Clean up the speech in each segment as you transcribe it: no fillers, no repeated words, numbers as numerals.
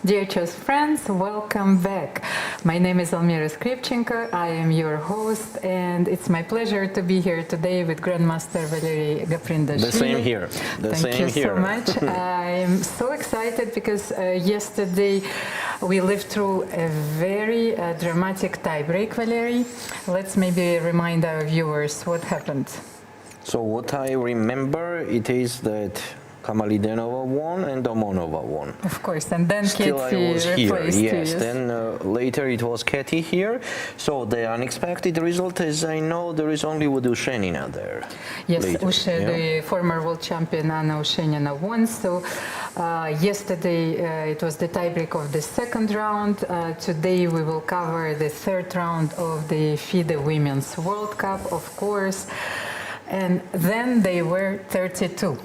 Dear chess friends, welcome back. My name is Almira Skripchenko, I am your host, and it's my pleasure to be here today with Grandmaster Valery Gaprindashvili. The same here. Thank you so much. I'm so excited because yesterday we lived through a very dramatic tiebreak, Valery. Let's maybe remind our viewers what happened. So what I remember, it is that Kamalidenova won and Monova won. Of course, and then Still Katie I was here, replaced yes. you. Then later it was Katie here. So the unexpected result is, I know there is only Ushenina there. Yes, later, the former world champion Anna Ushenina won. So yesterday it was the tiebreak of the second round. Today we will cover the third round of the FIDE Women's World Cup, of course. And then they were 32.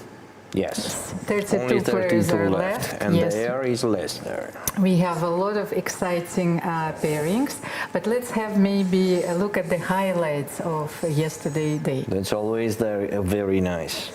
Yes, 32 only 32 players are left, and yes. there is less there. We have a lot of exciting pairings, but let's have maybe a look at the highlights of yesterday's day. That's always very nice.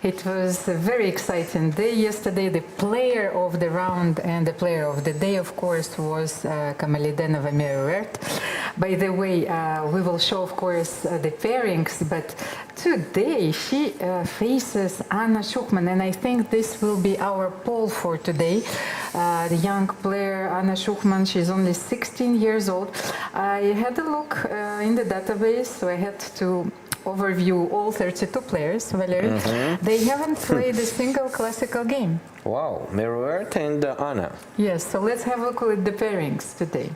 It was a very exciting day yesterday. The player of the round and the player of the day, of course, was Kamalidenova Merriweather. By the way, we will show, of course, the pairings, but today she faces Anna Schuchman, and I think this will be our poll for today. The young player Anna Schuchman, she's only 16 years old. I had a look in the database, so I had to overview all 32 players, Valery. They haven't played a single classical game. Wow, Merriweather and Anna. Yes, so let's have a look at the pairings today.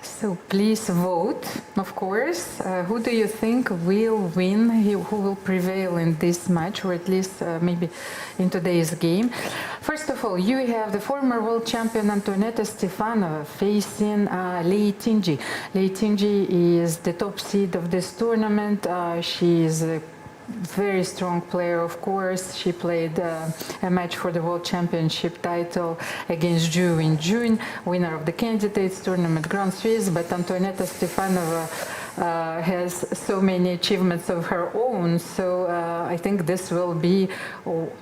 So please vote, of course. Who do you think will win, who will prevail in this match, or at least maybe in today's game? First of all, you have the former world champion Antoinetta Stfanova facing Lei Tingji. Lei Tingji is the top seed of this tournament. She is a very strong player, of course. She played a match for the World Championship title against Zhu in June, winner of the Candidates Tournament Grand Swiss, but Antoinetta Stfanova has so many achievements of her own, so I think this will be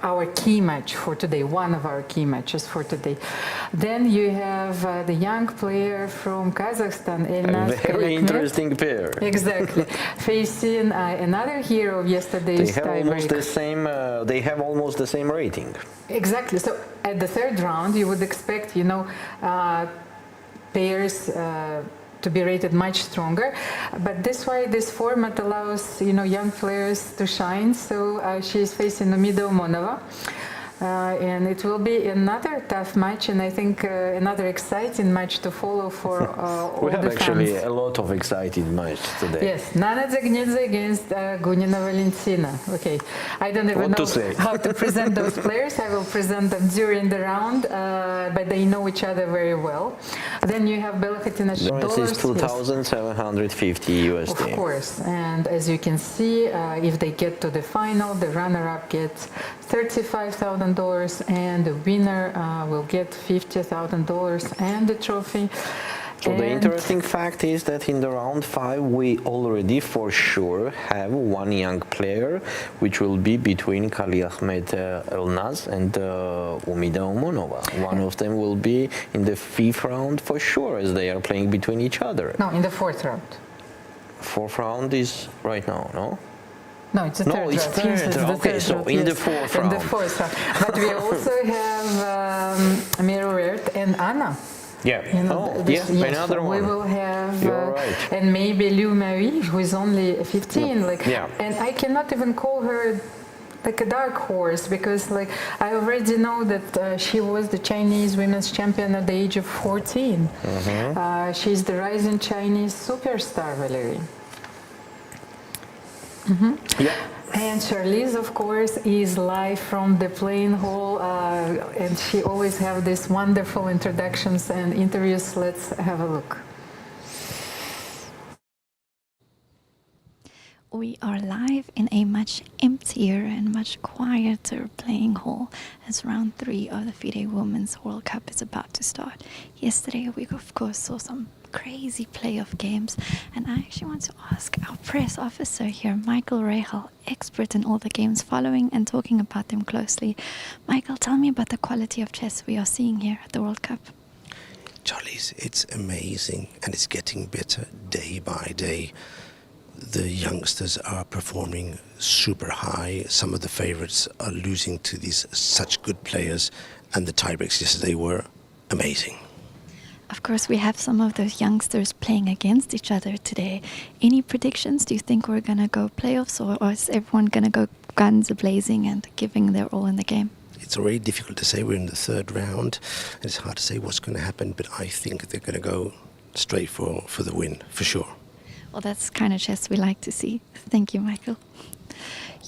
our key match for today, one of our key matches for today. Then you have the young player from Kazakhstan, Elnaz A very interesting pair. Exactly. Facing another hero of yesterday's They have almost tiebreak. the same. They have almost the same rating. Exactly. So at the third round, you would expect, you know, pairs to be rated much stronger, but this format allows, you know, young players to shine. So she's facing Umida Monova. And it will be another tough match, and I think another exciting match to follow for all We have the actually fans. a lot of excited matches today. Yes, Nana Zagnidze against Gunina Valentina. Okay, I don't even know how to present those players. I will present them during the round, but they know each other very well. Then you have Belahatina. This is 2,750 USD. Of course, and as you can see, if they get to the final, the runner-up gets $35,000 and the winner will get $50,000 and the trophy. So the interesting fact is that in the round 5 we already for sure have one young player, which will be between Kali Ahmed Elnaz and Umida Monova. One of them will be in the 5th round for sure, as they are playing between each other. No, in the 4th round. 4th round is right now, no? No, it's the third round. It's third. Okay, so in the 4th round. In the 4th round. But we also have Merriweather and Anna. Yeah. You know, yes, another one. We will have, right. and maybe Liu Marie, who is only 15. Yeah. And I cannot even call her like a dark horse, because like I already know that she was the Chinese women's champion at the age of 14. She's the rising Chinese superstar, Valerie. Yeah. And Charlize, of course, is live from the playing hall, and she always have these wonderful introductions and interviews. Let's have a look. We are live in a much emptier and much quieter playing hall as round 3 of the FIDE Women's World Cup is about to start. Yesterday we of course saw some crazy playoff games, and I actually want to ask our press officer here, Michael Rahal, expert in all the games, following and talking about them closely. Michael, tell me about the quality of chess we are seeing here at the World Cup. Charlize, it's amazing, and it's getting better day by day. The youngsters are performing super high. Some of the favorites are losing to these such good players, and the tiebreaks yesterday were amazing. Of course, we have some of those youngsters playing against each other today. Any predictions? Do you think we're going to go playoffs, or is everyone going to go guns a-blazing and giving their all in the game? It's already difficult to say. We're in the 3rd round. It's hard to say what's going to happen, but I think they're going to go straight for the win, for sure. Well, that's kind of chess we like to see. Thank you, Michael.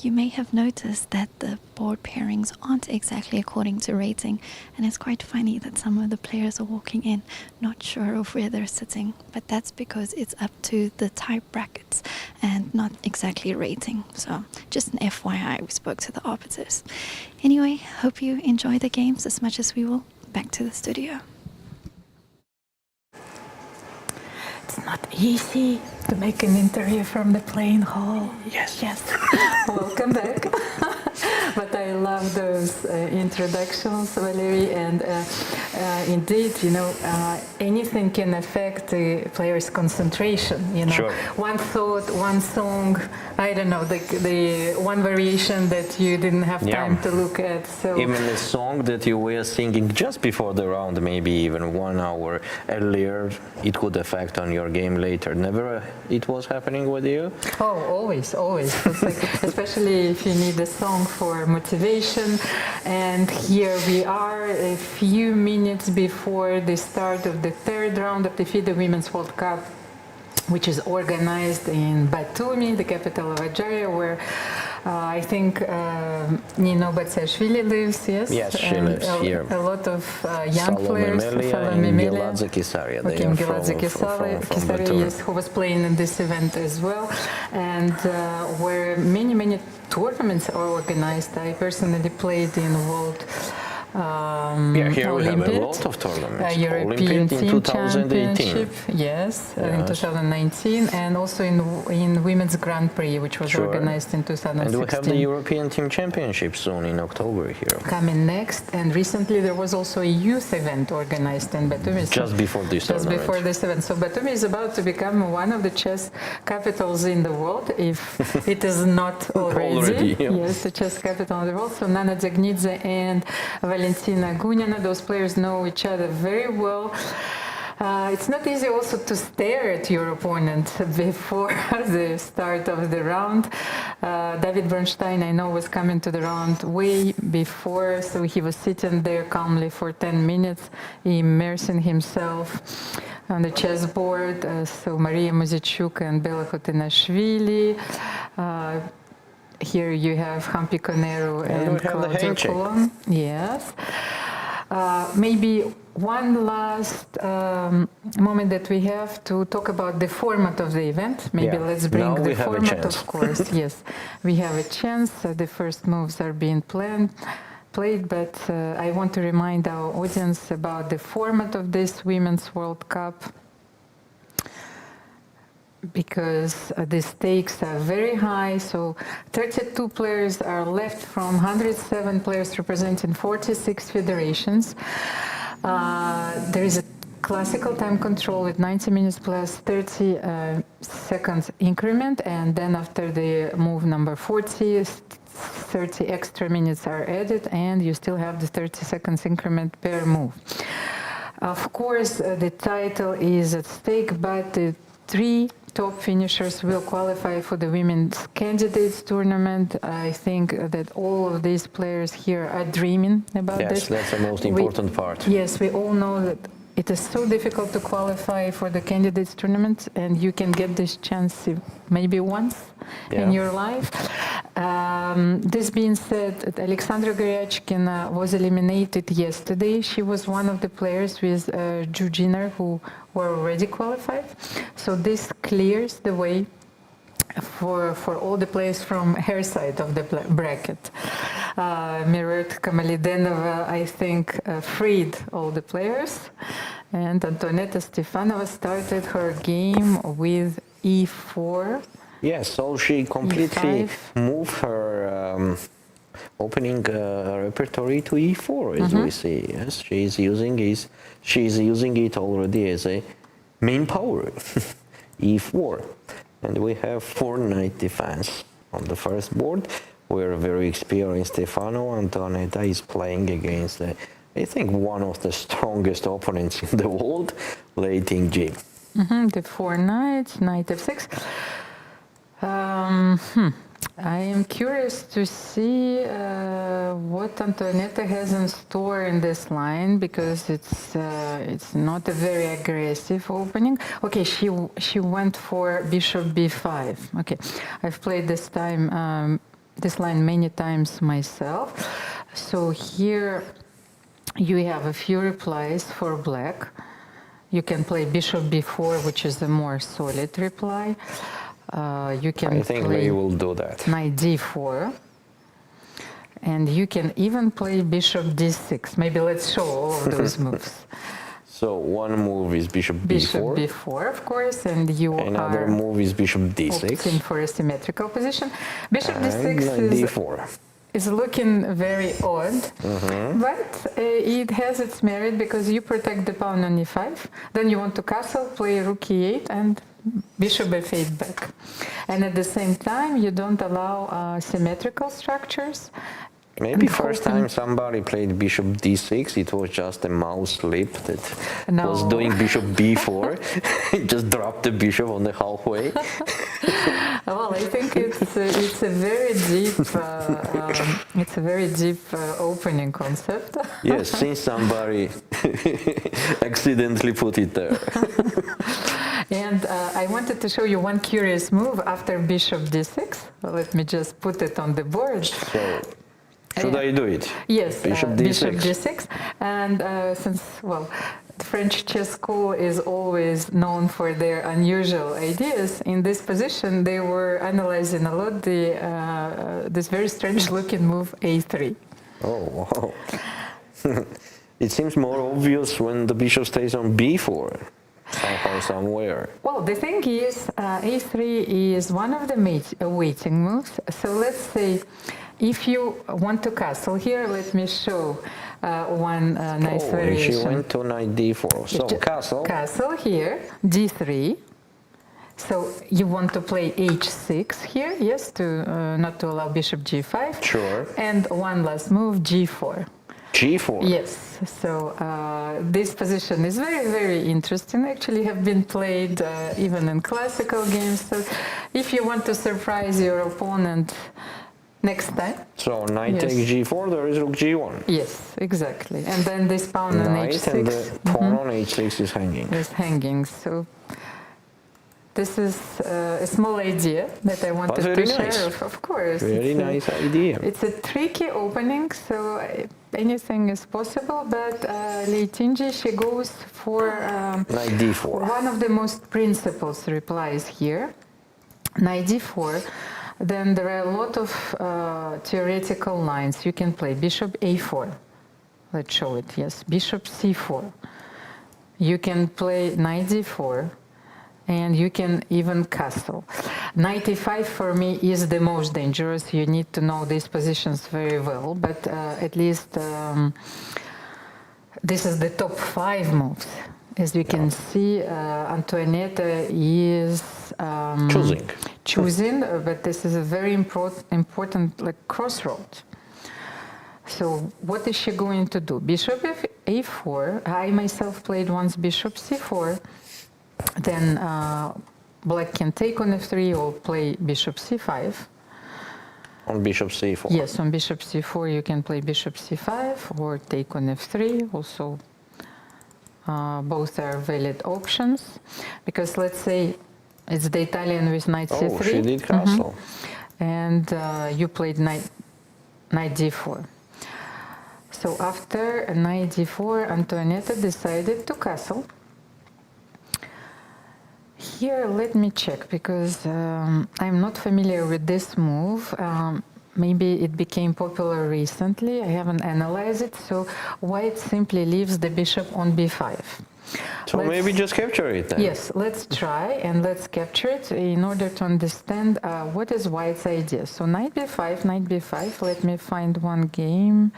You may have noticed that the board pairings aren't exactly according to rating, and it's quite funny that some of the players are walking in not sure of where they're sitting, but that's because it's up to the type brackets and not exactly rating. So just an FYI, we spoke to the arbiters. Anyway, hope you enjoy the games as much as we will. Back to the studio. It's not easy to make an interview from the playing hall. Yes. Yes. Welcome back. But I love those introductions, Valerie, and indeed, you know, anything can affect the player's concentration. You know, Sure. One thought, one song, I don't know, the one variation that you didn't have time to look at. So even the song that you were singing just before the round, maybe even 1 hour earlier, it could affect on your game later. Never it was happening with you? Oh, always, always. It's like, especially if you need a song for motivation. And here we are a few minutes before the start of the 3rd round of the FIDE Women's World Cup, which is organized in Batumi, the capital of Algeria, where I think Nino Batsiashvili lives, yes? Yes, she lives here. A lot of young players. Salome Melia and Giladze Okay, Giladze Kisari, yes, who was playing in this event as well. And where many tournaments are organized. I personally played in World here Olympiad, we have a lot of tournaments. European Olympiad in Team 2018. Championship, yes, in 2019, and also in Women's Grand Prix, which was organized in 2016. And we have the European Team Championship soon in October here. Coming next, and recently there was also a youth event organized in Batumi. Just before this tournament. Just before this event. So Batumi is about to become one of the chess capitals in the world, if it is not already. Yes, the chess capital of the world. So Nana Dzagnidze and Valentina, those players know each other very well. It's not easy also to stare at your opponent before the start of the round. David Bernstein, I know, was coming to the round way before, so he was sitting there calmly for 10 minutes, immersing himself on the chessboard. So Maria Muzychuk and Bela Khotinashvili. Here you have Hampi Koneru and Claudia Coulon. Yes. Maybe one last moment that we have to talk about the format of the event. Maybe let's bring the format, of course. Yes, we have a chance. The first moves are being played, but I want to remind our audience about the format of this Women's World Cup, because the stakes are very high. So 32 players are left from 107 players representing 46 federations. There is a classical time control with 90 minutes plus 30 seconds increment, and then after the move number 40, 30 extra minutes are added, and you still have the 30 seconds increment per move. Of course, the title is at stake, but the 3 top finishers will qualify for the women's candidates tournament. I think that all of these players here are dreaming about this. Yes, that's the most important part. Yes, we all know that it is so difficult to qualify for the candidates tournament, and you can get this chance maybe once in your life. This being said, Alexandra Goryachkina was eliminated yesterday. She was one of the players with Jujiner who were already qualified. So this clears the way for all the players from her side of the bracket. Mirat Kamalidenova, I think, freed all the players. And Antonetta Stfanova started her game with e4. Yes, so she completely E5. moved her opening repertoire to e4, as we see. Yes, she's using it already as a main power, e4. And we have 4 knight defense on the first board, where very experienced Stefano Antonetta is playing against, I think, one of the strongest opponents in the world, Lei Ting-ji. The 4 knights, knight f6. I am curious to see what Antonetta has in store in this line, because it's not a very aggressive opening. Okay, she went for bishop b5. Okay, I've played this line many times myself. So here you have a few replies for black. You can play bishop b4, which is a more solid reply. You can I think play we will do that. knight d4, and you can even play bishop d6. Maybe let's show all of those moves. So one move is bishop b4. Bishop b4, of course, and you Another are move is bishop d6. opting for a symmetrical position. Bishop And d6 knight d4. is looking very odd, but it has its merit because you protect the pawn on e5. Then you want to castle, play rook e8, and bishop f8 back. And at the same time, you don't allow symmetrical structures. Maybe first time somebody played bishop d6, it was just a mouse slip that was doing bishop b4. It just dropped the bishop on the halfway. Well, I think it's a very deep opening concept. Yes, since somebody accidentally put it there. And I wanted to show you one curious move after bishop d6. Let me just put it on the board. So, should I do it? Yes, Bishop d6. Bishop d6. And since, well, the French chess school is always known for their unusual ideas, in this position they were analyzing a lot this very strange looking move a3. Oh, wow. It seems more obvious when the bishop stays on b4. Somehow, somewhere. Well, the thing is, a3 is one of the waiting moves. So let's say, if you want to castle here, let me show one nice variation. She went to knight d4. So castle. Castle here, d3. So you want to play h6 here, yes, to not to allow bishop g5. Sure. And one last move, g4. g4. Yes, so this position is very, very interesting. Actually, have been played even in classical games. So if you want to surprise your opponent next time. So knight takes g4, there is rook g1. Yes, exactly. And then this pawn on h6. And the pawn on h6 is hanging. Is hanging. So this is a small idea that I wanted to share. Of course. Very nice idea. It's a tricky opening, so anything is possible. But Lei Ting-ji, she goes for knight d4. One of the most principles replies here, knight d4. Then there are a lot of theoretical lines. You can play bishop a4. Let's show it. Yes, bishop c4. You can play knight d4. And you can even castle. Knight e5 for me is the most dangerous. You need to know these positions very well, but at least this is the top 5 moves. As you can see, Antoinette is choosing, but this is a very important like crossroad. So what is she going to do? Bishop a4. I myself played once bishop c4. Then black can take on f3 or play bishop c5. On bishop c4. Yes, on bishop c4 you can play bishop c5 or take on f3 also. Both are valid options, because let's say it's the Italian with knight c3. Oh, she did castle. And you played knight d4. So after knight d4, Antoinette decided to castle. Here, let me check, because I'm not familiar with this move. Maybe it became popular recently. I haven't analyzed it. So white simply leaves the bishop on b5. So maybe just capture it then. Yes, let's try and let's capture it in order to understand what is white's idea. So knight b5, knight b5. Let me find one game.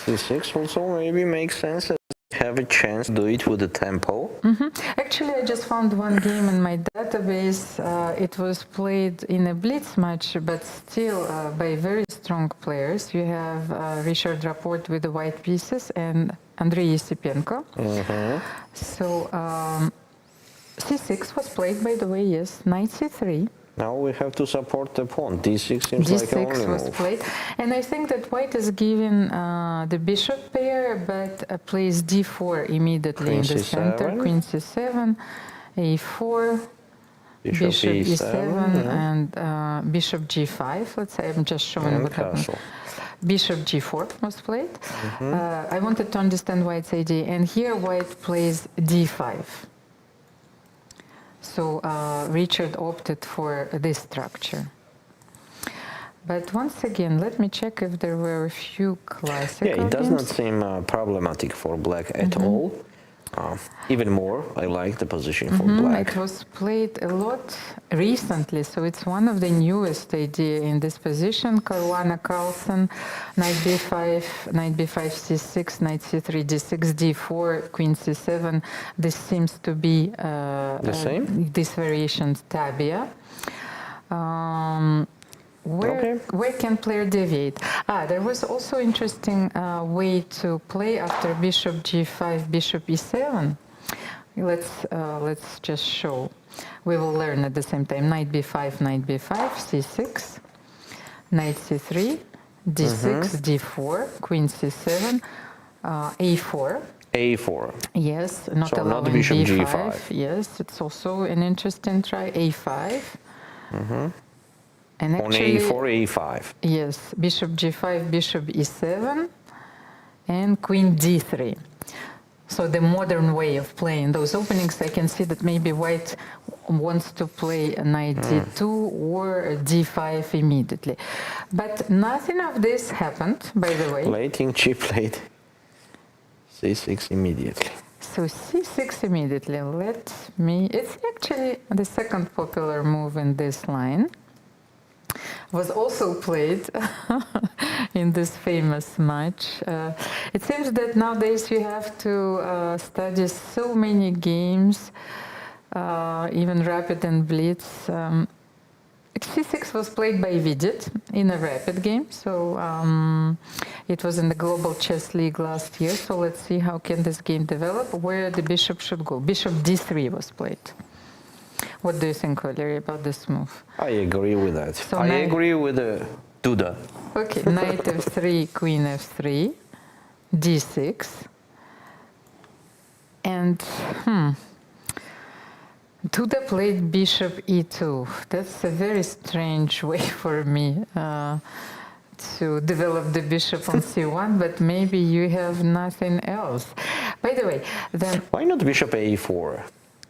c6 also maybe makes sense. Have a chance to do it with the tempo. Actually, I just found one game in my database. It was played in a blitz match, but still by very strong players. You have Richard Rapport with the white pieces and Andrei Yesipenko. So c6 was played, by the way, yes, knight c3. Now we have to support the pawn. d6 seems d6 like only was move. played, and I think that white is given the bishop pair, but plays d4 immediately Queen in the c7. center. Queen c7, a4, bishop e7, and bishop g5. Let's say I'm just showing and what happened. castle. Bishop g4 was played. I wanted to understand white's idea, and here white plays d5. So Richard opted for this structure. But once again, let me check if there were a few classical Yeah, it does games. not seem problematic for black at all. Even more, I like the position for black. It was played a lot recently, so it's one of the newest idea in this position. Caruana Carlson, knight b5, knight b5, c6, knight c3, d6, d4, queen c7. This seems to be The same? this variation Tabia. Where can player deviate? There was also interesting way to play after bishop g5, bishop e7. Let's just show. We will learn at the same time. Knight b5, knight b5, c6, knight c3, d6, d4, queen c7, a4. a4. Yes, not So allowing not bishop b5. g5. Yes, it's also an interesting try. a5. And On actually, a4, a5. yes, bishop g5, bishop e7, and queen d3. So the modern way of playing those openings, I can see that maybe white wants to play a knight d2 or d5 immediately. But nothing of this happened, by the way. Plating, cheap plate. c6 immediately. So c6 immediately. It's actually the second popular move in this line. Was also played in this famous match. It seems that nowadays you have to study so many games, even rapid and blitz. c6 was played by Vidit in a rapid game, so it was in the Global Chess League last year. So let's see how can this game develop, where the bishop should go. Bishop d3 was played. What do you think, Valery, about this move? I agree with that. So I agree with the Duda. Okay, knight f3, queen f3, d6, and Duda played bishop e2. That's a very strange way for me to develop the bishop on c1, but maybe you have nothing else. By the way, then Why not bishop a4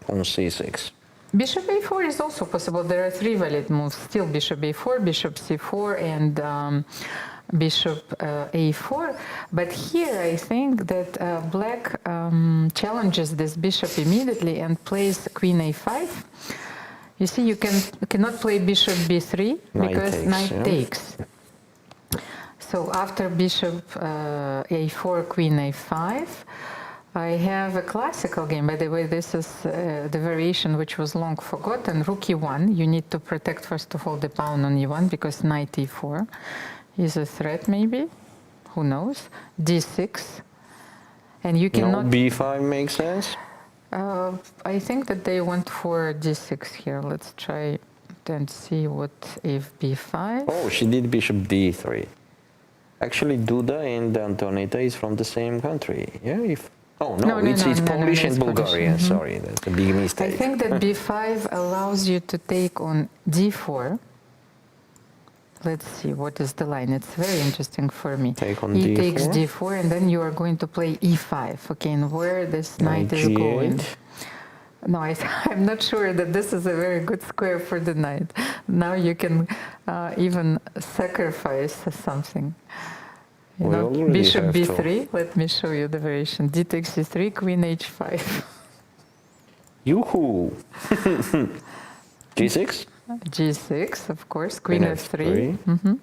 on c6? Bishop a4 is also possible. There are three valid moves still: bishop a4, bishop c4, and bishop a4. But here I think that black challenges this bishop immediately and plays queen a5. You see, you cannot play bishop b3 because knight takes. So after bishop a4, queen a5, I have a classical game. By the way, this is the variation which was long forgotten. Rook e1. You need to protect, first of all, the pawn on e1 because knight e4 is a threat, maybe. Who knows? d6. And you cannot... No, b5 makes sense? I think that they went for d6 here. Let's try and see what if b5. Oh, she did bishop d3. Actually, Duda and Antoneta is from the same country. Yeah, if... Oh, no, it's Polish and Bulgarian. Polish. Sorry, that's a big mistake. I think that b5 allows you to take on d4. Let's see, what is the line? It's very interesting for me. Take on He d4. takes d4, and then you are going to play e5. Okay, and where this knight is going? No, I'm not sure that this is a very good square for the knight. Now you can even sacrifice something. You know, bishop b3. Let me show you the variation. D takes c3, queen h5. Yoo-hoo! g6? G6, of course, queen f3.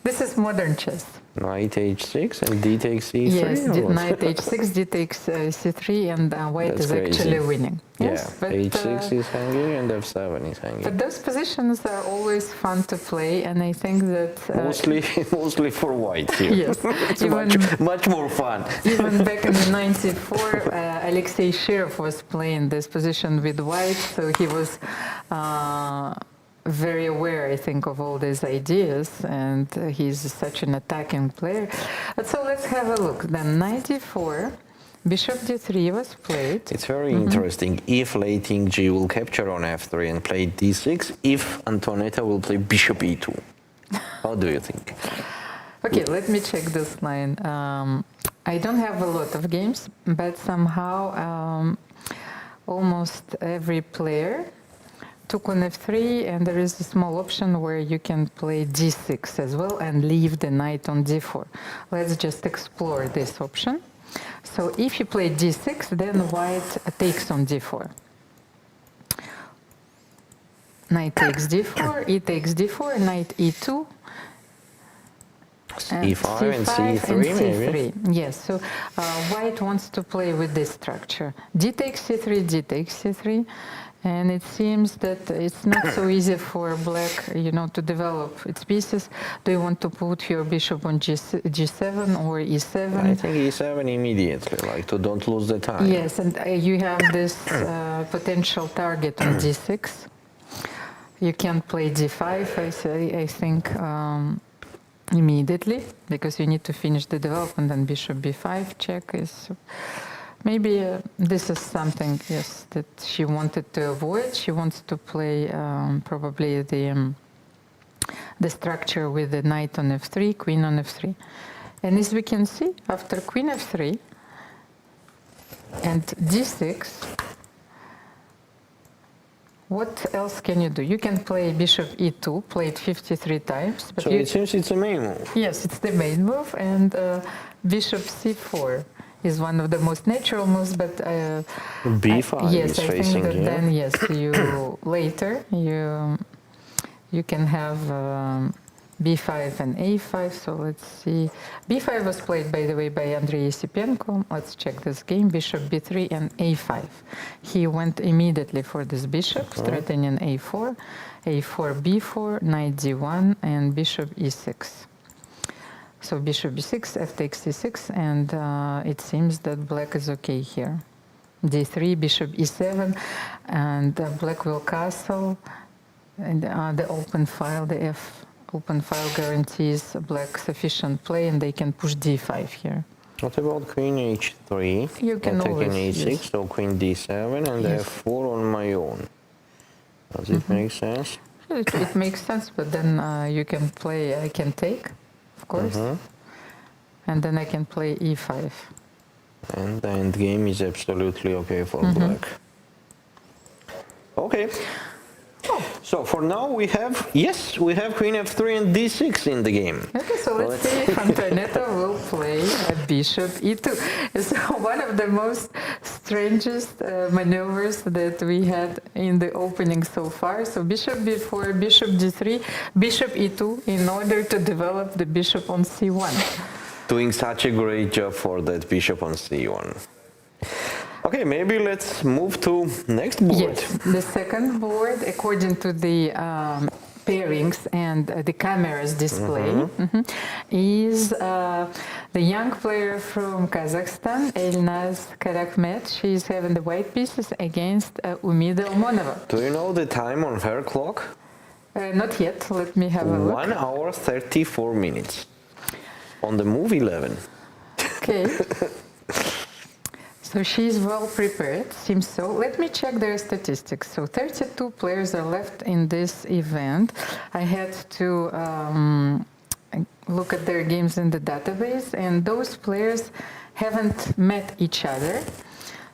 This is modern chess. Knight h6 and d takes c3? Yes, knight h6, d takes c3, and white That's is actually winning. Yes, yeah, but, h6 is hanging and f7 is hanging. But those positions are always fun to play, and I think that... mostly for white here. Yes. It's much more fun. Even back in '94, Alexei Shirov was playing this position with white, so he was very aware, I think, of all these ideas, and he's such an attacking player. But so let's have a look. Then knight d4, bishop d3 was played. It's very interesting. If late king G will capture on f3 and play d6, if Antoneta will play bishop e2. How do you think? Okay, let me check this line. I don't have a lot of games, but somehow almost every player took on f3, and there is a small option where you can play d6 as well and leave the knight on d4. Let's just explore this option. So if you play d6, then white takes on d4. Knight takes d4, e takes d4, knight e2, e5 and c3 maybe? Yes, so white wants to play with this structure. D takes c3, d takes c3, and it seems that it's not so easy for black, you know, to develop its pieces. Do you want to put your bishop on g7 or e7? I think e7 immediately, like to don't lose the time. Yes, and you have this potential target on d6. You can play d5, I think, immediately, because you need to finish the development, and bishop b5 check is... Maybe this is something, yes, that she wanted to avoid. She wants to play probably the structure with the knight on f3, queen on f3. And as we can see, after queen f3 and d6, what else can you do? You can play bishop e2, played 53 times. But so it seems it's a main move. Yes, it's the main move, and bishop c4 is one of the most natural moves, but b5 yes, is I facing, think that yeah. then yes, you later you can have b5 and a5. So let's see. b5 was played, by the way, by Andrei Yesipenko. Let's check this game. Bishop b3 and a5. He went immediately for this bishop, threatening a4, a4, b4, knight d1, and bishop e6. So bishop b6, f takes c6, and it seems that black is okay here. d3, bishop e7, and black will castle, and the open file, the f open file guarantees black sufficient play, and they can push d5 here. What about queen h3? You can attacking always, e6, yes. so queen d7 and Yes. f4 on my own. Does it make sense? It makes sense, but then you can play, I can take, of course, and then I can play e5. And the endgame is absolutely okay for black. Okay. So for now we have queen f3 and d6 in the game. Okay, so let's see if Antoneta will play a bishop e2. So one of the most strangest maneuvers that we had in the opening so far. So bishop b4, bishop d3, bishop e2 in order to develop the bishop on c1. Doing such a great job for that bishop on c1. Okay, maybe let's move to next board. Yes, the second board, according to the pairings and the cameras display is the young player from Kazakhstan, Elnaz Karakhmet. She's having the white pieces against Umida Monova. Do you know the time on her clock? Not yet. Let me have a look. 1 hour 34 minutes. On the move 11. Okay. So she's well prepared, seems so. Let me check their statistics. So 32 players are left in this event. I had to look at their games in the database, and those players haven't met each other.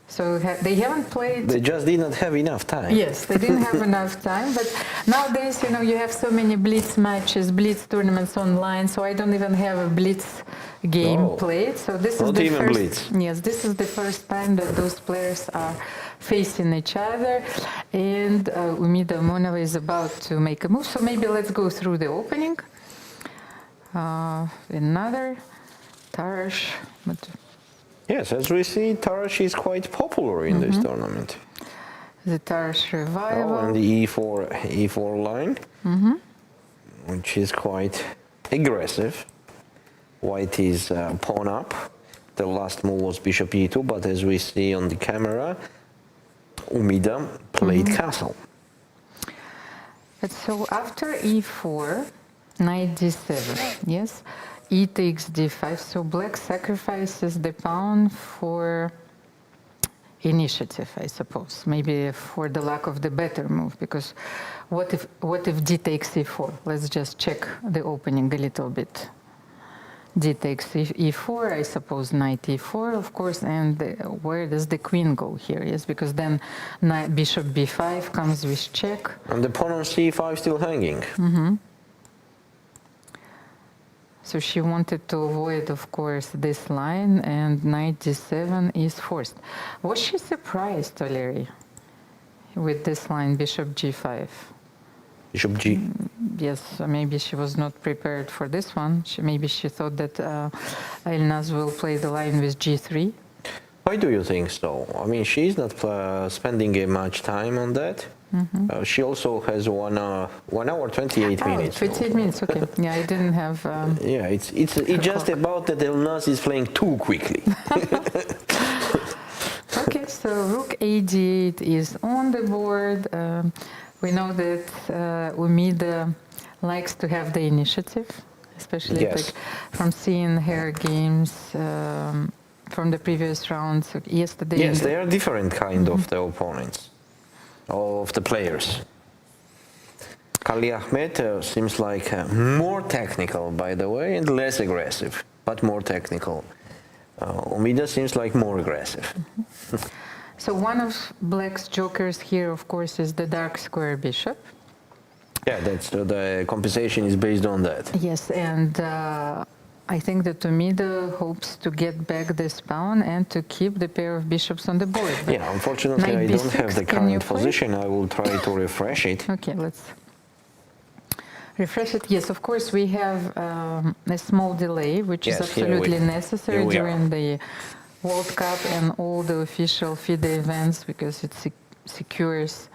So they haven't played. They just didn't have enough time. Yes, they didn't have enough time. But nowadays, you know, you have so many blitz matches, blitz tournaments online. So I don't even have a blitz game played. So this is Not the even first. blitz. Yes, this is the first time that those players are facing each other, and Umida Monova is about to make a move. So maybe let's go through the opening. Another Tarash. Yes, as we see, Tarash is quite popular in this tournament. The Tarash revival. Oh, and the E4 line, which is quite aggressive. White is pawn up. The last move was bishop E2, but as we see on the camera, Umida played castle. But so after E4, knight D7, yes? E takes D5, so black sacrifices the pawn for initiative, I suppose. Maybe for the lack of the better move, because what if D takes E4? Let's just check the opening a little bit. D takes E4, I suppose knight E4, of course, and where does the queen go here? Yes, because then bishop B5 comes with check. And the pawn on C5 still hanging. So she wanted to avoid, of course, this line, and knight d7 is forced. Was she surprised, Valeri, with this line, bishop g5? Bishop G. Yes, maybe she was not prepared for this one. Maybe she thought that Elnaz will play the line with g3. Why do you think so? I mean, she's not spending much time on that. She also has 1 hour 28 minutes. 28 minutes, okay. Yeah, I didn't have... yeah, it's just about that Elnaz is playing too quickly. Okay, so rook a8 is on the board. We know that Umida likes to have the initiative, especially like from seeing her games from the previous rounds yesterday. Yes, they are different kind of the opponents, of the players. Kali Ahmed seems like more technical, by the way, and less aggressive, but more technical. Umida seems like more aggressive. So one of black's jokers here, of course, is the dark square bishop. Yeah, that's the compensation is based on that. Yes, and I think that Umida hopes to get back this pawn and to keep the pair of bishops on the board. But yeah, unfortunately, I don't have the current position. I will try to refresh it. Okay, let's refresh it. Yes, of course, we have a small delay, which is absolutely necessary during the World Cup and all the official FIDE events, because it secures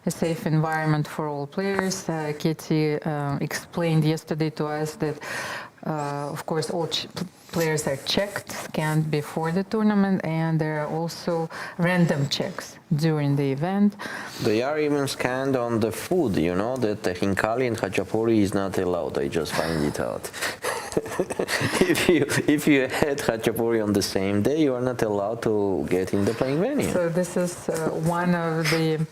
a safe environment for all players. Katie explained yesterday to us that, of course, all players are checked, scanned before the tournament, and there are also random checks during the event. They are even scanned on the food, you know, that the hinkali and khachapuri is not allowed. I just find it out. if you had khachapuri on the same day, you are not allowed to get in the playing venue. So this is one of the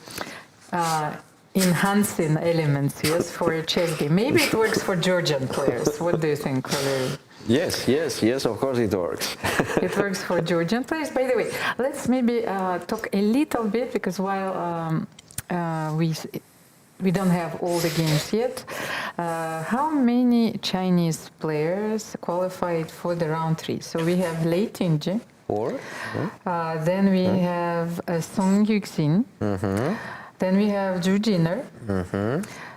enhancing elements, yes, for a chess game. Maybe it works for Georgian players. What do you think, Valery? Yes, of course it works. It works for Georgian players. By the way, let's maybe talk a little bit, because while we don't have all the games yet, how many Chinese players qualified for the round 3? So we have Lei Tingjie. 4. Then we have Song Yuxin. Then we have Zhu Jiner.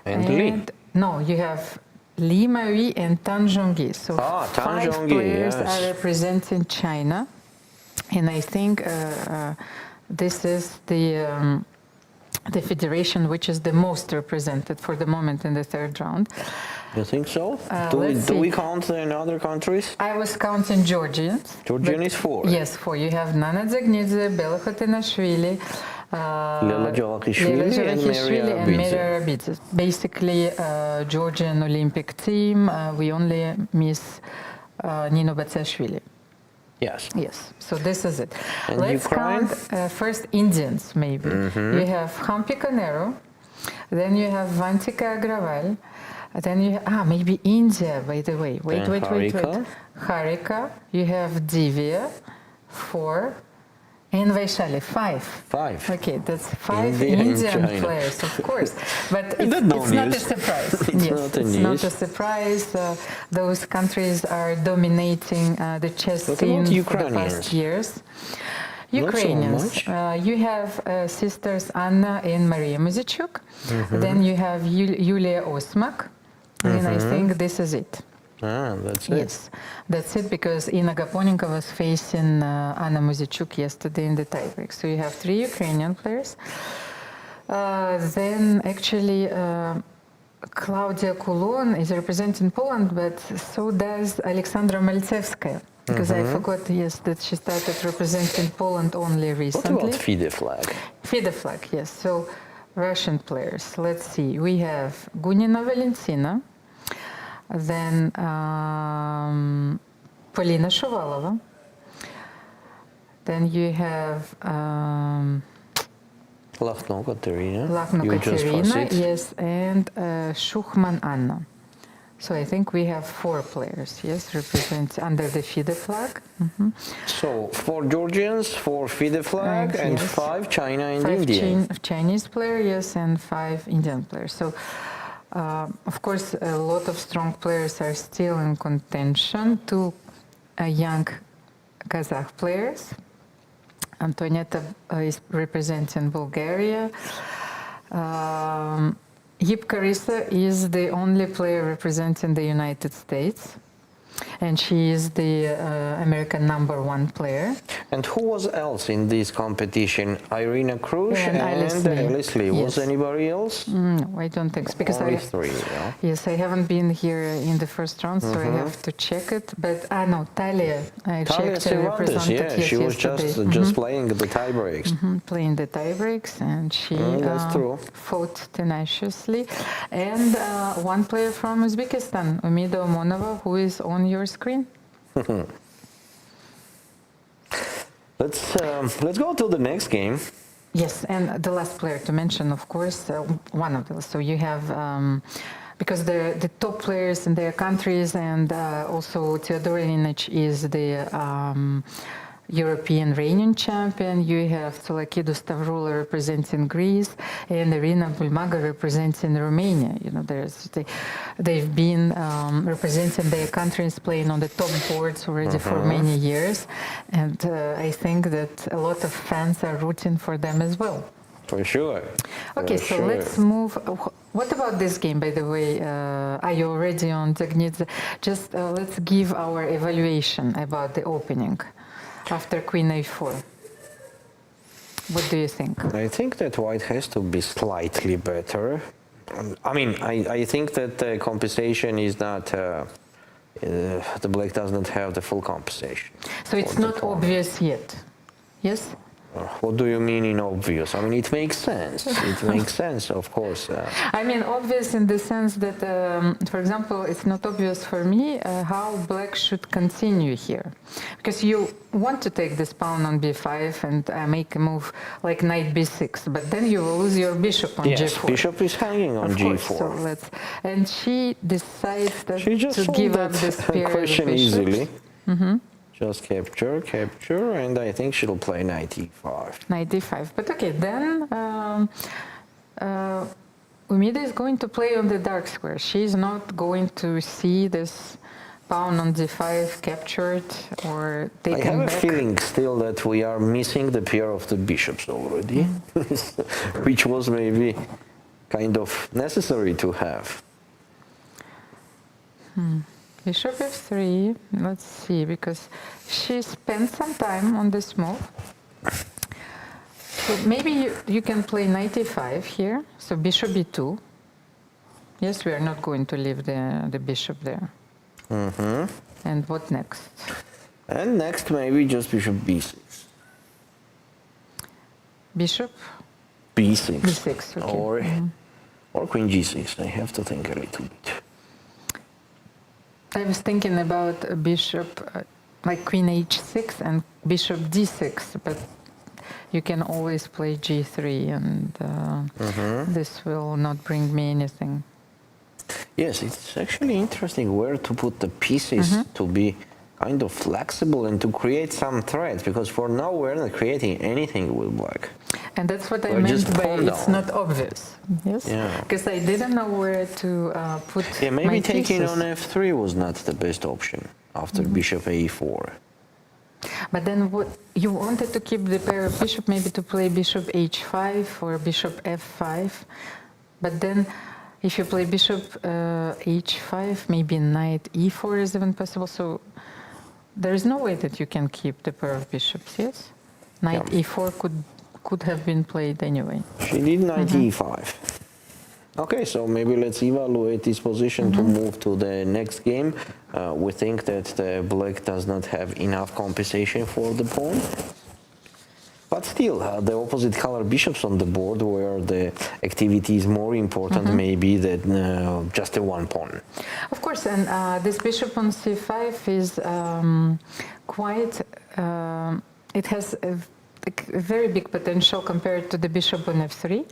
And Li. No, you have Li Maui and Tan Zhongyi. So 5 players are representing China. And I think this is the the federation which is the most represented for the moment in the third round. You think so? Let's do we see. count in other countries? I was counting Georgians. Georgian but- is 4. Yes, 4. You have Nana Dzagnidze, Bela Khotinashvili, Lela Jalakishvili and Mary and Mary Arabiza. Arabiza. Basically, Georgian Olympic team. We only miss Nino Batsiashvili. Yes. Yes, so this is it. And Let's Ukraine? count first Indians, maybe. You have Hampi Koneru, then you have Vantika Agraval, then you have, maybe India, by the way. Wait. Harika. Harika, you have Divya, 4, and Vaishali, 5. 5. Okay, that's 5 India and Indian China. players, of course. But Is that it's not a news? surprise. It's Yes, not a it's not news. a surprise. Those countries are dominating the chess What scene about for the past Ukrainians? years. Not so Ukrainians, much. you have sisters Anna and Maria Muzychuk. Then you have Yulia Osmak. And I think this is it. That's it. Yes, that's it, because Ina Gaponenko was facing Anna Muzychuk yesterday in the tiebreak. So you have 3 Ukrainian players. Then actually Claudia Kulon is representing Poland, but so does Alexandra Maltsevskaya. Because I forgot, yes, that she started representing Poland only What recently. about FIDE flag? FIDE flag, yes. So Russian players, let's see. We have Gunina Valentina, then Polina Shuvalova, then you have Lakhno Katerina. Lakhno You just Katerina, passed it. yes, and Shukhman Anna. So I think we have 4 players, yes, represent under the FIDE flag. So 4 Georgians, 4 FIDE flag, and yes. 5 China and 5 India. Chinese players, yes, and 5 Indian players. So, of course, a lot of strong players are still in contention. 2 young Kazakh players. Antonietta is representing Bulgaria. Yip Karissa is the only player representing the United States. And she is the American #1 player. And who was else in this competition? Irina Krush And Alice Lee. Was Yes. anybody else? No, I don't think so. Because Only 3, yeah. Yes, I haven't been here in the first round, so I have to check it. But no, Talia, I Talia checked, Cervantes, represented yeah, she was yesterday. just playing the tie breaks. Playing the tie breaks, and she That's true. fought tenaciously. And one player from Uzbekistan, Umida Monova, who is on your screen. Let's go to the next game. Yes, and the last player to mention, of course, one of those. So you have, because the top players in their countries, and also Theodor Ilinic is the European reigning champion. You have Tsolakidou Stavroula representing Greece, and Irina Bulmaga representing Romania. You know, they've been representing their countries, playing on the top boards already for many years, and I think that a lot of fans are rooting for them as well. For sure. Okay, For so sure. let's move. What about this game, by the way? Are you already on Dzagnidze? Just let's give our evaluation about the opening after Queen A4. What do you think? I think that white has to be slightly better. I mean, I think that the compensation is not. The black does not have the full compensation. So it's for the not pawn. obvious yet. Yes? What do you mean in obvious? I mean, it makes sense. It makes sense, of course. I mean, obvious in the sense that, for example, it's not obvious for me how black should continue here. Because you want to take this pawn on b5 and make a move like knight b6, but then you will lose your bishop on Yes, g4. bishop is hanging on Of course, g4. so and she decides that She just to solved give up that this pair of question bishops. easily. Just capture, and I think she'll play knight e5. Knight d5. But okay, then Umida is going to play on the dark square. She's not going to see this pawn on d5 captured or I taken have a back. feeling still that we are missing the pair of the bishops already, which was maybe kind of necessary to have. Bishop f3, let's see, because she spent some time on this move. So maybe you can play knight e5 here. So bishop b2. Yes, we are not going to leave the bishop there. And what next? And next, maybe just bishop b6. Bishop b6. b6, okay. Or queen g6. I have to think a little bit. I was thinking about a bishop, like queen h6 and bishop d6, but you can always play g3, and this will not bring me anything. Yes, it's actually interesting where to put the pieces to be kind of flexible and to create some threats, because for now we're not creating anything with black. And that's what I We're meant just by pawn it's down. not obvious. Yes? Yeah. Because I didn't know where to put Yeah, maybe my taking pieces. on f3 was not the best option after bishop a4. But then what you wanted to keep the pair of bishop, maybe to play bishop h5 or bishop f5. But then if you play bishop h5, maybe knight e4 is even possible. So there is no way that you can keep the pair of bishops, yes? Knight e4 could have been played anyway. She did knight e5. Okay, so maybe let's evaluate this position to move to the next game. We think that the black does not have enough compensation for the pawn. But still, the opposite color bishops on the board, where the activity is more important maybe than just the one pawn. Of course, and this bishop on c5 is quite, it has a very big potential compared to the bishop on f3,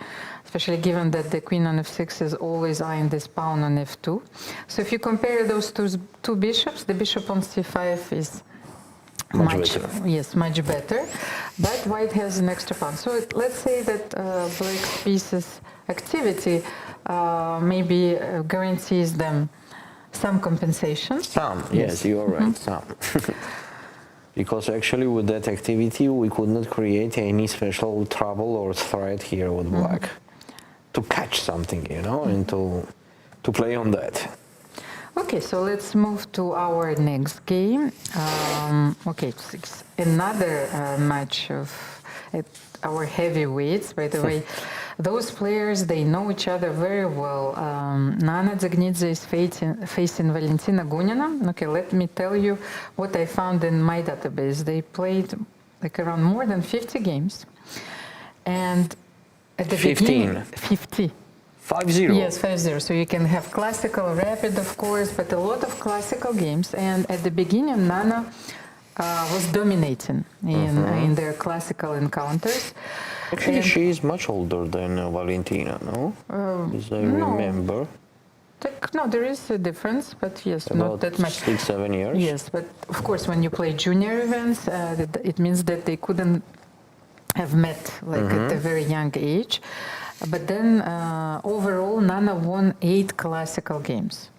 especially given that the queen on f6 is always eyeing this pawn on f2. So if you compare those two bishops, the bishop on c5 is much better, but white has an extra pawn. So let's say that black's pieces activity maybe guarantees them some compensation. Some, yes, you are right, some. Because actually with that activity we could not create any special trouble or threat here with black. To catch something, you know, and to play on that. Okay, so let's move to our next game. Okay, it's another match of our heavyweights. By the way, those players, they know each other very well. Nana Dzagnidzhe is facing Valentina Gunina. Okay, let me tell you what I found in my database. They played like around more than 50 games. And at the 15. beginning, 50. 5-0. Yes, 5-0. So you can have classical, rapid, of course, but a lot of classical games. And at the beginning, Nana was dominating in their classical encounters. Actually, And she is much older than Valentina, no? As I remember. no, there is a difference, but yes, About not that much. 6-7 years. Yes, but of course, when you play junior events, it means that they couldn't have met like at a very young age. But then overall, Nana won 8 classical games.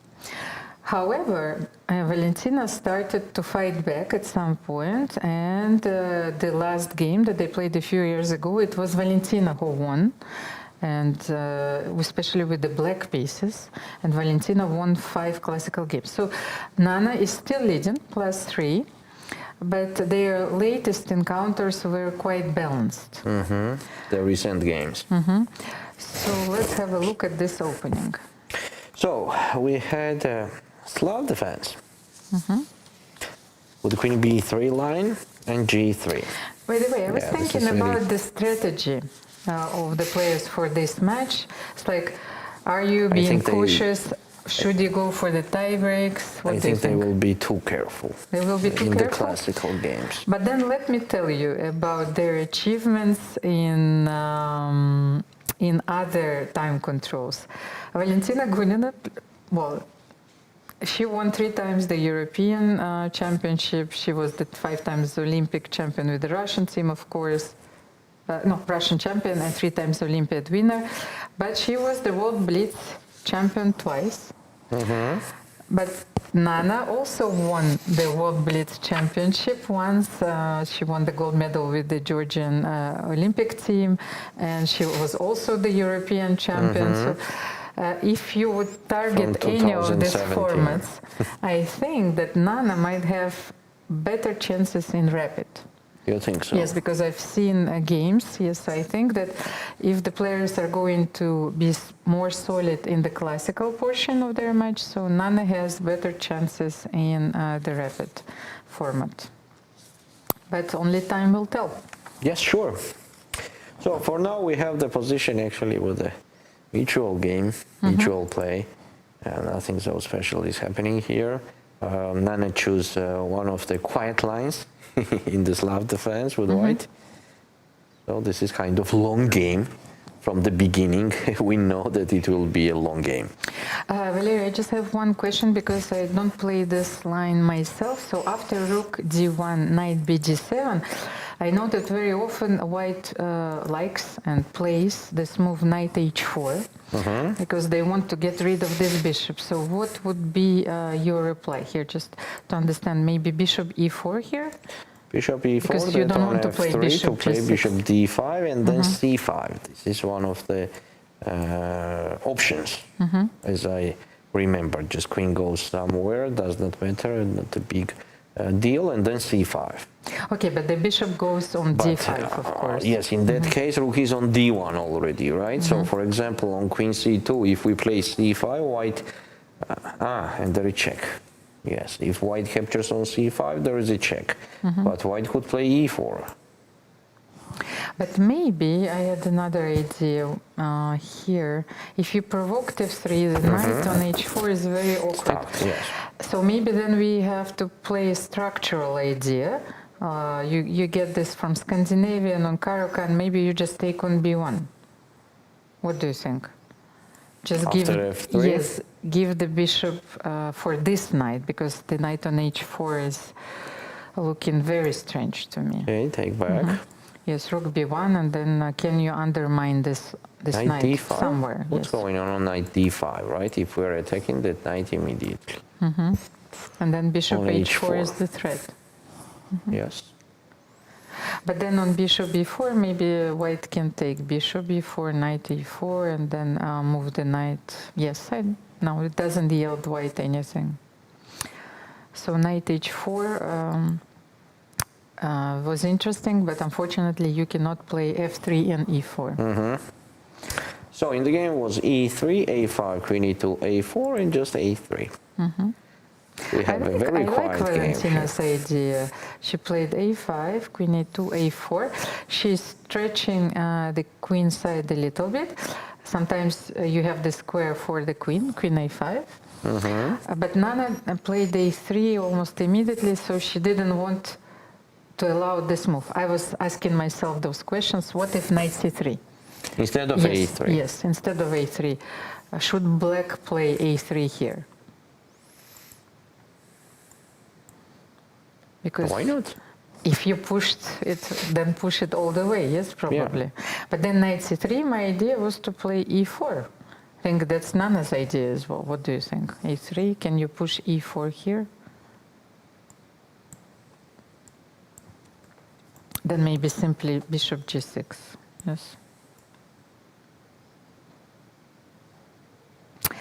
However, Valentina started to fight back at some point, and the last game that they played a few years ago, it was Valentina who won, and especially with the black pieces, and Valentina won 5 classical games. So Nana is still leading, +3, but their latest encounters were quite balanced. The recent games. So let's have a look at this opening. So we had Slav defense with the queen b3 line and g3. By the way, I was Yeah, this thinking is really- about the strategy of the players for this match. It's like, are you I being think they- cautious? Should you go for the tie breaks? What I do you think they think? will be too careful. They will be too in careful? the classical games. But then let me tell you about their achievements in other time controls. Valentina Gunina, well, she won 3 times the European championship. She was the 5 times Olympic champion with the Russian team, of course. Russian champion and 3 times Olympiad winner. But she was the World Blitz champion twice. But Nana also won the World Blitz championship once. She won the gold medal with the Georgian Olympic team, and she was also the European champion. So if you would target From any of these 2017. formats, I think that Nana might have better chances in rapid. You think so? Yes, because I've seen games. Yes, I think that if the players are going to be more solid in the classical portion of their match, so Nana has better chances in the rapid format. But only time will tell. Yes, sure. So for now we have the position actually with the mutual game, mutual play. Nothing so special is happening here. Nana choose one of the quiet lines in the Slav defense with white. So this is kind of long game. From the beginning, we know that it will be a long game. Valeria, I just have one question because I don't play this line myself. So after rook d1, knight bg7, I know that very often white likes and plays this move knight h4 because they want to get rid of this bishop. So what would be your reply here, just to understand? Maybe bishop e4 here? Bishop e4, because you don't want to play bishop g6. Bishop d5 and then c5. This is one of the options, as I remember. Just queen goes somewhere, does not matter, not a big deal, and then c5. Okay, but the bishop goes on d5, of course. Yes, in that case, rook is on d1 already, right? So, for example, on queen c2, if we play c5, white, and there is check. Yes, if white captures on c5, there is a check. But white could play e4. But maybe I had another idea here. If you provoked f3, the knight on h4 is very awkward. Yes. So maybe then we have to play a structural idea. You get this from Scandinavian on Karokan. Maybe you just take on b1. What do you think? Just After give f3? yes, give the bishop for this knight because the knight on h4 is looking very strange to me. Okay, take back. Yes, rook b1, and then can you undermine this knight d5? somewhere? What's going on knight d5, right? If we're attacking that knight immediately. And then bishop On h4 is h4. the threat. Yes. But then on bishop b4, maybe white can take bishop b4, knight e4, and then move the knight. Yes, no, it doesn't yield white anything. So knight h4 was interesting, but unfortunately you cannot play f3 and e4. So in the game was e3, a5, queen e2, a4, and just a3. We have a very I like quiet game. Valentina's idea. She played a5, queen a2, a4. She's stretching the queen side a little bit. Sometimes you have the square for the queen a5. But Nana played a3 almost immediately, so she didn't want to allow this move. I was asking myself those questions. What if knight c3? Instead of Yes, a3. yes, instead of a3. Should black play a3 here? Because Why not? if you pushed it, then push it all the way, yes, probably. But then knight c3, my idea was to play e4. I think that's Nana's idea as well. What do you think? a3, can you push e4 here? Then maybe simply bishop g6, yes.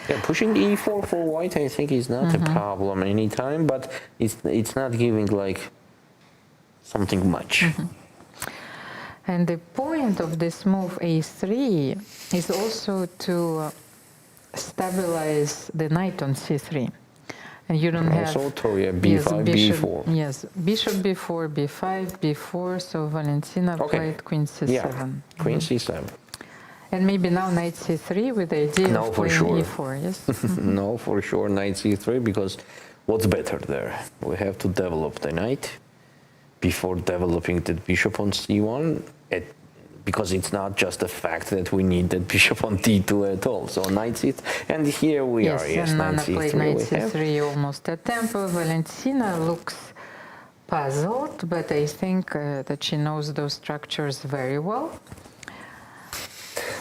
Yeah, pushing e4 for white, I think, is not a problem anytime, but it's not giving like something much. And the point of this move a3 is also to stabilize the knight on c3. And you don't have... Also, Toria, b5, bishop, b4. Yes, bishop b4, b5, b4, so Valentina played queen c7. Yeah, queen c7. And maybe now knight c3 with the idea No, of for playing sure. e4, yes? No, for sure, knight c3, because what's better there? We have to develop the knight before developing the bishop on c1, because it's not just the fact that we need that bishop on d2 at all. So knight c3, and here we are, yes, and knight Nana c3 played knight we have. c3 almost at tempo. Valentina looks puzzled, but I think that she knows those structures very well.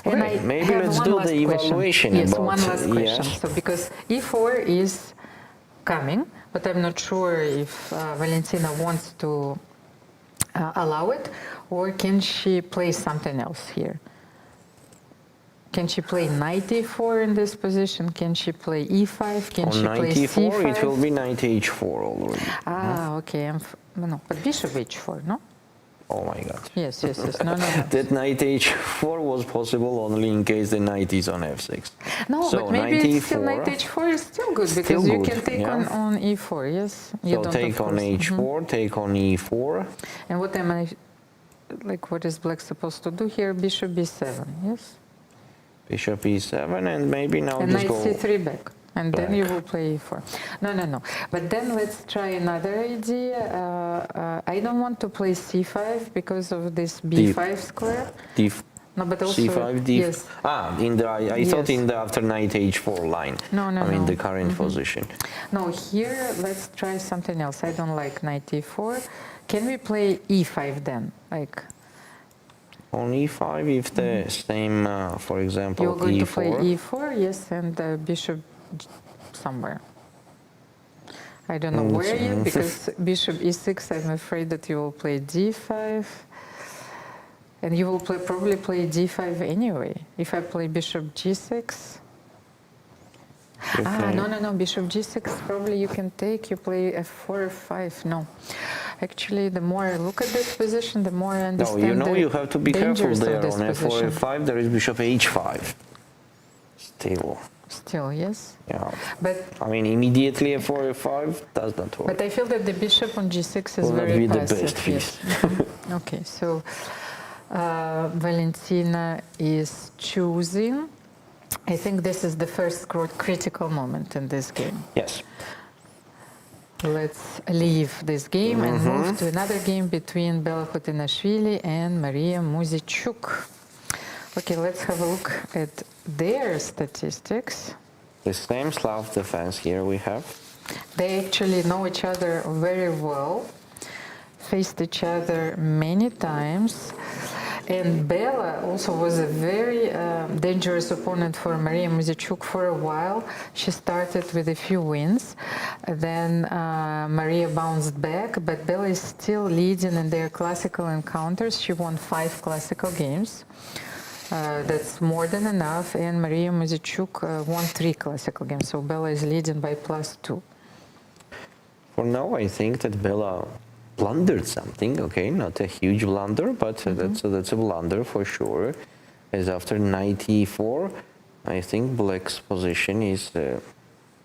And Okay, I maybe have let's one do last the question. evaluation Yes, about... one last question. Yes. So because e4 is coming, but I'm not sure if Valentina wants to allow it, or can she play something else here? Can she play knight e4 in this position? Can she play e5? Can On she knight play e4, c5? it will be knight h4 already. Ah, okay. No, but bishop h4, no? Oh my god. Yes, yes, yes. No, no, no. That knight h4 was possible only in case the knight is on f6. No, So but maybe knight it's still e4. knight h4 is still good Still because you good, can take yeah. on e4. Yes, you So don't, take of on course. h4, take on e4. And what am I like? What is black supposed to do here? Bishop b7. Yes. Bishop e7, and maybe now And just knight go. c3 back. And then you Back. will play e4. No, no, no. But then let's try another idea. I don't want to play c5 because of this b5 square. No, but also c5, d. yes. In the I thought Yes. in the after knight h4 line. No, no, I mean no. the current position. No, here let's try something else. I don't like knight e4. Can we play e5 then? Like On e5, if the same, for example, you're going e4. to play e4, yes, and bishop somewhere. I don't know where yet because bishop e6. I'm afraid that you will play d5, and you will probably play d5 anyway. If I play bishop g6. No, no, no. Bishop g6. Probably you can take. You play f4, f5. No, actually, the more I look at this position, the more I No, understand. you know the you have to be careful dangers there. of this On f4, position. f5, there is bishop h5. Still, Still, yes. yeah. But I mean, immediately f4, f5 does not work. but I feel that the bishop on g6 is Will not very be the passive. best piece. Yes. Okay, so Valentina is choosing. I think this is the first critical moment in this game. Yes. Let's leave this game and move to another game between Bella Khotinashvili and Maria Muzychuk. Okay, let's have a look at their statistics. The same Slav defense here we have. They actually know each other very well, faced each other many times. And Bella also was a very dangerous opponent for Maria Muzychuk for a while. She started with a few wins. Then Maria bounced back, but Bella is still leading in their classical encounters. She won 5 classical games. That's more than enough. And Maria Muzychuk won 3 classical games. So Bella is leading by +2. For now, I think that Bella blundered something. Okay, not a huge blunder, but that's a blunder for sure. As after knight e4, I think Black's position is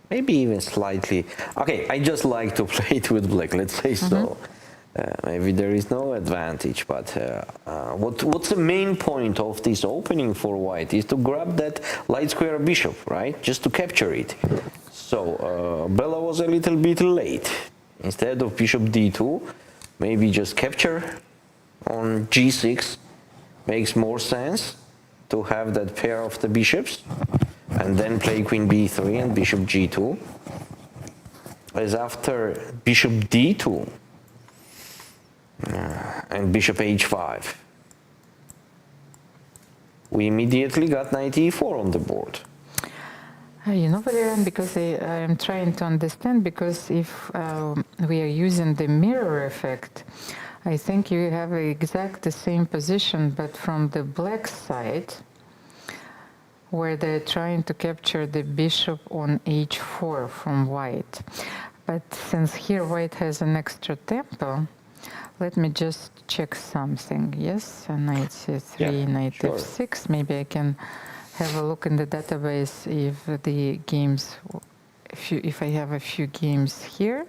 maybe even slightly. Okay, I just like to play it with Black. Let's say so. Maybe there is no advantage, but what's the main point of this opening for White is to grab that light square bishop, right? Just to capture it. So Bella was a little bit late. Instead of bishop d2, maybe just capture on g6 makes more sense to have that pair of the bishops, and then play queen b3 and bishop g2. As after bishop d2 and bishop h5, we immediately got knight e4 on the board. You know, Valerian, because I am trying to understand, because if we are using the mirror effect, I think you have exact the same position, but from the black side, where they're trying to capture the bishop on h4 from white. But since here white has an extra tempo, let me just check something. Yes, knight c3, Yeah, knight sure. f6. Maybe I can have a look in the database if the games, if I have a few games here.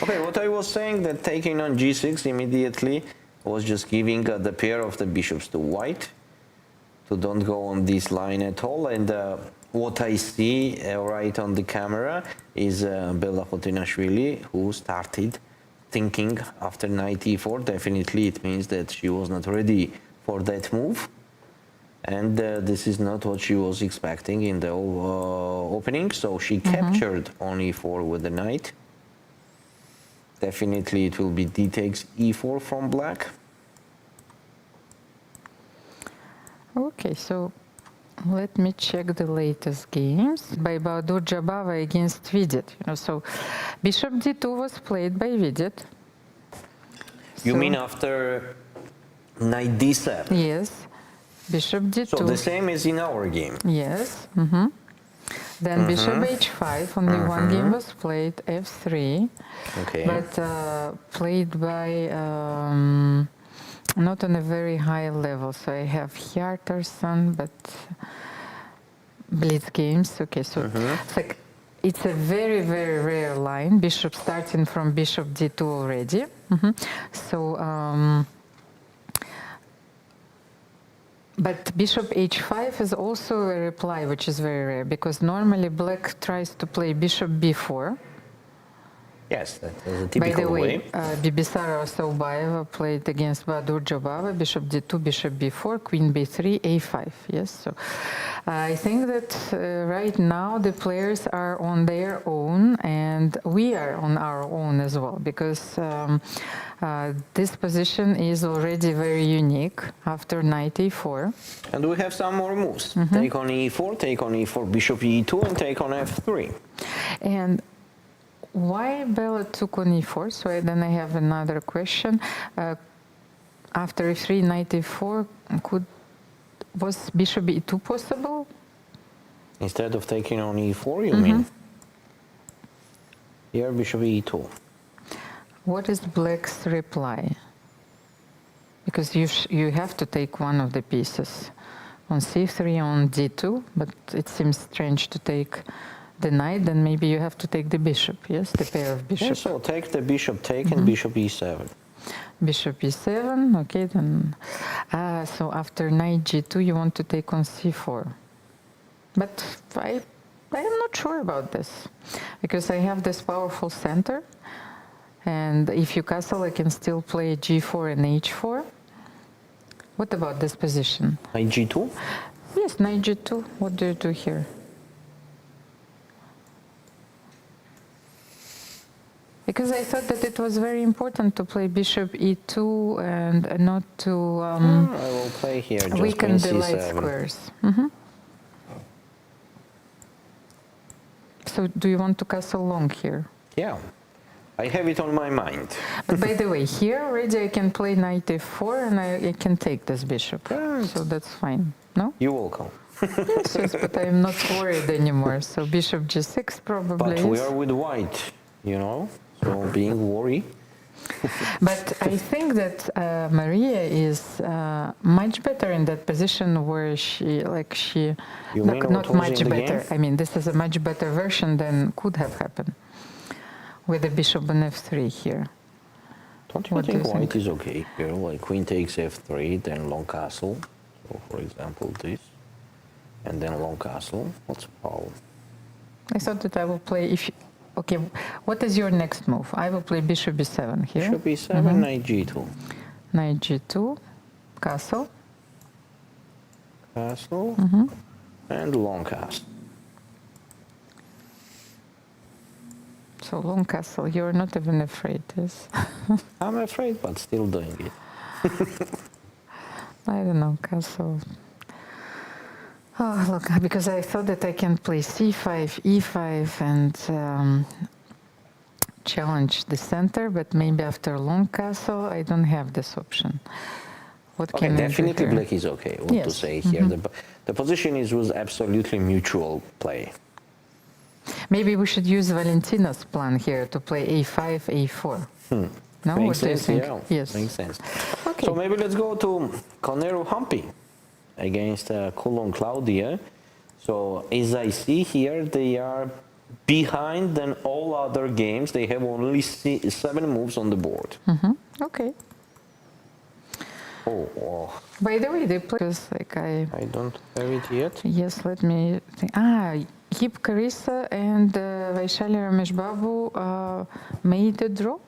Okay, what I was saying that taking on g6 immediately was just giving the pair of the bishops to white, to don't go on this line at all. And what I see right on the camera is Bella Khotinashvili, who started thinking after knight e4. Definitely it means that she was not ready for that move. And this is not what she was expecting in the opening, so she captured on e4 with the knight. Definitely it will be d takes e4 from black. Okay, so let me check the latest games by Bahadur Jabava against Vidit. You know, so bishop d2 was played by Vidit. You So- mean after knight d7? Yes, bishop d2. So the same as in our game. Yes. Then bishop h5. Only one game was played. f3. Okay. But played by not on a very high level. So I have Hjartarson, but blitz games. Okay, so it's like it's a very, very rare line. Bishop starting from bishop d2 already. So, but bishop h5 is also a reply, which is very rare, because normally black tries to play bishop b4. Yes, that is a typical By the way, way. Bibisara Osaobaeva played against Badur Jobava, bishop d2, bishop b4, queen b3, a5. Yes, so I think that right now the players are on their own, and we are on our own as well, because this position is already very unique after knight e4. And we have some more moves. Take on e4, take on e4, bishop e2, and take on f3. And why Bella took on e4? So then I have another question. After e3, knight e4, was bishop e2 possible? Instead of taking on e4, you mean? Here, bishop e2. What is black's reply? Because you have to take one of the pieces. On c3, on d2, but it seems strange to take the knight, then maybe you have to take the bishop, yes? The pair of bishops. Yeah, so take the bishop, take and bishop e7. Bishop e7, okay, then. So after knight g2, you want to take on c4. But I am not sure about this, because I have this powerful center, and if you castle, I can still play g4 and h4. What about this position? Knight g2? Yes, knight g2. What do you do here? Because I thought that it was very important to play bishop e2 and not to I will play here just weaken queen the light c7. squares. So do you want to castle long here? Yeah, I have it on my mind. But by the way, here already I can play knight f4 and I can take this bishop. So that's fine, no? You're welcome. Yes, but I'm not worried anymore. So bishop g6 probably But we are with white, you know, so being worried. But I think that Maria is much better in that position where she You mean not what was much in the better. game? I mean, this is a much better version than could have happened with the bishop on f3 here. Don't you What do think you white think? is okay here? Like queen takes f3, then long castle. So for example, this. And then long castle. What's the problem? I thought that I will play if. Okay, what is your next move? I will play bishop b7 here. Bishop e7, knight g2. Knight g2, castle. Castle. And long castle. So long castle. You're not even afraid, yes? I'm afraid, but still doing it. I don't know, castle. Oh, look, because I thought that I can play c5, e5, and challenge the center, but maybe after long castle, I don't have this option. What Okay, can I do definitely here? black is okay. What to Yes. say here? The position was absolutely mutual play. Maybe we should use Valentina's plan here to play a5, a4. No, Makes what do you sense, think? yeah. Yes. Makes sense. Okay. So maybe let's go to Koneru Humpy against Kulon Claudia. So as I see here, they are behind than all other games. They have only 7 moves on the board. Okay. Oh, By the way, they play because like I don't have it yet. yes, let me think. Hip Karissa and Vaishali Rameshbabu made a draw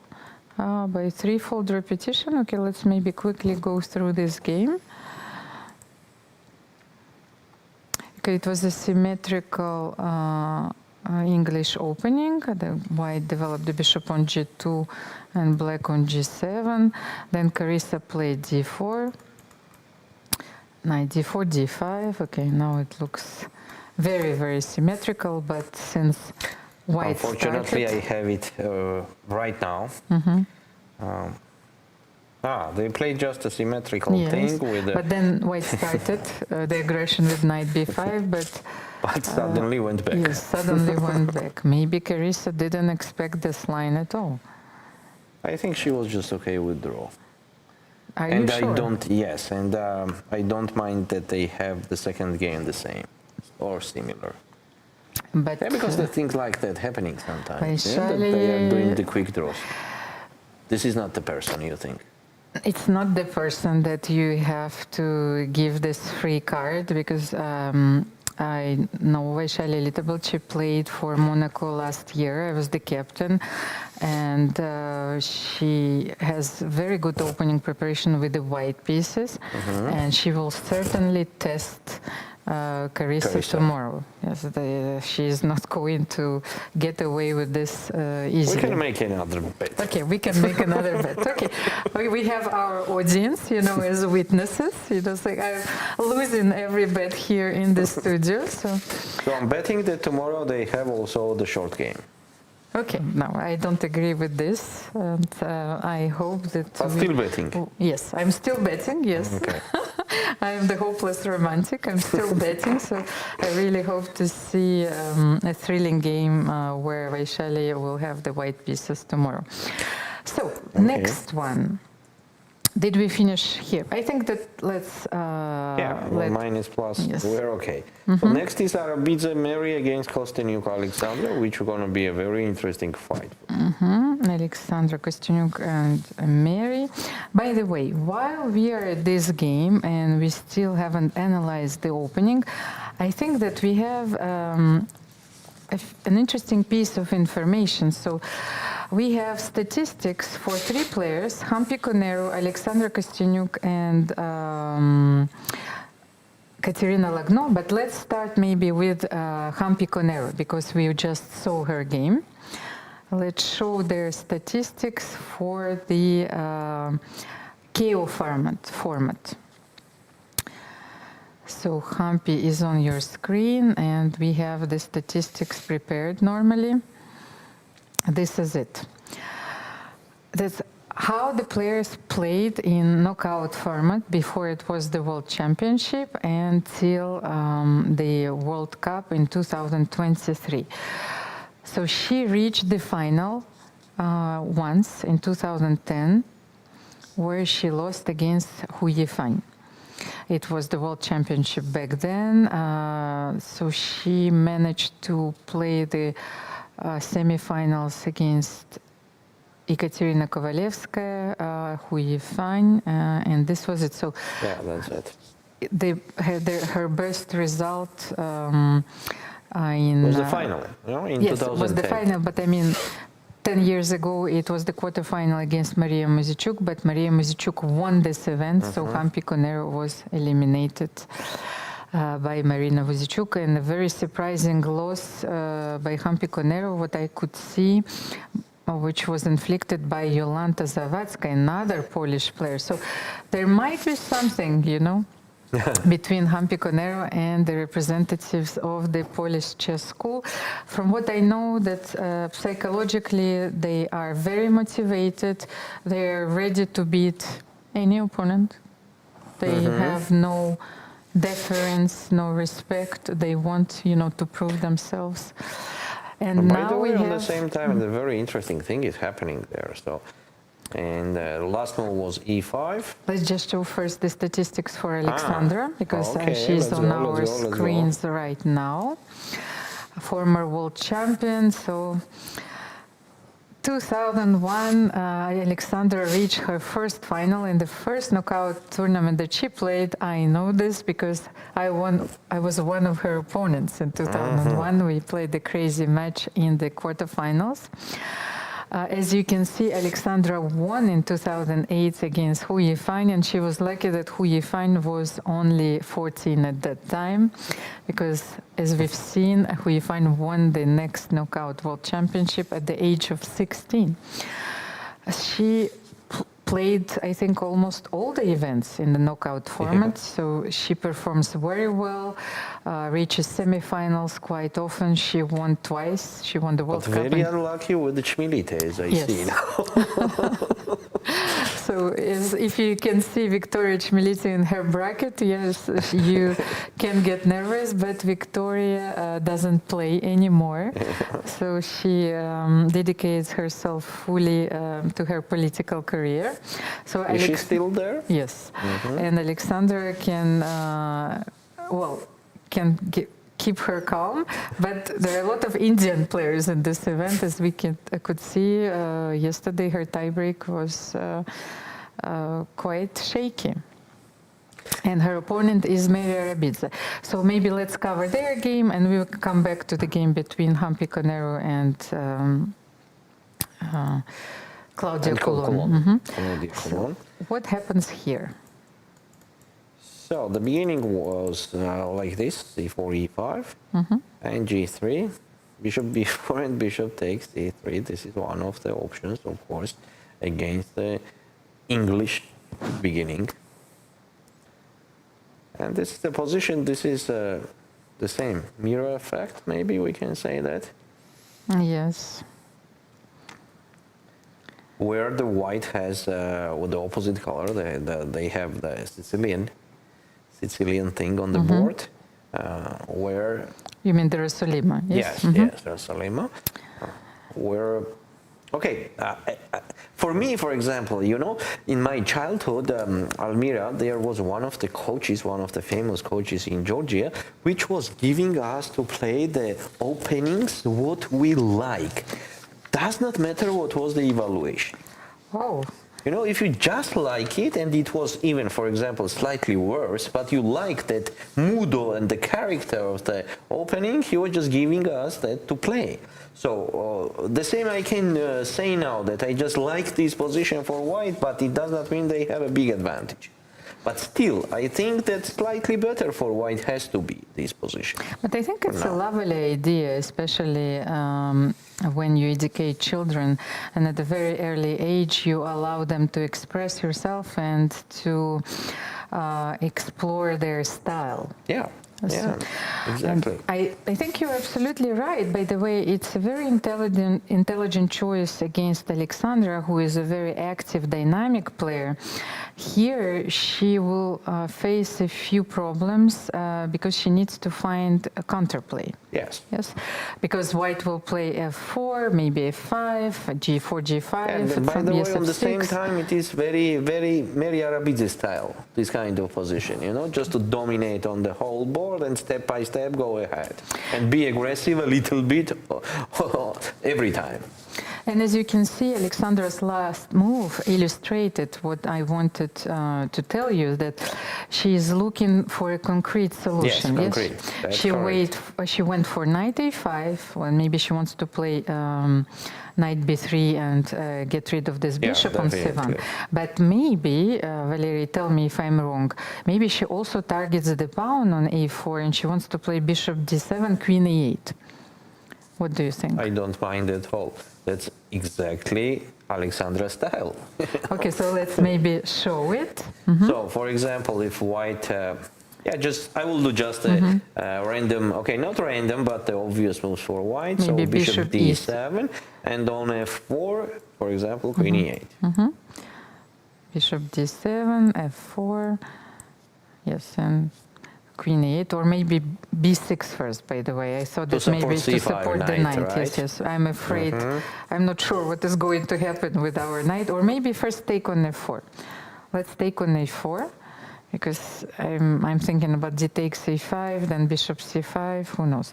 by threefold repetition. Okay, let's maybe quickly go through this game. Okay, it was a symmetrical English opening. The white developed the bishop on g2 and black on g7. Then Karissa played d4. Knight d4, d5. Okay, now it looks very, very symmetrical, but since white Unfortunately, started, I have it right now. They played just a symmetrical thing with but then white started the aggression with knight b5, but suddenly went back. yes, suddenly went back. Maybe Karissa didn't expect this line at all. I think she was just okay with draw. Are and you sure? I don't mind that they have the second game the same or similar. But Yeah, because there are things like that happening sometimes. Yeah, that Vaishali- they are doing the quick draws. This is not the person you think. it's not the person that you have to give this free card because I know Vaishali a little bit. She played for Monaco last year. I was the captain, and she has very good opening preparation with the white pieces, and she will certainly test Karissa tomorrow. Yes, she is not going to get away with this easily. We can make another bet. Okay, we can make another bet. Okay, we have our audience, as witnesses. So I'm losing every bet here in the studio. So I'm betting that tomorrow they have also the short game. okay, no, I don't agree with this, and I hope that. But still betting. Yes, I'm still betting. Yes. Okay. I am the hopeless romantic. I'm still betting, so I really hope to see a thrilling game where Vaishali will have the white pieces tomorrow. So, next one. Did we finish here? I think that let's... minus plus, yes. we're okay. So next is Arabiza Mary against Kostyuk Alexandra, which is going to be a very interesting fight. Alexandra Kostyuk and Mary. By the way, while we are at this game and we still haven't analyzed the opening, I think that we have an interesting piece of information. So we have statistics for 3 players, Koneru, Alexandra Kostyuk, and Katerina Lagno. But let's start maybe with Koneru because we just saw her game. Let's show their statistics for the KO format. So Hampi is on your screen, and we have the statistics prepared normally. This is it. That's how the players played in knockout format before it was the World Championship until the World Cup in 2023. So she reached the final once in 2010, where she lost against Hu Yifan. It was the World Championship back then, so she managed to play the semifinals against Ekaterina Kovalevskaya, Hu Yifan, and this was it. So yeah, that's it. They had her best result in... was the final, in yes, 2010. it was the final, but I mean, 10 years ago it was the quarterfinal against Maria Muzychuk, but Maria Muzychuk won this event, so Koneru was eliminated by Marina Muzychuk, and a very surprising loss by Koneru, what I could see, which was inflicted by Jolanta Zawadzka, another Polish player. So there might be something, between Koneru and the representatives of the Polish chess school. From what I know, that psychologically they are very motivated. They are ready to beat any opponent. They have no deference, no respect. They want, to prove themselves. And by now the way, we on have... the same time, the very interesting thing is happening there. So. And the last move was e5. Let's just show first the statistics for Alexandra, because she's on our screens right now. A former world champion. So 2001, Alexandra reached her first final in the first knockout tournament that she played. I know this because I was one of her opponents in 2001. We played the crazy match in the quarterfinals. As you can see, Alexandra won in 2008 against Hu Yifan, and she was lucky that Hu Yifan was only 14 at that time, because as we've seen, Hu Yifan won the next knockout world championship at the age of 16. She played, I think, almost all the events in the knockout format, so she performs very well. reaches semifinals quite often. She won twice. She won the World But Cup. very unlucky with the Chmilite, as I see now. So if you can see Victoria Chmilite in her bracket, yes, you can get nervous, but Victoria doesn't play anymore. So she dedicates herself fully to her political career. So Is she still there? Yes. And Alexandra can, keep her calm, but there are a lot of Indian players in this event, as we could see yesterday. Her tiebreak was quite shaky, and her opponent is Mary Arabiza. So maybe let's cover their game, and we will come back to the game between Hampi Koneru and Claudia Coulon. So what happens here? So the beginning was like this: c4, e5, and g3, bishop b4, and bishop takes c3. This is one of the options, of course, against the English beginning. And this is the position. This is the same mirror effect. Maybe we can say that. Yes. Where the white has with the opposite color, they have the Sicilian thing on the board, where... You mean the Rosolima? Yes, yes, Rosolima. Where, okay, for me, for example, you know, in my childhood, Almira, there was one of the coaches, one of the famous coaches in Georgia, which was giving us to play the openings what we like. Does not matter what was the evaluation. Oh. You know, if you just like it, and it was even, for example, slightly worse, but you like that mood and the character of the opening, he was just giving us that to play. So the same I can say now, that I just like this position for white, but it does not mean they have a big advantage. But still, I think that slightly better for white has to be this position. But I think it's a lovely idea, especially when you educate children, and at a very early age you allow them to express yourself and to explore their style. Yeah. Yeah, exactly. I think you're absolutely right. By the way, it's a very intelligent choice against Alexandra, who is a very active, dynamic player. Here, she will face a few problems because she needs to find a counterplay. Yes. Yes, because white will play f4, maybe f5, g4, g5. And by the way, on the same time, it is very, very Mary Arabiza style, this kind of position, you know, just to dominate on the whole board and step by step go ahead and be aggressive a little bit every time. And as you can see, Alexandra's last move illustrated what I wanted to tell you, that she is looking for a concrete solution. Yes, concrete. Yes? She went for knight a5, well, maybe she wants to play knight b3 and get rid of this bishop on c1. But maybe, Valerie, tell me if I'm wrong, maybe she also targets the pawn on a4 and she wants to play bishop d7, queen e8. What do you think? I don't mind at all. That's exactly Alexandra's style. Okay, so let's maybe show it. So, for example, if white, I will do just a random, okay, not random, but the obvious moves for white. Maybe so bishop d7, and on f4, for example, queen e8. Bishop d7, f4, yes, and queen e8, or maybe b6 first, by the way. I thought that maybe to support the knight. Right? Yes, yes. I'm afraid, I'm not sure what is going to happen with our knight, or maybe first take on f4. Let's take on a4, because I'm thinking about d takes a5, then bishop c5, who knows.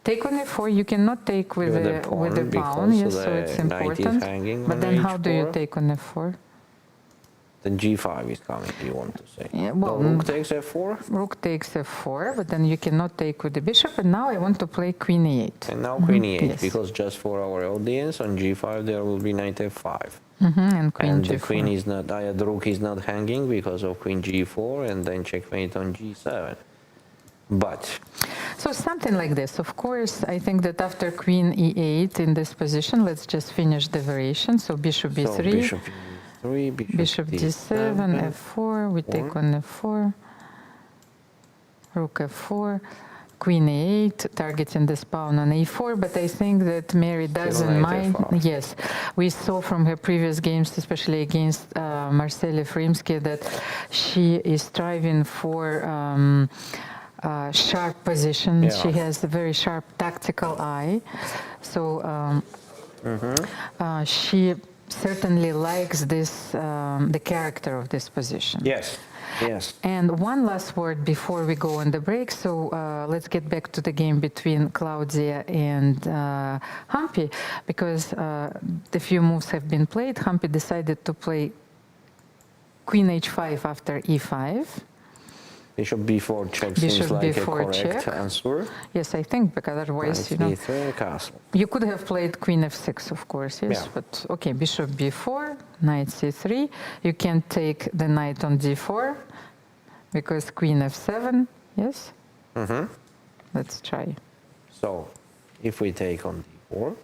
Take on a4, you cannot take with the pawn, yes, so it's important. But then how do you take on f4? Then g5 is coming, you want to say. Yeah, well, rook takes f4? Rook takes f4, but then you cannot take with the bishop, and now I want to play queen e8. And now queen e8, yes. Because just for our audience, on g5 there will be knight f5. And queen g4. The queen is not, the rook is not hanging because of queen g4, and then checkmate on g7. But... So something like this. Of course, I think that after queen e8 in this position, let's just finish the variation. So bishop b3. So bishop d7, f4, we take on f4, rook f4. queen e8, targeting this pawn on e4, but I think that Mary doesn't knight mind. f4. Yes, we saw from her previous games, especially against Marcela Frimsky, that she is striving for sharp positions. Yeah. She has a very sharp tactical eye, so she certainly likes this, the character of this position. Yes. Yes. And one last word before we go on the break. So let's get back to the game between Claudia and Humpy, because the few moves have been played. Humpy decided to play queen h5 after e5. Bishop b4 check Bishop seems like b4 a correct check. answer. Yes, I think, because otherwise, you know, e3 castle. you could have played queen f6, of course, yes, Yeah. but okay, bishop b4, knight c3. You can take the knight on d4 because queen f7, yes? Let's try. So, if we take on d4,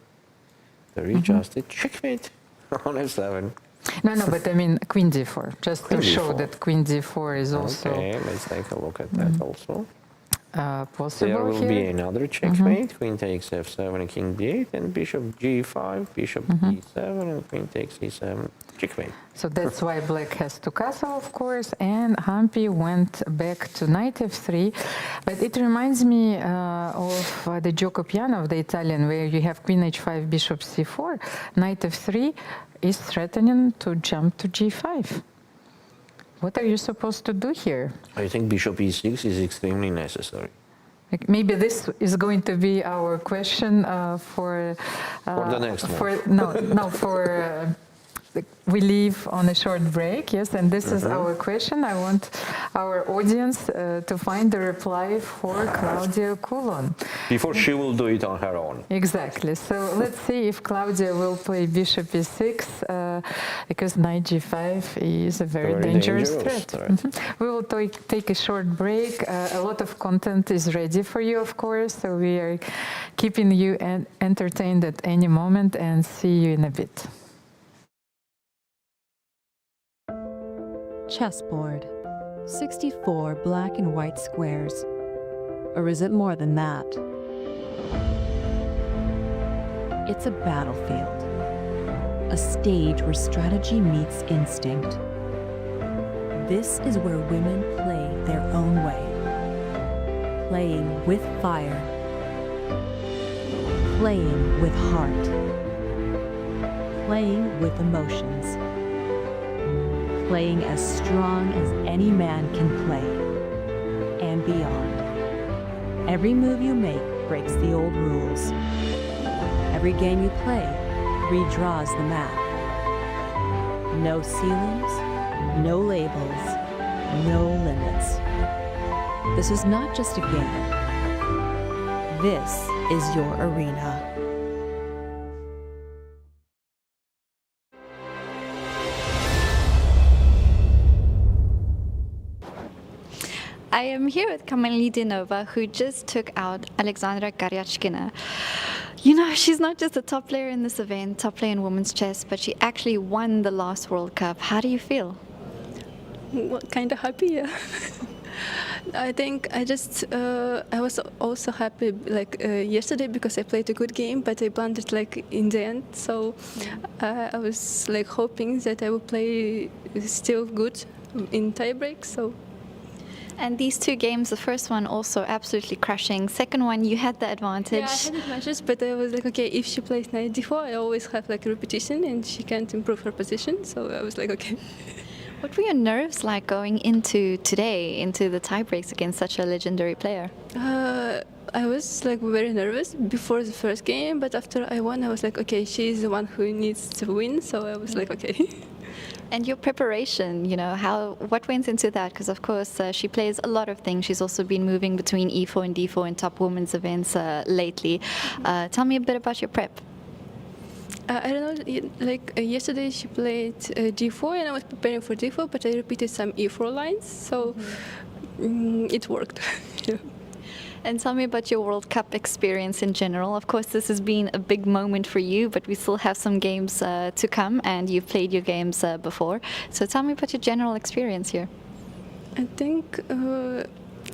there is just a checkmate on f7. No, but I mean queen d4, just Queen to show d4. that queen d4 is also Okay, let's take a look at that also. possible There will here. be another checkmate. Queen takes f7 and king b8, and bishop g5, bishop e7, and queen takes e7. Checkmate. So that's why black has to castle, of course, and Humpy went back to knight f3. But it reminds me of the gioco piano of the Italian, where you have queen h5, bishop c4, knight f3 is threatening to jump to g5. What are you supposed to do here? I think bishop e6 is extremely necessary. Like, maybe this is going to be our question for the next one. We leave on a short break, yes, and this is our question. I want our audience to find the reply for Claudia Coulon. Before she will do it on her own. Exactly. So let's see if Claudia will play bishop e6, because knight g5 is a very dangerous threat. We will take a short break. A lot of content is ready for you, of course, so we are keeping you entertained at any moment, and see you in a bit. Chessboard. 64 black and white squares. Or is it more than that? It's a battlefield. A stage where strategy meets instinct. This is where women play their own way. Playing with fire. Playing with heart. Playing with emotions. Playing as strong as any man can play, and beyond. Every move you make breaks the old rules. Every game you play redraws the map. No ceilings, no labels, no limits. This is not just a game. This is your arena. I am here with Kamalidenova, who just took out Alexandra Karyachkina. You know, she's not just a top player in this event, top player in women's chess, but she actually won the last World Cup. How do you feel? Well, kind of happy, yeah. I think I was also happy yesterday because I played a good game, but I blundered in the end. So I was hoping that I would play still good in tiebreak. So. And these two games, the first one also absolutely crushing. Second one, you had the advantage. Yeah, I had advantage, but I was okay, if she plays knight d4, I always have a repetition and she can't improve her position. So I was okay. What were your nerves like going into today, into the tiebreaks against such a legendary player? I was very nervous before the first game, but after I won, I was okay, she's the one who needs to win. So I was okay. And your preparation, you know, what went into that? Because of course she plays a lot of things. She's also been moving between E4 and D4 in top women's events lately. Tell me a bit about your prep. I don't know, yesterday she played D4 and I was preparing for D4, but I repeated some E4 lines, so it worked. Yeah. And tell me about your World Cup experience in general. Of course, this has been a big moment for you, but we still have some games to come, and you've played your games before. So tell me about your general experience here. I think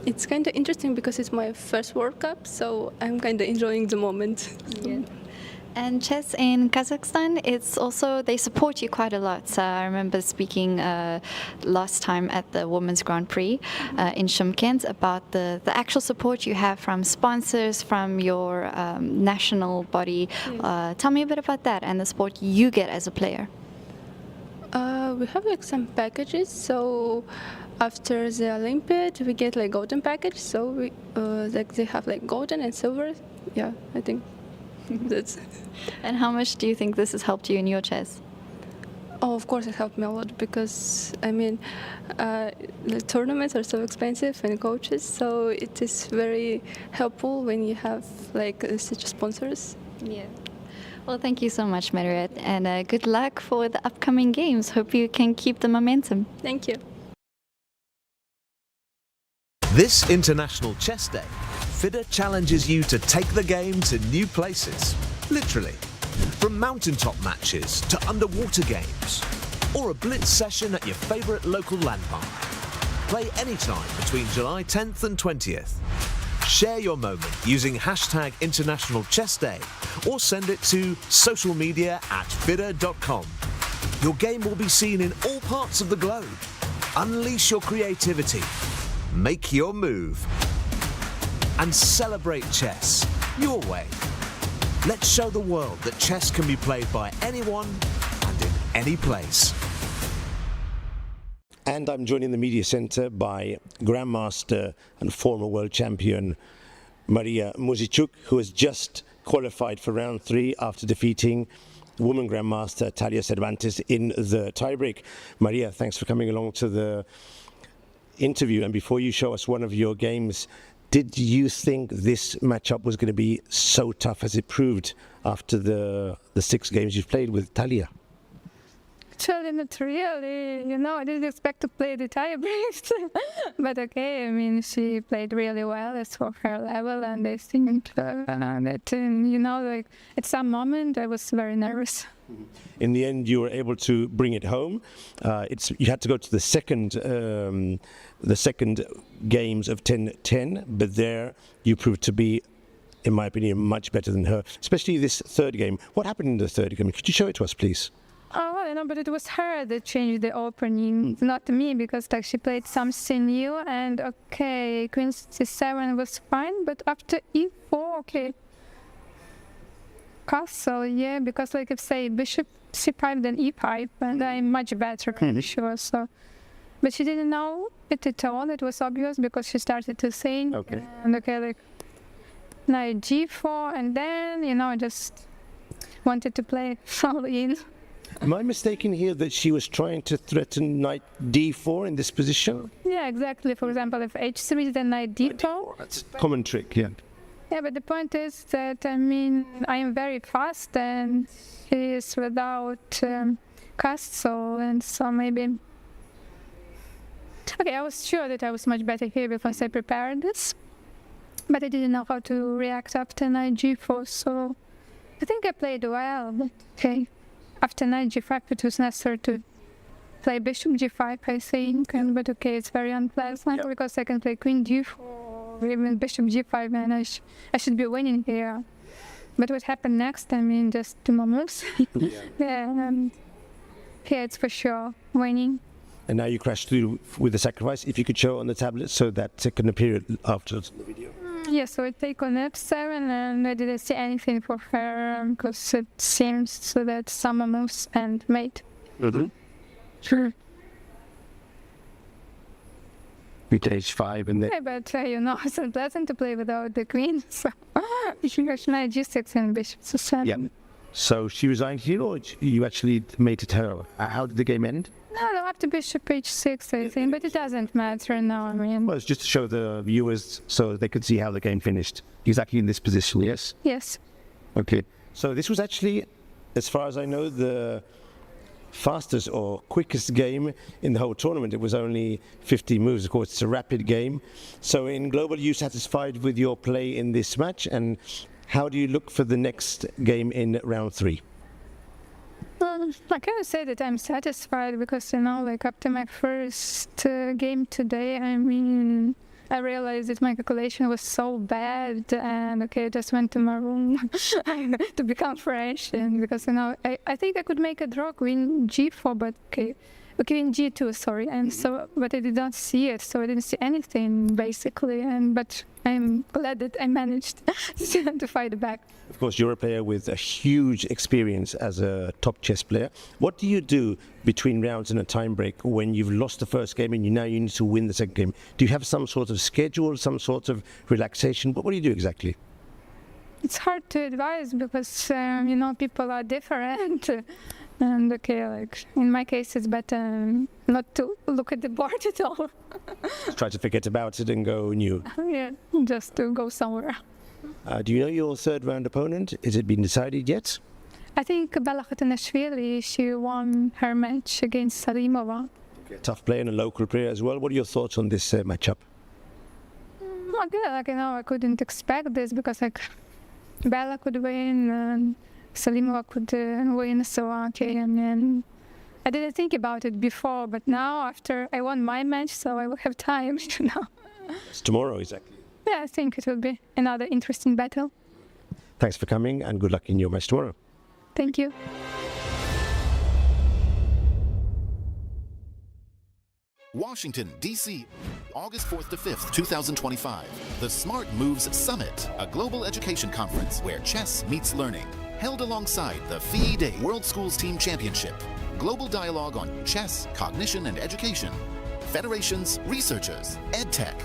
it's kind of interesting because it's my first World Cup, so I'm kind of enjoying the moment. Yeah. And chess in Kazakhstan, it's also, they support you quite a lot. So I remember speaking last time at the Women's Grand Prix in Shymkent about the actual support you have from sponsors, from your national body. Tell me a bit about that and the support you get as a player. We have like some packages, so after the Olympiad we get like golden package, so we like they have like golden and silver. Yeah, I think that's. And how much do you think this has helped you in your chess? Oh, of course it helped me a lot because I mean the tournaments are so expensive and coaches, so it is very helpful when you have like such sponsors. Yeah. Well, thank you so much, Mariette, and good luck for the upcoming games. Hope you can keep the momentum. Thank you. This International Chess Day, FIDE challenges you to take the game to new places, literally. From mountaintop matches to underwater games, or a blitz session at your favourite local landmark. Play anytime between July 10th and 20th. Share your moment using hashtag International Chess Day or send it to social media at FIDE.com. Your game will be seen in all parts of the globe. Unleash your creativity. Make your move. And celebrate chess your way. Let's show the world that chess can be played by anyone and in any place. And I'm joined in the media center by Grandmaster and former world champion Maria Muzychuk, who has just qualified for round 3 after defeating woman Grandmaster Talia Cervantes in the tiebreak. Maria, thanks for coming along to the interview. And before you show us one of your games, did you think this matchup was going to be so tough as it proved after the 6 games you've played with Talia? Actually, not really. I didn't expect to play the tiebreaks. But okay, I mean, she played really well. It's for her level, and I think that, like at some moment, I was very nervous. In the end, you were able to bring it home. You had to go to the second games of 10-10, but there you proved to be, in my opinion, much better than her, especially this third game. What happened in the third game? Could you show it to us, please? Oh, but it was her that changed the opening, not me, because like she played something new, and okay, Queen C7 was fine, but after E4, okay, castle, yeah, because like if say Bishop C5 then E5, and I'm much better, pretty sure. So, but she didn't know it at all. It was obvious because she started to sing, and okay, like knight G4, and then I just wanted to play all in. Am I mistaken here that she was trying to threaten knight D4 in this position? Yeah, exactly. For example, if H3 then knight D4. That's a common trick, yeah. Yeah, but the point is that, I mean, I am very fast and he is without castle, and so maybe... Okay, I was sure that I was much better here because I prepared this, but I didn't know how to react after knight G4, so I think I played well, but okay. After knight G5, it was necessary to play bishop G5, I think, but okay, it's very unpleasant because I can play queen D4 or even bishop G5, and I should be winning here. But what happened next, I mean, just 2 more moves. Here it's for sure winning. And now you crashed through with the sacrifice. If you could show on the tablet so that it can appear after the video. Yeah, so I take on F7 and I didn't see anything for her because it seems so that summer moves and mate. Sure. With H5 and then... Yeah, but it's unpleasant to play without the queen, so you can go knight G6 and bishop C7. Yeah. So she resigned here, or you actually mated her? How did the game end? No, after bishop H6, I think, but it doesn't matter now, I mean. Well, it's just to show the viewers so they could see how the game finished. Exactly in this position, yes? Yes. Okay. So this was actually, as far as I know, the fastest or quickest game in the whole tournament. It was only 50 moves. Of course, it's a rapid game. So in global, are you satisfied with your play in this match? And how do you look for the next game in round 3? I can't say that I'm satisfied because, like after my first game today, I mean, I realized that my calculation was so bad, and I just went to my room to become fresh. And because I think I could make a draw queen g4, but queen g2, sorry. And so, but I did not see it, so I didn't see anything basically. But I'm glad that I managed to fight back. Of course, you're a player with a huge experience as a top chess player. What do you do between rounds in a time break when you've lost the first game and now you need to win the second game? Do you have some sort of schedule, some sort of relaxation? What do you do exactly? It's hard to advise because people are different. And like in my case, it's better not to look at the board at all. Try to forget about it and go new. Yeah, just to go somewhere. Do you know your third round opponent? Has it been decided yet? I think Bella Khatanashvili, she won her match against Sarimova. Okay. Tough player and a local player as well. What are your thoughts on this matchup? I couldn't expect this because Bella could win and Salimova could win, so and I didn't think about it before, but now after I won my match, so I will have time, It's tomorrow, exactly. Yeah, I think it will be another interesting battle. Thanks for coming and good luck in your match tomorrow. Thank you. Washington, D.C., August 4th to 5th, 2025. The Smart Moves Summit, a global education conference where chess meets learning. Held alongside the FIDE World Schools Team Championship. Global dialogue on chess, cognition, and education. Federations, researchers, EdTech.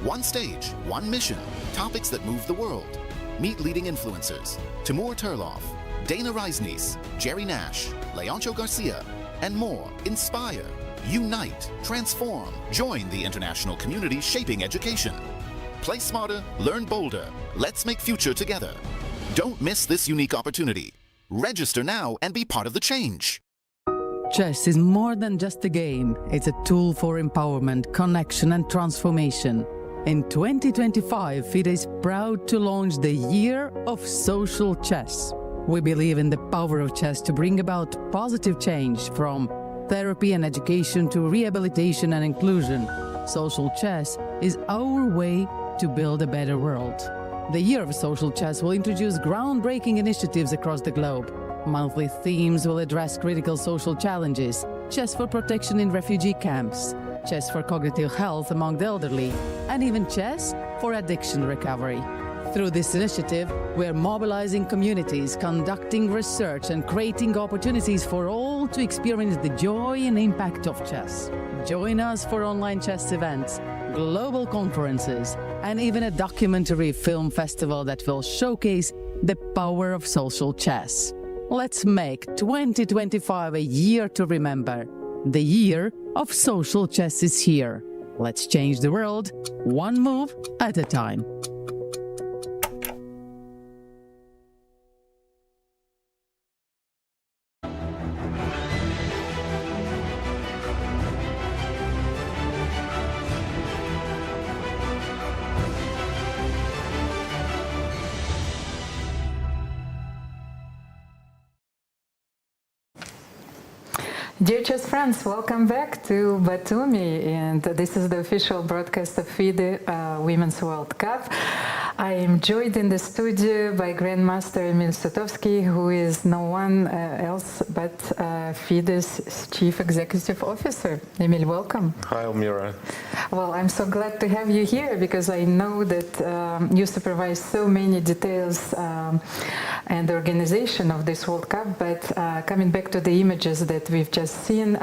One stage, one mission. Topics that move the world. Meet leading influencers. Timur Turlov, Dana Reisnies, Jerry Nash, Leoncio Garcia, and more. Inspire, unite, transform. Join the international community shaping education. Play smarter, learn bolder. Let's make future together. Don't miss this unique opportunity. Register now and be part of the change. Chess is more than just a game. It's a tool for empowerment, connection, and transformation. In 2025, FIDE is proud to launch the Year of Social Chess. We believe in the power of chess to bring about positive change from therapy and education to rehabilitation and inclusion. Social chess is our way to build a better world. The Year of Social Chess will introduce groundbreaking initiatives across the globe. Monthly themes will address critical social challenges, chess for protection in refugee camps, chess for cognitive health among the elderly, and even chess for addiction recovery. Through this initiative, we are mobilizing communities, conducting research, and creating opportunities for all to experience the joy and impact of chess. Join us for online chess events, global conferences, and even a documentary film festival that will showcase the power of social chess. Let's make 2025 a year to remember. The Year of Social Chess is here. Let's change the world, one move at a time. Dear chess friends, welcome back to Batumi, and this is the official broadcast of FIDE Women's World Cup. I am joined in the studio by Grandmaster Emil Sutovsky, who is no one else but FIDE's Chief Executive Officer. Emil, welcome. Hi, Elmira. Well, I'm so glad to have you here because I know that you supervise so many details and the organization of this World Cup, but coming back to the images that we've just seen,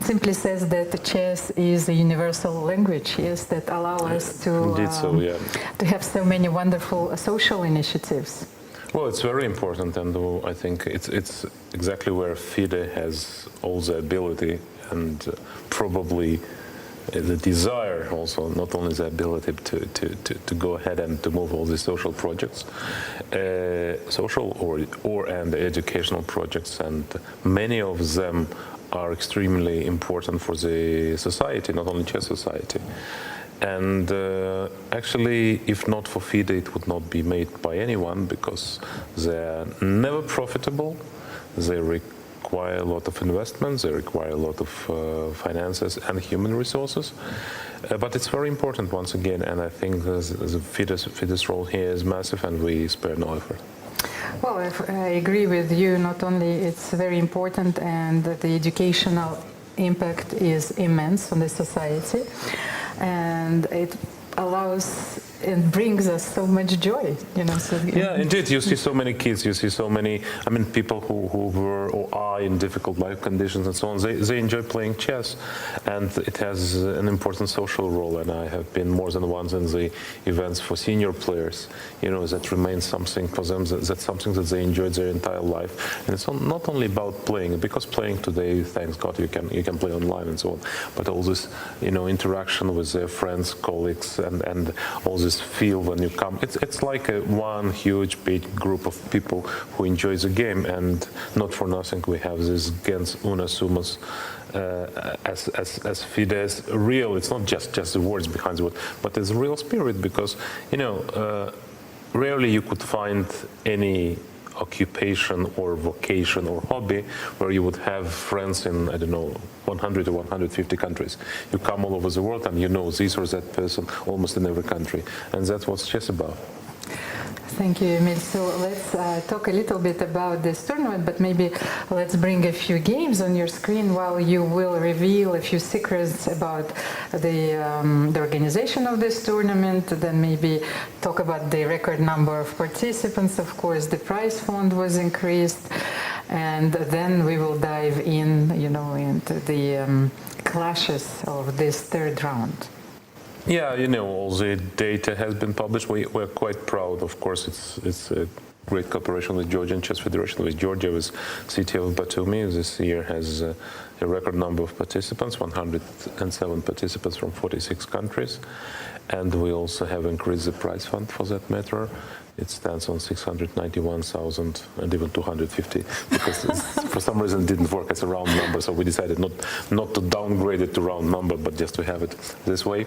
simply says that chess is a universal language, yes, that allow us to, to have so many wonderful social initiatives. Well, it's very important, and I think it's exactly where FIDE has all the ability and probably the desire also, not only the ability to go ahead and to move all these social projects, social and educational projects, and many of them are extremely important for the society, not only chess society. And actually, if not for FIDE, it would not be made by anyone because they're never profitable, they require a lot of investments, they require a lot of finances and human resources. But it's very important once again, and I think the FIDE's role here is massive, and we spare no effort. Well, I agree with you. Not only it's very important, and the educational impact is immense on the society, and it allows and brings us so much joy, you know. So, yeah, indeed, you see so many kids, you see so many, I mean, people who were or are in difficult life conditions and so on, they enjoy playing chess, and it has an important social role, and I have been more than once in the events for senior players, you know, that remains something for them, that's something that they enjoyed their entire life. And it's not only about playing, because playing today, thanks God, you can play online and so on, but all this, you know, interaction with their friends, colleagues, and all this feel when you come. It's like one huge big group of people who enjoy the game, and not for nothing we have this gens una sumus as FIDE's real. It's not just the words behind the word, but it's a real spirit, because, you know, rarely you could find any occupation or vocation or hobby where you would have friends in, I don't know, 100 or 150 countries. You come all over the world and you know this or that person almost in every country, and that's what chess about. Thank you, Emil. So let's talk a little bit about this tournament, but maybe let's bring a few games on your screen while you will reveal a few secrets about the organization of this tournament, then maybe talk about the record number of participants. Of course, the prize fund was increased, and then we will dive in, you know, into the clashes of this third round. Yeah, you know, all the data has been published. We're quite proud. Of course, it's a great cooperation with Georgian Chess Federation, with Georgia, with city of Batumi. This year has a record number of participants, 107 participants from 46 countries. And we also have increased the prize fund for that matter. It stands on 691,000 and even 250, because for some reason it didn't work as a round number, so we decided not to downgrade it to round number, but just to have it this way.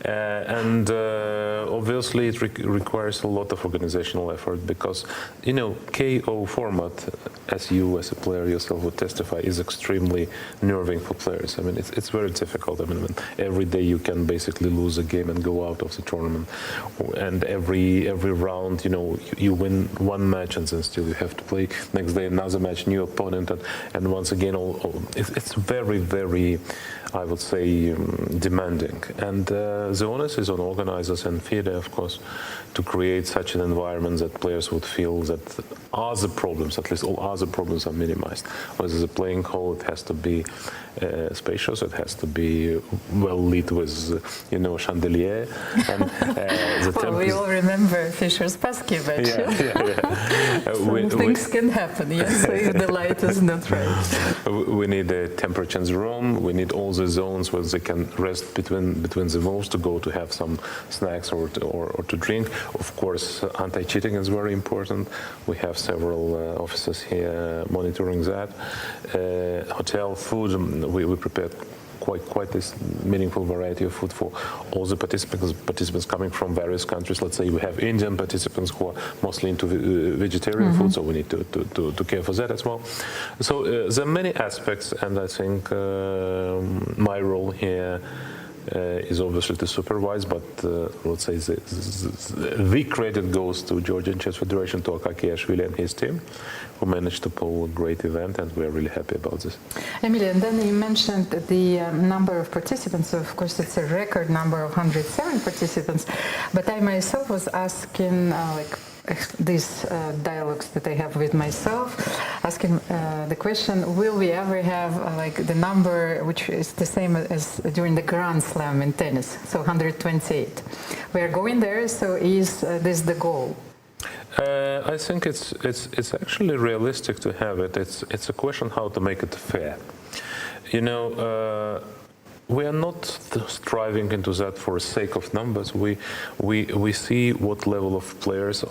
And obviously it requires a lot of organizational effort, because, you know, KO format, as you as a player yourself would testify, is extremely nerving for players. I mean, it's very difficult. I mean, every day you can basically lose a game and go out of the tournament, and every round, you know, you win one match and then still you have to play next day another match, new opponent, and once again, it's very, very, I would say, demanding. And the onus is on organizers and FIDE, of course, to create such an environment that players would feel that other problems, at least all other problems, are minimized. Whether the playing hall, it has to be spacious, it has to be well lit with, you know, chandelier. And well, we all remember Fischer's Pasky match. Yeah. Things can happen, yes, if the light is not right. We need a temperature in the room. We need all the zones where they can rest between the moves to go to have some snacks or to drink. Of course, anti-cheating is very important. We have several officers here monitoring that. Hotel food, we prepared quite this meaningful variety of food for all the participants coming from various countries. Let's say we have Indian participants who are mostly into vegetarian food, so we need to care for that as well. So there are many aspects, and I think my role here is obviously to supervise, but let's say the credit goes to Georgian Chess Federation, to Akakiashvili and his team, who managed to pull a great event, and we're really happy about this. Emilia, and then you mentioned the number of participants. So of course, it's a record number of 107 participants, but I myself was asking, these dialogues that I have with myself, asking the question, will we ever have the number which is the same as during the Grand Slam in tennis, so 128. We are going there, so is this the goal? I think it's actually realistic to have it. It's a question how to make it fair. You know, we are not striving into that for the sake of numbers. We see what level of players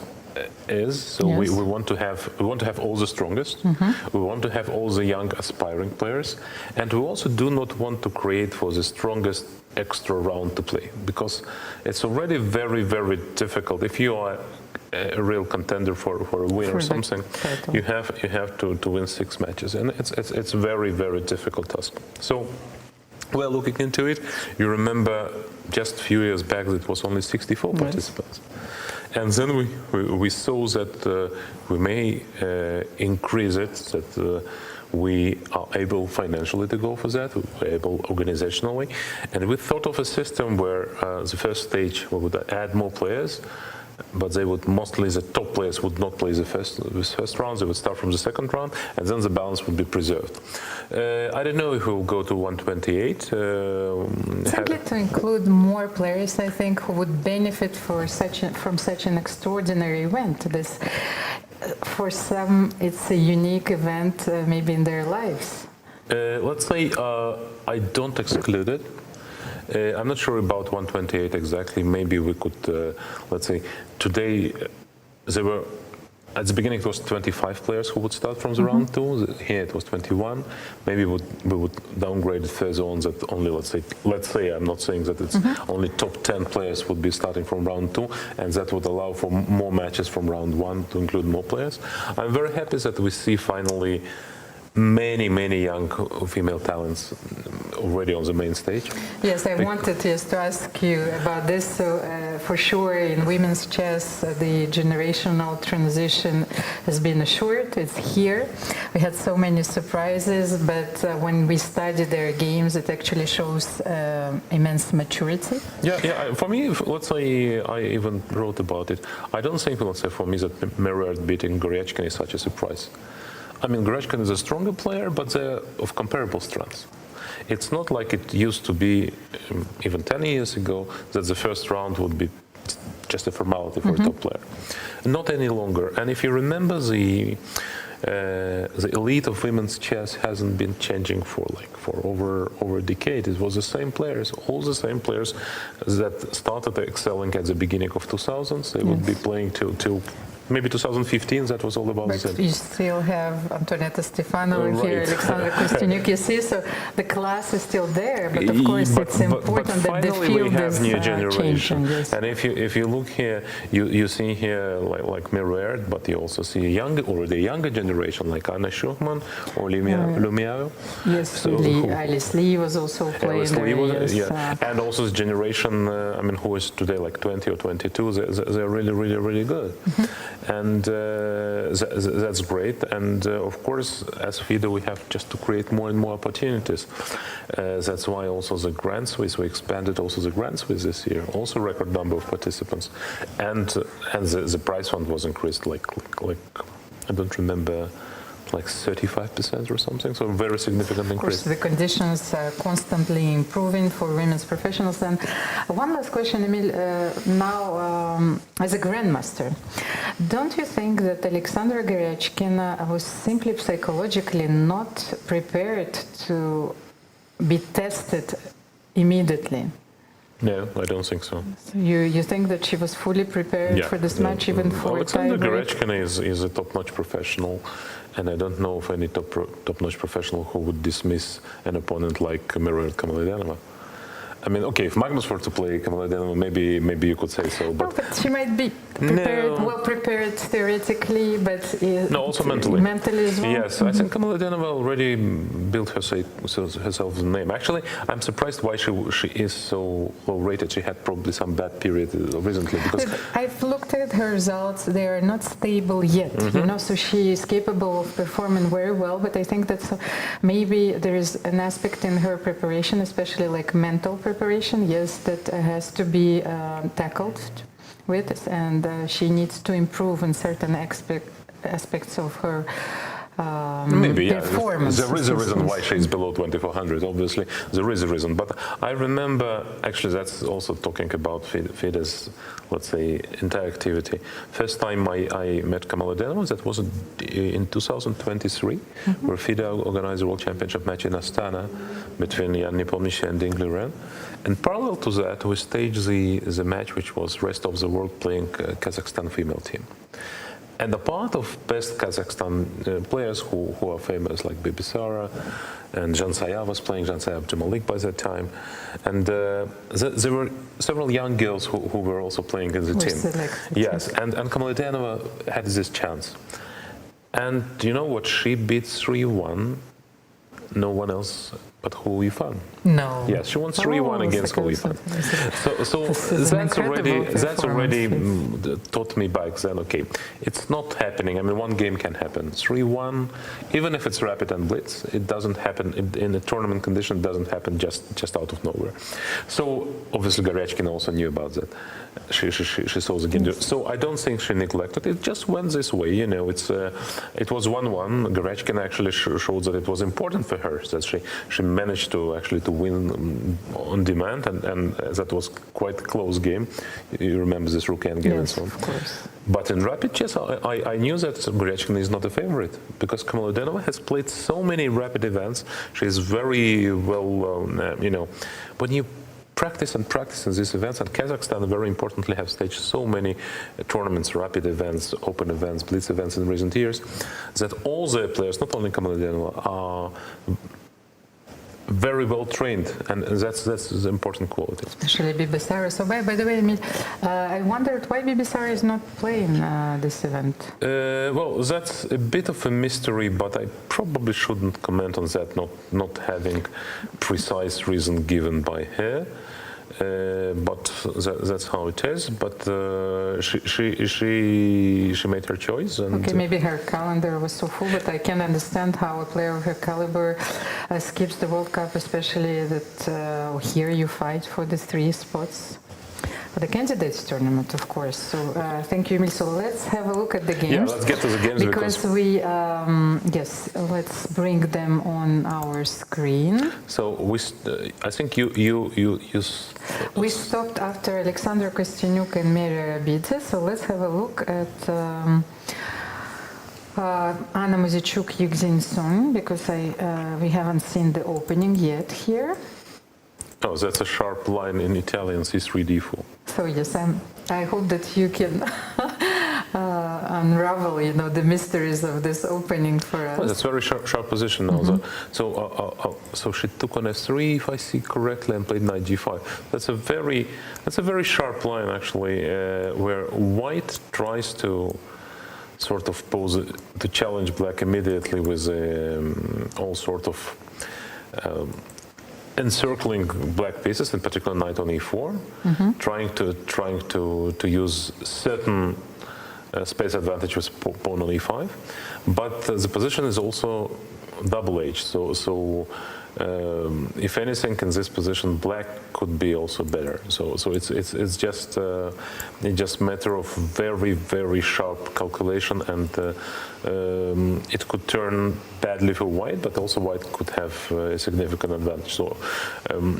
is. So yes. we want to have all the strongest. We want to have all the young aspiring players, and we also do not want to create for the strongest extra round to play, because it's already very, very difficult if you are a real contender for a win or something, title. you have to win 6 matches, and it's a very, very difficult task. So we're looking into it. You remember just a few years back it was only 64 participants. And then we saw that we may increase it, that we are able financially to go for that, we're able organizationally. And we thought of a system where the first stage we would add more players, but they would mostly, the top players would not play the first round, they would start from the second round, and then the balance would be preserved. I don't know if we'll go to 128. Simply to include more players, I think, who would benefit from such an extraordinary event. This, for some, it's a unique event, maybe in their lives. Let's say I don't exclude it. I'm not sure about 128 exactly. Maybe we could, let's say, today there were, at the beginning it was 25 players who would start from the round 2. Here it was 21. Maybe we would downgrade it further on that only, let's say, I'm not saying that it's only top 10 players would be starting from round 2, and that would allow for more matches from round 1 to include more players. I'm very happy that we see finally many young female talents already on the main stage. Yes, I wanted just to ask you about this. So for sure in women's chess, the generational transition has been assured. It's here. We had so many surprises, but when we study their games, it actually shows immense maturity. Yeah. For me, let's say, I even wrote about it. I don't think, let's say, for me that Merard beating Goryachkin is such a surprise. I mean, Goryachkin is a stronger player, but they're of comparable strengths. It's not like it used to be even 10 years ago that the first round would be just a formality for a top player. Not any longer. And if you remember, the elite of women's chess hasn't been changing for over a decade. It was the same players, all the same players that started excelling at the beginning of 2000s. They would be playing till maybe 2015, that was all about the same. You still have Antonetta Stfanova here, Alexandra Kostyuk, you see, so the class is still there, but of course it's important that the field is new generation. Changing. Yes. And if you look here, you see here like Merard, but you also see already younger generation like Anna Schuchman or Lumiao. Yes, so Alice Lee was also playing there. And also the generation, I mean, who is today like 20 or 22, they're really good. And that's great. And of course, as FIDE, we have just to create more and more opportunities. That's why also the Grand Swiss, we expanded also the Grand Swiss this year, also record number of participants. And the prize fund was increased like I don't remember, like 35% or something, so a very significant increase. Of course, the conditions are constantly improving for women's professionals. And one last question, Emil, now as a grandmaster, don't you think that Alexandra Goryachkina was simply psychologically not prepared to be tested immediately? No, I don't think so. So you think that she was fully prepared for this match, even for Alexandra tiebreak? Goryachkina is a top-notch professional, and I don't know of any top-notch professional who would dismiss an opponent like Merard Kamalidenova. I mean, okay, if Magnus were to play Kamalidenova, maybe you could say so, but she might be prepared, well prepared theoretically, but also mentally. Mentally as well. Yes, I think Kamalidenova already built herself a name. Actually, I'm surprised why she is so low rated. She had probably some bad period recently because I've looked at her results; they are not stable yet. You know, so she is capable of performing very well. But I think that maybe there is an aspect in her preparation, especially like mental preparation, yes, that has to be tackled with, and she needs to improve in certain aspects of her performance. There is a reason why she's below 2400, obviously. There is a reason. But I remember, actually, that's also talking about FIDE's, let's say, entire activity. First time I met Kamalidenova, that was in 2023, where FIDE organized a World Championship match in Astana between Jan Nepomniachtchi and Ding Liren. And parallel to that, we staged the match, which was rest of the world playing Kazakhstan female team. and a part of best Kazakhstan players who are famous, like Bibisara and Jansayev was playing, Jansayev Jamalik by that time. And there were several young girls who were also playing in the team. Yes, and Kamalityanova had this chance. And you know what? She beat 3-1. No one else but Hu Yifan. No. Yes, she won 3-1 against Hu Yifan. So that's already taught me back then. Okay, it's not happening. I mean, one game can happen. 3-1, even if it's rapid and blitz, it doesn't happen in a tournament condition. It doesn't happen just out of nowhere. So obviously Garechkin also knew about that. She saw the game. So I don't think she neglected it. Just went this way. You know, it was 1-1. Garechkin actually showed that it was important for her that she managed to win on demand, and that was quite a close game. You remember this Rook Endgame and so on. Of course. But in rapid chess, I knew that Garechkin is not a favorite because Kamalityanova has played so many rapid events. She is very well, you know, when you practice in these events, and Kazakhstan very importantly have staged so many tournaments, rapid events, open events, blitz events in recent years, that all the players, not only Kamalityanova, are very well trained, and that's the important quality. Especially Bibisara. So by the way, Emil, I wondered why Bibisara is not playing this event. Well, that's a bit of a mystery, but I probably shouldn't comment on that, not having precise reason given by her. But that's how it is. But she made her choice. And okay, maybe her calendar was so full, but I can understand how a player of her caliber skips the World Cup, especially that here you fight for the 3 spots. The candidates tournament, of course. So thank you, Emil. So let's have a look at the games. Yeah, let's get to the games because we yes, let's bring them on our screen. So I think you we stopped after Alexander Kostyanyuk and Mary Arabiza. So let's have a look at Anna Muzychuk, Yugzin Song, because we haven't seen the opening yet here. Oh, that's a sharp line in Italian, C3, D4. So yes, I hope that you can unravel, you know, the mysteries of this opening for us. Well, that's a very sharp position now. Mm-hmm. So she took on F3, if I see correctly, and played knight G5. That's a very sharp line actually, where White tries to sort of to challenge Black immediately with all sort of encircling Black pieces, in particular knight on E4, mm-hmm. trying to use certain space advantage with pawn on E5, but the position is also double-edged. So if anything, in this position, Black could be also better. So it's just a matter of very sharp calculation, and it could turn badly for White, but also White could have a significant advantage. So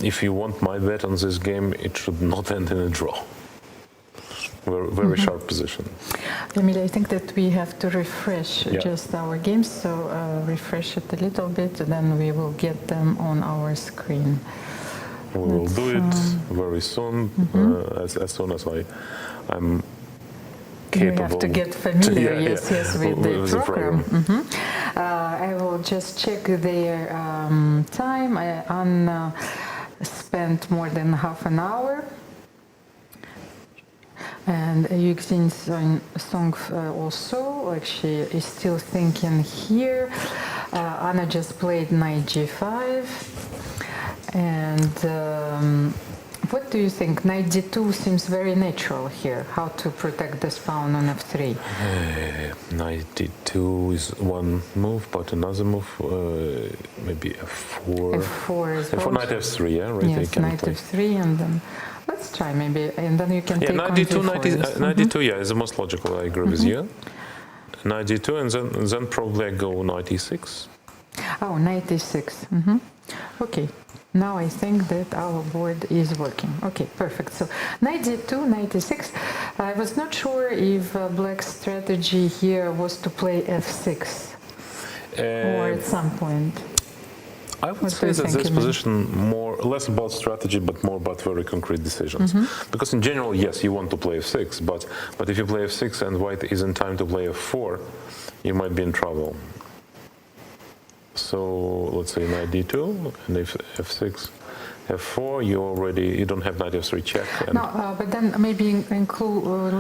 if you want my bet on this game, it should not end in a draw. Very mm-hmm. sharp position. Emil, I think that we have to refresh just our games, so refresh it a little bit, then we will get them on our screen. We will do it very soon, mm-hmm. As soon as I'm capable. You have to get familiar, yes, with the program. Mm-hmm. I will just check their time. Anna spent more than half an hour. And Yugzin Song also, like she is still thinking here. Anna just played knight G5. And what do you think? Knight D2 seems very natural here. How to protect this pawn on F3? Knight D2 is one move, but another move, maybe F4. F4 is F4, knight F3, yeah? Right? Yes, knight F3, and then let's try maybe, and then you can take knight on D2, knight D2, yeah, is the most logical. I agree with you. Knight D2, and then probably I go knight E6. Oh, knight E6. Okay. Now I think that our board is working. Okay, perfect. So knight D2, knight E6. I was not sure if Black's strategy here was to play F6 or at some point. I would say that this position less about strategy, but more about very concrete decisions. Because in general, yes, you want to play f6, but if you play f6 and white is in time to play f4, you might be in trouble. So let's say knight d2, and if f6, f4, you don't have knight f3 check. No, but then maybe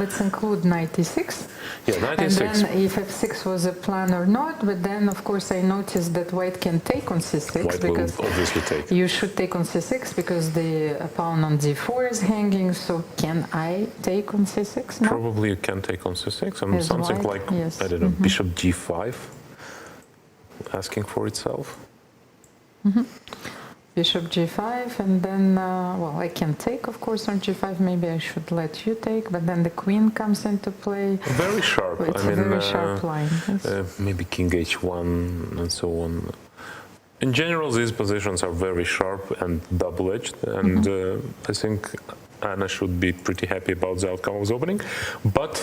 let's include knight e6. Yeah, knight and e6. And then if f6 was a plan or not, but then of course I noticed that white can take on c6 White because will obviously take. You should take on c6 because the pawn on d4 is hanging. So can I take on c6 now? Probably you can take on c6 and As something white, like yes. I don't know, bishop g5, asking for itself. Bishop g5, and then, well, I can take, of course, on g5. Maybe I should let you take, but then the queen comes into play. Very sharp. It's a very sharp line. Yes. Maybe king h1 and so on. In general, these positions are very sharp and double-edged, and I think Anna should be pretty happy about the outcome of the opening. But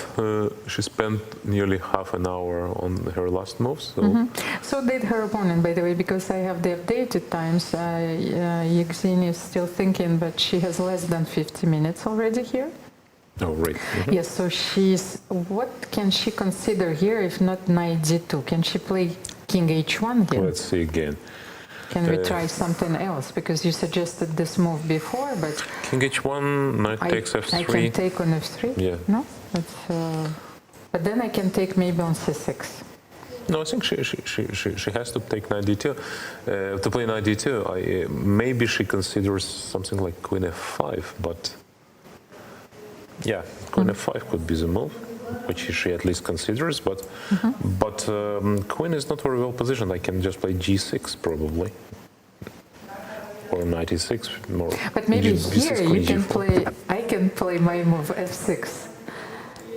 she spent nearly half an hour on her last moves. So, so did her opponent, by the way, because I have the updated times. Yevgenia is still thinking, but she has less than 50 minutes already here. Oh, right. Yes, so what can she consider here if not knight d2? Can she play king h1 here? Let's see again. Can we try something else? Because you suggested this move before, but... King h1, knight takes f3. I can take on f3? Yeah. No? But then I can take maybe on c6. No, I think she has to take knight d2. To play knight d2, maybe she considers something like queen f5, but... Yeah, queen f5 could be the move, which she at least considers, but queen is not very well positioned. I can just play g6 probably, or knight e6 more. But maybe g6, here queen you can g4. play. I can play my move f6.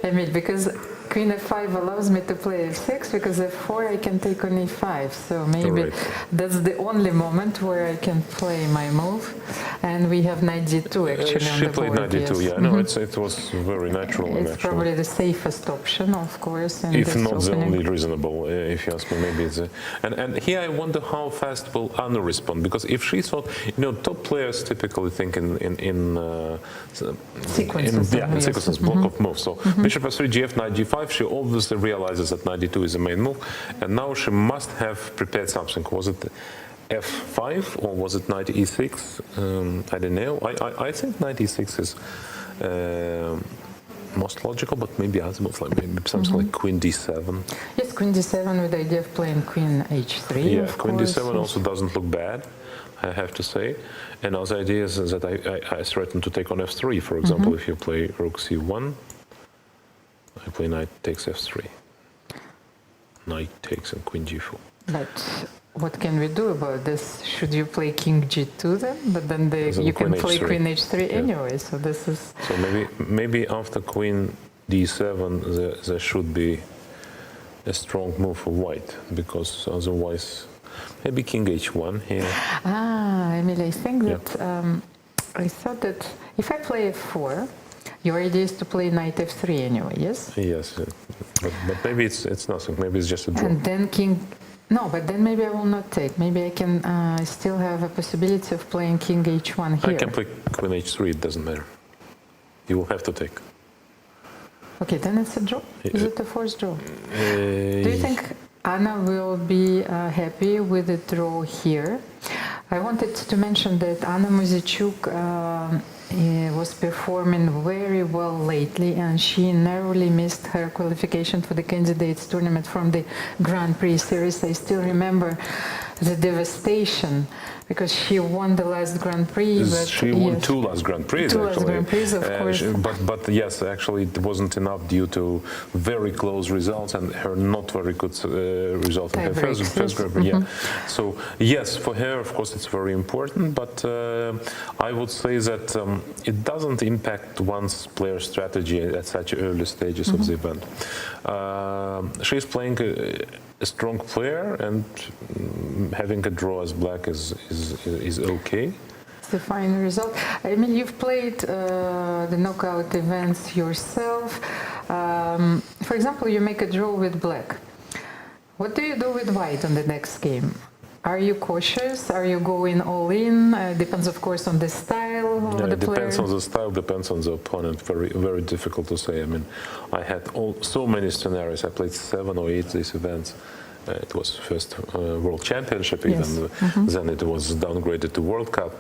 I mean, because queen f5 allows me to play f6, because f4 I can take on e5. So maybe that's the only moment where I can play my move. And we have knight d2 actually on the board. She played knight d2, yeah. No, it was very natural. It's probably the safest option, of course. If not the only reasonable, if you ask me, maybe it's and here I wonder how fast will Anna respond, because if she thought, top players typically think in sequences, block of moves. So bishop f3, gf, knight g5. She obviously realizes that knight d2 is the main move, and now she must have prepared something. Was it f5 or was it knight e6? I don't know. I think knight e6 is most logical, but maybe other moves, like maybe something like queen d7. Yes, queen d7 with the idea of playing queen h3. Yeah, queen d7 also doesn't look bad, I have to say. And other ideas is that I threaten to take on f3, for example, if you play rook c1. I play knight takes f3. Knight takes and queen g4. But what can we do about this? Should you play king g2 then? But then you can play queen h3 anyway. So this is. So maybe after queen d7 there should be a strong move for white, because otherwise maybe king h1 here. Emily, I think that I thought that if I play f4. Your idea is to play knight f3 anyway, yes? Yes, but maybe it's nothing. Maybe it's just a draw. And then king... No, but then maybe I will not take. Maybe I can still have a possibility of playing king h1 here. I can play queen h3, it doesn't matter. You will have to take. Okay, then it's a draw. Is it a forced draw? Do you think Anna will be happy with the draw here? I wanted to mention that Anna Muzychuk was performing very well lately, and she narrowly missed her qualification for the candidates tournament from the Grand Prix series. I still remember the devastation, because she won the last Grand Prix. But she won two last Grand Prix, two actually. Last Grand Prix, of course. But yes, actually, it wasn't enough due to very close results and her not very good result in her first Grand Prix. Yeah. So yes, for her, of course, it's very important. But I would say that it doesn't impact one's player strategy at such early stages of the event. She's playing a strong player, and having a draw as black is okay. It's a fine result. I mean, you've played the knockout events yourself. For example, you make a draw with black. What do you do with white on the next game? Are you cautious? Are you going all in? Depends, of course, on the style of the It depends player. on the style, depends on the opponent. Very, very difficult to say. I mean, I had so many scenarios. I played 7 or 8 these events. It was first World Championship, even then it was downgraded to World Cup.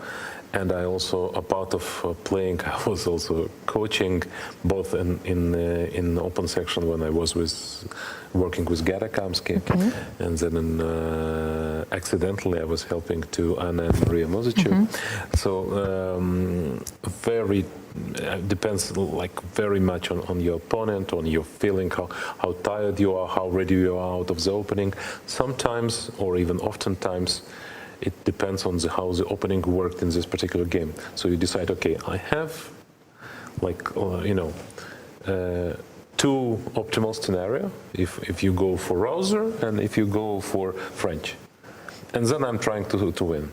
And I also, a part of playing, I was also coaching, both in open section when I was working with Gera Kamsky, and then accidentally I was helping to Anna and Maria Muzychuk. So very depends like very much on your opponent, on your feeling, how tired you are, how ready you are out of the opening. Sometimes, or even oftentimes, it depends on how the opening worked in this particular game. So you decide, okay, I have like two optimal scenario if you go for Rouser and if you go for French, and then I'm trying to win.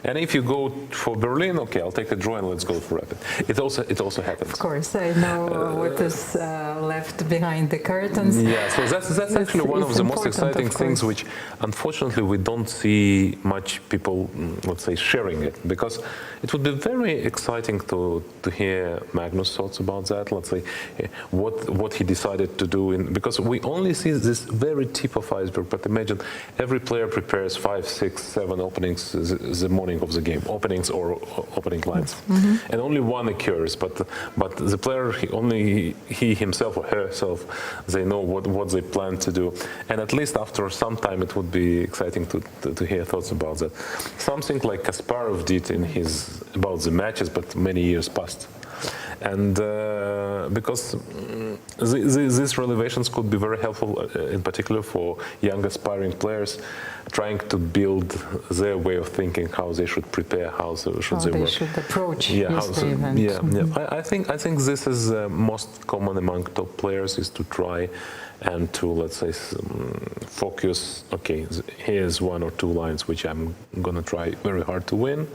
And if you go for Berlin, okay, I'll take a draw and let's go for rapid. It also happens. Of course, I know what is left behind the curtains. Yeah, so that's actually one of the most exciting things, which unfortunately we don't see much people, let's say, sharing it, because it would be very exciting to hear Magnus' thoughts about that. Let's say what he decided to do, because we only see this very tip of iceberg. But imagine every player prepares 5, 6, 7 openings the morning of the game, openings or opening lines, and only one occurs. But the player, he himself or herself, they know what they plan to do, and at least after some time, it would be exciting to hear thoughts about that. Something like Kasparov did in his about the matches, but many years past. And because these revelations could be very helpful, in particular for young aspiring players, trying to build their way of thinking, how they should prepare, how they work. Should approach the event. I think this is most common among top players, is to try and to, let's say, focus. Okay, here's 1 or 2 lines which I'm gonna try very hard to win,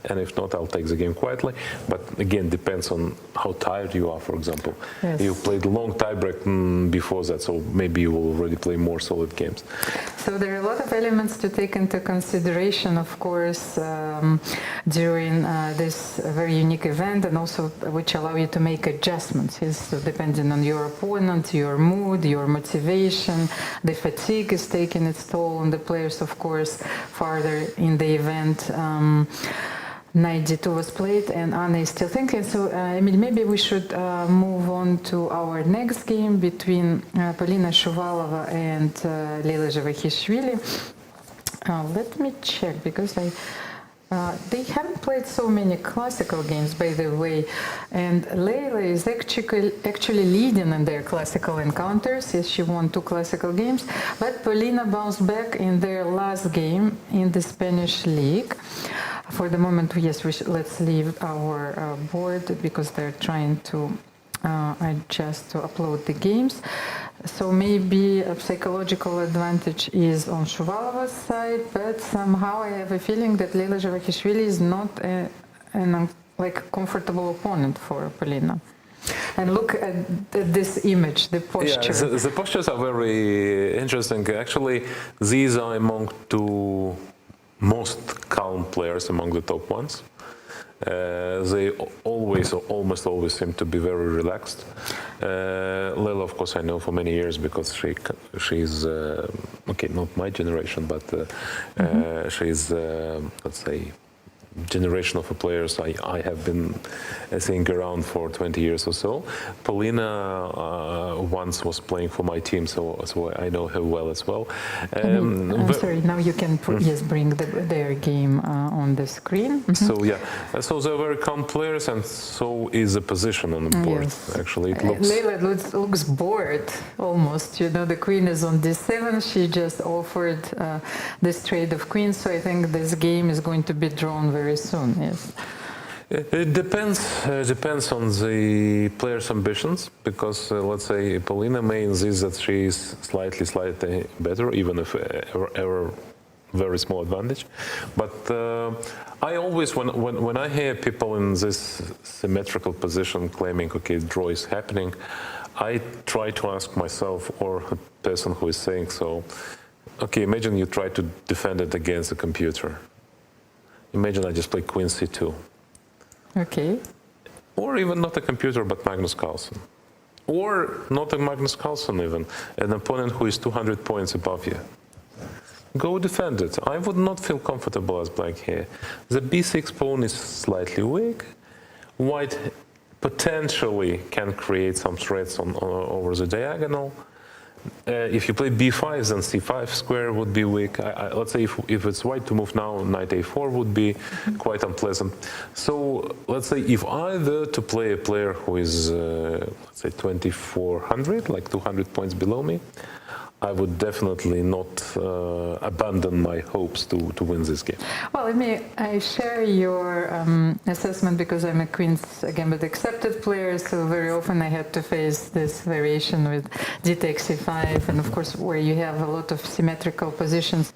and if not, I'll take the game quietly. But again, depends on how tired you are. For example, you played long tiebreak before that, so maybe you will already play more solid games. So there are a lot of elements to take into consideration, of course, during this very unique event, and also which allow you to make adjustments. So depending on your opponent, your mood, your motivation, the fatigue is taking its toll on the players, of course, farther in the event. Night G2 was played and Anna is still thinking. So Emil, maybe we should move on to our next game between Polina Shuvalova and Leila Zhevakhishvili. Let me check, because they haven't played so many classical games, by the way, and Leila is actually leading in their classical encounters, as she won 2 classical games, but Polina bounced back in their last game in the Spanish league. For the moment, yes, let's leave our board, because they're trying to adjust to upload the games. So maybe a psychological advantage is on Shuvalova's side, but somehow I have a feeling that Leila Zhevakhishvili is not an comfortable opponent for Polina. And look at this image, the posture. Yeah, the postures are very interesting. Actually, these are among 2 most calm players among the top ones. They always, or almost always, seem to be very relaxed. Leila, of course, I know for many years, because she's okay, not my generation, but she's let's say generation of players I have been seeing around for 20 years or so. Polina once was playing for my team, so I know her well as well. I'm sorry, now you can bring their game on the screen. So yeah, so they're very calm players, and so is the position on the board. Actually, it looks... Leila looks bored, almost. You know, the queen is on d7. She just offered this trade of queens, so I think this game is going to be drawn very soon. Yes. It depends on the player's ambitions, because let's say Polina means is that she is slightly better, even if ever very small advantage. But I always, when I hear people in this symmetrical position claiming, okay, draw is happening, I try to ask myself, or a person who is saying so, Okay, imagine you try to defend it against the computer. Imagine I just play Queen C2. Okay. Or even not a computer, but Magnus Carlsen. Or not a Magnus Carlsen even, an opponent who is 200 points above you. Go defend it. I would not feel comfortable as black here. The b6 pawn is slightly weak. White potentially can create some threats over the diagonal. If you play b5, then c5 square would be weak. Let's say if it's white to move now, knight a4 would be quite unpleasant. So let's say if I were to play a player who is, let's say 2400, like 200 points below me, I would definitely not abandon my hopes to win this game. Well, I share your assessment because I'm a Queen's Gambit accepted player, so very often I had to face this variation with d takes c5, and of course where you have a lot of symmetrical positions.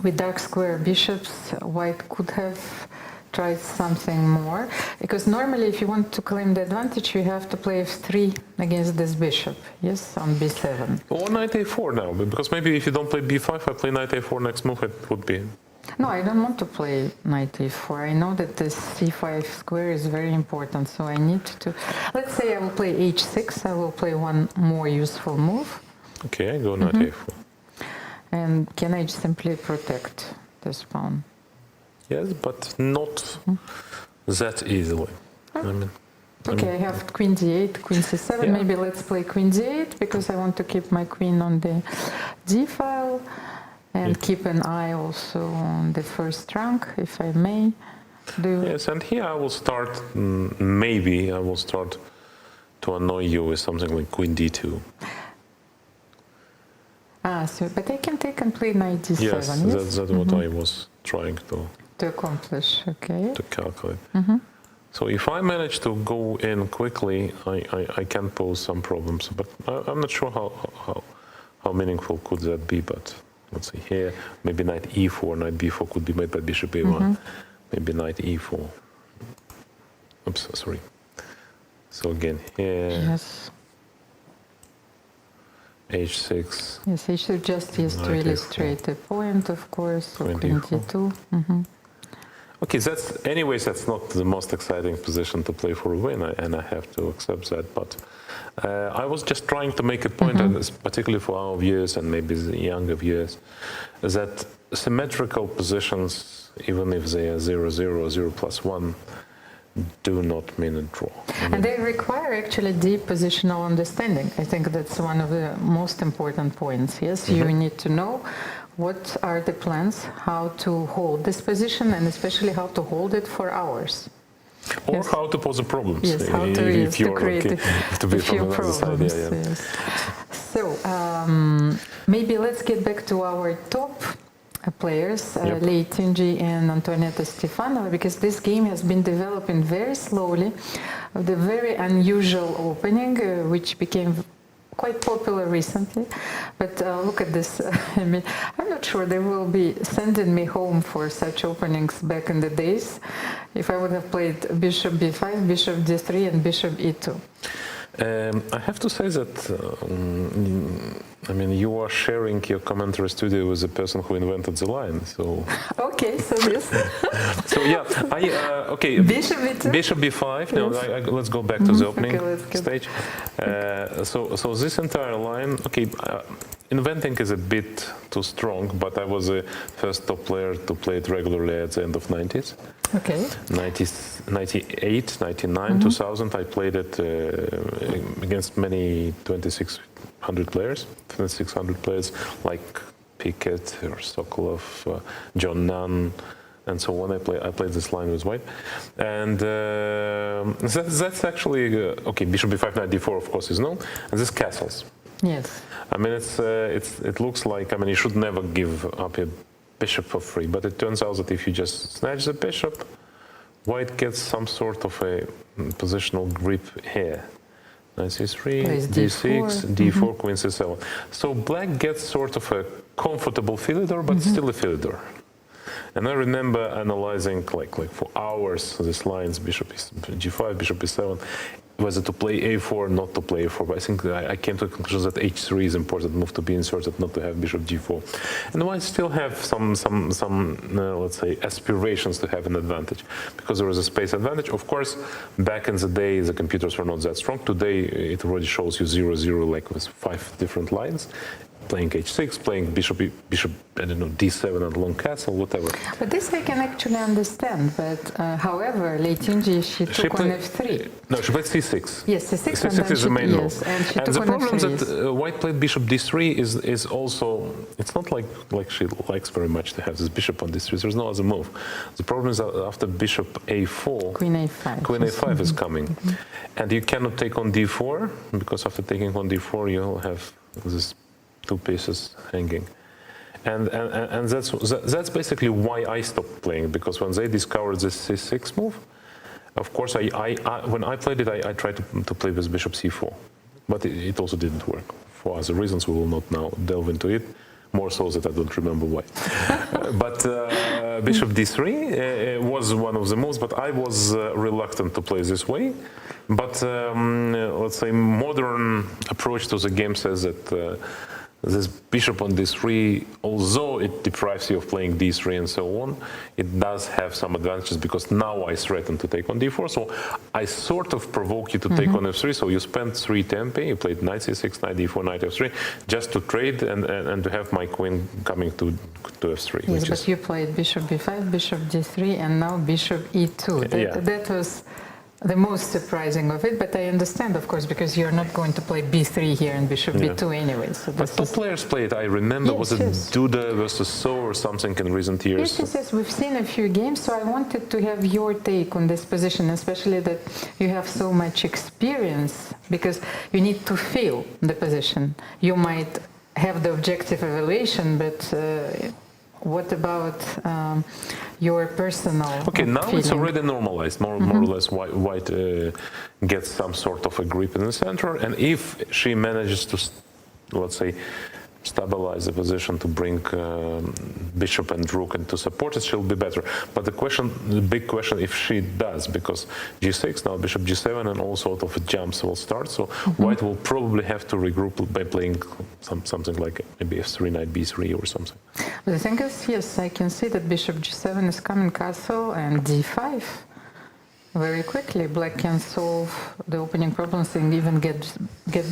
With dark square bishops, white could have tried something more, because normally if you want to claim the advantage you have to play f3 against this bishop, yes, on b7. Or knight a4 now, because maybe if you don't play b5, I play knight a4, next move it would be... No, I don't want to play knight a4. I know that this c5 square is very important, so I need to... Let's say I will play h6, I will play one more useful move. Okay, I go knight a4. And can I simply protect this pawn? Yes, but not that easily. I have queen d8, queen c7. Yeah. Maybe let's play queen d8 because I want to keep my queen on the d file and keep an eye also on the first rank, if I may. Yes, and here I will start. Maybe I will start to annoy you with something like queen d2. But I can take and play knight d7. Yes, that's what I was trying to accomplish, okay. To calculate. So if I manage to go in quickly, I can pose some problems. But I'm not sure how meaningful could that be. But let's see here, maybe knight e4, knight b4 could be made by bishop a1. Maybe knight e4. Oops, sorry. So again here. Yes. h6. Yes, h6 just to illustrate the point, of course. So queen d2. Okay, that's not the most exciting position to play for a win, and I have to accept that. But I was just trying to make a point, particularly for our viewers and maybe the younger viewers, that symmetrical positions, even if they are 0-0 or 0+1, do not mean a draw. And they require actually deep positional understanding. I think that's one of the most important points. Yes, you need to know what are the plans, how to hold this position, and especially how to hold it for hours. Or how to pose the problems. Yes, how to create a few problems. Yes. So maybe let's get back to our top players, Lei Tunji and Antonietta Stfanova, because this game has been developing very slowly. The very unusual opening, which became quite popular recently, but look at this. I'm not sure they will be sending me home for such openings back in the days if I would have played bishop b5, bishop d3 and bishop e2. I have to say that you are sharing your commentary studio with the person who invented the line. So okay, so this. So yeah, okay. Bishop b2. Bishop b5. Yes. Now let's go back to the opening stage. So this entire line. Okay, inventing is a bit too strong, but I was the first top player to play it regularly at the end of 90s. Okay. 98, 99, 2000, I played it against many 2600 players, 2600 players like Pickett or Sokolov, John Nunn, and so on. I played this line with white, and that's actually okay. Bishop b5, knight d4, of course, is known, and this castles. Yes. It looks like you should never give up your bishop for free, but it turns out that if you just snatch the bishop, white gets some sort of a positional grip here. Knight c3, d6, d4, queen c7. So black gets sort of a comfortable Philidor, but still a Philidor. And I remember analyzing like for hours these lines: bishop is g5, bishop e7, whether to play a4, not to play a4. But I think I came to the conclusion that h3 is important move to be inserted, not to have bishop g4. And I still have some let's say aspirations to have an advantage, because there is a space advantage. Of course, back in the day the computers were not that strong. Today it already shows you 0-0 like with 5 different lines. Playing h6, playing bishop, I don't know, d7 and long castle, whatever. But this I can actually understand. But however, late Inji, she took on f3. No, she played c6. Yes, c6. c6 is the main move. And the problem that white played bishop d3 is also, it's not like she likes very much to have this bishop on d3. There's no other move. The problem is that after bishop a4, queen a5. Queen a5 is coming. And you cannot take on d4, because after taking on d4, you'll have this 2 pieces hanging, and that's basically why I stopped playing, because when they discovered this c6 move, of course when I played it, I tried to play with bishop c4, but it also didn't work for other reasons. We will not now delve into it, more so that I don't remember why. But bishop d3 was one of the moves, but I was reluctant to play this way. But let's say modern approach to the game says that this bishop on d3, although it deprives you of playing d3 and so on, it does have some advantages, because now I threaten to take on d4. So I sort of provoke you to take on f3. So you spent 3 tempi, you played knight c6, knight d4, knight f3, just to trade and to have my queen coming to f3. Yes, but you played bishop b5, bishop d3, and now bishop e2. That was the most surprising of it, but I understand, of course, because you're not going to play b3 here and bishop b2 anyway. So but top players play it. I remember, was it Duda versus So or something in recent years? Yes, we've seen a few games, so I wanted to have your take on this position, especially that you have so much experience, because you need to feel the position. You might have the objective evaluation, but what about your personal now feeling? It's already normalized, more or less. White gets some sort of a grip in the center, and if she manages to, let's say, stabilize the position to bring bishop and rook into support, it she'll be better. But the big question, if she does, because g6, now bishop g7, and all sort of jumps will start. So white will probably have to regroup by playing something like maybe f3, knight b3 or something. But the thing is, yes, I can see that bishop g7 is coming, castle, and d5. Very quickly, black can solve the opening problems and even get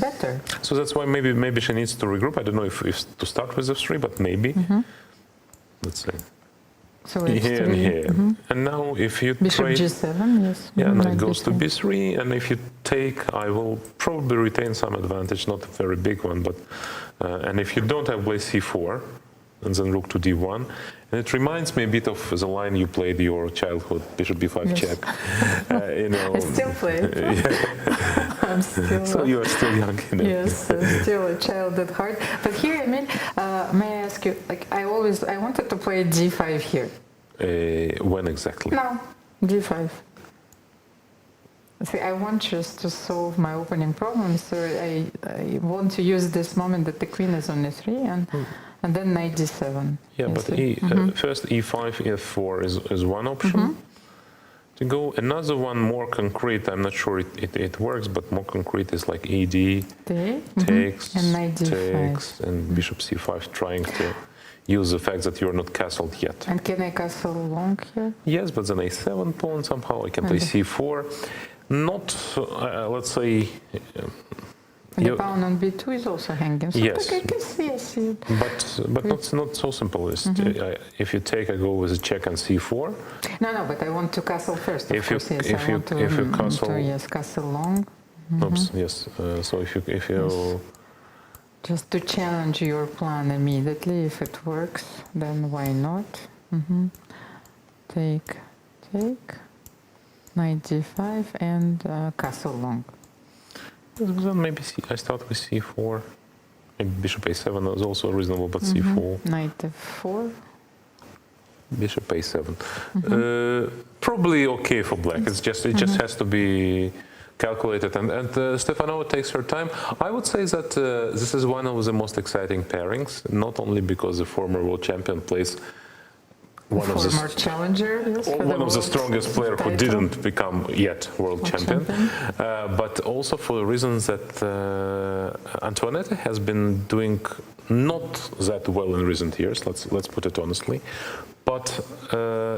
better. So that's why maybe she needs to regroup. I don't know if to start with f3, but maybe. Let's say. So here and here. And now if you bishop trade, g7, yes. Yeah, knight goes to b3, and if you take, I will probably retain some advantage, not a very big one, but and if you don't, I play c4, and then rook to d1. And it reminds me a bit of the line you played your childhood, bishop b5 check. I still play it. I'm still. So you are still young, Yes, still a child at heart. But here, I mean, may I ask you? Like, I wanted to play g5 here. When exactly? No, g5. See, I want just to solve my opening problem, so I want to use this moment that the queen is on e3 and then knight d7. Yeah, but first e5, e4 is one option to go. Another one more concrete, I'm not sure it works, but more concrete is like ed, takes, and knight d5. takes, and bishop c5, trying to use the fact that you're not castled yet. And can I castle long here? Yes, but then a7 pawn somehow, I can play c4. Not, let's say... The pawn on b2 is also hanging. So yes. I can see it. But not so simple. If you take, I go with a check and c4. No, but I want to castle first. If you castle, castle long. Oops, yes. So if you just to challenge your plan immediately, if it works, then why not? Take, knight d5 and castle long. Then maybe I start with c4. Maybe bishop a7 is also reasonable, but c4. Knight f4. Bishop a7. Probably okay for black. It just has to be calculated. And Stfanova takes her time. I would say that this is one of the most exciting pairings, not only because the former world champion plays one of the former challenger, yes, or for one of the world strongest players who title. didn't become yet world champion. But also for the reasons that Antoinette has been doing not that well in recent years. Let's put it honestly. But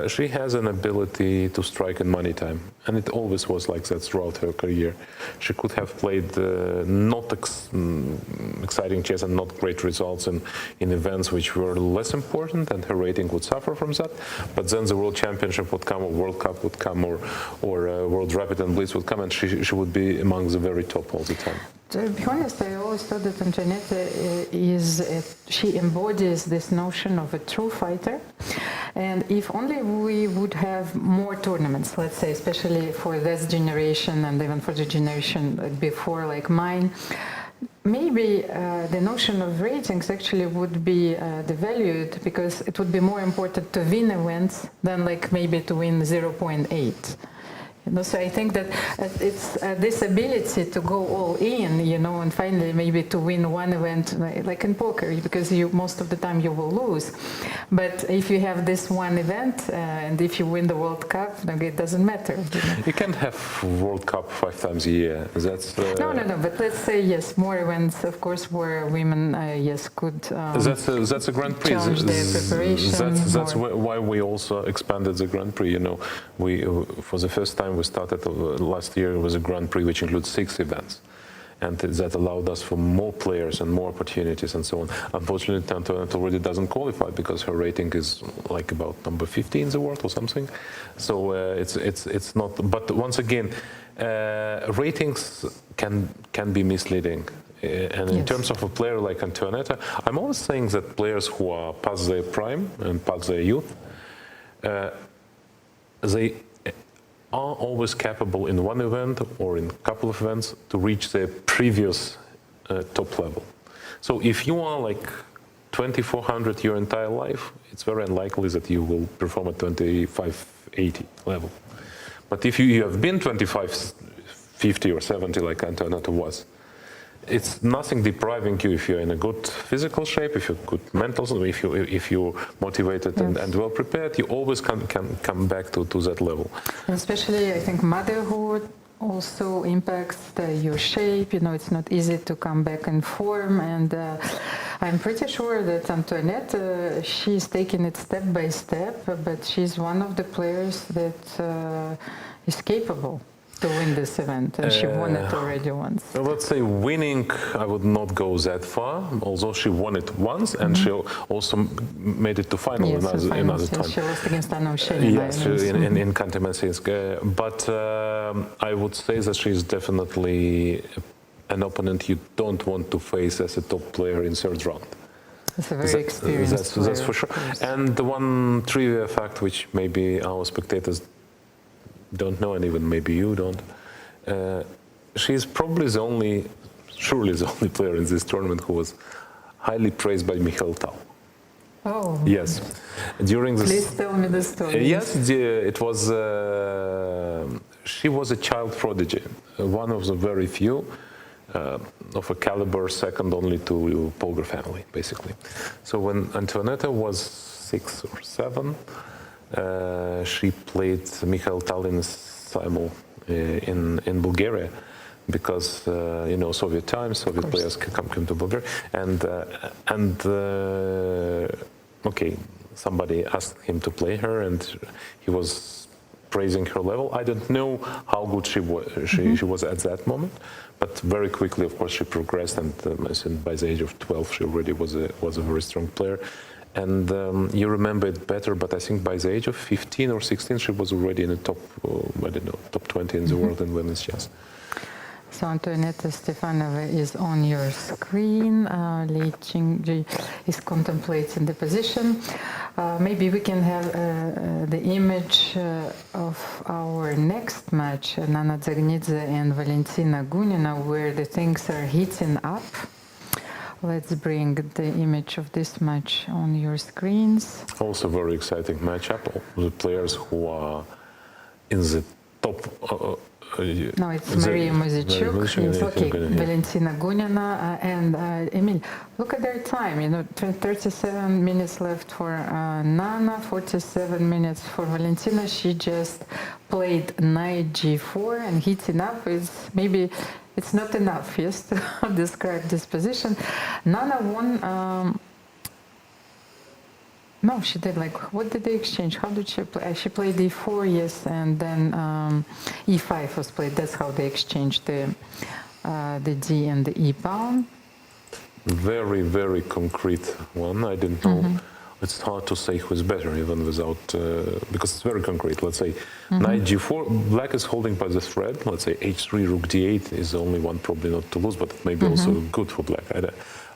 she has an ability to strike in money time, and it always was like that throughout her career. She could have played not exciting chess and not great results in events which were less important, and her rating would suffer from that. But then the World Championship would come, or World Cup would come, or World Rapid and Blitz would come, and she would be among the very top all the time. To be honest, I always thought that Antoinette she embodies this notion of a true fighter. And if only we would have more tournaments, let's say, especially for this generation and even for the generation before, like mine, maybe the notion of ratings actually would be devalued, because it would be more important to win events than like maybe to win 0.8. You know, so I think that it's this ability to go all in, you know, and finally maybe to win one event, like in poker, because most of the time you will lose. But if you have this one event and if you win the World Cup, then it doesn't matter. You know? You can't have World Cup 5 times a year. That's no. But let's say yes, more events, of course, where women could. That's a Grand Prix. Challenge their preparation. That's why we also expanded the Grand Prix. You know, we for the first time we started last year with a Grand Prix which includes 6 events, and that allowed us for more players and more opportunities and so on. Unfortunately, Antoinette already doesn't qualify because her rating is like about number 50 in the world or something. So it's not. But once again, ratings can be misleading. And in terms of a player like Antoinette, I'm always saying that players who are past their prime and past their youth, they are always capable in one event or in a couple of events to reach their previous top level. So if you are like 2400 your entire life, it's very unlikely that you will perform at 2580 level. But if you have been 2550 or 70 like Antoinette was, it's nothing depriving you if you're in a good physical shape, if you're good mental, if you're motivated and well prepared, you always can come back to that level. And especially, I think motherhood also impacts your shape. You know, it's not easy to come back in form, and I'm pretty sure that Antoinette, she's taking it step by step, but she's one of the players that is capable to win this event, and she won it already once. Let's say winning, I would not go that far, although she won it once, and she also made it to final another time. She lost against Anna Shenin. Yes, in Khanty-Mansiysk. But I would say that she is definitely an opponent you don't want to face as a top player in third round. That's a very experienced player, that's for sure. And the one trivia fact which maybe our spectators don't know, and even maybe you don't, she's probably surely the only player in this tournament who was highly praised by Mikhail Tal. Oh. Yes. During this. Please tell me the story. Yes, it was. She was a child prodigy, one of the very few of a caliber second only to Polgar family, basically. So when Antoinette was 6 or 7. She played Mikhail Tal in simul in Bulgaria, because Soviet times, Soviet players come to Bulgaria, and somebody asked him to play her, and he was praising her level. I don't know how good she was at that moment, but very quickly, of course, she progressed, and by the age of 12, she already was a very strong player. And you remember it better, but I think by the age of 15 or 16, she was already in the top 20 in the world in women's chess. So Antoinette Stfanova is on your screen. Li Qingji is contemplating the position. Maybe we can have the image of our next match, Nana Dzagnidze and Valentina Gunina, where the things are heating up. Let's bring the image of this match on your screens. Also very exciting matchup. The players who are in the top. No, it's Maria Muzychuk. Yes, okay, Valentina Gunina and Emil. Look at their time. 37 minutes left for Nana, 47 minutes for Valentina. She just played knight g4 and heating up is maybe it's not enough, yes, to describe this position. Nana won. No, she did. What did they exchange? How did she play? She played e4, yes, and then e5 was played. That's how they exchanged the d and the e pawn. Very, very concrete one. I didn't know. It's hard to say who's better, even without, because it's very concrete. Let's say knight g4, black is holding by the thread. Let's say h3, rook d8 is the only one probably not to lose, but it may be also good for black.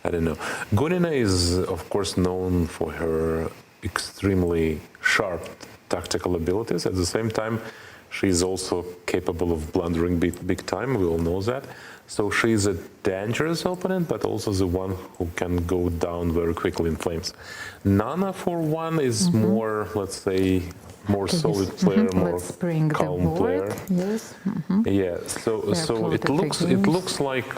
I don't know. Gunina is, of course, known for her extremely sharp tactical abilities. At the same time, she's also capable of blundering big time. We all know that. So she's a dangerous opponent, but also the one who can go down very quickly in flames. Nana, for one, is more, let's say, more solid player, more calm player. Yes. Yeah. So it looks like.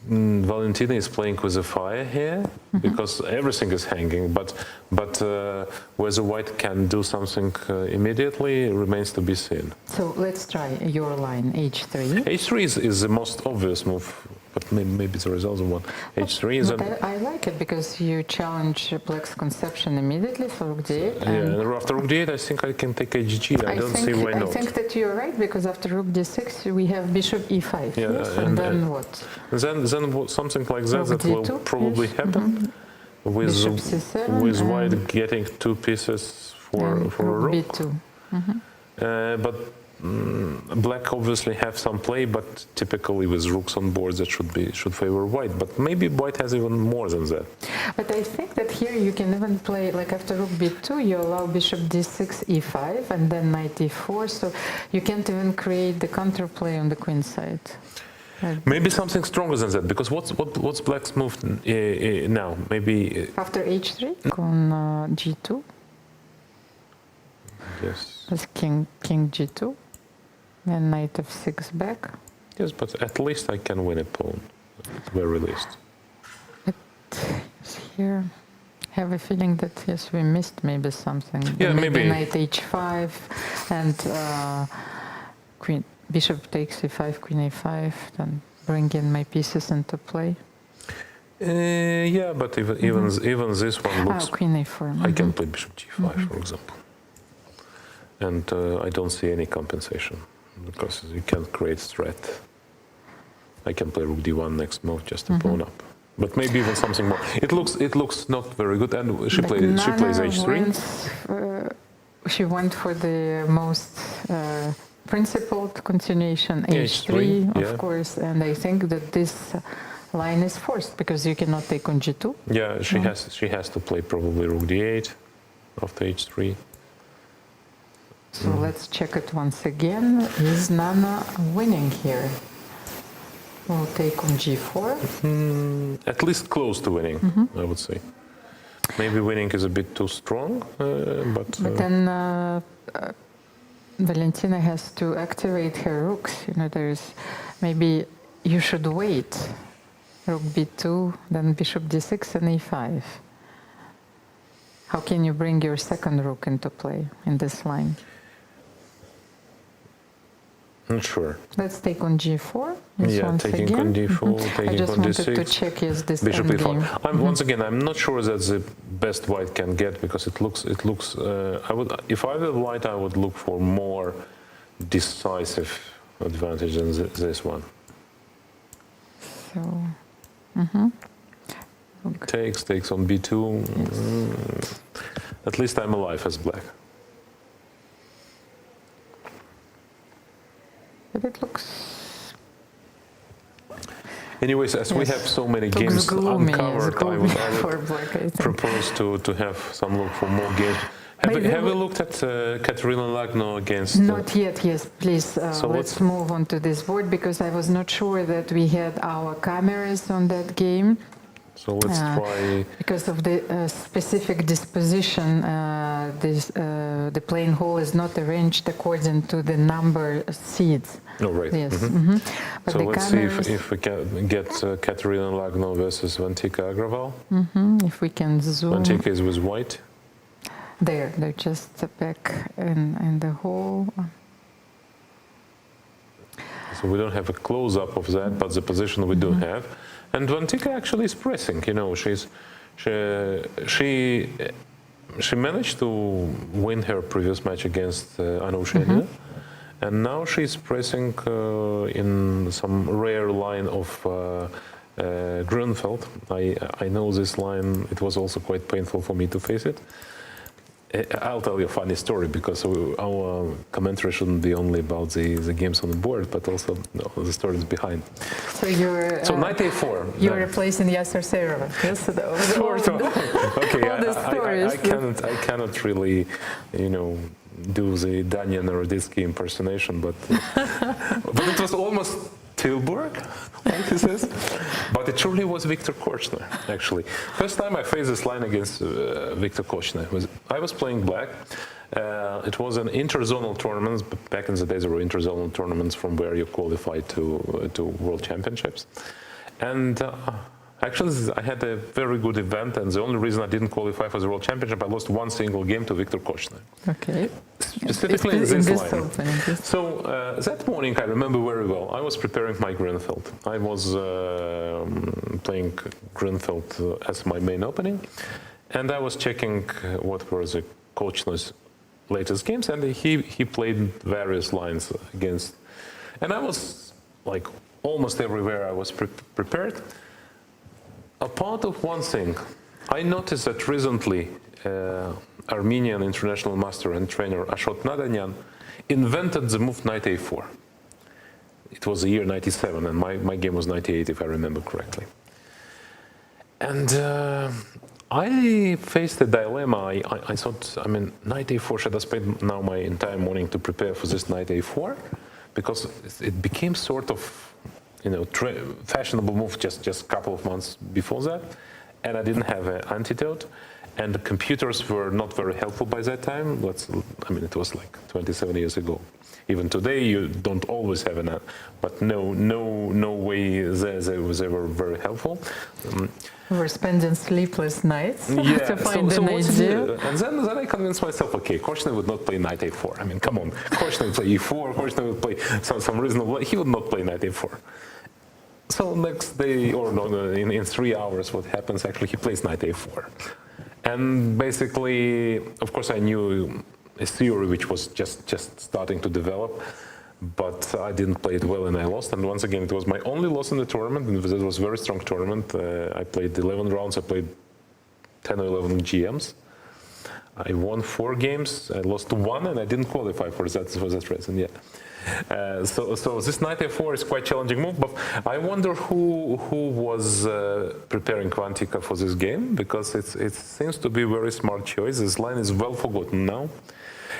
Valentina is playing with a fire here because everything is hanging, but whether white can do something immediately remains to be seen. So let's try your line h3. H3 is the most obvious move, but maybe there is also one. H3 is. I like it because you challenge black's conception immediately for rook d8. And after rook d8, I think I can take hg. I don't see why not. I think that you're right because after rook d6 we have bishop e5. Yeah, yes, and then what? Then something like that will probably happen with white getting two pieces for a rook. b2. But black obviously have some play, but typically with rooks on board that should favor white. But maybe white has even more than that. But I think that here you can even play like after rook b2, you allow bishop d6, e5, and then knight e4. So you can't even create the counterplay on the queen side. Maybe something stronger than that, because what's black's move now? Maybe after h3 on g2. Yes. With king g2, and knight f6 back. Yes, but at least I can win a pawn, at the very least. But here, I have a feeling that yes, we missed maybe something. Yeah, maybe knight h5 and queen. Bishop takes e5, queen a5, then bring in my pieces into play. Yeah, but even this one looks. Queen a4. I can play bishop g5, for example, and I don't see any compensation because you can't create threat. I can play rook d1 next move, just a pawn up. But maybe even something more. It looks not very good, and she plays h3. She went for the most. Principled continuation h3, of course, and I think that this line is forced because you cannot take on g2. Yeah, she has to play probably rook d8 after h3. So let's check it once again. Is Nana winning here? We'll take on g4. At least close to winning, I would say. Maybe winning is a bit too strong, but then. Valentina has to activate her rooks. There's maybe you should wait. Rook b2, then bishop d6 and e5. How can you bring your second rook into play in this line? Not sure. Let's take on g4. Taking again. on d4, taking on d6. I just wanted to check this bishop endgame. Once again, I'm not sure that's the best white can get because it looks. If I were white, I would look for more decisive advantage than this one. So, takes on b2. Yes. At least I'm alive as black. But it looks. Anyways, as we have so many games uncovered, I would propose to have some look for more games. Have you looked at Katerina Lagno against? Not yet. Yes, please. So let's move on to this board because I was not sure that we had our cameras on that game. So let's try. Because of the specific disposition, the playing hall is not arranged according to the number of seeds. Oh, right. Yes. But So the let's see Koneru if we can get Katerina Lagno versus Vantika Agrawal. if we can zoom. Vantika is with white. They're just back in the hall. So we don't have a close-up of that, but the position we do have. And Vantika actually is pressing. You know, she managed to win her previous match against Anushina, and now she's pressing in some rare line of Grunfeld. I know this line. It was also quite painful for me to face it. I'll tell you a funny story, because our commentary shouldn't be only about the games on the board, but also the stories behind. So you're knight a4. You're replacing Yasser Serova. Yes, Okay, all the stories. I cannot really, do the Daniel Naroditsky impersonation, but it was almost Tilburg, like he says. But it truly was Viktor Korchner, actually. First time I faced this line against Viktor Korchner, I was playing black. It was an interzonal tournament. Back in the days, there were interzonal tournaments from where you qualified to World Championships. And actually, I had a very good event, and the only reason I didn't qualify for the World Championship, I lost one single game to Viktor Korchner. Okay. Specifically in this line. Opening. So that morning, I remember very well, I was preparing my Grunfeld. I was playing Grunfeld as my main opening, and I was checking what were the Korchner's latest games, and he played various lines against, and I was like almost everywhere I was prepared. Apart of one thing, I noticed that recently Armenian international master and trainer Ashot Nadanyan invented the move knight a4. It was the year 97, and my game was 98, if I remember correctly. And I faced a dilemma. I thought, knight a4, should I spend now my entire morning to prepare for this knight a4? Because it became sort of fashionable move just a couple of months before that, and I didn't have an antidote, and the computers were not very helpful by that time. It was like 27 years ago. Even today, you don't always have an, but no way they were very helpful. We're spending sleepless nights to find so an idea. And then I convinced myself, okay, Korchner would not play knight a4. Come on, Korchner would play e4, Korchner would play some reasonable, he would not play knight a4. So next day, or in 3 hours, what happens, actually, he plays knight a4. And basically, of course, I knew a theory which was just starting to develop, but I didn't play it well and I lost. And once again, it was my only loss in the tournament, and it was a very strong tournament. I played 11 rounds, I played 10 or 11 GMs. I won 4 games, I lost 1, and I didn't qualify for that reason yet. So this knight a4 is quite challenging move, but I wonder who was preparing Vantika for this game, because it seems to be a very smart choice. This line is well forgotten now.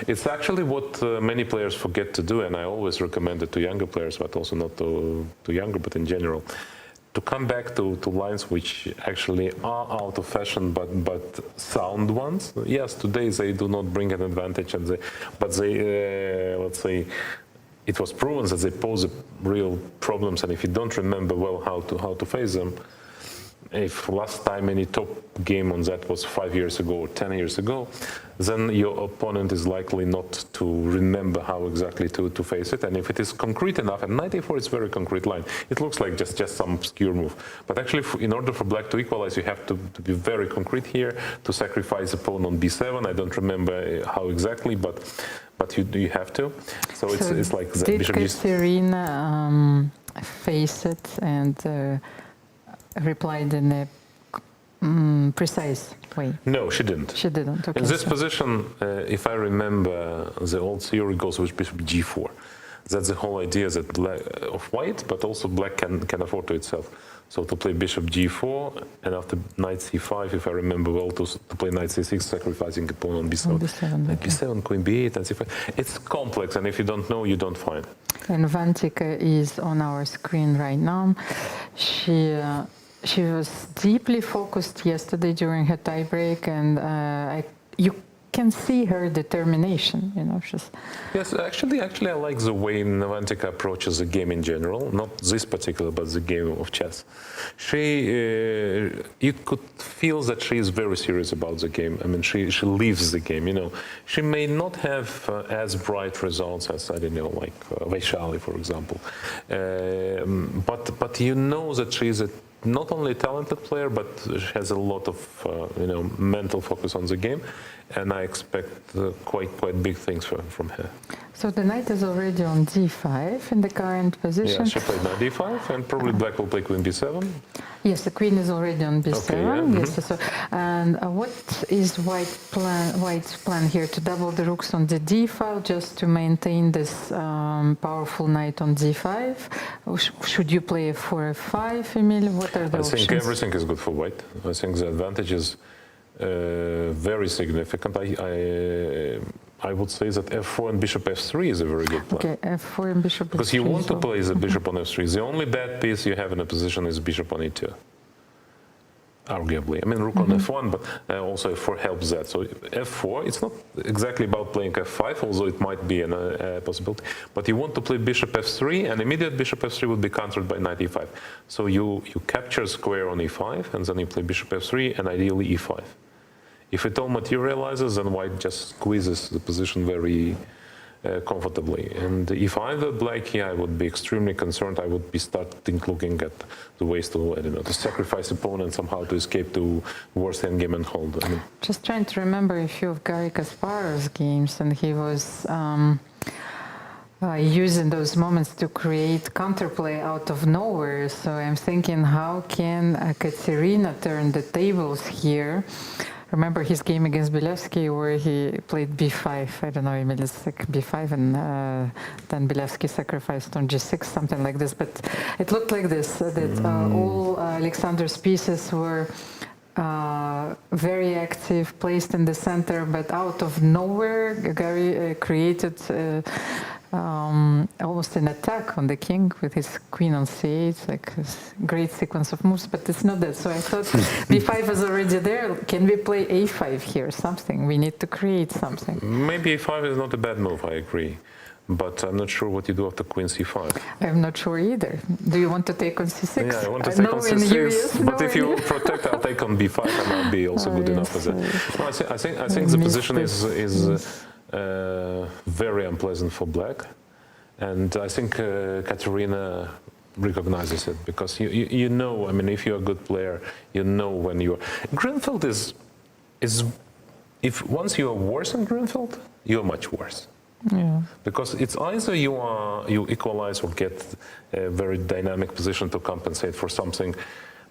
It's actually what many players forget to do, and I always recommend it to younger players, but also not to younger, but in general, to come back to lines which actually are out of fashion, but sound ones. Yes, today they do not bring an advantage, but they let's say, it was proven that they pose real problems, and if you don't remember well how to face them, if last time any top game on that was 5 years ago or 10 years ago, then your opponent is likely not to remember how exactly to face it. And if it is concrete enough, and knight a4 is a very concrete line, it looks like just some obscure move. But actually, in order for black to equalize, you have to be very concrete here, to sacrifice a pawn on b7. I don't remember how exactly, but you have to. So it's like the did bishop Katerina face it and replied in a precise way? No, she didn't. She didn't. Okay, in this position, if I remember, the old theory goes with bishop g4. That's the whole idea that black, of white, but also black can afford to itself. So to play bishop g4, and after knight c5, if I remember well, to play knight c6, sacrificing a pawn on b7. On b7, okay. b7, queen b8, and c5. It's complex, and if you don't know, you don't find. And Vantika is on our screen right now. She she was deeply focused yesterday during her tiebreak, and you can see her determination. You know, she's. Yes, actually, I like the way Valentina approaches the game in general. Not this particular, but the game of chess. You could feel that she is very serious about the game. I mean, she lives the game. You know, she may not have as bright results as, I don't know, like Vaishali, for example. But you know that she is not only a talented player, but she has a lot of mental focus on the game, and I expect quite big things from her. So the knight is already on d5 in the current position. Yeah, she played knight d5, and probably black will play queen b7. Yes, the queen is already on b7. Okay, yeah. Yes, so, and what is White's plan here? To double the rooks on the d file just to maintain this powerful knight on d5? Should you play a4, f5, Emil? What are the options? I think everything is good for white. I think the advantage is very significant. I would say that f4 and bishop f3 is a very good plan. Okay, f4 and bishop f3. Because you want to play the bishop on f3. The only bad piece you have in a position is bishop on e2. Arguably. I mean, rook on f1, but also f4 helps that. So f4, it's not exactly about playing f5, although it might be a possibility. But you want to play bishop f3, and immediate bishop f3 would be countered by knight e5. So you capture square on e5, and then you play bishop f3, and ideally e5. If it all materializes, then white just squeezes the position very comfortably. And if I were black here, I would be extremely concerned. I would be starting looking at the ways to, I don't know, to sacrifice opponent somehow to escape to worst endgame and hold. I mean, just trying to remember a few of Garry Kasparov's games, and he was using those moments to create counterplay out of nowhere. So I'm thinking, how can Katerina turn the tables here? Remember his game against Belevsky where he played b5. I don't know, Emil, it's like b5, and then Belevsky sacrificed on g6, something like this. But it looked like this, that all Alexander's pieces were very active, placed in the center, but out of nowhere, Garry created almost an attack on the king with his queen on c8, like a great sequence of moves, but it's not that. So I thought b5 is already there. Can we play a5 here? Something. We need to create something. maybe a5 is not a bad move, I agree. But I'm not sure what you do after queen c5. I'm not sure either. Do you want to take on c6? Yeah, I want to take on c6. But if you protect, I'll take on b5, and I'll be also good enough for that. No, I think the position is very unpleasant for black, and I think Katerina recognizes it, because you know, I mean, if you're a good player, you know when you're. Greenfield is if once you are worse than Greenfield, you're much worse. Yeah. Because it's either you equalize or get a very dynamic position to compensate for something.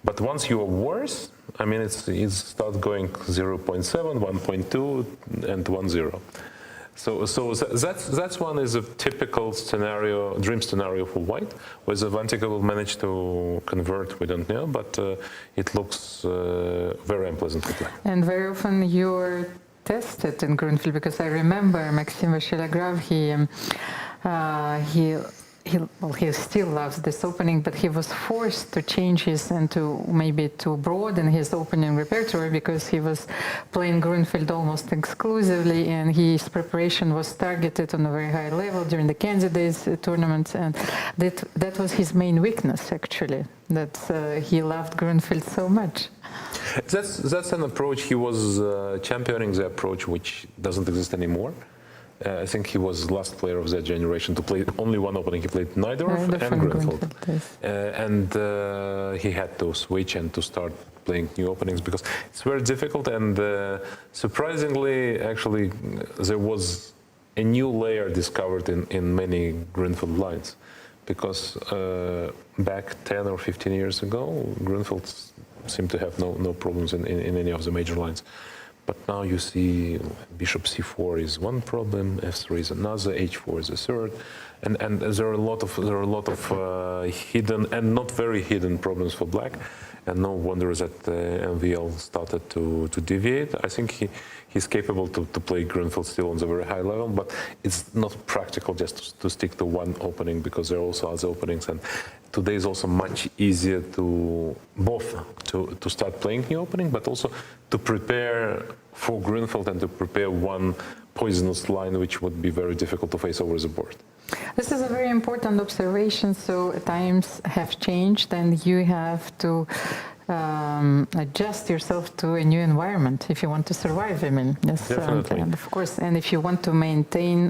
But once you are worse, I mean, it starts going 0.7, 1.2, and 1.0. So that's one is a typical scenario, dream scenario for white. Whether Valentina will manage to convert, we don't know, but it looks very unpleasant for black. And very often you're tested in Greenfield, because I remember Maxime Vachier-Lagrave, he still loves this opening, but he was forced to change his and to maybe to broaden his opening repertoire, because he was playing Greenfield almost exclusively, and his preparation was targeted on a very high level during the candidates tournaments, and that was his main weakness, actually, that he loved Greenfield so much. That's an approach. He was championing the approach which doesn't exist anymore. I think he was the last player of that generation to play only one opening. He played Neidorf and Greenfield. And he had to switch and to start playing new openings, because it's very difficult. And surprisingly, actually, there was a new layer discovered in many Greenfield lines. Because back 10 or 15 years ago, Greenfield seemed to have no problems in any of the major lines. But now you see bishop c4 is one problem, f3 is another, h4 is a third, and there are a lot of hidden and not very hidden problems for black. and no wonder that MVL started to deviate. I think he's capable to play Greenfield still on the very high level, but it's not practical just to stick to one opening because there are also other openings, and today is also much easier to both to start playing new opening, but also to prepare for Greenfield and to prepare one poisonous line which would be very difficult to face over the board. This is a very important observation. So times have changed, and you have to adjust yourself to a new environment if you want to survive. I mean, yes, definitely. And of course, and if you want to maintain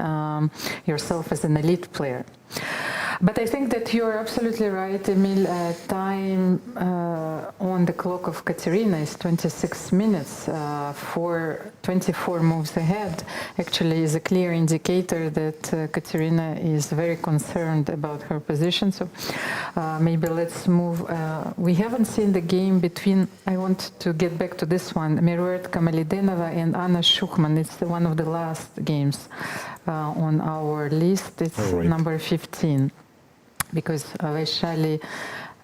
yourself as an elite player. But I think that you are absolutely right, Emil. Time on the clock of Katerina is 26 minutes for 24 moves ahead. Actually, is a clear indicator that Katerina is very concerned about her position. So maybe let's move. We haven't seen the game between. I want to get back to this one. Miruet Kamalidenova and Anna Shukhman. It's one of the last games on our list. It's number 15. Because Vaishali,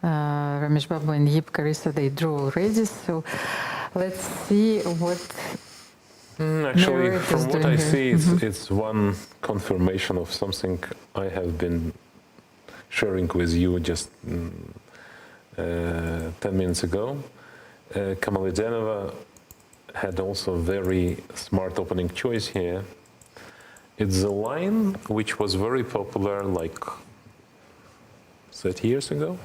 Ramesh Babu and Yip Karissa, they drew already. So let's see what. Actually, from what I see, it's one confirmation of something I have been sharing with you just 10 minutes ago. Kamalidenova had also a very smart opening choice here. It's a line which was very popular like 30 years ago,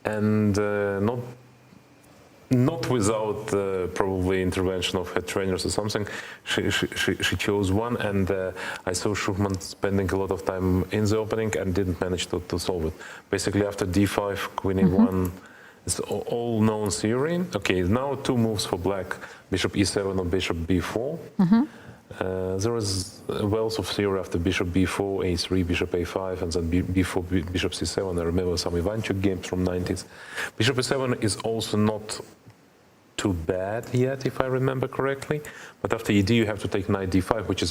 and not without probably intervention of her trainers or something. She chose one, and I saw Schuchman spending a lot of time in the opening and didn't manage to solve it. Basically, after d5, queen e1, it's all known theory. Okay, now two moves for black: bishop e7 or bishop b4. There is a wealth of theory after bishop b4, a3, bishop a5, and then b4, bishop c7. I remember some Ivanchuk games from 90s. Bishop e7 is also not too bad yet, if I remember correctly. But after ed, you have to take knight d5, which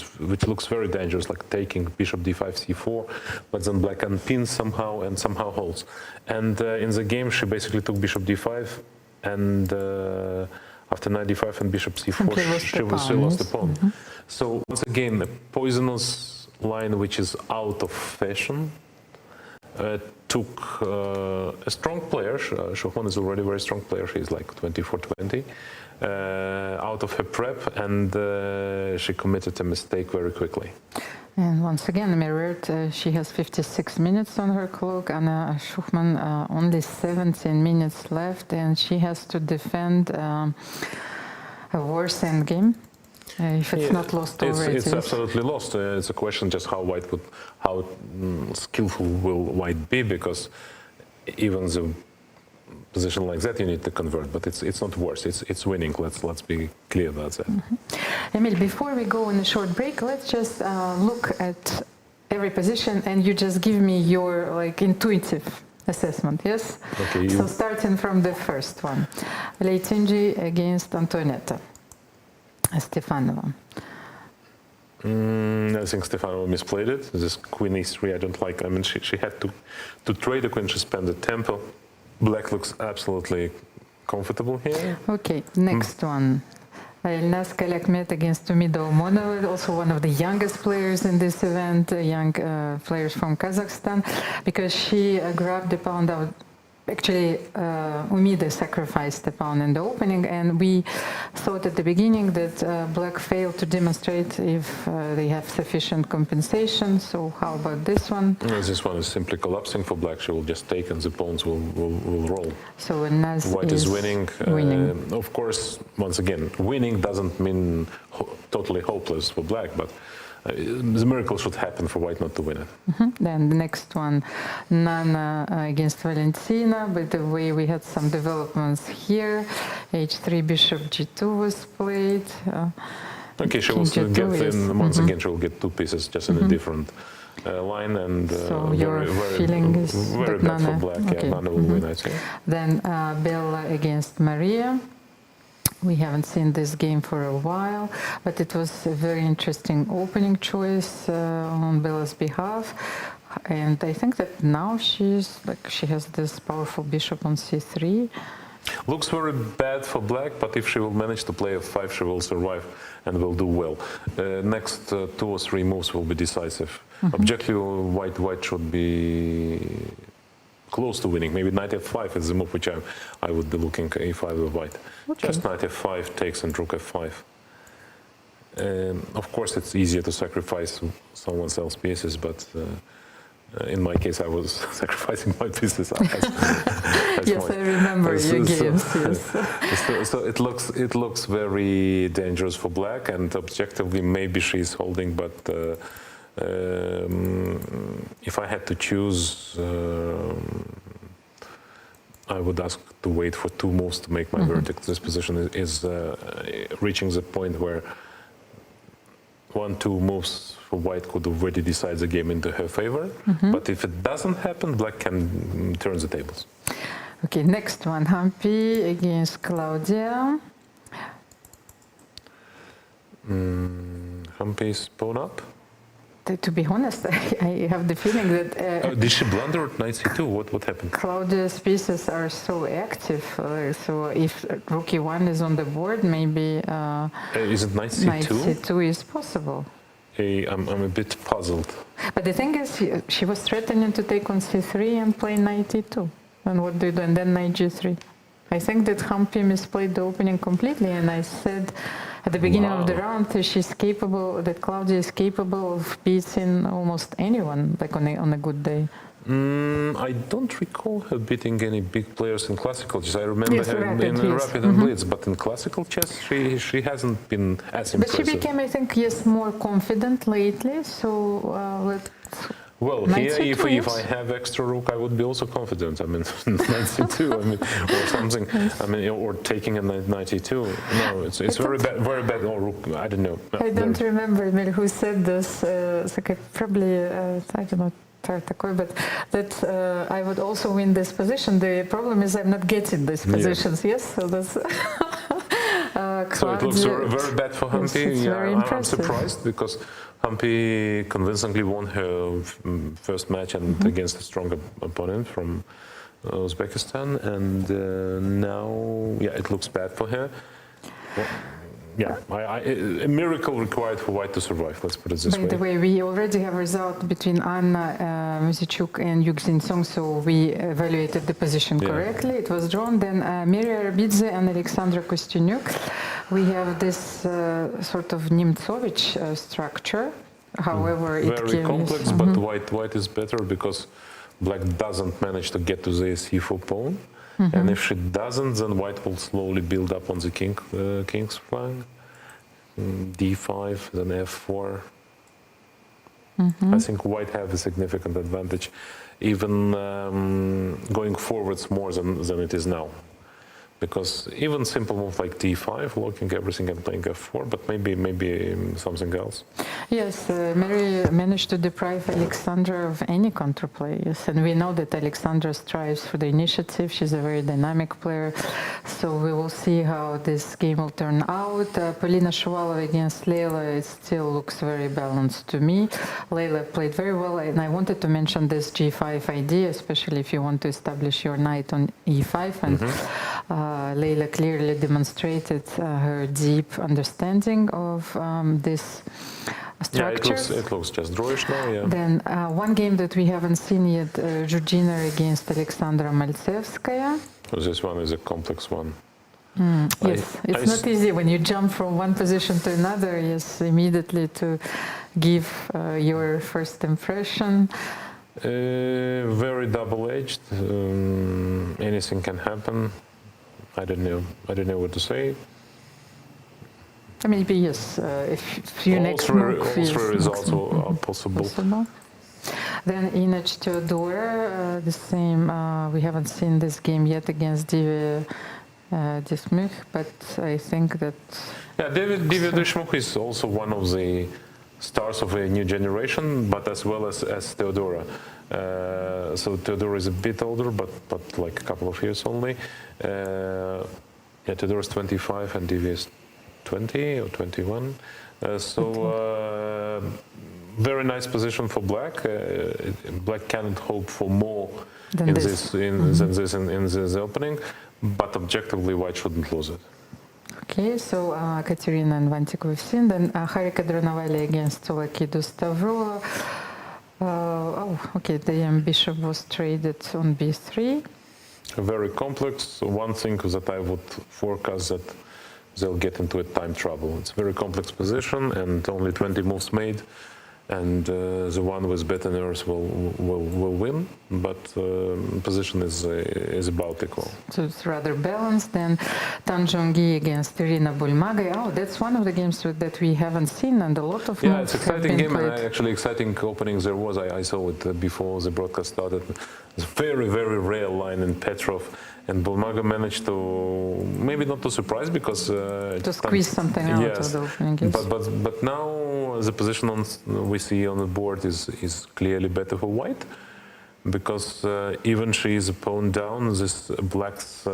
looks very dangerous, like taking bishop d5, c4. But then black unpins somehow and somehow holds. And in the game, she basically took bishop d5 and. After knight d5 and bishop c4, she lost the pawn. So once again, a poisonous line which is out of fashion took a strong player. Schuchman is already a very strong player. She's like 24-20 out of her prep, and she committed a mistake very quickly. And once again, Miruet, she has 56 minutes on her clock. Anna Schuchman only 17 minutes left, and she has to defend a worse endgame. If it's not lost already. It's absolutely lost. It's a question just how skillful will white be, because even the position like that you need to convert, but it's not worse. It's winning. Let's be clear about that. Emil, before we go on a short break, let's just look at every position, and you just give me your intuitive assessment. Yes. Okay. So starting from the first one, Leitinji against Antoinetta Stfanova. I think Stfanova misplayed it. This queen e3 I don't like. I mean, she had to trade the queen. She spent the tempo. Black looks absolutely comfortable here. Okay, next one. Elnaz Kalakmet against Tumido Monova, also one of the youngest players in this event, young players from Kazakhstan, because she grabbed the pawn out. Actually, Umida sacrificed the pawn in the opening, and we thought at the beginning that black failed to demonstrate if they have sufficient compensation. So how about this one? This one is simply collapsing for black. She will just take, and the pawns will roll. So Elnaz white is winning. Of course, once again, winning doesn't mean totally hopeless for black, but the miracle should happen for white not to win it. Then the next one, Nana against Valentina. By the way, we had some developments here. H3 bishop g2 was played. Okay, she will get in, once again, she will get two pieces just in a different line, and so your feeling is very that bad Nana, for black. okay. Yeah, Nana will win, I think. Then Bella against Maria. We haven't seen this game for a while, but it was a very interesting opening choice on Bella's behalf. And I think that now she has this powerful bishop on c3. Looks very bad for black, but if she will manage to play f5, she will survive and will do well. Next 2 or 3 moves will be decisive. Objectively, white should be close to winning. Maybe knight f5 is the move which I would be looking if I were white. Okay. Just knight f5 takes and rook f5. Of course, it's easier to sacrifice someone else's pieces, but in my case, I was sacrificing my pieces. Yes, I remember your games. Yes. So it looks very dangerous for black, and objectively, maybe she's holding, but if I had to choose, I would ask to wait for 2 moves to make my verdict. This position is reaching the point where 1-2 moves for white could already decide the game into her favor. But if it doesn't happen, black can turn the tables. Okay, next one, Hampi against Claudia. Hampi's pawn up. To be honest, I have the feeling that did she blunder knight c2? What happened? Claudia's pieces are so active. So if rook e1 is on the board, maybe is it knight c2? Knight c2 is possible. I'm a bit puzzled. But the thing is, she was threatening to take on c3 and play knight e2. And what do you do? And then knight g3. I think that Hampi misplayed the opening completely, and I said at the beginning of the round she's capable, that Claudia is capable of beating almost anyone, like on a good day. I don't recall her beating any big players in classical chess. I remember Yes, her rapid, in yes. Rapid and Blitz, but in classical chess she hasn't been as impressive. But she became, I think, yes, more confident lately. So well, here, if I have extra rook, I would be also confident. I mean, knight c2, I mean, or something. I mean, or taking a knight e2. No, it's very bad. Or rook, I don't know. I don't remember who said this. Probably, I don't know. But that I would also win this position. The problem is I'm not getting these positions. Yes, so that's. So it looks very bad for Hampi. Yeah, I'm surprised because Hampi convincingly won her first match and against a stronger opponent from Uzbekistan, and now, it looks bad for her. Well, a miracle required for white to survive, let's put it this way. By the way, we already have a result between Anna Muzychuk and Yugzin Song, so we evaluated the position correctly. It was drawn. Then Miri Arabiza and Alexandra Kostyuniuk. We have this sort of Nemtsovich structure. However, it very complex, but white is better because black doesn't manage to get to the c4 pawn. And if she doesn't, then white will slowly build up on the king's flank. d5, then f4. I think white have a significant advantage, even going forwards more than it is now. Because even simple move like d5, locking everything and playing f4, but maybe something else. Yes, Mary managed to deprive Alexandra of any counterplay. Yes, and we know that Alexandra strives for the initiative. She's a very dynamic player, so we will see how this game will turn out. Polina Shuvalova against Leila, it still looks very balanced to me. Leila played very well, and I wanted to mention this g5 idea, especially if you want to establish your knight on e5. And Leila clearly demonstrated her deep understanding of this structure. Yeah, it looks just drawish now, Then one game that we haven't seen yet, Jurgina against Alexandra Maltsevskaya. This one is a complex one. Yes, it's not easy when you jump from one position to another, immediately to give your first impression. Very double-edged. Anything can happen. I don't know what to say. Maybe yes. If your next move is also possible. Then in H2 the same. We haven't seen this game yet against Divi Dismuch, but I think that. Divi Dismuch is also one of the stars of a new generation, but as well as Theodora. So Theodora is a bit older, but like a couple of years only. Theodora is 25 and Divi is 20 or 21. Very nice position for black. Black cannot hope for more than this in this opening. but objectively, white shouldn't lose it. Okay, so Katerina and Vantik we've seen. Then Harika Dranovali against Tolakidu Stavro. Okay, the bishop was traded on b3. Very complex. One thing that I would forecast that they'll get into a time trouble. It's a very complex position and only 20 moves made. And the one with better nerves will win, but position is about equal. So it's rather balanced. Then Tanjongi against Irina Bulmaga. Oh, that's one of the games that we haven't seen, and a lot of yeah, moves it's an exciting game. played. And actually, exciting opening there was. I saw it before the broadcast started. It's a very, very rare line in Petrov. And Bulmaga managed to, maybe not to surprise, because to squeeze something out of the opening games. But now the position we see on the board is clearly better for white, because even she is a pawn down, this black's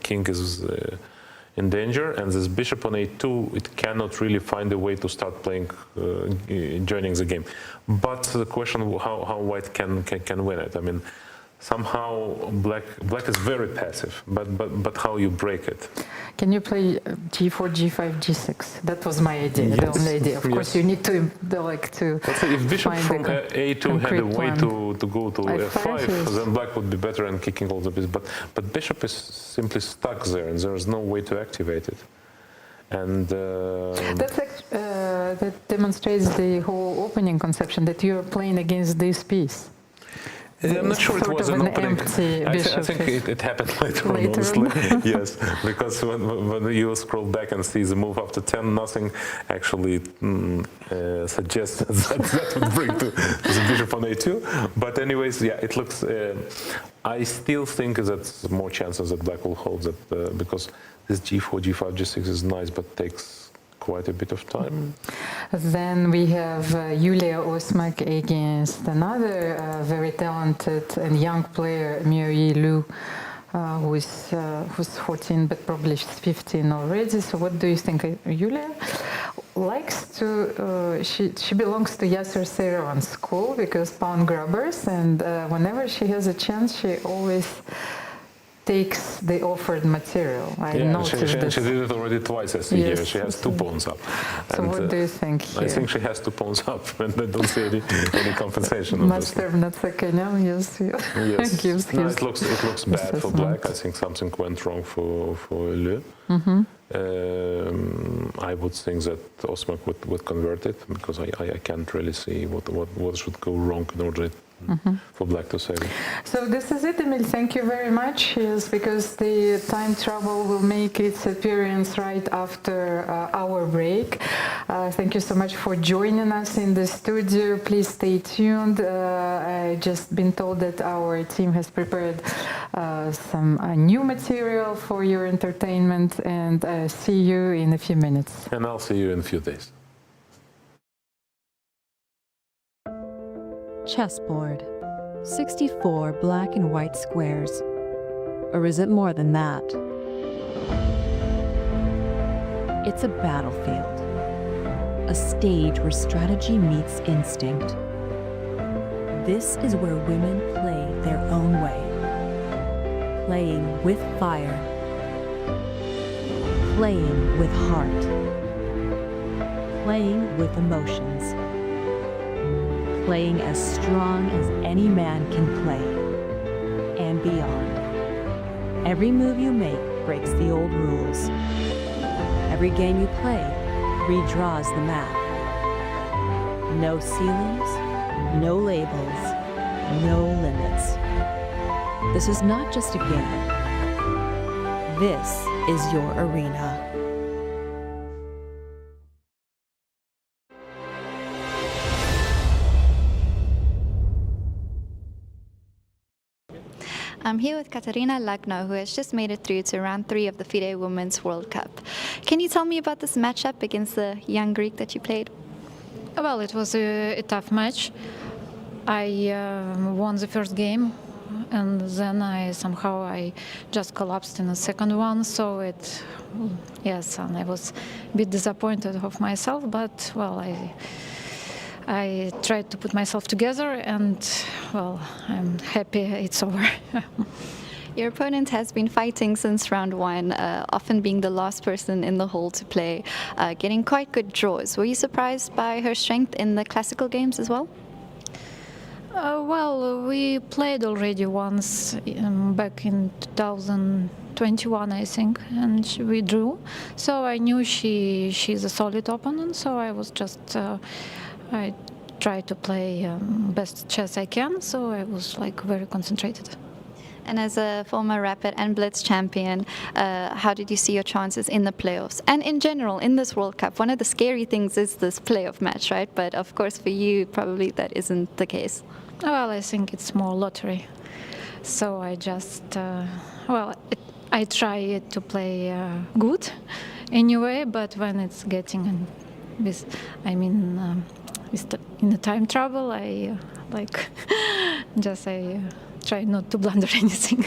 king is in danger, and this bishop on a2, it cannot really find a way to start playing, joining the game. But the question how white can win it. I mean, somehow black is very passive, but how you break it? Can you play g4, g5, g6? That was my idea, yes. the only idea. Of course, you need to to. Let's say if bishop from a2 had a way to go to f5, then black would be better in kicking all the pieces. But bishop is simply stuck there, and there is no way to activate it. And that demonstrates the whole opening conception that you are playing against this piece. I'm not sure it was an opening. I think it happened later on, honestly. Yes, because when you scroll back and see the move after 10, nothing actually suggests that would bring to the bishop on a2. But anyways, yeah, it looks. I still think that more chances that black will hold that because this g4, g5, g6 is nice, but takes quite a bit of time. Then we have Yulia Osmak against another very talented and young player, Mioi Liu, who's 14 but probably 15 already. So what do you think? Yulia likes to, she belongs to Yasser Seiravan's school because pawn grabbers, and whenever she has a chance, she always takes the offered material. I noticed this. She did it already twice, I see here. She has 2 pawns up. So and what do you think here? I think she has 2 pawns up, and I don't see any compensation. Master Natsakanyan, yes. Gives no, it looks bad for black. I think something went wrong for Liu. Mm-hmm. I would think that Osmak would convert it, because I can't really see what should go wrong in order for black to save it. So this is it, Emil. Thank you very much. Yes, because the time trouble will make its appearance right after our break. Thank you so much for joining us in the studio. Please stay tuned. I just been told that our team has prepared some new material for your entertainment, and see you in a few minutes. And I'll see you in a few days. Chessboard. 64 black and white squares. Or is it more than that? It's a battlefield. A stage where strategy meets instinct. This is where women play their own way. Playing with fire. Playing with heart. Playing with emotions. Playing as strong as any man can play, and beyond. Every move you make breaks the old rules. Every game you play redraws the map. No ceilings, no labels, no limits. This is not just a game. This is your arena. I'm here with Katerina Lagno, who has just made it through to round 3 of the FIDE Women's World Cup. Can you tell me about this matchup against the young Greek that you played? Well, it was a tough match. I won the first game, and then I just collapsed in the second one. So and I was a bit disappointed of myself, but well, I tried to put myself together, and well, I'm happy it's over. Your opponent has been fighting since round one, often being the last person in the hole to play, getting quite good draws. Were you surprised by her strength in the classical games as well? Well, we played already once back in 2021, I think, and we drew. So I knew she's a solid opponent. So I was just I tried to play best chess I can. So I was like very concentrated. And as a former Rapid and Blitz champion, how did you see your chances in the playoffs? And in general, in this World Cup, one of the scary things is this playoff match, right? But of course, for you, probably that isn't the case. Well, I think it's more lottery. So I just, I try to play good anyway, but when it's getting in the time trouble, I try not to blunder anything.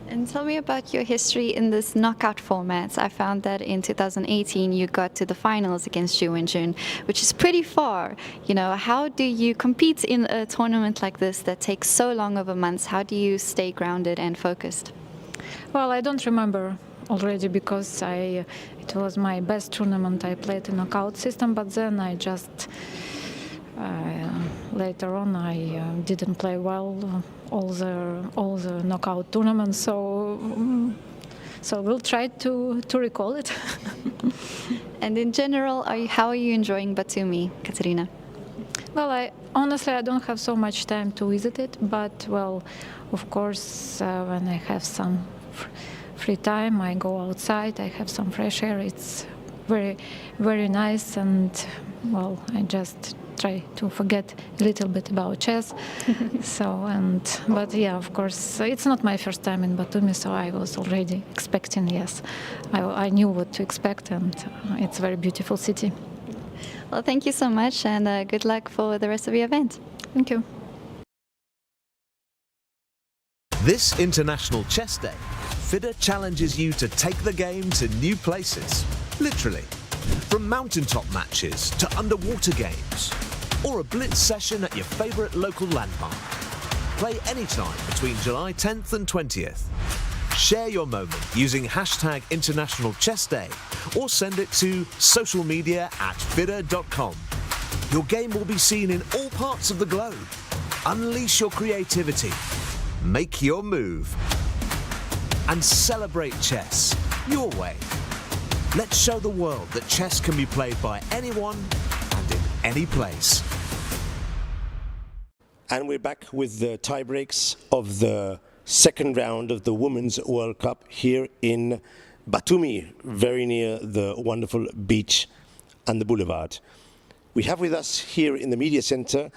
And tell me about your history in this knockout format. I found that in 2018 you got to the finals against Zhu Wenjun, which is pretty far. You know, how do you compete in a tournament like this that takes so long over months? How do you stay grounded and focused? Well, I don't remember already because it was my best tournament. I played in knockout system, but then I just later on I didn't play well all the knockout tournaments. So we'll try to recall it. And in general, how are you enjoying Batumi, Katerina? Well, honestly I don't have so much time to visit it, but well, of course, when I have some free time, I go outside. I have some fresh air. It's very, very nice, and well, I just try to forget a little bit about chess. But yeah, of course, it's not my first time in Batumi, so I was already expecting. Yes, I knew what to expect, and it's a very beautiful city. Well, thank you so much, and good luck for the rest of the event. Thank you. This International Chess Day, FIDE challenges you to take the game to new places, literally. From mountaintop matches to underwater games, or a blitz session at your favourite local landmark. Play anytime between July 10th and 20th. Share your moment using hashtag International Chess Day or send it to social media at FIDE.com. Your game will be seen in all parts of the globe. Unleash your creativity. Make your move. And celebrate chess your way. Let's show the world that chess can be played by anyone and in any place. And we're back with the tiebreaks of the second round of the Women's World Cup here in Batumi, very near the wonderful beach and the boulevard. We have with us here in the media center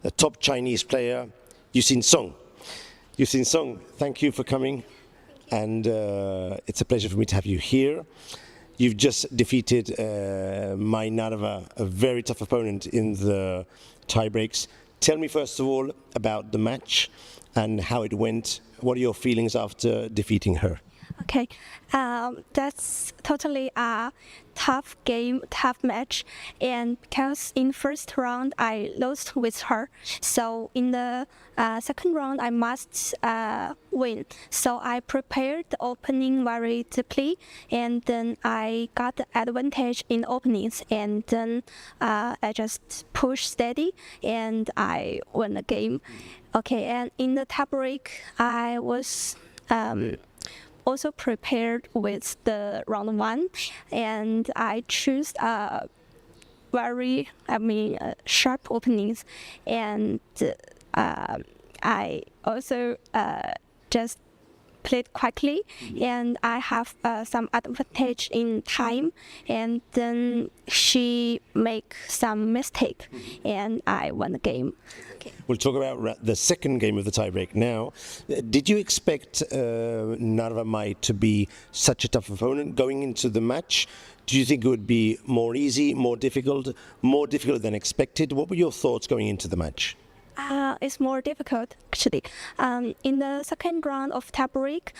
a top Chinese player, Yuxin Song. Yuxin Song, thank you for coming, and it's a pleasure for me to have you here. You've just defeated Mai Narva, a very tough opponent in the tiebreaks. Tell me first of all about the match and how it went. What are your feelings after defeating her? Okay, that's totally a tough game, tough match, and because in first round I lost with her, so in the second round I must win. So I prepared the opening very deeply, and then I got the advantage in openings, and then I just pushed steady and I won the game. Okay, and in the tiebreak I was also prepared with the round one, and I choose very, sharp openings, and I also just played quickly, and I have some advantage in time, and then she make some mistake, and I won the game. We'll talk about the second game of the tiebreak now. Did you expect Narva Mai to be such a tough opponent going into the match? Do you think it would be more easy, more difficult than expected? What were your thoughts going into the match? It's more difficult actually. In the second round of Tiebreak,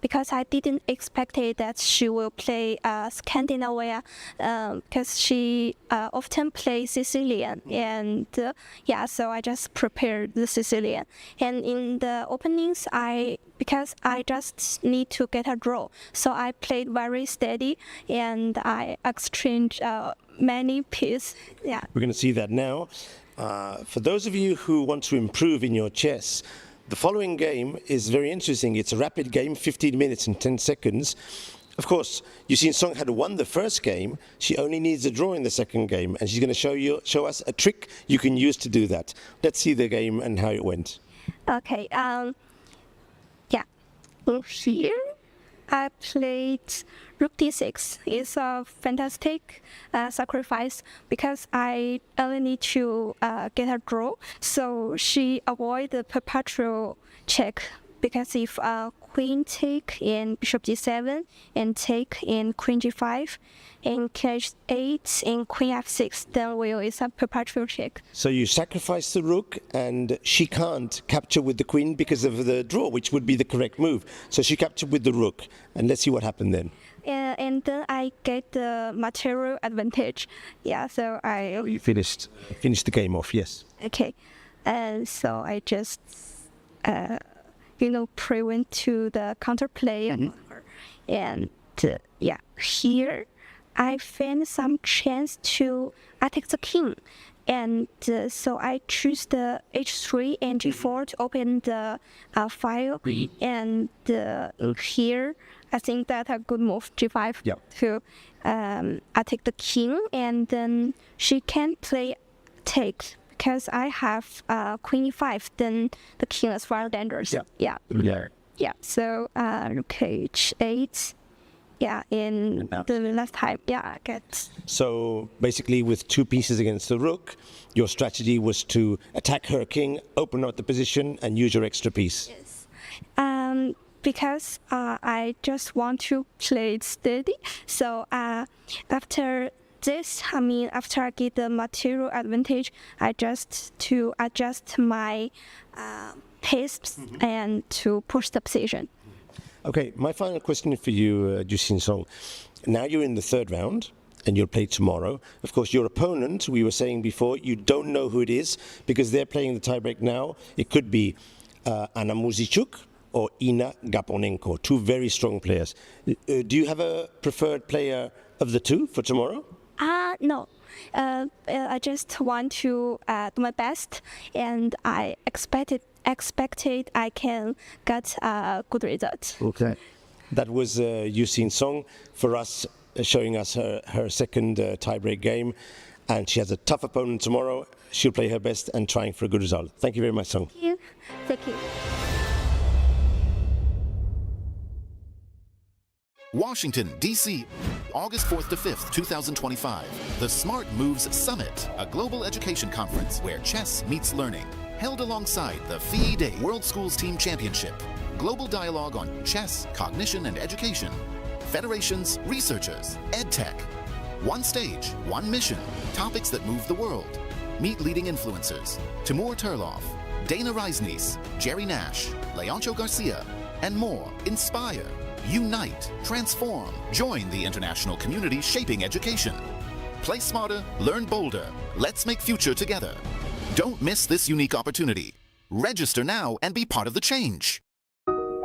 because I didn't expect that she will play Scandinavia, because she often plays Sicilian, and so I just prepared the Sicilian. And in the openings, because I just need to get a draw, so I played very steady and I exchanged many pieces. Yeah. We're going to see that now. For those of you who want to improve in your chess, the following game is very interesting. It's a rapid game, 15 minutes and 10 seconds. Of course, Yusin Song had won the first game. She only needs a draw in the second game, and she's going to show us a trick you can use to do that. Let's see the game and how it went. Okay. Here I played Rook d6. It's a fantastic sacrifice because I only need to get a draw. So she avoid the perpetual check, because if Queen take in Bishop g7 and take in Queen g5 and H8 and Queen f6, then it's a perpetual check. So you sacrifice the rook, and she can't capture with the queen because of the draw, which would be the correct move. So she captured with the rook, and let's see what happened then. And then I get the material advantage. Yeah, so You finished the game off, yes. Okay, and so I just prevent to the counterplay, and here I found some chance to attack the king, and so I choose the h3 and g4 to open the file, and here I think that a good move g5 to attack the king, and then she can play take. Because I have Queen e5, then the king is very dangerous. So rook h8. In the last time, I get. So basically, with two pieces against the rook, your strategy was to attack her king, open up the position, and use your extra piece. Yes. Because I just want to play it steady. So after this, after I get the material advantage, I just to adjust my pace and to push the position. Okay, my final question for you, Yusin Song. Now you're in the third round, and you'll play tomorrow. Of course, your opponent, we were saying before, you don't know who it is because they're playing the tiebreak now. It could be Anna Muzychuk or Ina Gaponenko, two very strong players. Do you have a preferred player of the two for tomorrow? No. I just want to do my best, and I expected I can get a good result. Okay. That was Yusin Song for us, showing us her second tiebreak game, and she has a tough opponent tomorrow. She'll play her best and trying for a good result. Thank you very much, Song. Thank you. Thank you. Washington, D.C., August 4th to 5th, 2025. The Smart Moves Summit, a global education conference where chess meets learning. Held alongside the FIDE World Schools Team Championship. Global dialogue on chess, cognition, and education. Federations, researchers, EdTech. One stage, one mission. Topics that move the world. Meet leading influencers. Timur Turlov, Dana Reisnies, Jerry Nash, Leoncho Garcia, and more. Inspire. Unite, transform, join the international community shaping education. Play smarter, learn bolder. Let's make future together. Don't miss this unique opportunity. Register now and be part of the change.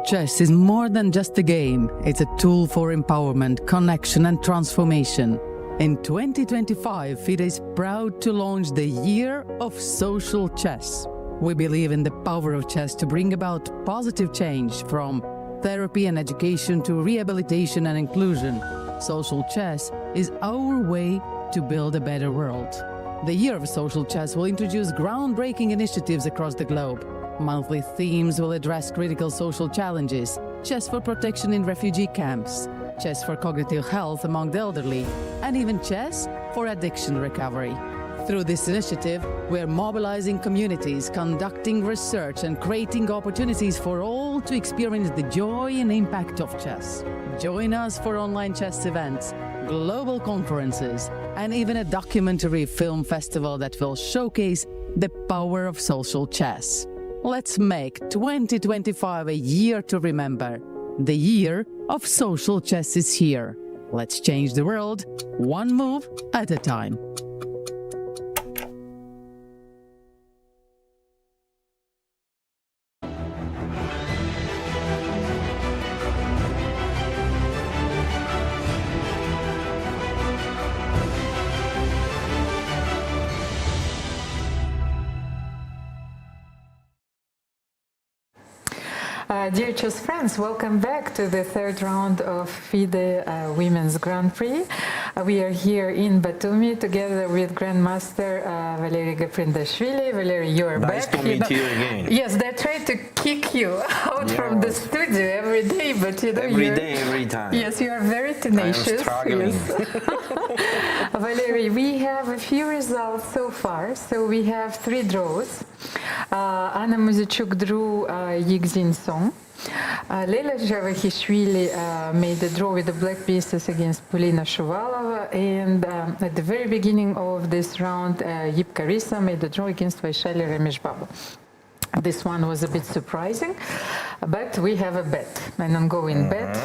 Chess is more than just a game. It's a tool for empowerment, connection, and transformation. In 2025, FIDE is proud to launch the Year of Social Chess. We believe in the power of chess to bring about positive change, from therapy and education to rehabilitation and inclusion. Social chess is our way to build a better world. The Year of Social Chess will introduce groundbreaking initiatives across the globe. Monthly themes will address critical social challenges: chess for protection in refugee camps, chess for cognitive health among the elderly, and even chess for addiction recovery. Through this initiative, we are mobilizing communities, conducting research, and creating opportunities for all to experience the joy and impact of chess. Join us for online chess events, global conferences, and even a documentary film festival that will showcase the power of social chess. Let's make 2025 a year to remember. The year of social chess is here. Let's change the world, one move at a time. Dear chess friends, welcome back to the third round of FIDE Women's Grand Prix. We are here in Batumi together with Grandmaster Valery Gaprindashvili. Valery, you are nice back. To meet you again. Yes, they try to kick you out from the studio every day, but you know every day, every time. Yes, you are very tenacious. I am struggling. Yes. Valery, we have a few results so far. So we have 3 draws. Anna Muzychuk drew Yixin Song. Leila Javahishvili made a draw with the black pieces against Polina Shuvalova, and at the very beginning of this round, Karissa made a draw against Vaishali Rameshbabu. This one was a bit surprising, but we have a bet, an ongoing bet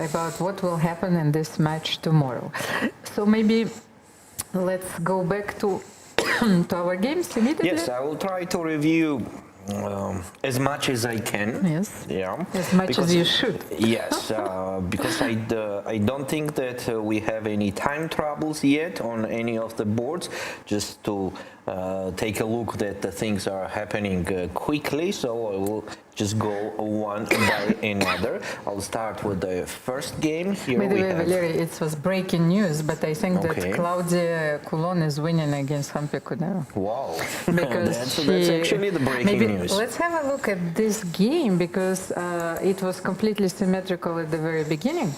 about what will happen in this match tomorrow. So maybe let's go back to our games immediately. Yes, I will try to review as much as I can. Yes. Yeah. As much as you should. Yes, because I don't think that we have any time troubles yet on any of the boards. Just to take a look that the things are happening quickly. So I will just go one by another. I'll start with the first game. Here by the way, Valery, it was breaking news, but I think that Claudia Coulon is winning against Hampi Koneru. Wow. Because that's actually the breaking news. Let's have a look at this game, because it was completely symmetrical at the very beginning.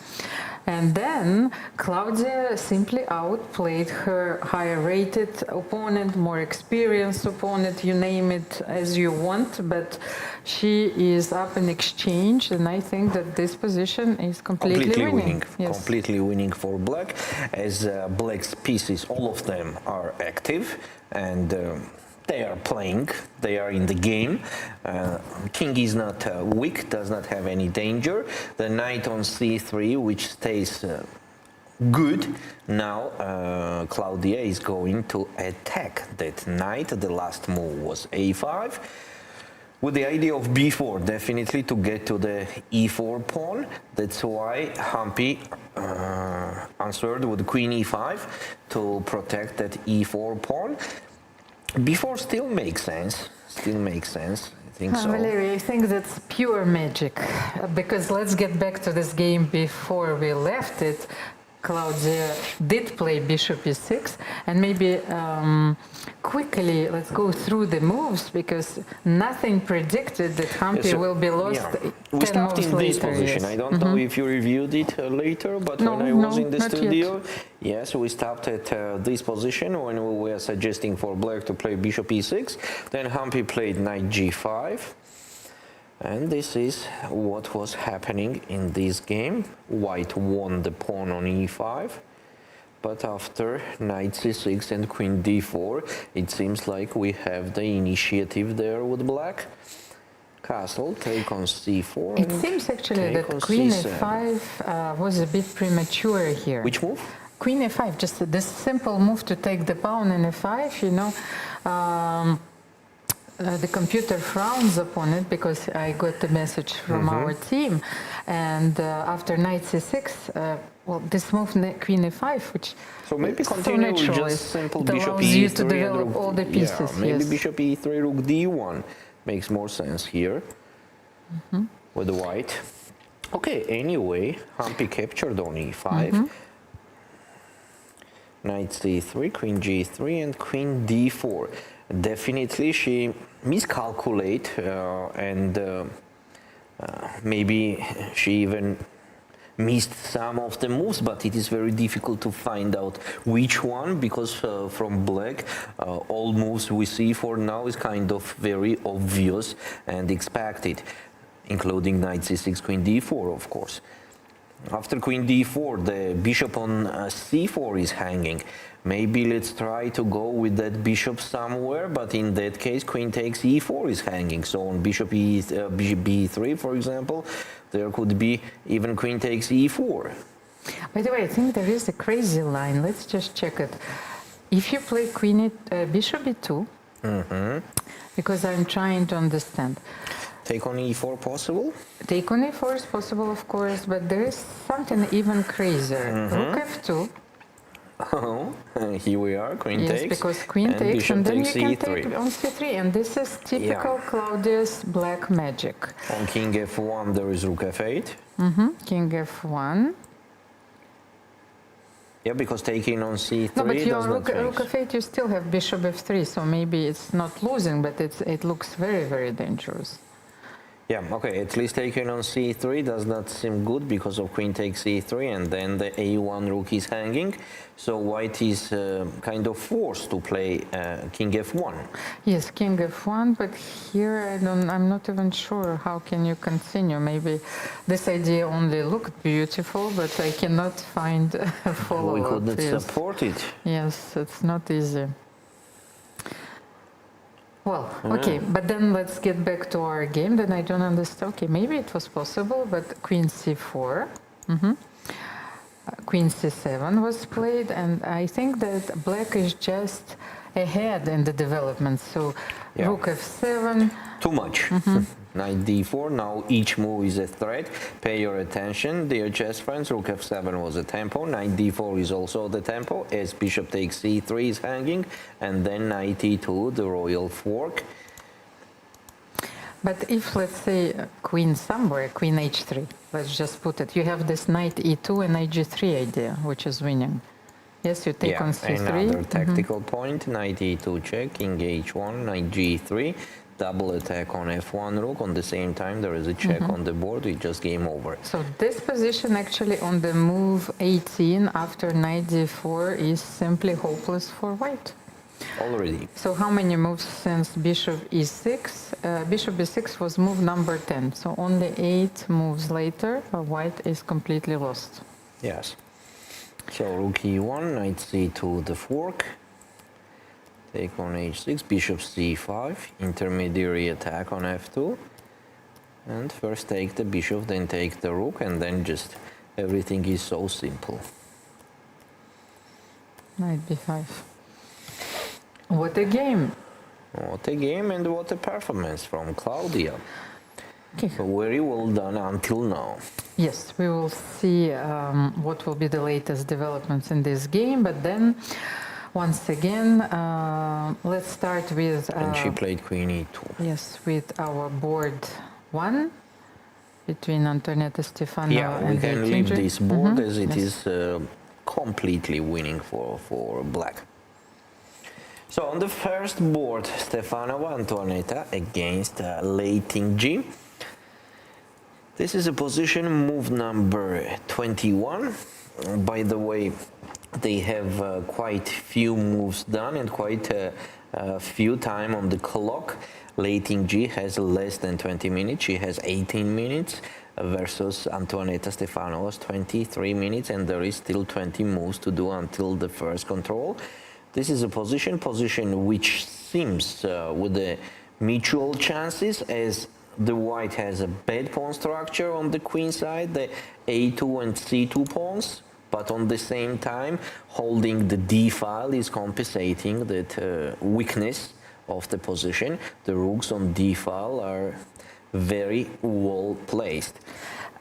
And then Claudia simply outplayed her higher rated opponent, more experienced opponent, you name it as you want, but she is up in exchange, and I think that this position is completely winning. Yes. Completely winning for black, as black's pieces, all of them are active, and they are playing, they are in the game. King is not weak, does not have any danger. The knight on c3, which stays good. Now Claudia is going to attack that knight. The last move was a5, with the idea of b4, definitely to get to the e4 pawn. That's why Hampi answered with queen e5 to protect that e4 pawn. B4 still makes sense. I think so. Valery, I think that's pure magic, because let's get back to this game before we left it. Claudia did play bishop e6, and maybe quickly let's go through the moves, because nothing predicted that Hampi will be lost 10 we stopped moves in this later. position. Yes. I don't know if you reviewed it later, but when I was in the studio, yes, we stopped at this position when we were suggesting for black to play bishop e6. Then Hampi played knight g5. And this is what was happening in this game. White won the pawn on e5, but after knight c6 and queen d4, it seems like we have the initiative there with black. Castle, take on c4. It seems actually that queen a5 was a bit premature here. Which move? Queen a5, just this simple move to take the pawn in a5, you know. The computer frowns upon it, because I got the message from our team, and after knight c6, well, this move queen a5, which so maybe continue with just simple bishop allows e3 you to develop all the pieces. Yeah, maybe bishop e3, rook d1 makes more sense here with the white. Okay, anyway, Hampi captured on e5. Knight c3, queen g3, and queen d4. Definitely she miscalculate, and maybe she even missed some of the moves, but it is very difficult to find out which one, because from black all moves we see for now is kind of very obvious and expected, including knight c6, queen d4, of course. After queen d4, the bishop on c4 is hanging. Maybe let's try to go with that bishop somewhere, but in that case, queen takes e4 is hanging. So on bishop b3, for example, there could be even queen takes e4. By the way, I think there is a crazy line. Let's just check it. If you play bishop e2, because I'm trying to understand. Take on e4 possible? Take on e4 is possible, of course, but there is something even crazier. Rook f2. Oh, here we are, queen yes, takes. Yes, because queen and takes, and then you can e3. take on c3, and this is typical Claudius black magic. On king f1, there is rook f8. King f1. Yeah, because taking on c3 no, but your does not rook f8, you still have bishop f3, so maybe it's not losing, but it looks very, very dangerous. Yeah, okay, at least taking on c3 does not seem good because of queen takes c3, and then the a1 rook is hanging, so white is kind of forced to play king f1. Yes, king f1, but here I'm not even sure how can you continue. Maybe this idea only looked beautiful, but I cannot find a follow-up. We could not support it. Yes, it's not easy. Well, okay, but then let's get back to our game. Then I don't understand. Okay, maybe it was possible, but queen c4, queen c7 was played, and I think that black is just ahead in the development. So rook f7. Too much. Knight d4. Now each move is a threat. Pay your attention, dear chess friends. Rook f7 was a tempo. Knight d4 is also the tempo. As bishop takes c3 is hanging, and then knight e2, the royal fork. But if, let's say, queen somewhere, queen h3, let's just put it, you have this knight e2 and knight g3 idea, which is winning. Yes, you take on c3. Another tactical point, knight e2 check, king h1, knight g3, double attack on f1 rook. On the same time, there is a check on the board, it's just game over. So this position actually on the move 18 after knight d4 is simply hopeless for white. Already. So how many moves since bishop e6? Bishop e6 was move number 10, so only 8 moves later, white is completely lost. Yes. So rook e1, knight c2, the fork. Take on h6, bishop c5, intermediary attack on f2. And first take the bishop, then take the rook, and then just everything is so simple. Knight b5. What a game! What a game and what a performance from Claudia. Okay. Very well done until now. Yes, we will see what will be the latest developments in this game, but then once again, let's start with... and she played queen e2. Yes, with our board 1 between Antoaneta Stfanova yeah, we can leave this board as it is completely winning for black. So on the first board, Stfanova, Antoaneta against late king g. This is a position move number 21. By the way, they have quite few moves done and quite a few time on the clock. Late king g has less than 20 minutes. She has 18 minutes versus Antoaneta Stefanova's 23 minutes, and there is still 20 moves to do until the first control. This is a position which seems with the mutual chances, as the white has a bad pawn structure on the queen side, the a2 and c2 pawns, but on the same time holding the d file is compensating that weakness of the position. The rooks on d file are very well placed.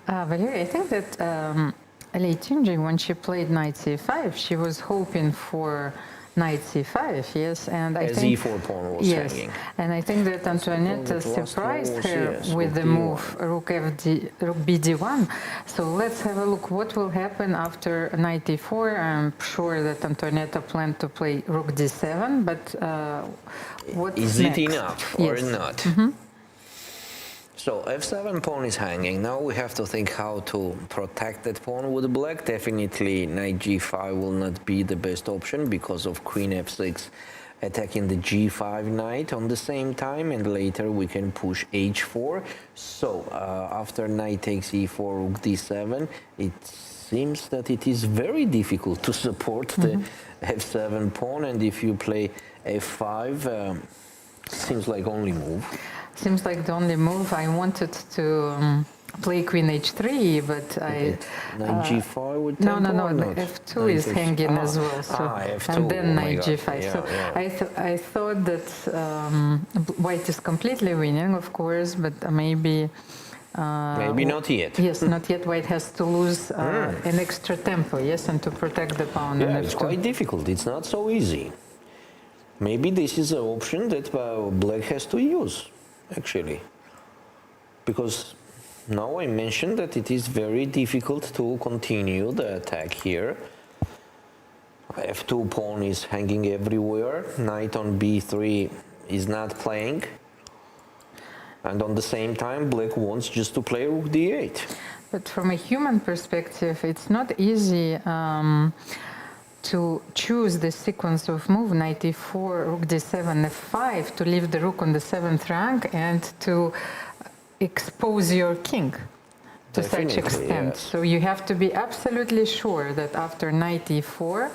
Valeria, I think that late G, when she played knight c5, she was hoping for knight c5, yes, and I think e4 pawn was hanging. And I think that Antoaneta surprised her with the move rook bd1. So let's have a look what will happen after knight e4. I'm sure that Antoaneta planned to play rook d7, but what's is next? it enough or not? So f7 pawn is hanging. Now we have to think how to protect that pawn with black. Definitely knight g5 will not be the best option because of queen f6 attacking the g5 knight on the same time, and later we can push h4. So after knight takes e4, rook d7, it seems that it is very difficult to support the f7 pawn, and if you play f5, seems like only move. Seems like the only move. I wanted to play queen h3, but I... Knight g5 with no, tempo or the not? f2 Knight is hanging as well. So, f2, and then oh my knight God. g5. Yeah, so yeah. I thought that white is completely winning, of course, but maybe... maybe not yet. Yes, not yet. White has to lose an extra tempo, yes, and to protect the pawn. Yeah, on it's f2. quite difficult. It's not so easy. Maybe this is an option that black has to use, actually. Because now I mentioned that it is very difficult to continue the attack here. f2 pawn is hanging everywhere. Knight on b3 is not playing. And on the same time, black wants just to play rook d8. But from a human perspective, it's not easy to choose the sequence of move, knight e4, rook d7, f5, to leave the rook on the 7th rank and to expose your king to such extent. Yes. So you have to be absolutely sure that after knight e4,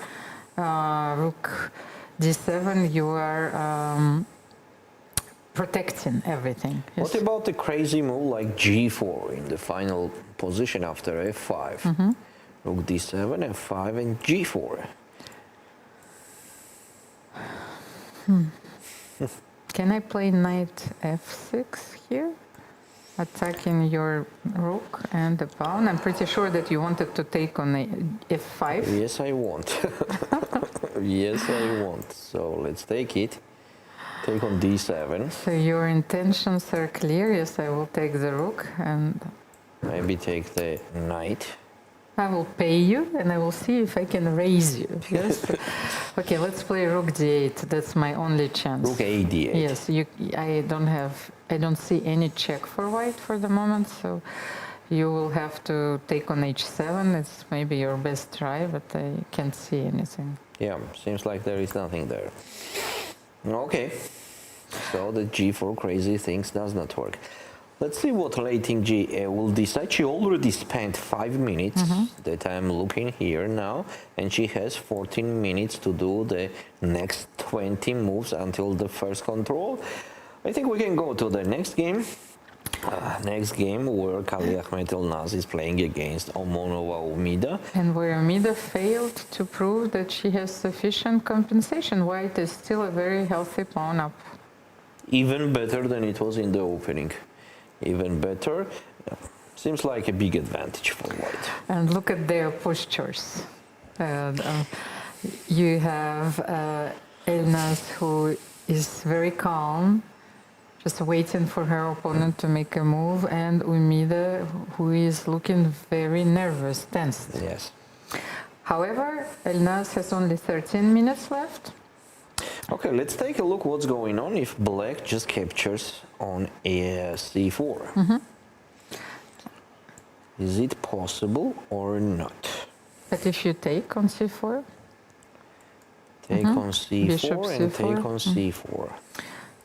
rook d7, you are protecting everything. Yes. What about the crazy move like g4 in the final position after f5? Rook d7, f5, and g4. Can I play knight f6 here? Attacking your rook and the pawn. I'm pretty sure that you wanted to take on f5. Yes, I want. Yes, I want. So let's take it. Take on d7. So your intentions are clear. Yes, I will take the rook and Maybe take the knight. I will pay you and I will see if I can raise you. Yes. Okay, let's play rook d8. That's my only chance. Rook a d8. Yes, I don't see any check for white for the moment, so you will have to take on h7. It's maybe your best try, but I can't see anything. Yeah, seems like there is nothing there. Okay, so the g4 crazy things does not work. Let's see what late in G will decide. She already spent 5 minutes that I'm looking here now, and she has 14 minutes to do the next 20 moves until the first control. I think we can go to the next game. Next game where Kaliahmet Elnaz is playing against Monova Umida. And where Umida failed to prove that she has sufficient compensation. White is still a very healthy pawn up. Even better than it was in the opening. Even better. Seems like a big advantage for white. And look at their postures. You have Elnaz, who is very calm, just waiting for her opponent to make a move, and Umida, who is looking very nervous, tensed. Yes. However, Elnaz has only 13 minutes left. Okay, let's take a look what's going on if black just captures on a c4. Is it possible or not? But if you take on c4? Take on c4 Bishop and c4. take on c4.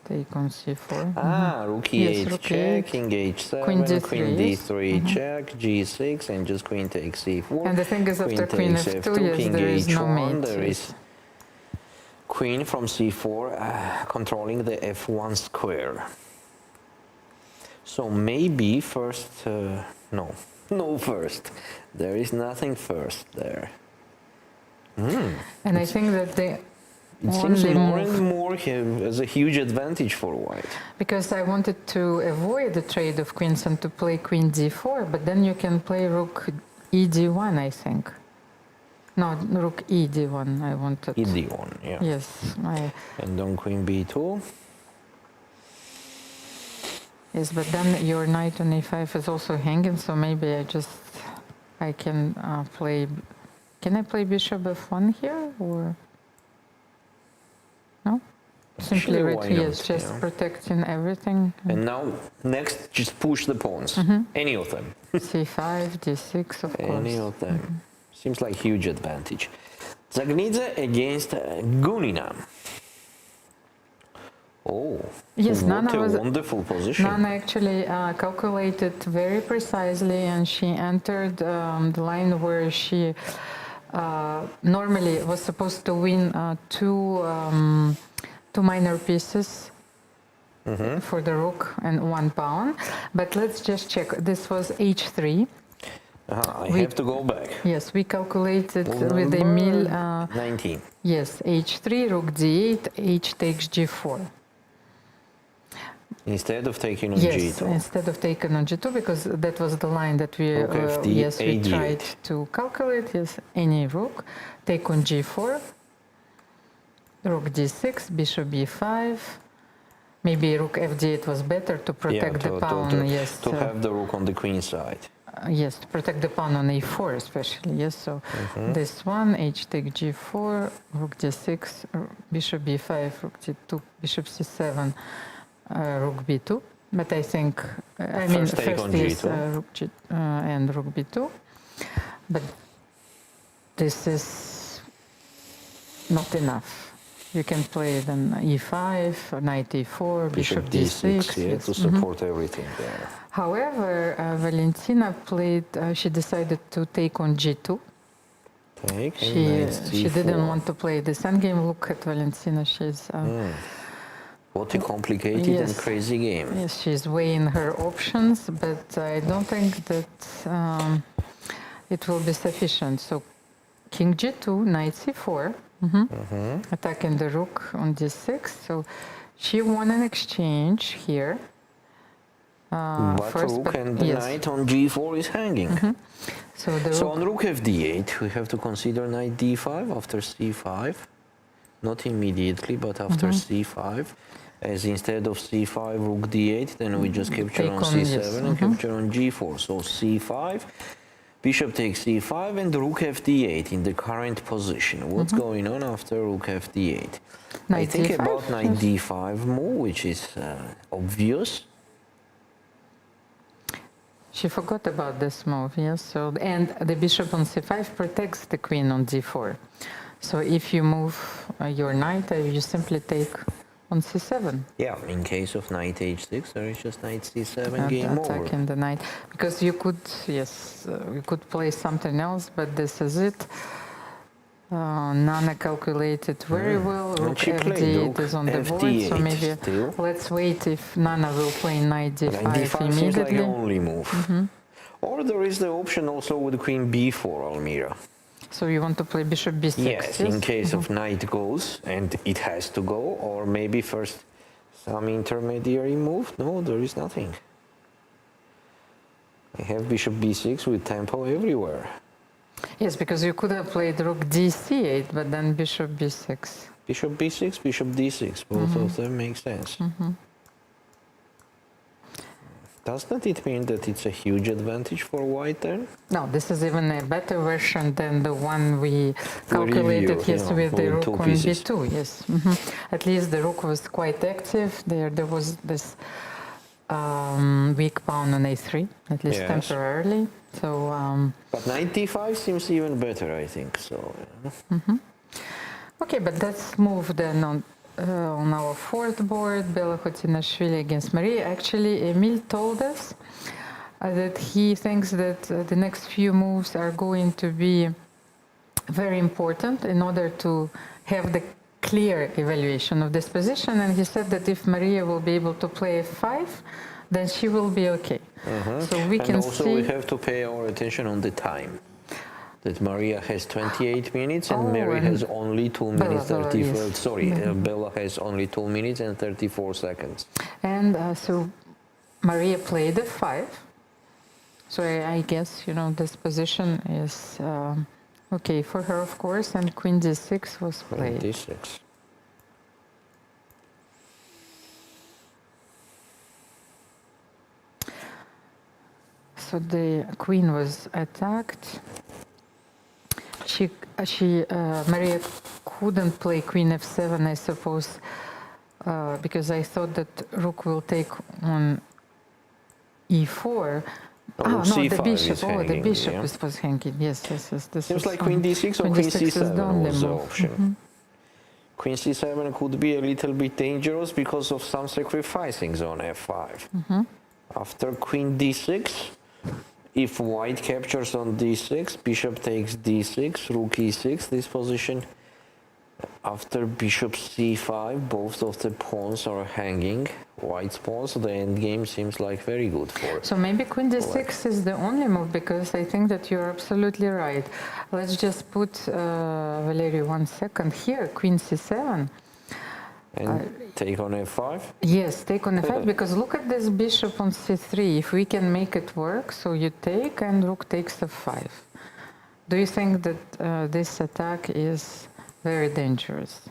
Take on c4. Rook e8 rook check, e8. king h7, Queen d3, queen yes. d3 check, g6, and just queen takes c4. And the thing is, after queen takes f2, yes, king there is no h1, mate. there Yes. is queen from c4 controlling the f1 square. So maybe first, no first. There is nothing first there. And I think that they It seems only more move, and more as a huge advantage for white. because I wanted to avoid the trade of queens and to play queen d4, but then you can play rook e d1, I think. No, rook e d1, I wanted. E d1, yeah. Yes. And on queen b2. Yes, but then your knight on a5 is also hanging, so maybe I can play... Can I play bishop f1 here, or... No? Simply Actually, why yes, not, just yeah. protecting everything. And now, next, just push the pawns. Any of them. c5, d6, of course. Any of them. Seems like huge advantage. Zagnidze against Gunina. Oh, Yes, what Nana a was wonderful position. Nana actually calculated very precisely, and she entered the line where she normally was supposed to win two minor pieces for the rook and 1 pawn. But let's just check. This was h3. I have to go back. Yes, we calculated Move with number Emil. 19. Yes, h3, rook d8, h takes g4. Instead of taking on Yes, g2. instead of taking on g2, because that was the line that we Rook FD, we A8. tried to calculate. Yes, any rook, take on g4, rook d6, bishop b5. Maybe rook fd8 was better to protect the pawn. Yes, to have the rook on the queen side. Yes, to protect the pawn on a4 especially. Yes, so this one, h take g4, rook d6, bishop b5, rook d2, bishop c7, rook b2. But I think, I mean, First take first on is g2. rook g and rook b2. But this is not enough. You can play then e5, knight e4, bishop d6. Yeah, to support everything there. However, Valentina played, she decided to take on g2. Take, She didn't want to play this endgame. Look at Valentina, she's... What a complicated and crazy game. Yes, she's weighing her options, but I don't think that it will be sufficient. So king g2, knight c4, attacking the rook on d6. So she won an exchange here. But rook and the knight on g4 is hanging. So on rook fd8, we have to consider knight d5 after c5. Not immediately, but after c5. As instead of c5, rook d8, then we just capture on c7 and capture on g4. So c5, bishop takes c5 and rook fd8 in the current position. What's going on after rook fd8? I think d5? about knight d5 move, which is obvious. She forgot about this move, yes. So, and the bishop on c5 protects the queen on d4. So if you move your knight, you simply take on c7. Yeah, in case of knight h6, there is just knight c7, game over. Attacking the knight. Because you could, you could play something else, but this is it. Nana calculated very well. Rook fd8 is on the board, so maybe let's wait if Nana will play knight d5 d5 immediately. seems like the only move. Or there is the option also with queen b4, Almira. So you want to play bishop b6? Yes, in case of knight goes, and it has to go, or maybe first some intermediary move. No, there is nothing. I have bishop b6 with tempo everywhere. Yes, because you could have played rook dc8, but then bishop b6. Bishop b6, bishop d6, both of them make sense. Doesn't it mean that it's a huge advantage for white then? No, this is even a better version than the one we calculated with the rook on b2. Yes, at least the rook was quite active. There was this weak pawn on a3, at least temporarily. So. But knight d5 seems even better, I think. So. Okay, but let's move then on our fourth board, Bela Khotinashvili against Maria. Actually, Emil told us that he thinks that the next few moves are going to be very important in order to have the clear evaluation of this position. And he said that if Maria will be able to play f5, then she will be okay. So we can also we have to pay our attention on the time. That Maria has 28 minutes and Mary has only 2 minutes 34. Sorry, Bella has only 2 minutes and 34 seconds. And so Maria played f5. So I guess this position is okay for her, of course. And Queen d6 was played. Queen d6. So the queen was attacked. Maria couldn't play queen f7, I suppose, because I thought that rook will take on e4. No, the bishop. The bishop was hanging. Yes. This seems like queen d6 or queen c7 was the option. Queen c7 could be a little bit dangerous because of some sacrificings on f5. After queen d6, if white captures on d6, bishop takes d6, rook e6, this position. After bishop c5, both of the pawns are hanging, white's pawns, so the endgame seems like very good for... So maybe queen d6 is the only move, because I think that you're absolutely right. Let's just put, Valery, 1 second here, queen c7. And take on f5? Yes, take on f5, because look at this bishop on c3. If we can make it work, so you take and rook takes f5. Do you think that this attack is very dangerous?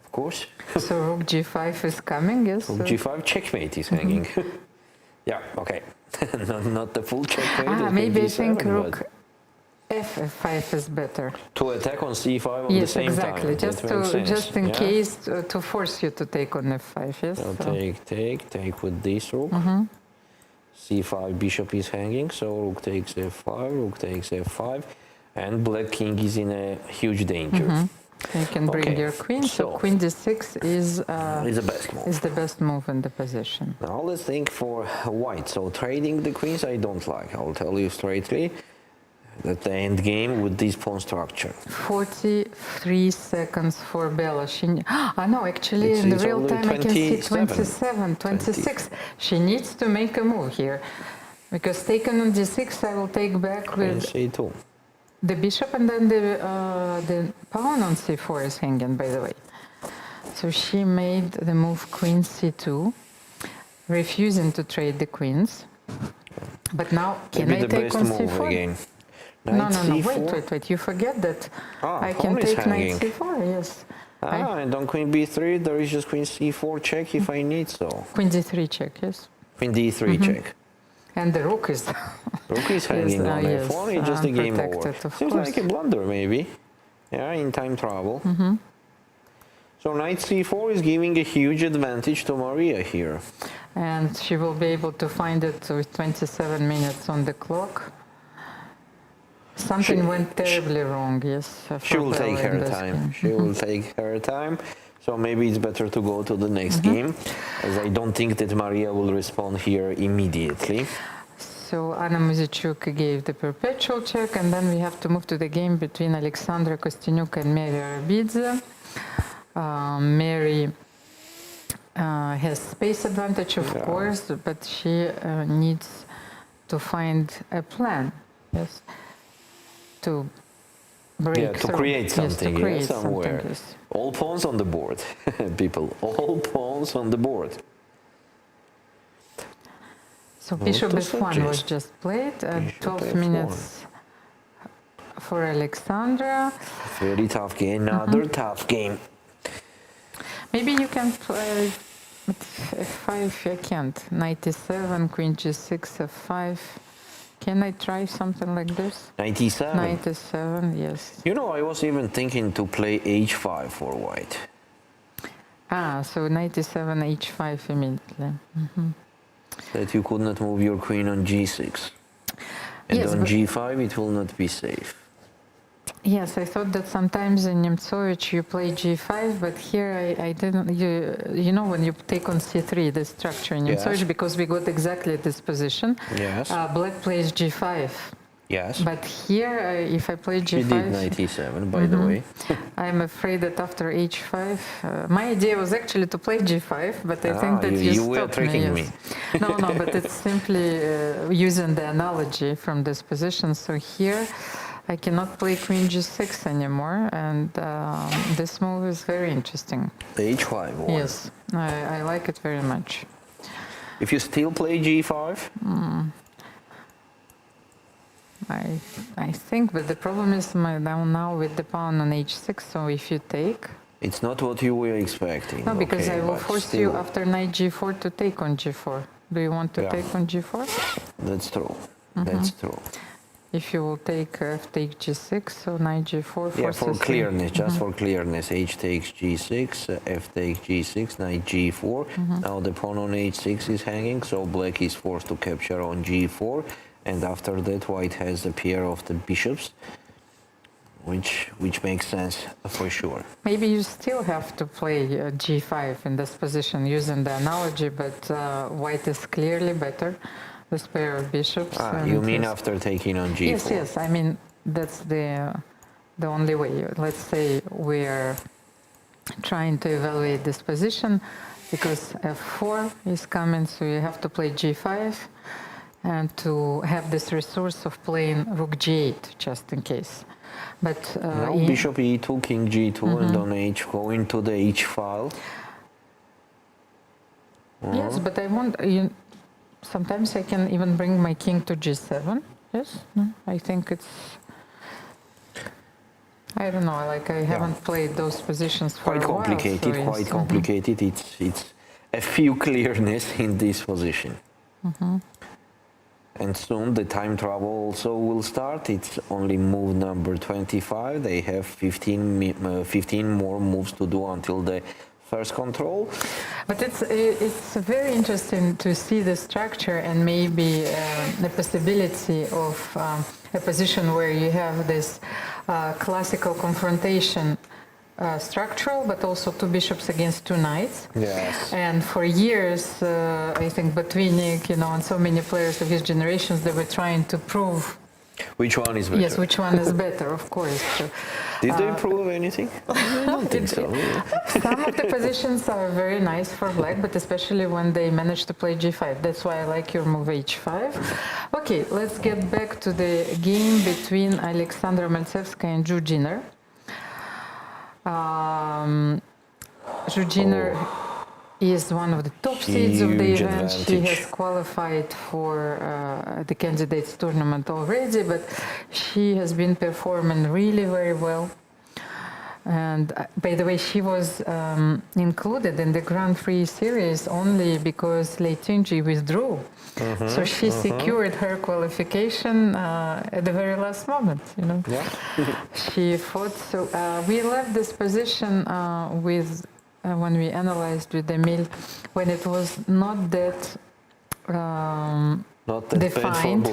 Of course. So rook g5 is coming, yes? Rook g5, checkmate is hanging. Yeah, okay. not the full checkmate. Maybe I think rook f5 is better. To attack on c5 on the same exactly. time. Just in case to force you to take on f5, yes? So take with this rook. c5, bishop is hanging, so rook takes f5, rook takes f5, and black king is in a huge danger. You can bring your queen, so queen d6 is the best move in the position. Now let's think for white. So trading the queens I don't like. I'll tell you straightly that the end game with this pawn structure. 43 seconds for Bella. No, actually in the real time I can see 27, 26. She needs to make a move here, because taken on d6 I will take back with c2. The bishop, and then the pawn on c4 is hanging, by the way. So she made the move queen c2, refusing to trade the queens. But now, can I take on c4? Again. No, wait, you forget that I can take knight c4, yes. And on queen b3, there is just queen c4 check if I need so. Queen d3 check, yes. Queen d3 check. And the rook is hanging on f1, it's just a game over. Seems like a blunder, maybe. Yeah, in time trouble. So knight c4 is giving a huge advantage to Maria here. And she will be able to find it with 27 minutes on the clock. Something went terribly wrong, yes. She will take her time. She will take her time. So maybe it's better to go to the next game, as I don't think that Maria will respond here immediately. So Anna Muzychuk gave the perpetual check, and then we have to move to the game between Alexandra Kostyniuk and Mary Arabiza. Mary has space advantage, of course, but she needs to find a plan, yes, to break to create something, somewhere. Something, yes. All pawns on the board, people. All pawns on the board. So bishop f1 was just played. 12 minutes for Alexandra. Very tough game. Another tough game. Maybe you can play f5. I can't. Knight e7, queen g6, f5. Can I try something like this? Knight e7. Knight e7, yes. You know, I was even thinking to play h5 for white. So knight e7, h5 immediately. That you could not move your queen on g6. And on g5 it will not be safe. Yes, I thought that sometimes in Nemtsovich you play g5, but here I didn't. You know, when you take on c3, the structure in Nemtsovich, because we got exactly this position. Yes. Black plays g5. Yes. But here, if I play g5... She did knight e7, by the way. I'm afraid that after h5... my idea was actually to play g5, but I think that you stopped were tricking me. No, but it's simply using the analogy from this position. So here, I cannot play queen g6 anymore, and this move is very interesting. The h5 one. Yes, I like it very much. If you still play g5? I think, but the problem is now with the pawn on h6, so if you take... It's not what you were expecting. No, because I will force you after knight g4 to take on g4. Do you want to take on g4? That's true. That's true. If you will take f take g6, so knight g4 forces... Yeah, for clearness, just for clearness. H takes g6, f takes g6, knight g4. Now the pawn on h6 is hanging, so black is forced to capture on g4. And after that, white has a pair of the bishops. which makes sense for sure. Maybe you still have to play g5 in this position using the analogy, but white is clearly better. This pair of bishops. You mean after taking on g4? Yes, yes. I mean that's the only way. Let's say we're trying to evaluate this position because f4 is coming, so you have to play g5 and to have this resource of playing rook g8 just in case. But now bishop e2, king g2, and on h going to the h file. Yes, but I want sometimes I can even bring my king to g7. Yes, no, I think it's. I don't know. Like I haven't played those positions for quite a while. Complicated. So quite complicated. It's a few clearness in this position. And soon the time travel also will start. It's only move number 25. They have 15 more moves to do until the first control. But it's very interesting to see the structure and maybe the possibility of a position where you have this classical confrontation. Structural, but also two bishops against two knights. Yes. And for years, I think Batumi, and so many players of his generations, they were trying to prove which one is better. Yes, which one is better, of course. Did they prove anything? I don't think so. Some of the positions are very nice for black, but especially when they manage to play g5. That's why I like your move h5. Okay, let's get back to the game between Alexandra Maltsevskaya and Jujiner. Jujiner is one of the top seeds of the event. She has qualified for the candidates tournament already, but she has been performing really very well. And by the way, she was included in the Grand Prix series only because Lei Tunji withdrew. So she secured her qualification at the very last moment, Yeah. She fought. So we left this position with when we analyzed with Emil, when it was not that defined.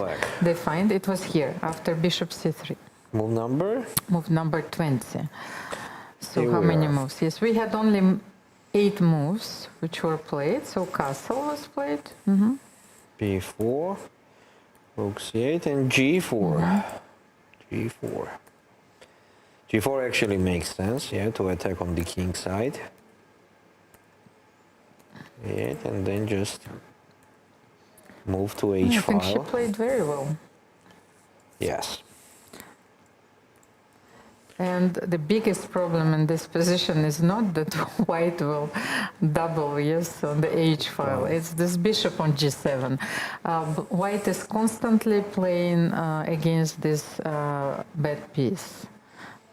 It was here after bishop c3. Move number? Move number 20. So how many moves? Yes, we had only 8 moves which were played. So castle was played. b4, rook c8, and g4. g4. g4 actually makes sense, to attack on the king side. And then just move to h file. I think she played very well. Yes. And the biggest problem in this position is not that white will double, on the h file. It's this bishop on g7. White is constantly playing against this bad piece.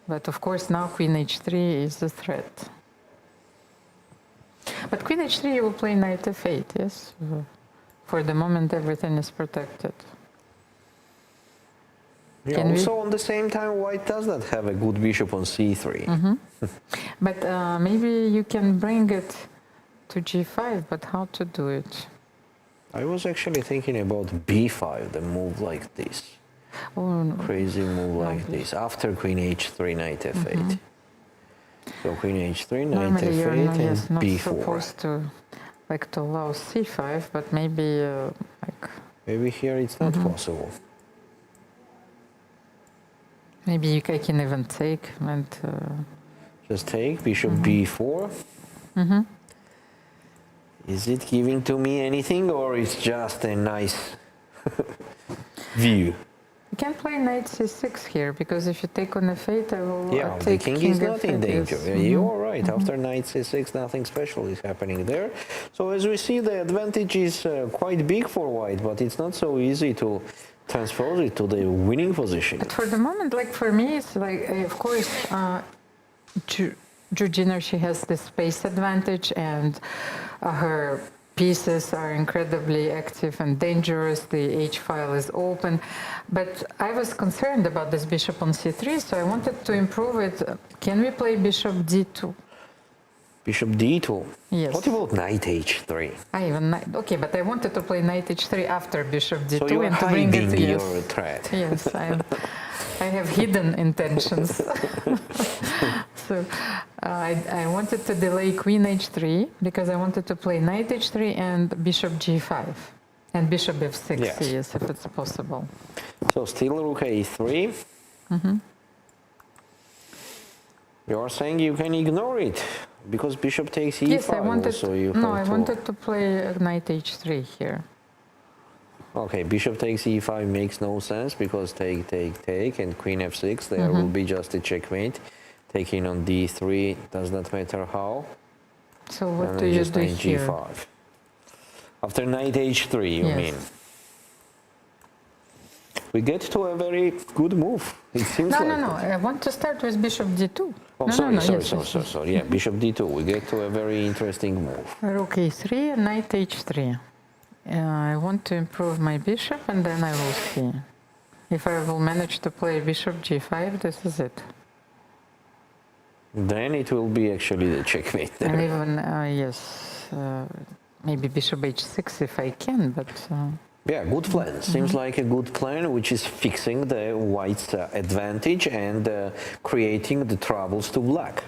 But of course now queen h3 is a threat. But queen h3 you will play knight f8, yes? For the moment everything is protected. Yeah, also on the same time, white does not have a good bishop on c3. But maybe you can bring it to g5, but how to do it? I was actually thinking about b5, the move like this. Crazy move like this. After queen h3, knight f8. So queen h3, knight f8, and not b4. Supposed to allow c5, but maybe Maybe here it's not possible. Maybe I can even take and just take bishop b4. Is it giving to me anything, or it's just a nice view? You can play knight c6 here, because if you take on f8, I will the take king is not in danger. You are right. After knight c6, nothing special is happening there. So as we see, the advantage is quite big for white, but it's not so easy to transpose it to the winning position. But for the moment, for me, it's of course, Jujiner, she has the space advantage, and her pieces are incredibly active and dangerous. The h file is open. But I was concerned about this bishop on c3, so I wanted to improve it. Can we play bishop d2? Bishop d2? Yes. What about knight h3? Okay, but I wanted to play knight h3 after bishop d2 so and to bring it your threat. Yes, I have hidden intentions. So I wanted to delay queen h3 because I wanted to play knight h3 and bishop g5 and bishop f6, yes, if it's possible. So still rook a3. You are saying you can ignore it because bishop takes e5. Yes, I wanted. Also you I wanted to play knight h3 here. Okay, bishop takes e5 makes no sense because take, and queen f6. There will be just a checkmate. Taking on d3 does not matter how. So what and do you just do knight here? g5. After knight h3, you mean? We get to a very good move. It seems no, like. No. I want to start with bishop d2. Oh, sorry. Yeah, bishop d2. We get to a very interesting move. Rook a3 and knight h3. I want to improve my bishop, and then I will see. If I will manage to play bishop g5, this is it. Then it will be actually the checkmate there. And even, maybe bishop h6 if I can, but... Yeah, good plan. Seems like a good plan, which is fixing the white's advantage and creating the troubles to black.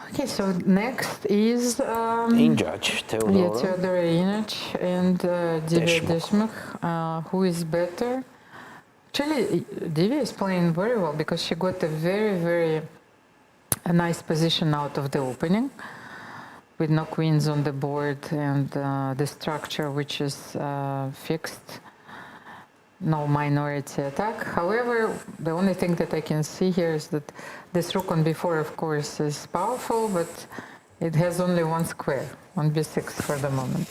Okay, so next is... Injudge, Teodora. Yeah, Teodora Inac and Divya Deshmukh. Who is better? Actually, Divya is playing very well because she got a very nice position out of the opening with no queens on the board and the structure which is fixed, no minority attack. However, the only thing that I can see here is that this rook on b4, of course, is powerful, but it has only one square on b6 for the moment.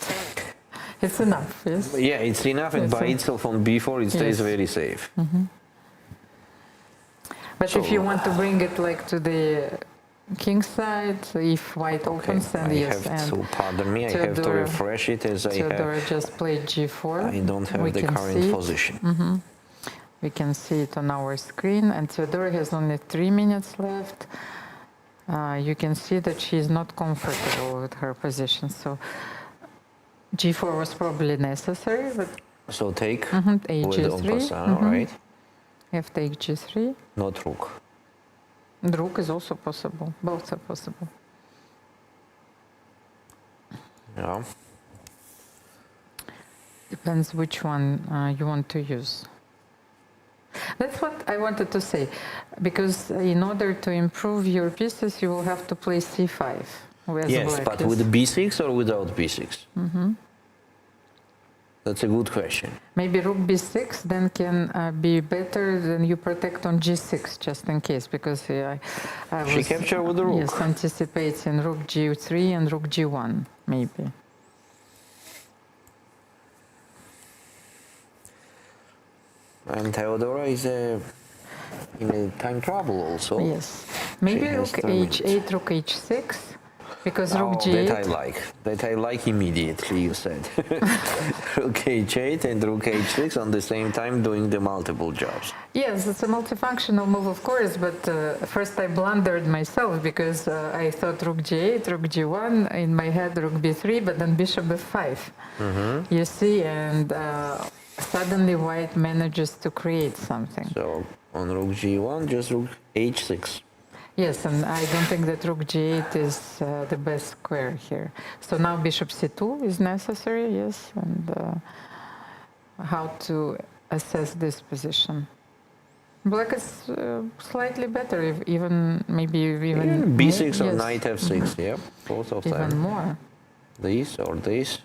It's enough, yes? Yeah, it's enough, and by itself on b4 it stays very safe. But So, if you want to bring it like to the king side, if white opens, then yes. Pardon me, I have to refresh it as I have. Teodora just played g4. I don't have the current position. We can see it on our screen, and Teodora has only 3 minutes left. You can see that she is not comfortable with her position, so g4 was probably necessary, but... So take with G3, right? F take g3. Not rook. Rook is also possible. Both are possible. Yeah. Depends which one you want to use. That's what I wanted to say, because in order to improve your pieces, you will have to play c5. Yes, but with b6 or without b6? That's a good question. Maybe rook b6 then can be better than you protect on g6, just in case, because I was captured with the rook. Yes, anticipating rook g3 and rook g1, maybe. And Teodora is in a time trouble also. Yes. Maybe rook h8, rook h6, because rook g8... That I like immediately, you said. Rook h8 and rook h6 on the same time doing the multiple jobs. Yes, it's a multifunctional move, of course, but first I blundered myself because I thought rook g8, rook g1, in my head rook b3, but then bishop f5. You see, and suddenly white manages to create something. So on rook g1, just rook h6. Yes, and I don't think that rook g8 is the best square here. So now bishop c2 is necessary, yes, and how to assess this position. Black is slightly better, maybe even b6 more, or knight f6, yeah, both of them. Even more. This or this.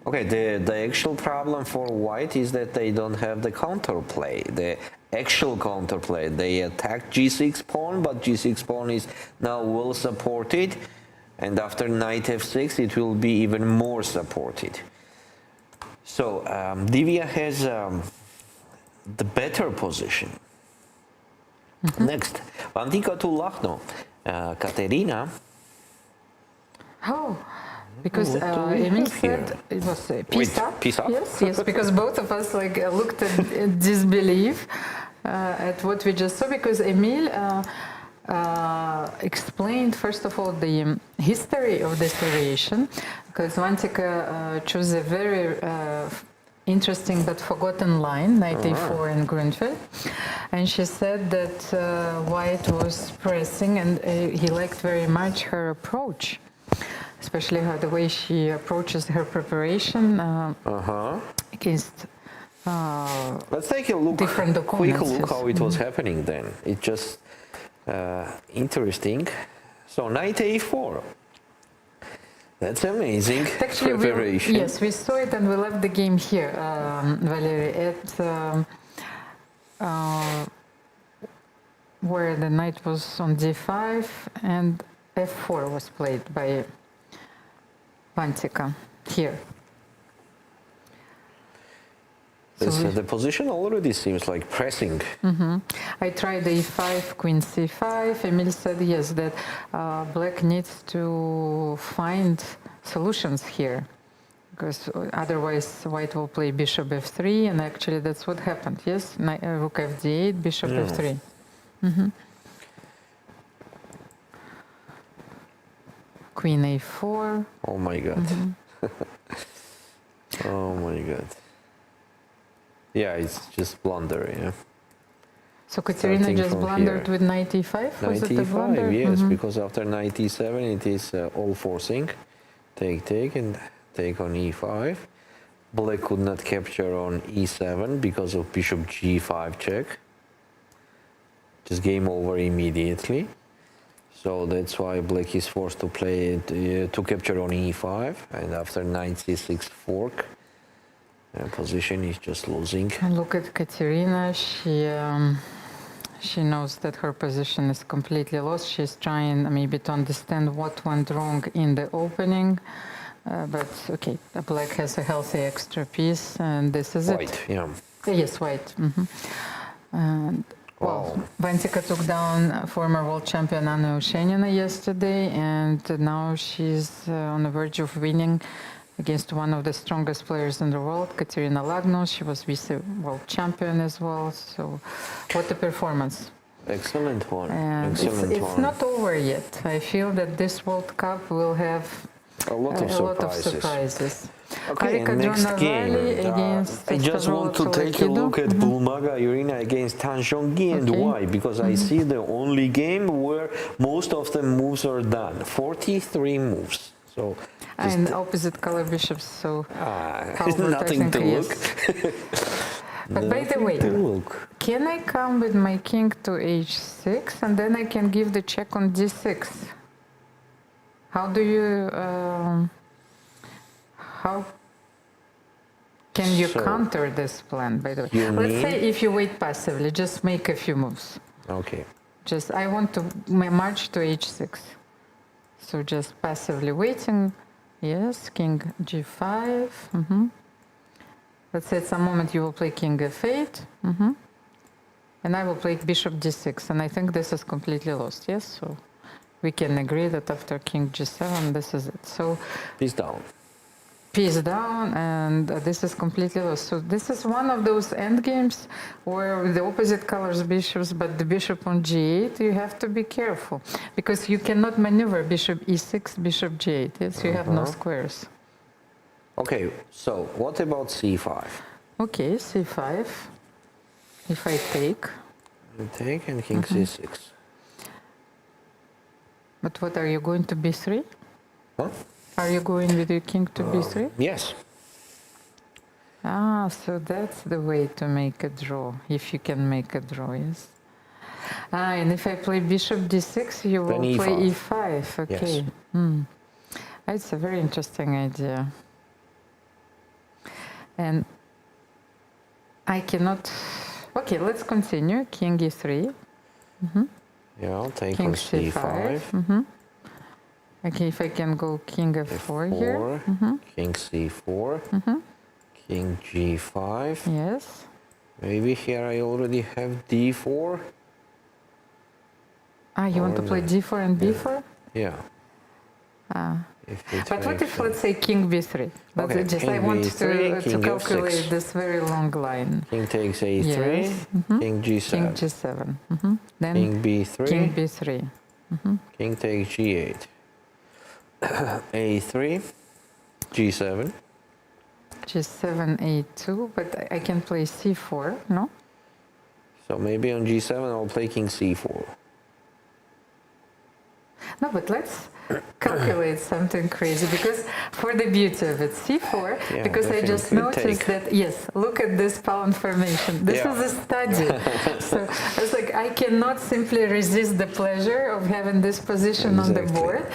Okay, the actual problem for white is that they don't have the counterplay, the actual counterplay. They attacked g6 pawn, but g6 pawn is now well supported, and after knight f6 it will be even more supported. So Divya has the better position. Next, Valentina to Lachno, Katerina. Oh. Because Emil said it was peace up. Peace up? Yes, because both of us looked at disbelief at what we just saw. Because Emil explained first of all the history of this variation. Because Valentina chose a very interesting but forgotten line, knight a4 in Grunfeld. And she said that White was pressing, and he liked very much her approach, especially the way she approaches her preparation against let's take a look, different quick opponents. look how it was happening then. It's just interesting. So knight a4. That's amazing. Actually, preparation. yes, we saw it and we left the game here, Valerie, at where the knight was on d5 and f4 was played by Valentina here. The position already seems like pressing. I tried a5, queen c5. Emil said yes, that black needs to find solutions here, because otherwise white will play bishop f3, and actually that's what happened. Yes, rook fd8, bishop f3. Queen a4. Oh my god. Oh my god. Yeah, it's just blunder, yeah. So Katerina just blundered here. with knight e5? Knight Was it a e5, blunder? yes, because after knight e7 it is all forcing. Take, and take on e5. Black could not capture on e7 because of bishop g5 check. Just game over immediately. So that's why black is forced to play it, to capture on e5, and after knight c6 fork, position is just losing. And look at Katerina. She knows that her position is completely lost. She's trying maybe to understand what went wrong in the opening. But okay, black has a healthy extra piece, and this is White, it. yeah. Yes, white. And well, Valentina took down former world champion Anna Oushenina yesterday, and now she's on the verge of winning against one of the strongest players in the world, Katerina Lagnos. She was vice-world champion as well. So, what a performance! Excellent one. And Excellent it's one. not over yet. I feel that this World Cup will have a lot of surprises. Okay, Karika next Vali game. against I just want to take a look at Bulmaga Irina against Tan Zhongyi, and why? Because I see the only game where most of the moves are done. 43 moves. So and opposite color bishops, so nothing to look. But by the way, can I come with my king to h6 and then I can give the check on d6? How do you? How can you counter this plan? By the way, let's say if you wait passively, just make a few moves. Okay. Just I want to march to h6. So just passively waiting. Yes, king g5. Let's say at some moment you will play king f8. And I will play bishop d6. And I think this is completely lost. Yes, so we can agree that after king g7, this is it. So piece down. Piece down, and this is completely lost. So this is one of those endgames where the opposite colors bishops, but the bishop on g8, you have to be careful because you cannot maneuver bishop e6, bishop g8. Yes, you have no squares. Okay, so what about c5? Okay, c5. If I take. You take and king c6. But what are you going to b3? Huh? Are you going with your king to b3? Yes. Ah, so that's the way to make a draw, if you can make a draw, yes. Ah, and if I play bishop d6, you will play e5. Okay. Yes. It's a very interesting idea. And I cannot... Okay, let's continue. King e3. Yeah, take king on c5. Okay, if I can go king f4 here. King c4. King g5. Yes. Maybe here I already have d4. Ah, you want to play d4 and b4? Yeah. But what if, let's say, king b3? Okay, just king I want b3, to calculate this very long line. King takes a3, yes. king g7. King g7. Then king b3. King b3. King takes g8. a3, g7. G7, A2, but I can play C4, no? So maybe on G7 I'll play King C4. No, but let's calculate something crazy, because for the beauty of it, C4, Yeah, because I just definitely noticed take. that, yes, look at this pawn formation. This Yeah. is a study. So it's like I cannot simply resist the pleasure of having this position on the Exactly. board.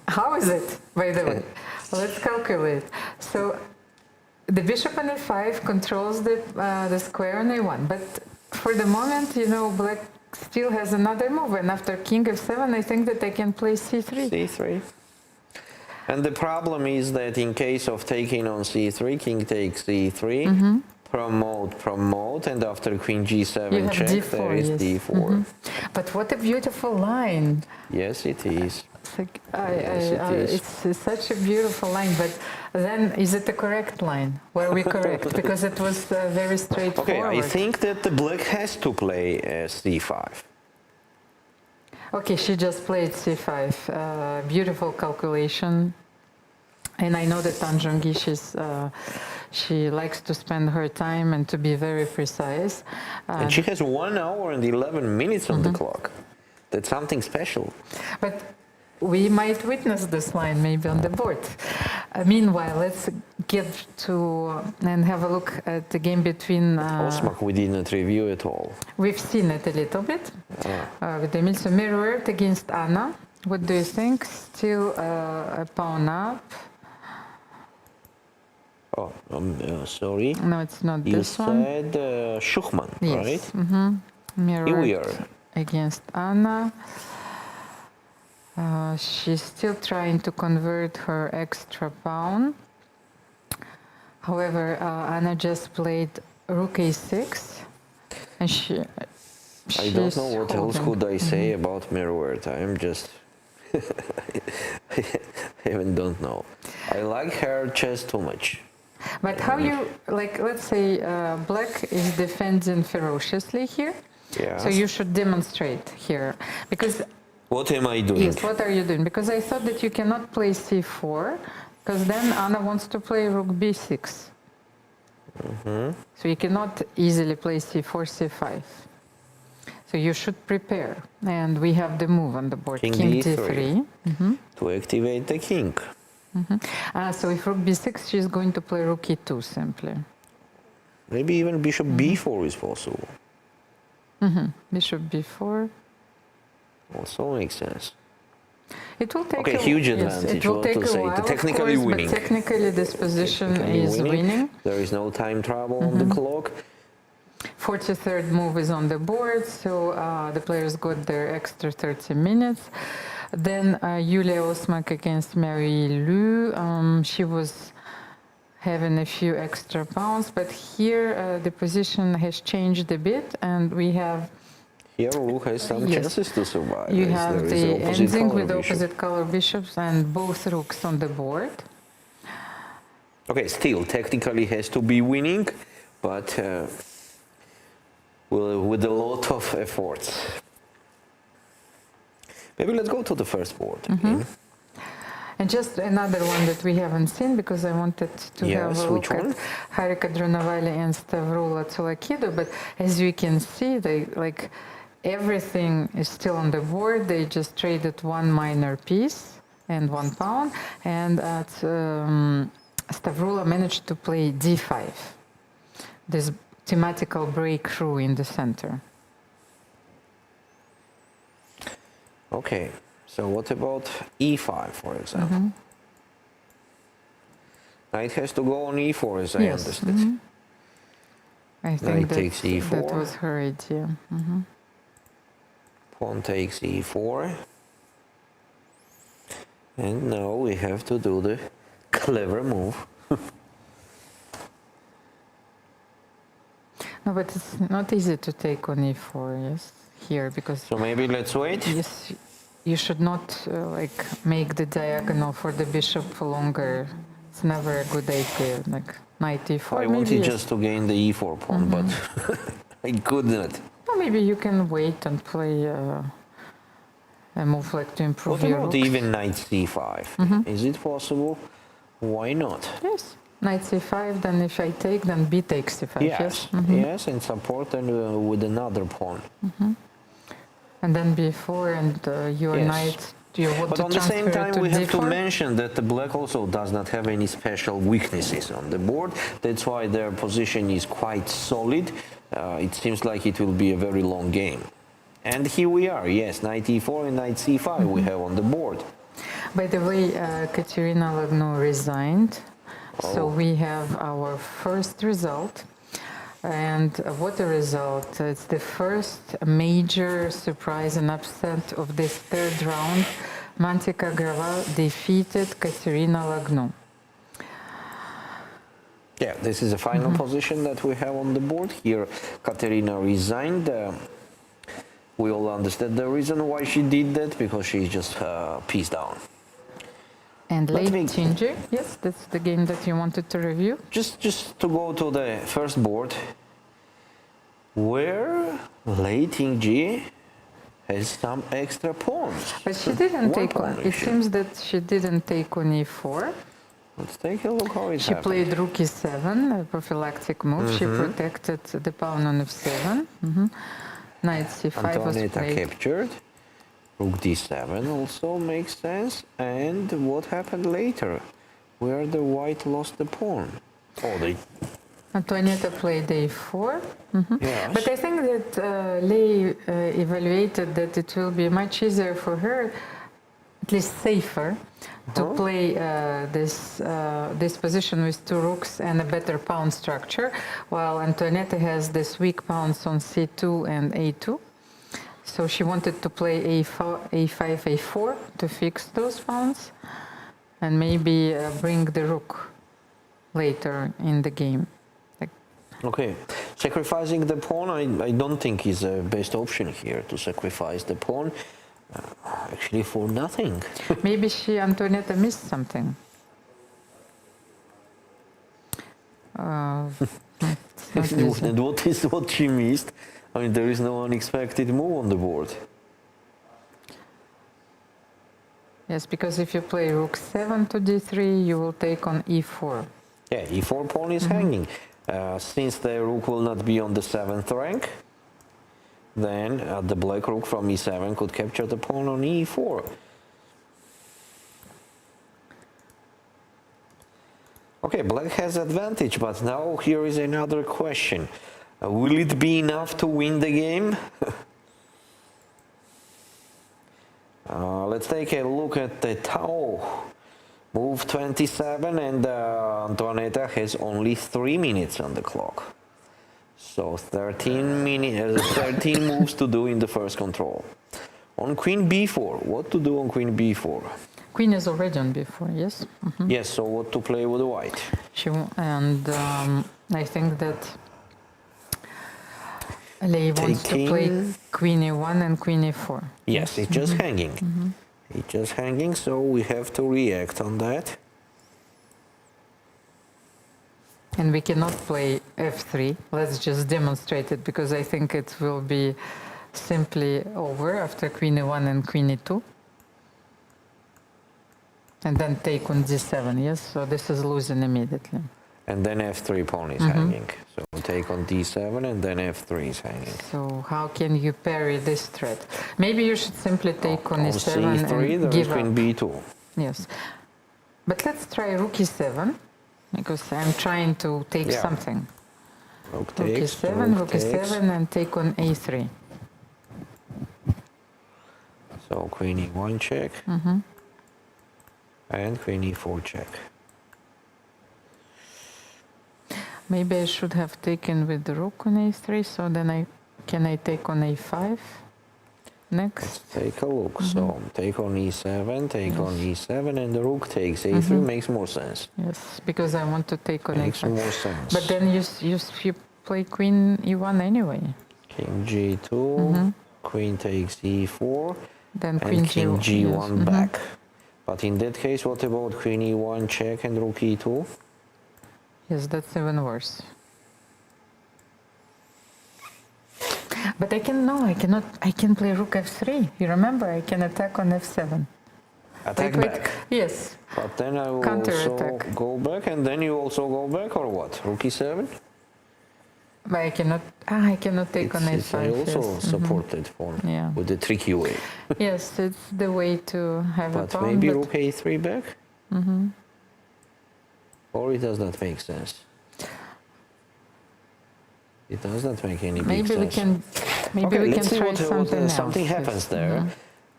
How is it, by the way? Let's calculate. So the bishop on A5 controls the square on A1, but for the moment, you know, black still has another move, and after king f7, I think that I can play c3. C3. And the problem is that in case of taking on C3, king takes C3, promote, and after queen G7 You have check, D4, there is yes. D4. But what a beautiful line. Yes, it is. It's, like, Yes, it is. it's such a beautiful line, but then is it the correct line? Were we correct? Because it was very straightforward. Okay, I think that the black has to play C5. Okay, she just played c5. Beautiful calculation. And I know that Tanjongi, she likes to spend her time and to be very precise. And she has 1 hour and 11 minutes on the clock. That's something special. But we might witness this line maybe on the board. Meanwhile, let's get to and have a look at the game between... Osmak we didn't review at all. We've seen it a little bit. With Emil, so mirror against Anna. What do you think? Still a pawn up. Oh, sorry. No, it's not You this one. said Schuchman, Yes. right? Mirror Here we are. against Anna. She's still trying to convert her extra pawn. However, Anna just played rook a6, and I don't know what else could I say about Meruert. I'm just... I even don't know. I like her chess too much. But how you, like, let's say black is defending ferociously here. Yeah. So you should demonstrate here. Because... What am I doing? Yes, what are you doing? Because I thought that you cannot play c4, because then Anna wants to play rook b6. So you cannot easily play c4, c5. So you should prepare. And we have the move on the board. King d3. To activate the king. So if rook b6, she's going to play rook e2 simply. Maybe even bishop b4 is possible. Bishop b4. Also makes sense. It will take Okay, huge advantage. It will take a while, technically of course, winning. but technically this position is winning. There is no time trouble on the clock. 43rd move is on the board, so the players got their extra 30 minutes. Then Yulia Osmak against Mary Lou. She was having a few extra pawns, but here the position has changed a bit, and we have... Here Rook has some chances to survive. You have the ending with bishop. opposite color bishops and both rooks on the board. Okay, still technically has to be winning, but with a lot of efforts. Maybe let's go to the first board again. And just another one that we haven't seen, because I wanted to have a look at Harika Dronovali and Stavroula Tsolakido, but as you can see, they like everything is still on the board. They just traded one minor piece and 1 pawn, and Stavroula managed to play d5, this thematical breakthrough in the center. Okay, so what about e5, for example? Knight has to go on e4, as I understood. I think takes e4. that was her idea. Pawn takes e4. And now we have to do the clever move. No, but it's not easy to take on e4, yes, here, because... So maybe let's wait? Yes, you should not like make the diagonal for the bishop longer. It's never a good idea, like knight e4. I wanted just to gain the e4 pawn, but I could not. Well, maybe you can wait and play a move like to improve What your about rooks. even knight c5? Is it possible? Why not? Yes, Knight c5, then if I take, then b takes c5, yes? Yes, and support with another pawn. And then b4 and your Yes. knight, you want But to on the same transfer time, to we have to d4? mention that the black also does not have any special weaknesses on the board. That's why their position is quite solid. It seems like it will be a very long game. And here we are, yes, knight e4 and knight c5 we have on the board. By the way, Katerina Lagno resigned, so Oh. we have our first result. And what a result! It's the first major surprise and upset of this third round. Mantika Grava defeated Katerina Lagno. Yeah, this is the final position that we have on the board. Here, Katerina resigned. We all understand the reason why she did that, because she's just pieced down. And Let late me- changer, yes, that's the game that you wanted to review. Just to go to the first board, where Lei Ting-ji has some extra pawns. But she didn't One take pawn on, it issue. seems that she didn't take on e4. Let's take a look how it She happened. played rook e7, a prophylactic move. She protected the pawn on f7. Knight c5 was Antonetta played. captured. Rook d7 also makes sense. And what happened later? Where the white lost the pawn? Oh, they... Antonietta played a4. Yes. But I think that Lei evaluated that it will be much easier for her, at least safer, to play this position with two rooks and a better pawn structure, while Antonietta has this weak pawns on c2 and a2. So she wanted to play a5, a4 to fix those pawns, and maybe bring the rook later in the game. Okay, sacrificing the pawn I don't think is the best option here, to sacrifice the pawn, actually for nothing. Maybe Antonietta missed something. It's not easy. And what is what she missed? I mean, there is no unexpected move on the board. Yes, because if you play rook 7 to d3, you will take on e4. Yeah, e4 pawn is hanging. Since the rook will not be on the 7th rank, then the black rook from e7 could capture the pawn on e4. Okay, black has advantage, but now here is another question. Will it be enough to win the game? Let's take a look at the Tao. Move 27, and Antonetta has only 3 minutes on the clock. So 13 moves to do in the first control. On queen b4, what to do on queen b4? Queen is already on b4, yes? Yes, so what to play with the white? I think that Lei wants to play queen e1 and queen e4. Yes, it's just hanging. It's just hanging, so we have to react on that. And we cannot play f3. Let's just demonstrate it, because I think it will be simply over after queen e1 and queen e2. And then take on d7, yes? So this is losing immediately. And then f3 pawn is hanging. So take on d7, and then f3 is hanging. So how can you parry this threat? Maybe you should simply take on e7 c3, and there is give queen up. b2. Yes. But let's try rook e7, because I'm trying to take Yeah. something. Rook Rook takes, e7, rook takes. e7, and take on a3. So queen e1 check. And queen e4 check. Maybe I should have taken with the rook on a3, so then can I take on a5 next? Take a look. So take on e7, take on e7, and the rook takes a3 makes more sense. Yes, because I want to take on Makes a5. more sense. But then you play queen e1 anyway. King g2, queen takes e4, Then and queen king g1 g1 back. But in that case, what about queen e1 check and rook e2? Yes, that's even worse. But I can play rook f3. You remember, I can attack on f7. Attack Wait, back. yes. But then I will also go back, and then you also go back, or what? Rook e7? But I cannot take on It's a5. also yes. supported for with the tricky way. Yes, it's the way to have a But pawn. maybe rook a3 back? Mm-hmm. Or it does not make sense? It does not make any big Maybe sense. Maybe we let's can see try what something else. something happens yes. there.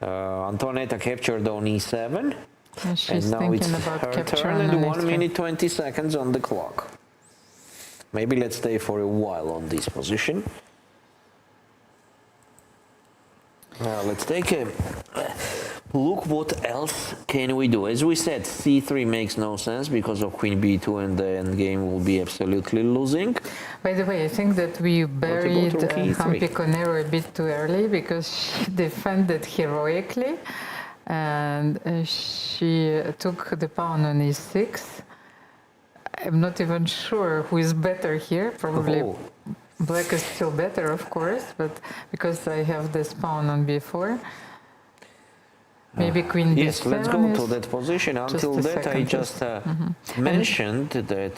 Antonetta captured on e7. And she's and now thinking it's about her capturing turn, and on 1 e3. minute 20 seconds on the clock. Maybe let's stay for a while on this position. Now let's take a look what else can we do. As we said, c3 makes no sense because of queen b2 and the endgame will be absolutely losing. By the way, I think that we buried rook e3? Koneru a bit too early because she defended heroically and she took the pawn on e6. I'm not even sure who is better here. Probably black is still better, of course, but because I have this pawn on b4. Maybe queen b7. Yes, let's go to that position. Until that, I just mentioned that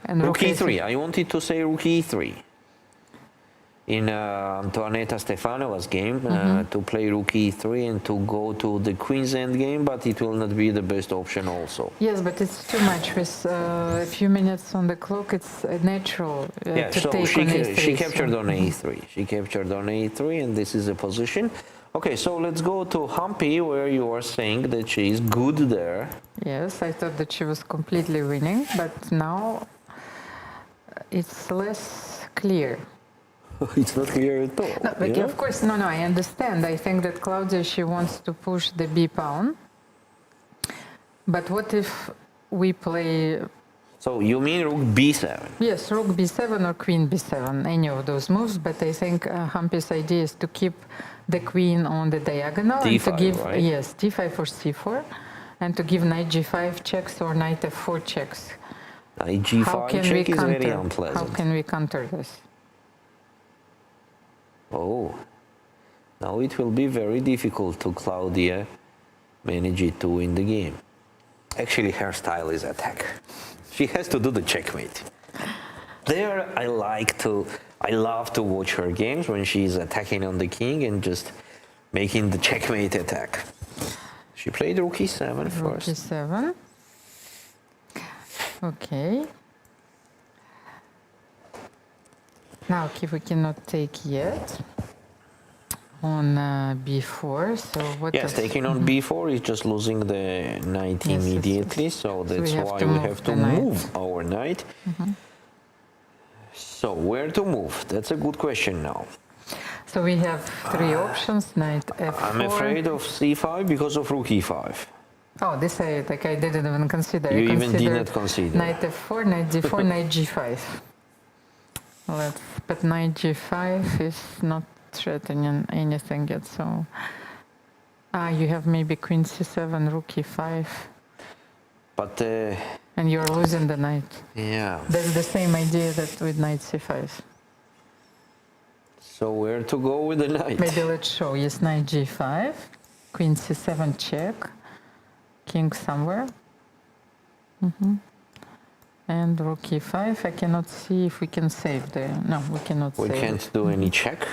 rook e3. I wanted to say rook e3. In Antonetta Stefanova's game, to play rook e3 and to go to the queen's endgame, but it will not be the best option also. Yes, but it's too much. With a few minutes on the clock, it's natural to so take on a3. She captured on a3. She captured on a3, and this is a position. Okay, so let's go to Humpy, where you are saying that she is good there. Yes, I thought that she was completely winning, but now it's less clear. It's not clear at all. No, but of course, no, I understand. I think that Claudia, she wants to push the b pawn. But what if we play... So you mean rook b7? Yes, rook b7 or queen b7, any of those moves. But I think Humpy's idea is to keep the queen on the diagonal d5, and to give right? yes, d5 or c4, and to give knight g5 checks or knight f4 checks. Knight g5 check is very unpleasant. How can we counter this? Oh, now it will be very difficult to Claudia manage it to win the game. Actually, her style is attack. She has to do the checkmate. There, I love to watch her games when she is attacking on the king and just making the checkmate attack. She played rook e7 first. Rook e7. Okay. Now we cannot take yet on b4. So what? Yes, taking on b4 is just losing the knight immediately. So that's why we have to move our knight. So where to move? That's a good question now. So we have three options: knight f4. I'm afraid of c5 because of rook e5. Oh, this I didn't even consider. You even did not consider. Knight f4, knight d4, knight g5. But knight g5 is not threatening anything yet, so... you have maybe queen c7, rook e5. But... and you're losing the knight. Yeah. That's the same idea that with knight c5. So where to go with the knight? Maybe let's show. Yes, knight g5, queen c7 check, king somewhere. And rook e5, I cannot see if we can save there. No, we cannot save. We can't do any check.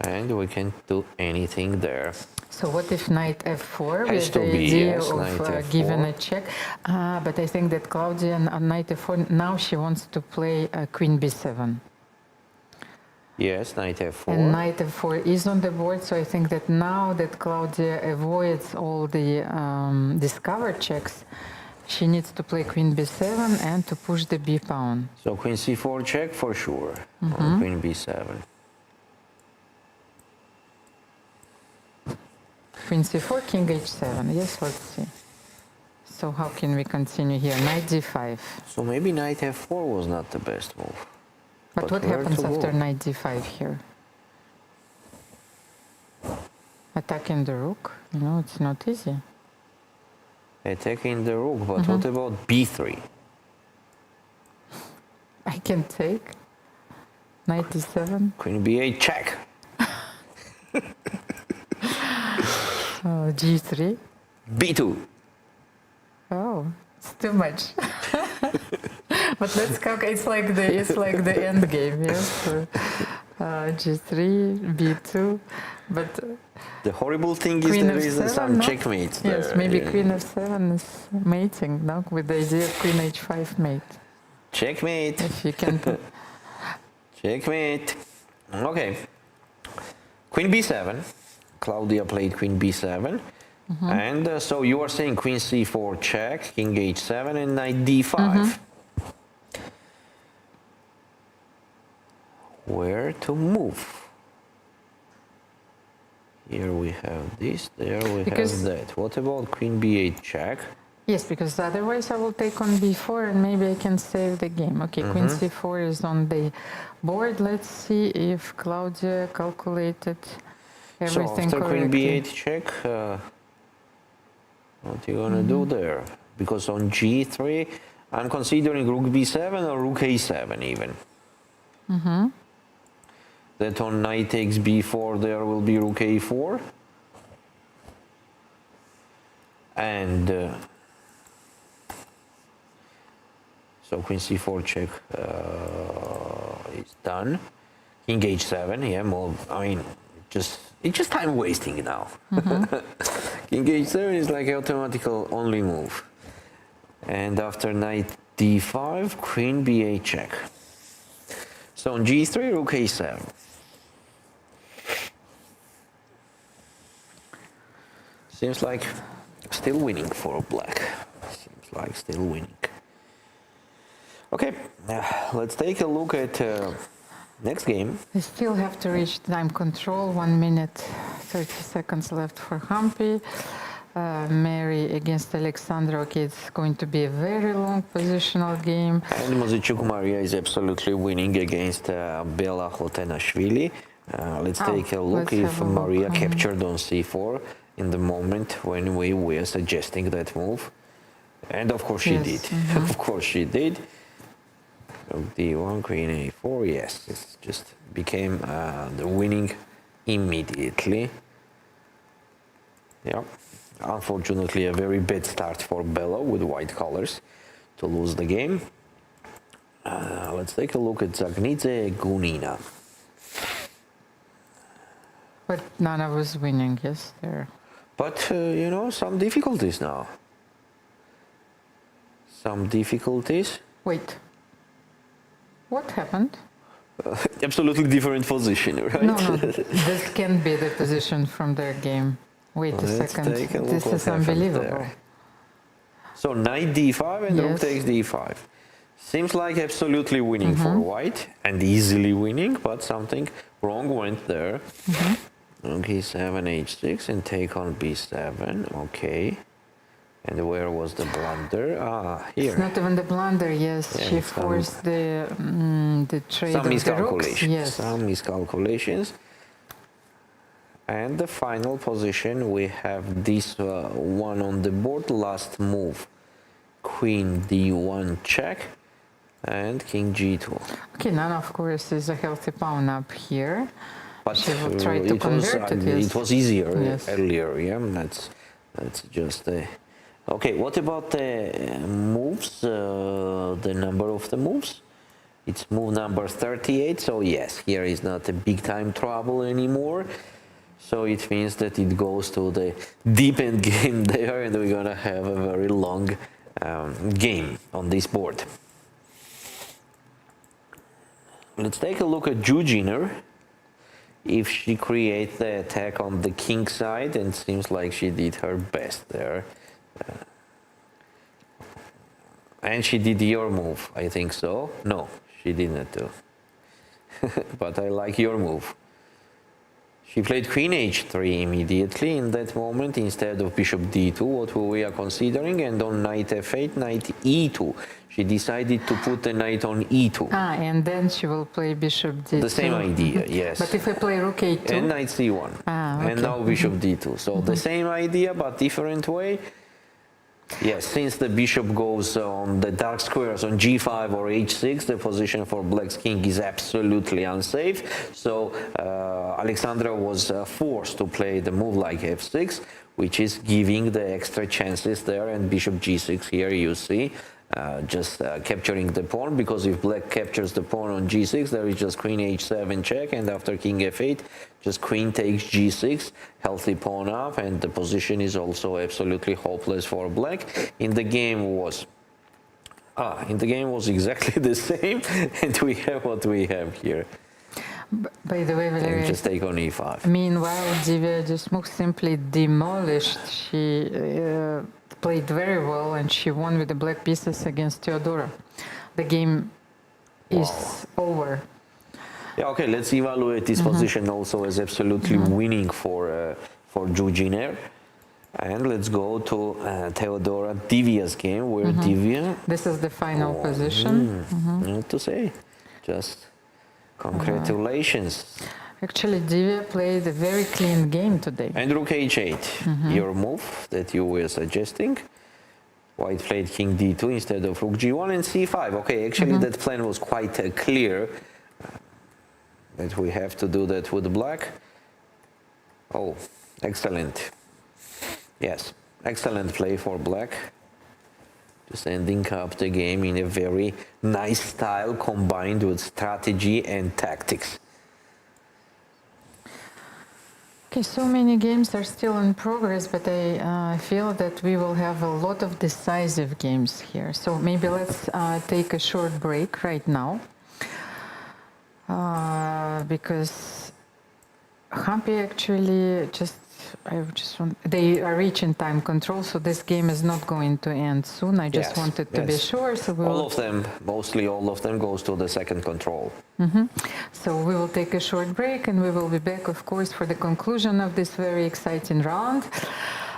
And we can't do anything there. So what if knight f4 Has with to the be, idea yes, of knight f4. giving a check? But I think that Claudia on knight f4, now she wants to play queen b7. Yes, knight f4. And knight f4 is on the board, so I think that now that Claudia avoids all the discover checks, she needs to play queen b7 and to push the b pawn. So queen c4 check for sure, or queen b7. Queen c4, king h7. Yes, let's see. So how can we continue here? Knight d5. So maybe knight f4 was not the best move. But what happens after knight d5 here? Attacking the rook? You know, it's not easy. Attacking the rook, but what about b3? I can take knight d7. Queen b8 check. G3. B2. Oh, it's too much. But let's calculate. It's like the end game, yes. G3, B2, but the horrible thing is Queen there of is seven, some no? checkmates there. Yes, maybe yeah. Queen of 7 is mating, no? With the idea of Queen H5 mate. Checkmate. If you can. Checkmate. Okay. Queen B7. Claudia played Queen B7. And so you are saying Queen C4 check, King H7, and Knight D5. Where to move? Here we have this, there we have that. What about Queen B8 check? Yes, because otherwise I will take on B4 and maybe I can save the game. Okay, Queen C4 is on the board. Let's see if Claudia calculated everything so after correctly. Queen B8 check, what you gonna do there? Because on G3, I'm considering Rook B7 or Rook A7 even. That on Knight takes B4, there will be Rook A4. And so Queen C4 check is done. King H7, yeah, more, I mean, it's just time wasting now. King H7 is like automatical only move. And after Knight D5, Queen B8 check. So on G3, Rook A7. Seems like still winning for black. Seems like still winning. Okay, let's take a look at next game. I still have to reach time control. 1 minute, 30 seconds left for Humpy. Mary against Alexandra. Okay, it's going to be a very long positional game. And Muzychuk Maria is absolutely winning against Bela Hotenashvili. Let's take a look if Maria captured on C4 in the moment when we were suggesting that move. And of course she did. Of course she did. D1, Queen A4, yes, it just became the winning immediately. Yeah, unfortunately a very bad start for Bela with white colors to lose the game. Let's take a look at Zagnidze Gunina. But Nana was winning, yes, there. But, you know, some difficulties now. Some difficulties. Wait. What happened? Absolutely different position, right? No, this can't be the position from their game. Wait a second. This is unbelievable. So Knight D5 and Rook takes D5. Seems like absolutely winning for white and easily winning, but something wrong went there. Rook E7, H6 and take on B7. Okay. And where was the blunder? Ah, here. It's not even the blunder, yes. Yeah, she forced the trade some of miscalculations. the rooks. Yes. Some miscalculations. And the final position, we have this one on the board, last move. Queen D1 check and King G2. Okay, Nana, of course, is a healthy pawn up here. But she will try to convert it. Yes. It was easier earlier, yeah. That's just okay. What about the moves? The number of the moves? It's move number 38. So yes, here is not a big time trouble anymore. So it means that it goes to the deep end game there, and we're gonna have a very long game on this board. Let's take a look at Jujiner. If she creates the attack on the king side, and seems like she did her best there. And she did your move, I think so. No, she didn't do. But I like your move. She played Queen H3 immediately in that moment instead of Bishop D2, what we are considering, and on Knight F8, Knight E2. She decided to put the knight on E2. And then she will play Bishop D2. The same idea, yes. But if I play Rook A2? And Knight C1. Okay. And now Bishop D2. So the same idea, but different way. Yes, since the bishop goes on the dark squares on g5 or h6, the position for black's king is absolutely unsafe. So Alexandra was forced to play the move like f6, which is giving the extra chances there. And bishop g6 here, you see, just capturing the pawn, because if black captures the pawn on g6, there is just queen h7 check, and after king f8, just queen takes g6, healthy pawn up, and the position is also absolutely hopeless for black. In the game was exactly the same, and we have what we have here. By the way, Valeria, and just take on e5. Meanwhile, Divya Desmukh simply demolished. She played very well, and she won with the black pieces against Theodora. The game is over. Yeah, okay, let's evaluate this position also as absolutely winning for Jujiner. And let's go to Theodora Divya's game, where Divya... This is the final position. Not to say, just congratulations. Actually, Divya played a very clean game today. And rook h8, your move that you were suggesting. White played king d2 instead of rook g1 and c5. Okay, actually that plan was quite clear. That we have to do that with black. Oh, excellent. Yes, excellent play for black. Just ending up the game in a very nice style combined with strategy and tactics. Okay, so many games are still in progress, but I feel that we will have a lot of decisive games here. So maybe let's take a short break right now. Because Hampi actually they are reaching time control, so this game is not going to end soon. I just wanted to be sure. So all of them, mostly all of them, goes to the second control. So we will take a short break, and we will be back, of course, for the conclusion of this very exciting round.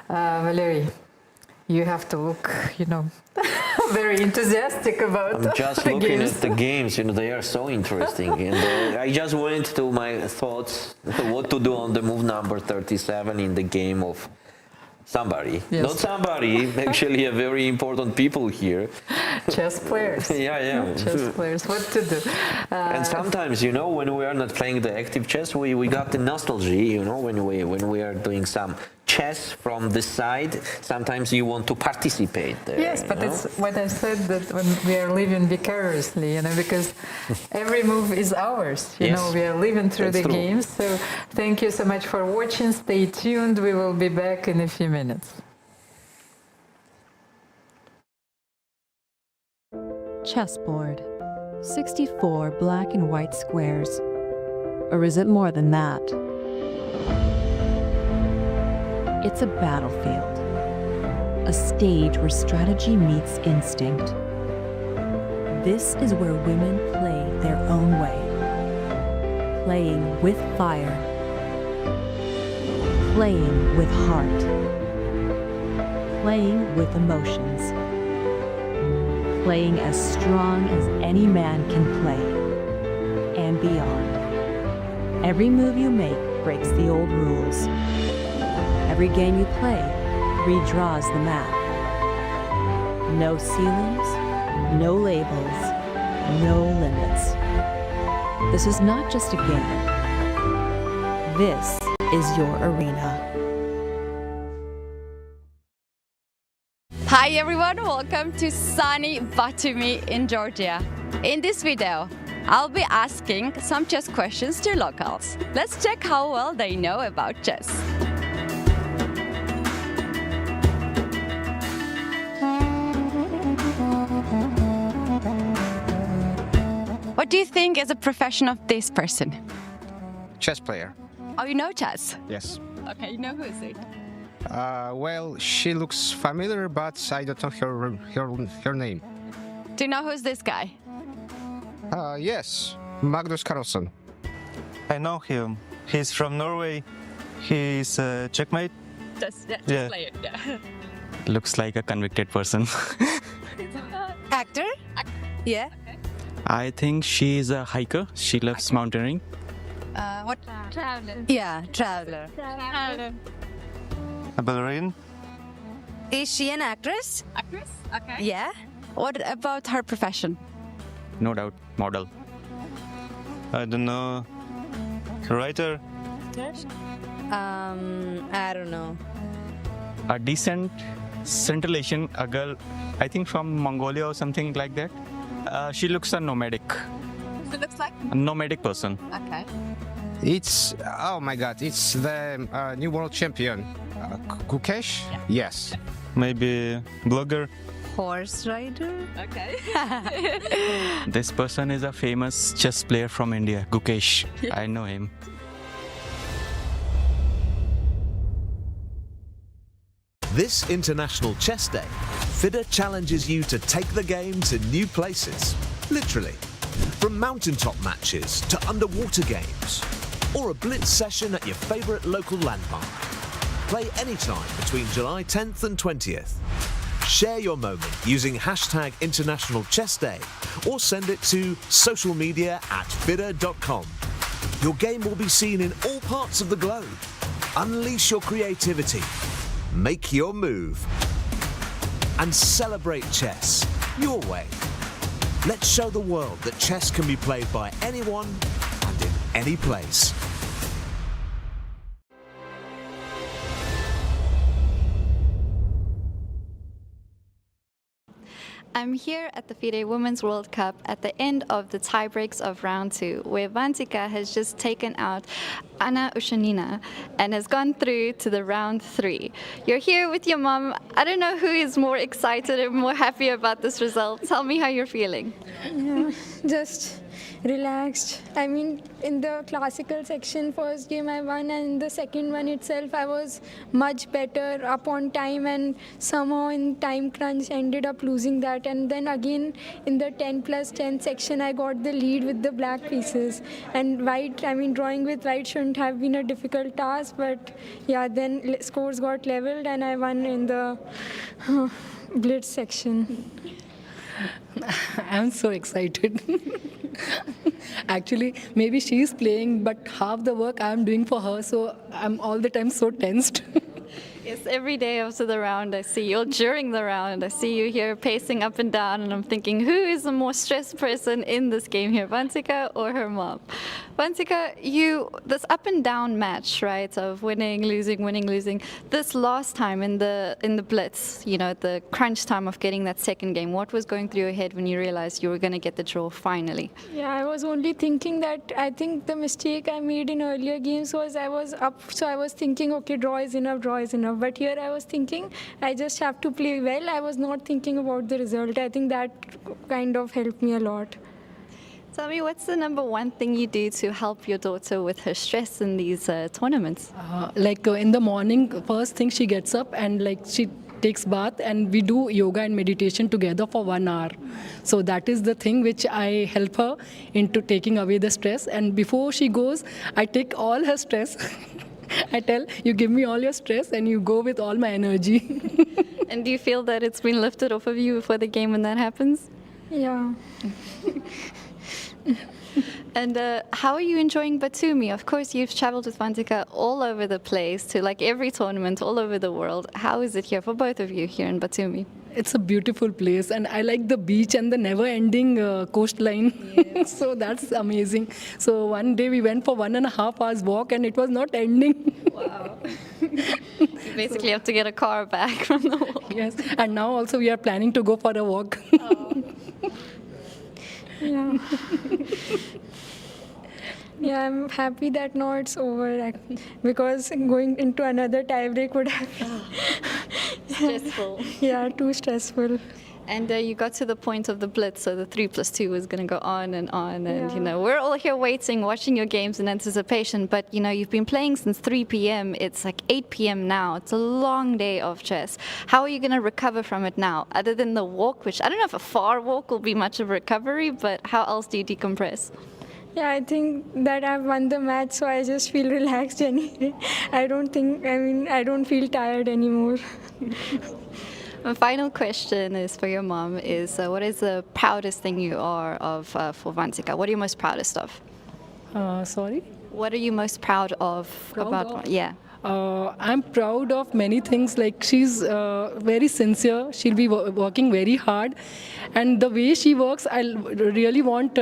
Valerie, you have to look, very enthusiastic about I'm just the looking games. at the games, they are so interesting. And I just went to my thoughts, what to do on the move number 37 in the game of somebody. Yes. Not somebody, actually a very important people here. Chess players. Yeah. Chess players, what to do. And sometimes, when we are not playing the active chess, we got the nostalgia, when we are doing some chess from the side, sometimes you want to participate there. Yes, but it's what I said, that when we are living vicariously, because every move is ours. We are living through the games. So thank you so much for watching. Stay tuned. We will be back in a few minutes. Chessboard. 64 black and white squares. Or is it more than that? It's a battlefield. A stage where strategy meets instinct. This is where women play their own way. Playing with fire. Playing with heart. Playing with emotions. Playing as strong as any man can play, and beyond. Every move you make breaks the old rules. Every game you play redraws the map. No ceilings, no labels, no limits. This is not just a game. This is your arena. Hi everyone, welcome to sunny Batumi in Georgia. In this video, I'll be asking some chess questions to locals. Let's check how well they know about chess. What do you think is a profession of this person? Chess player. Oh, you know chess? Yes. Okay, you know who is it? Well, she looks familiar, but I don't know her name. Do you know who's this guy? Yes, Magnus Carlsen. I know him. He's from Norway. He's a checkmate. Just player, yeah. Looks like a convicted person. Actor? Yeah. I think she's a hiker. She loves mountaineering. What? Traveler. Yeah, traveler. A ballerina. Is she an actress? Actress? Okay. Yeah. What about her profession? No doubt, model. I don't know. Writer. I don't know. A decent scintillation, a girl, I think from Mongolia or something like that. She looks a nomadic. She looks like? A nomadic person. Okay. It's, oh my god, it's the new world champion. Gukesh? Yes. Maybe blogger. Horse rider? Okay. This person is a famous chess player from India, Gukesh. I know him. This International Chess Day, FIDE challenges you to take the game to new places. Literally. From mountaintop matches to underwater games. Or a blitz session at your favourite local landmark. Play anytime between July 10th and 20th. Share your moment using hashtag International Chess Day or send it to social media at FIDE.com. Your game will be seen in all parts of the globe. Unleash your creativity. Make your move. And celebrate chess your way. Let's show the world that chess can be played by anyone and in any place. I'm here at the FIDE Women's World Cup at the end of the tiebreaks of round 2, where Valentina has just taken out Anna Ushanina and has gone through to the round 3. You're here with your mom. I don't know who is more excited and more happy about this result. Tell me how you're feeling. Yeah, just relaxed. I mean, in the classical section, first game I won, and in the second one itself, I was much better up on time, and somehow in time crunch ended up losing that. And then again, in the 10+10 section, I got the lead with the black pieces. And white, I mean, drawing with white shouldn't have been a difficult task, but yeah, then scores got leveled, and I won in the blitz section. I'm so excited. Actually, maybe she's playing, but half the work I'm doing for her, so I'm all the time so tensed. Yes, every day after the round I see you, or during the round, I see you here pacing up and down, and I'm thinking, who is the more stressed person in this game here, Valentina or her mom? Valentina, this up and down match, right, of winning, losing, this last time in the blitz, you know, the crunch time of getting that second game, what was going through your head when you realized you were going to get the draw finally? Yeah, I was only thinking that I think the mistake I made in earlier games was I was up, so I was thinking, okay, draw is enough. But here I was thinking I just have to play well. I was not thinking about the result. I think that kind of helped me a lot. Tell me, what's the number one thing you do to help your daughter with her stress in these tournaments? In the morning, first thing she gets up and she takes bath, and we do yoga and meditation together for 1 hour. So that is the thing which I help her into taking away the stress. And before she goes, I take all her stress. I tell, you give me all your stress and you go with all my energy. And do you feel that it's been lifted off of you before the game when that happens? Yeah. And how are you enjoying Batumi? Of course, you've traveled with Valentina all over the place to every tournament all over the world. How is it here for both of you here in Batumi? It's a beautiful place, and I like the beach and the never-ending coastline. Yes. So that's amazing. So one day we went for 1.5 hours walk, and it was not ending. Wow. You basically have to get a car back from the walk. Yes, and now also we are planning to go for a walk. Oh. Yeah. Yeah, I'm happy that now it's over, because going into another tiebreak would have been stressful. Yeah, too stressful. And you got to the point of the blitz, so the 3+2 was going to go on, and we're all here waiting, watching your games in anticipation. But you've been playing since 3 p.m. It's 8 p.m. now. It's a long day of chess. How are you going to recover from it now, other than the walk, which I don't know if a far walk will be much of a recovery, but how else do you decompress? Yeah, I think that I've won the match, so I just feel relaxed anyway. I don't feel tired anymore. My final question is for your mom, what is the proudest thing you are of for Valentina? What are you most proudest of? Sorry? What are you most proud of Proud about? of? Yeah. I'm proud of many things. Like she's very sincere. She'll be working very hard, and the way she works, I really want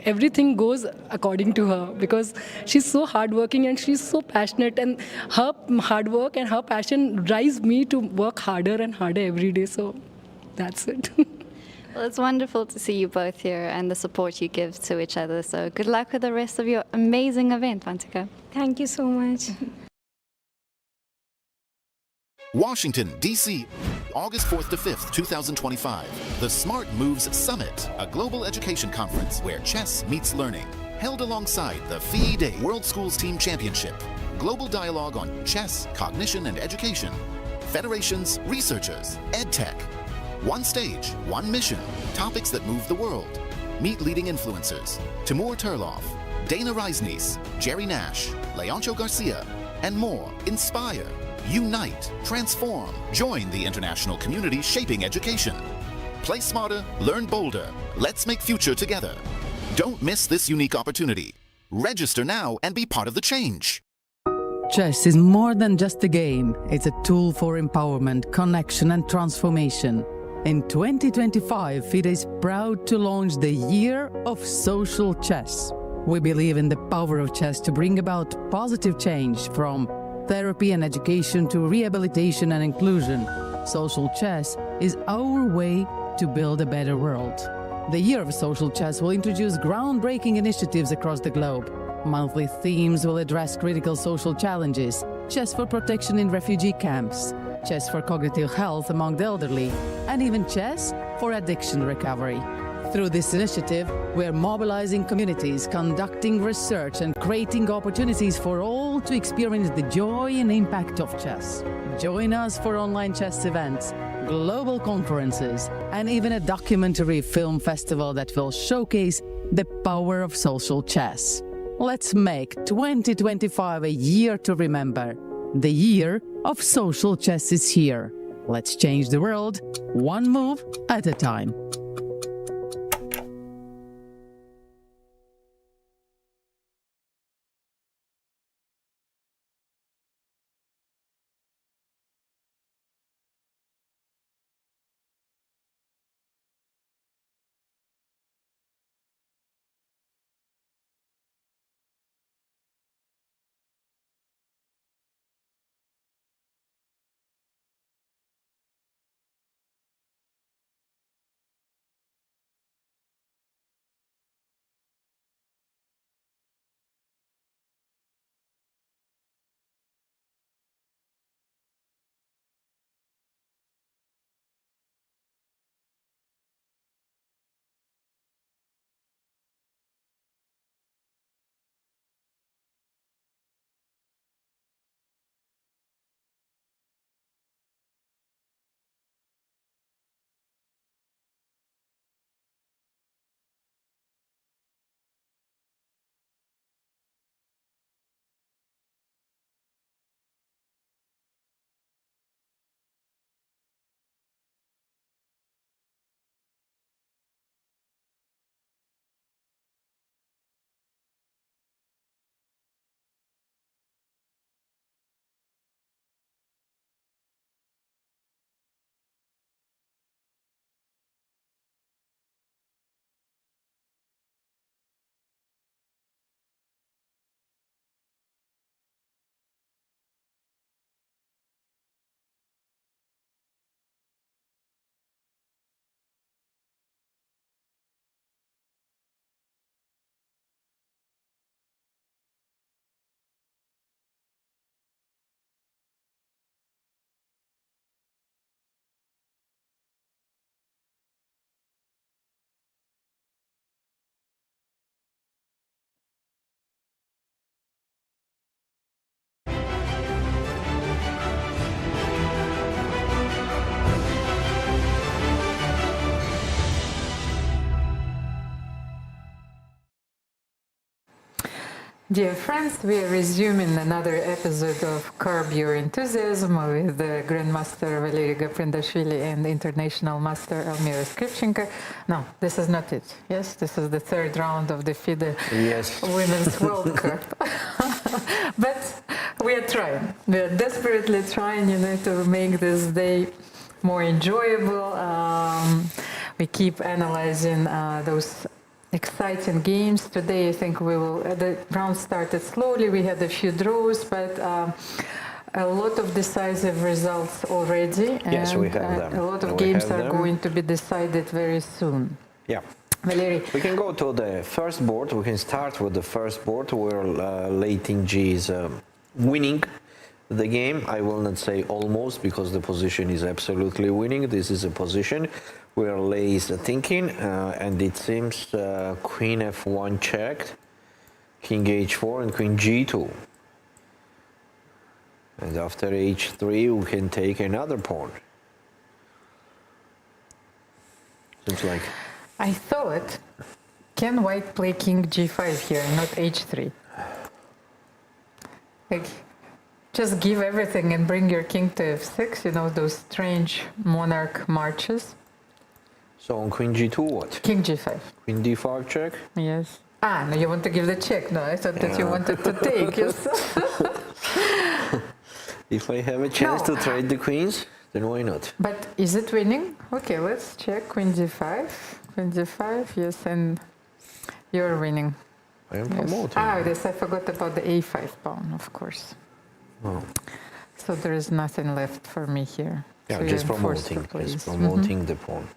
everything goes according to her because she's so hardworking and she's so passionate. And her hard work and her passion drives me to work harder and harder every day. So that's it. Well, it's wonderful to see you both here and the support you give to each other. So good luck with the rest of your amazing event, Valentina. Thank you so much. Washington, D.C., August 4th to 5th, 2025. The Smart Moves Summit, a global education conference where chess meets learning. Held alongside the FIDE World Schools Team Championship. Global dialogue on chess, cognition, and education. Federations, researchers, EdTech. One stage, one mission. Topics that move the world. Meet leading influencers. Timur Turlov, Dana Reisnies, Jerry Nash, Leoncho Garcia, and more. Inspire. Unite, transform, join the international community shaping education. Play smarter, learn bolder. Let's make future together. Don't miss this unique opportunity. Register now and be part of the change. Chess is more than just a game. It's a tool for empowerment, connection, and transformation. In 2025, FIDE is proud to launch the Year of Social Chess. We believe in the power of chess to bring about positive change from therapy and education to rehabilitation and inclusion. Social chess is our way to build a better world. The Year of Social Chess will introduce groundbreaking initiatives across the globe. Monthly themes will address critical social challenges: chess for protection in refugee camps, chess for cognitive health among the elderly, and even chess for addiction recovery. Through this initiative, we are mobilizing communities, conducting research, and creating opportunities for all to experience the joy and impact of chess. Join us for online chess events, global conferences, and even a documentary film festival that will showcase the power of social chess. Let's make 2025 a year to remember. The Year of Social Chess is here. Let's change the world, one move at a time. Dear friends, we are resuming another episode of Curb Your Enthusiasm with the Grandmaster Valery Gaprindashvili and International Master Elmira Skripchenko. No, this is not it. Yes, this is the third round of the FIDE Women's World Cup. But we are trying. We are desperately trying, to make this day more enjoyable. We keep analyzing those exciting games. Today, I think the round started slowly. We had a few draws, but a lot of decisive results already. Yes, and, we have them. A lot of We games have are them. going to be decided very soon. Yeah. Valery. We can go to the first board. We can start with the first board where Late G is winning the game. I will not say almost because the position is absolutely winning. This is a position where Lei is thinking, and it seems Queen F1 checked, King H4 and Queen G2. And after H3 we can take another pawn. Seems like... I thought, can White play King G5 here, not H3? Like, just give everything and bring your king to F6, those strange monarch marches. So on Queen G2 what? King G5. Queen D5 check? Yes. Ah, no, you want to give the check. No, I thought that you wanted to take yourself. If I have a chance to trade the queens, then why not? But is it winning? Okay, let's check. Queen G5. Queen G5, yes, and you're winning. I am promoting. Ah, yes, I forgot about the A5 pawn, of course. Oh. So there is nothing left for me here. Yeah, so just promoting the pawn.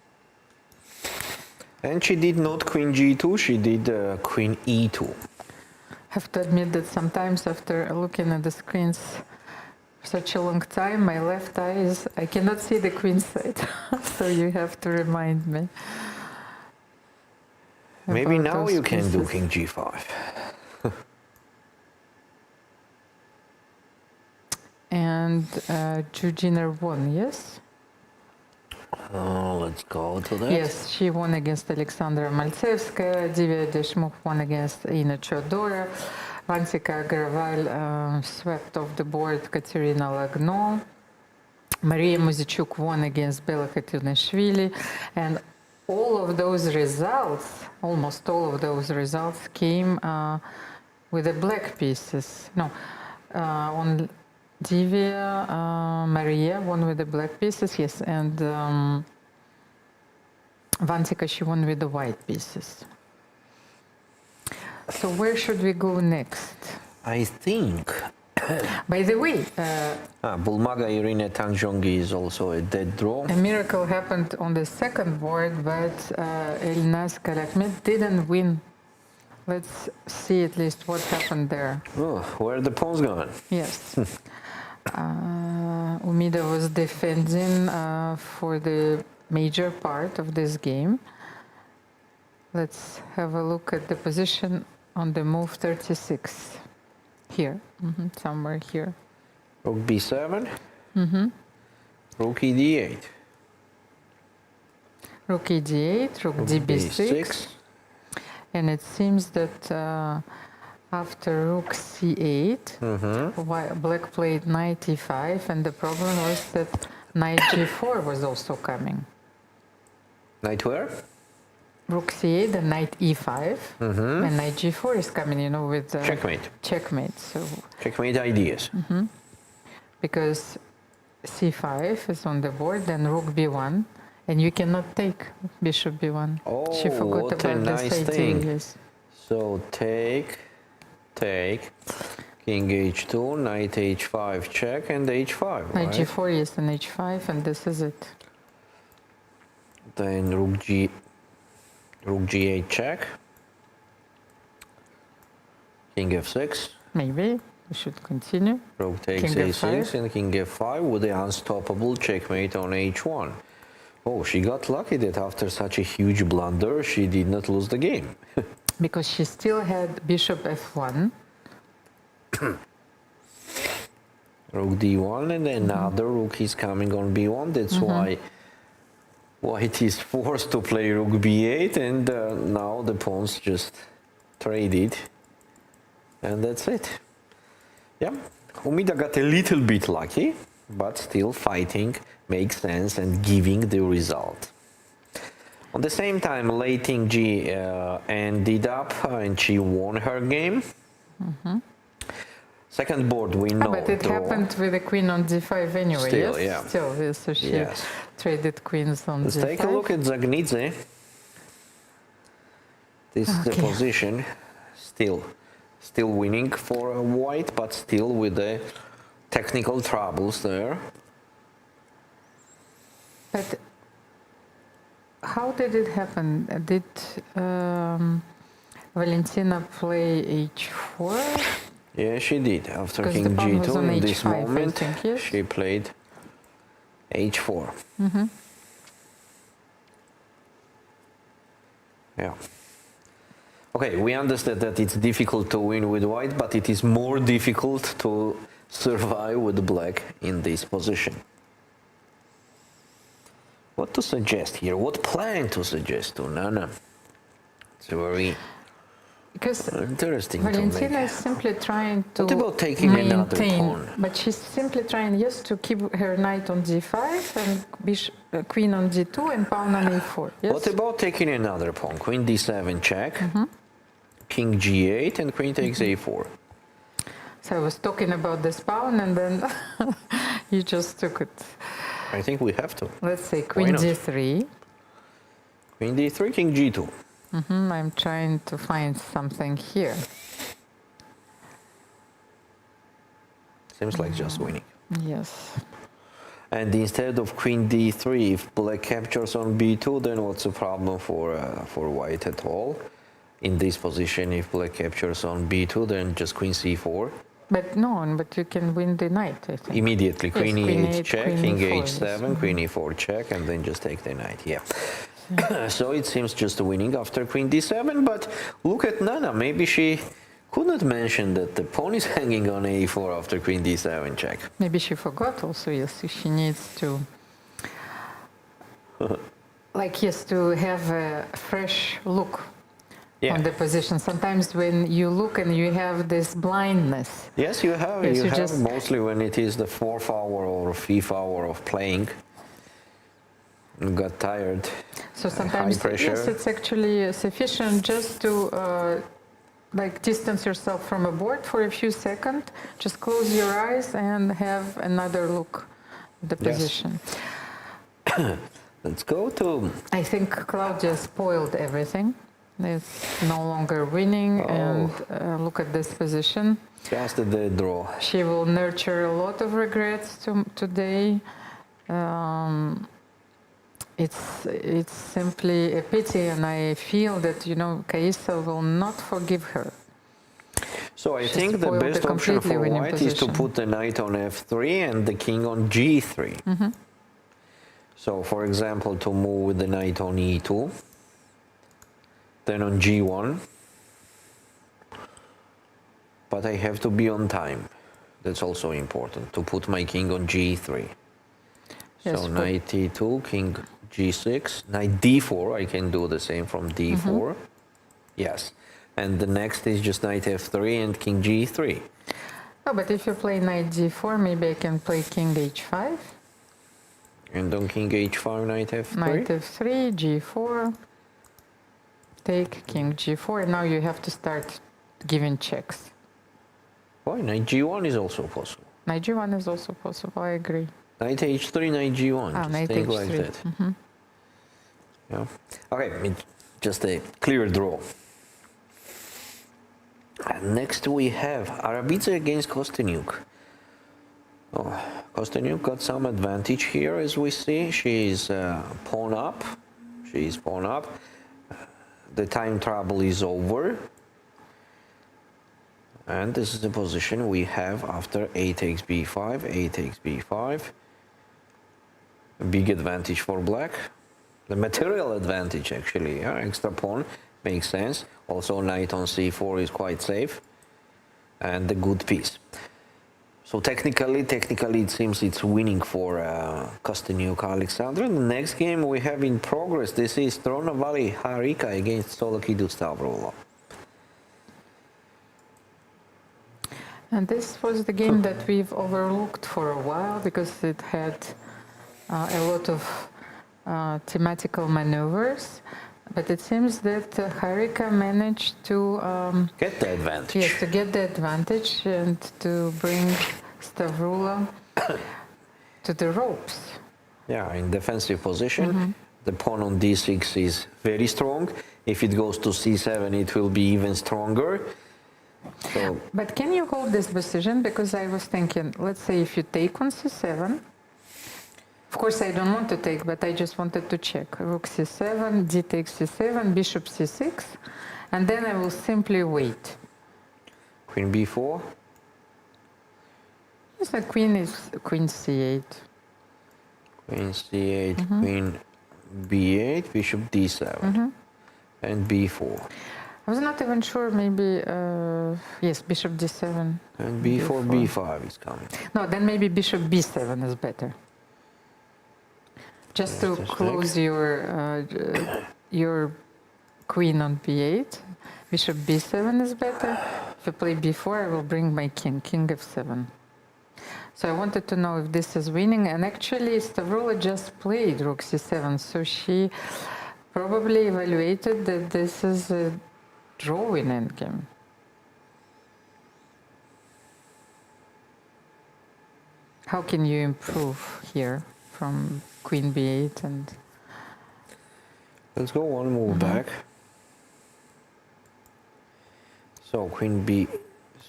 And she did not Queen G2, she did Queen E2. Have to admit that sometimes after looking at the screens such a long time, my left eye I cannot see the queen side. So you have to remind me. Maybe now you can do King G5. And Georgina won, yes? Let's go to that. Yes, she won against Alexandra Maltsevskaya. Divya Deshmukh won against Ina Chodora. Valentina Agraval swept off the board Katerina Lagno. Maria Muzychuk won against Bela Khatunashvili. And all of those results, almost all of those results came with the black pieces. No, on Divya, Maria won with the black pieces, yes, and Vantika, she won with the white pieces. So where should we go next? I think... By the way... Bulmaga Irina Tangjongi is also a dead draw. A miracle happened on the second board, but Elnaz Kalakmet didn't win. Let's see at least what happened there. Oh, where are the pawns gone? Yes. Umida was defending for the major part of this game. Let's have a look at the position on the move 36. Here, somewhere here. Rook B7. Rook E8. Rook E8, Rook DB6. And it seems that after Rook C8, Black played Knight E5, and the problem was that Knight G4 was also coming. Knight where? Rook C8 and Knight E5, and Knight G4 is coming, with checkmate. Checkmate. So checkmate ideas. Because C5 is on the board, then Rook B1, and you cannot take Bishop B1. Oh, she forgot what about a nice this thing! idea, yes. So take, King H2, Knight H5 check, and H5. Knight right? G4 is an H5, and this is it. Then Rook G8 check. King F6. Maybe we should continue. Rook takes King A6 F5. and King F5 with the unstoppable checkmate on H1. Oh, she got lucky that after such a huge blunder, she did not lose the game. Because she still had Bishop F1. Rook D1 and another rook is coming on B1. That's why White is forced to play Rook B8, and now the pawns just traded. And that's it. Yeah, Umida got a little bit lucky, but still fighting makes sense and giving the result. On the same time, Lei Ting-ji ended up and she won her game. Second board we know. But it draw. happened with the queen on d5 anyway, Still, yes? yeah. Still, yes, so she Yes. traded queens on Let's d5. take a look at Zagnidze. This is the Okay. position. Still winning for white, but still with the technical troubles there. But how did it happen? Did Valentina play h4? Yeah, she did. After Because king the pawn was g2 on in this h5, I moment, think, yes? she played h4. Yeah. Okay, we understand that it's difficult to win with white, but it is more difficult to survive with black in this position. What to suggest here? What plan to suggest to Nana? It's very interesting to Valentina make. is simply trying to What about taking another maintain, pawn? but she's simply trying, yes, to keep her knight on d5 and queen on d2 and pawn on a4. Yes? What about taking another pawn? Queen d7 check, king g8, and queen takes a4. So I was talking about this pawn and then you just took it. I think we have to. Let's say Why queen not? d3. Queen d3, king g2. I'm trying to find something here. Seems like just winning. Yes. And instead of queen d3, if black captures on b2, then what's the problem for white at all? In this position, if black captures on b2, then just queen c4. But no, but you can win the knight, I think. Immediately, Yes, queen queen e8 8, check, queen king e4, h7, yes. queen e4 check, and then just take the knight, yeah. So it seems just winning after queen d7, but look at Nana, maybe she could not mention that the pawn is hanging on a4 after queen d7 check. Maybe she forgot also, yes, she needs to, like, yes, to have a fresh look on the position. Sometimes when you look and you have this blindness. Yes, you have. Yes, you you have just- mostly when it is the 4th hour or 5th hour of playing. You got tired. So high sometimes, pressure. yes, it's actually sufficient just to like distance yourself from a board for a few seconds. Just close your eyes and have another look at the Yes. position. Let's go to... I think Claudia spoiled everything. It's no longer winning, and look at this position. Just the draw. She will nurture a lot of regrets today. It's simply a pity, and I feel that, you know, Karissa will not forgive her. So I She think the spoiled best a option completely for winning white is to position. put the knight on f3 and the king on g3. So, for example, to move with the knight on e2, then on g1, but I have to be on time. That's also important, to put my king on g3. Yes, So but- knight e2, king g6, knight d4, I can do the same from d4. Yes. And the next is just knight f3 and king g3. Oh, but if you play knight g4, maybe I can play king h5. And on king h5, knight f3. Knight f3, g4, take king g4, and now you have to start giving checks. Why? Knight g1 is also possible. Knight g1 is also possible, I agree. Knight h3, knight g1. Ah, just knight think h3. like that. Yeah. Okay, just a clear draw. And next we have Arabiza against Kostenuk. Oh, Kostenuk got some advantage here, as we see. She is pawn up. She is pawn up. The time trouble is over. And this is the position we have after a takes b5, a takes b5. A big advantage for black. The material advantage, actually. Yeah? Extra pawn makes sense. Also, knight on c4 is quite safe. And a good piece. So technically, it seems it's winning for Kostenuk Alexandra. The next game we have in progress, this is Vali Harika against Solokidu Stavrovo. And this was the game that we've overlooked for a while because it had a lot of thematical maneuvers. But it seems that Karissa managed to get the advantage. Yes, to get the advantage and to bring Stfanova to the ropes. Yeah, in defensive position. The pawn on d6 is very strong. If it goes to c7, it will be even stronger. So, but can you hold this position? Because I was thinking, let's say if you take on c7, of course I don't want to take, but I just wanted to check. Rook c7, d takes c7, bishop c6, and then I will simply wait. Queen b4? Yes, the queen is queen c8. Queen c8, queen b8, bishop d7, and b4. I was not even sure, maybe, yes, bishop d7. And b4, b5 is coming. No, then maybe bishop b7 is better. Just to close your queen on b8. Bishop b7 is better. If you play b4, I will bring my king, king f7. So I wanted to know if this is winning, and actually Stfanova just played rook c7, so she probably evaluated that this is a draw in endgame. How can you improve here from queen b8 and... Let's go one move back. So queen b...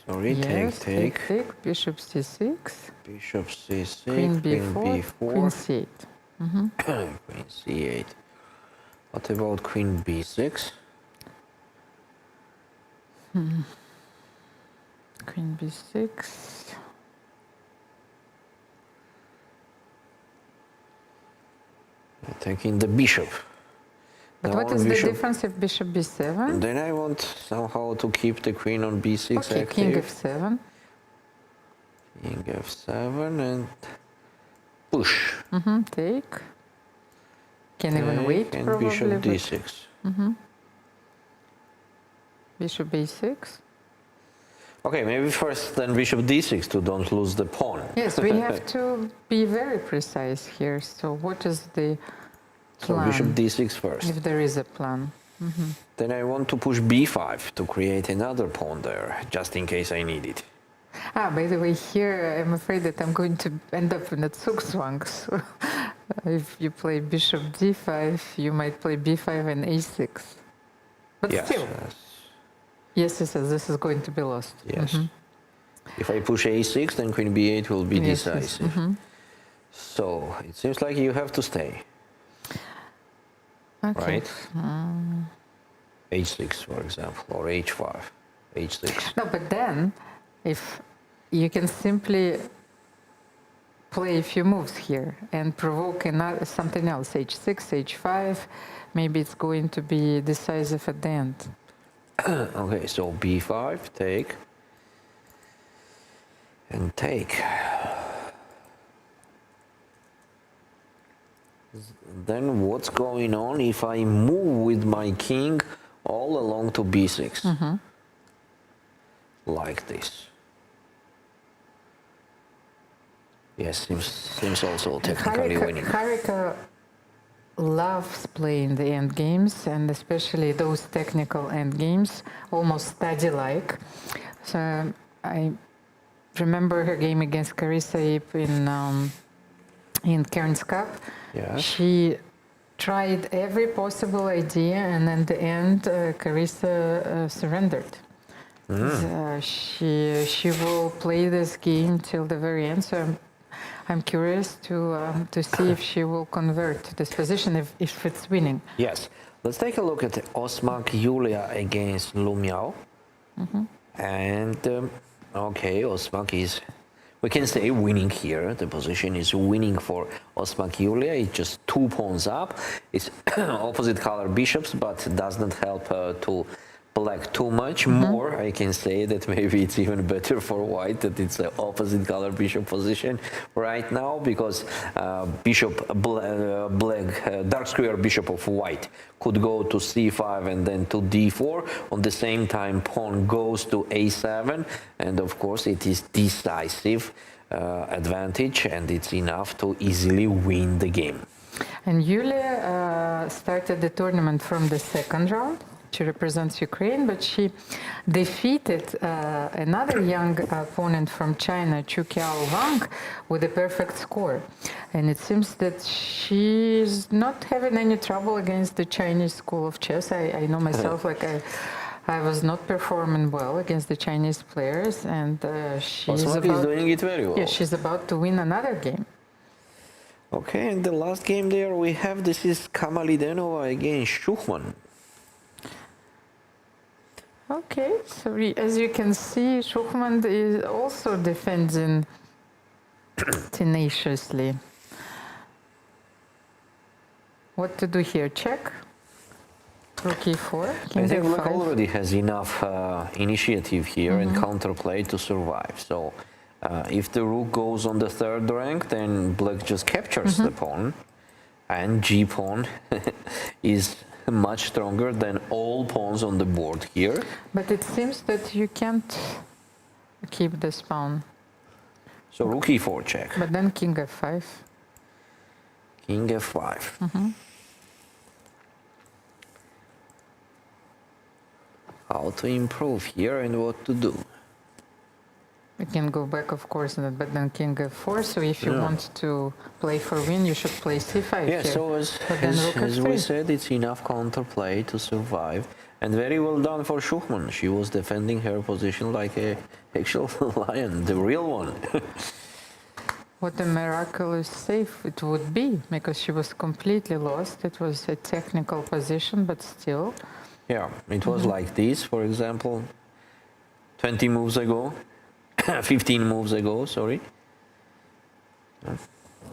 Sorry, yes, take. Bishop c6. Bishop c6, queen b4, queen c8. Queen c8. What about queen b6? Queen b6. Taking the bishop. But now what is the difference if bishop b7? Then I want somehow to keep the queen on b6 okay, active. King f7. King f7 and push. Take. Can even wait and probably. Bishop d6. Bishop a6. Okay, maybe first then bishop d6 to don't lose the pawn. Yes, we have to be very precise here. So what is the plan? So bishop d6 first. If there is a plan. Then I want to push b5 to create another pawn there, just in case I need it. Ah, by the way, here I'm afraid that I'm going to end up in a zugzwang. So if you play bishop d5, you might play b5 and a6. But yes, still. Yes, this is going to be lost. Yes. If I push a6, then queen b8 will be decisive. So it seems like you have to stay. Okay. Right? h6, for example, or h5, h6. No, but then, if you can simply play a few moves here and provoke something else, h6, h5, maybe it's going to be decisive at the end. Okay, so b5, take, and take. Then what's going on if I move with my king all along to b6? Like this. Yes, seems also technically winning. Karissa loves playing the end games, and especially those technical end games, almost study-like. So I remember her game against Karissa in Cairns Cup. Yes. She tried every possible idea, and in the end, Karissa surrendered. She will play this game till the very end. So I'm curious to see if she will convert this position if it's winning. Yes. Let's take a look at Osmak Yulia against Lu Miao. And okay, Osmak is, we can say, winning here. The position is winning for Osmak Yulia. It's just 2 pawns up. It's opposite color bishops, but does not help to black too much. More, I can say that maybe it's even better for white that it's the opposite color bishop position right now, because dark square bishop of white could go to c5 and then to d4. On the same time, pawn goes to a7, and of course it is decisive advantage, and it's enough to easily win the game. And Yulia started the tournament from the second round. She represents Ukraine, but she defeated another young opponent from China, Chu Kiao Wang, with a perfect score. And it seems that she's not having any trouble against the Chinese school of chess. I know myself, like I was not performing well against the Chinese players, and she's doing it very well. Yeah, she's about to win another game. Okay, and the last game there we have, this is Kamalidenova against Schuchman. Okay, so as you can see, Schuchman is also defending tenaciously. What to do here? Check. Rook e4. I think Black already has enough initiative here and counterplay to survive. So if the rook goes on the third rank, then Black just captures the pawn, and G-pawn is much stronger than all pawns on the board here. But it seems that you can't keep this pawn. So rook e4 check. But then king f5. King f5. How to improve here and what to do? You can go back, of course, but then king f4. So if you want to play for win, you should play c5 Yeah, here. so as we said, it's enough counterplay to survive. And very well done for Schuchman. She was defending her position like a actual lion, the real one. What a miraculous save it would be, because she was completely lost. It was a technical position, but still. Yeah, it was like this, for example, 20 moves ago. 15 moves ago, sorry.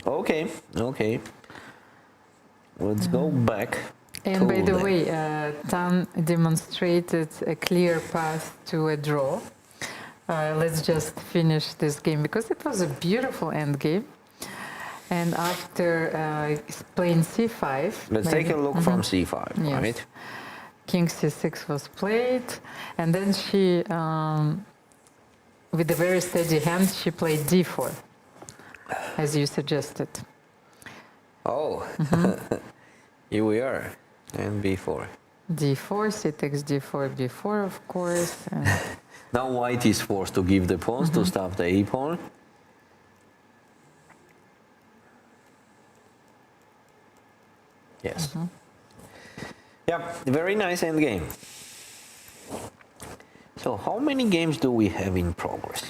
Okay, okay. Let's go back. And by the way, Tan demonstrated a clear path to a draw. Let's just finish this game, because it was a beautiful endgame. And after playing c5... Let's take a look from c5, yes. right? King c6 was played, and then she... with a very steady hand, she played d4, as you suggested. Oh, here we are, and b4. d4, c takes d4, b4, of course. And now white is forced to give the pawns to stop the e-pawn. Yes. Yeah, very nice endgame. So how many games do we have in progress?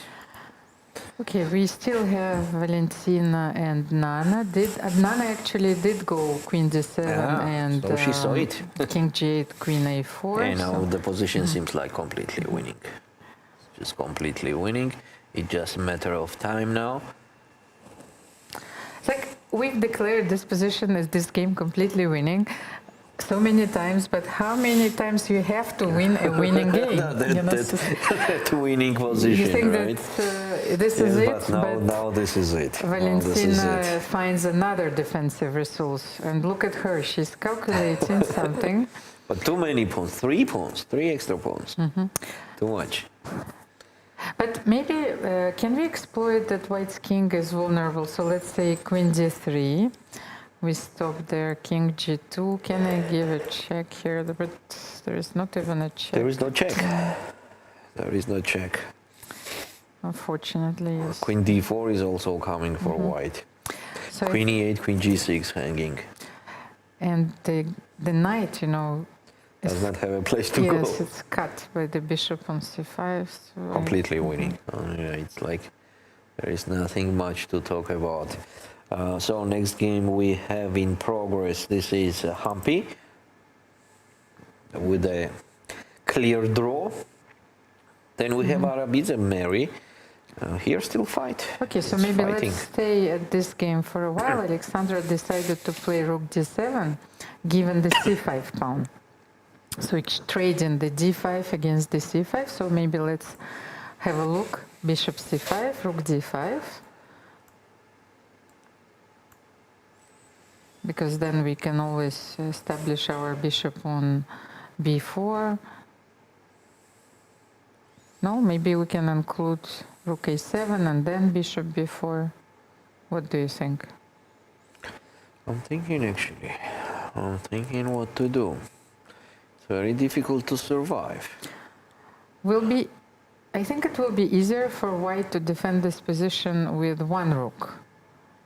Okay, we still have Valentina and Nana. Nana actually did go queen d7 and so she saw it. king g8, queen a4. And now the position seems like completely winning. Just completely winning. It's just a matter of time now. It's like we've declared this position as this game completely winning so many times, but how many times you have to win a winning game? That winning position, you think right? That this is it? But now this is it. Valentina finds another defensive resource, and look at her. She's calculating something. But too many pawns, 3 extra pawns. Too much. But maybe, can we exploit that white's king is vulnerable? So let's say queen d3. We stop there, king g2. Can I give a check here? But there is not even a check. There is no check. There is no check. Unfortunately, yes. Queen d4 is also coming for white. So queen e8, queen g6 hanging. And the knight, you know, does not have a place to go. Yes, it's cut by the bishop on c5. So completely winning. It's like there is nothing much to talk about. So next game we have in progress, this is Hampi with a clear draw. Then we have Arabiza Mary. Here still fight. Okay, so maybe let's stay at this game for a while. Alexandra decided to play rook d7, given the c5 pawn. So it's trading the d5 against the c5. So maybe let's have a look. Bishop c5, rook d5. Because then we can always establish our bishop on b4. No, maybe we can include rook a7 and then bishop b4. What do you think? I'm thinking actually. I'm thinking what to do. It's very difficult to survive. I think it will be easier for white to defend this position with one rook.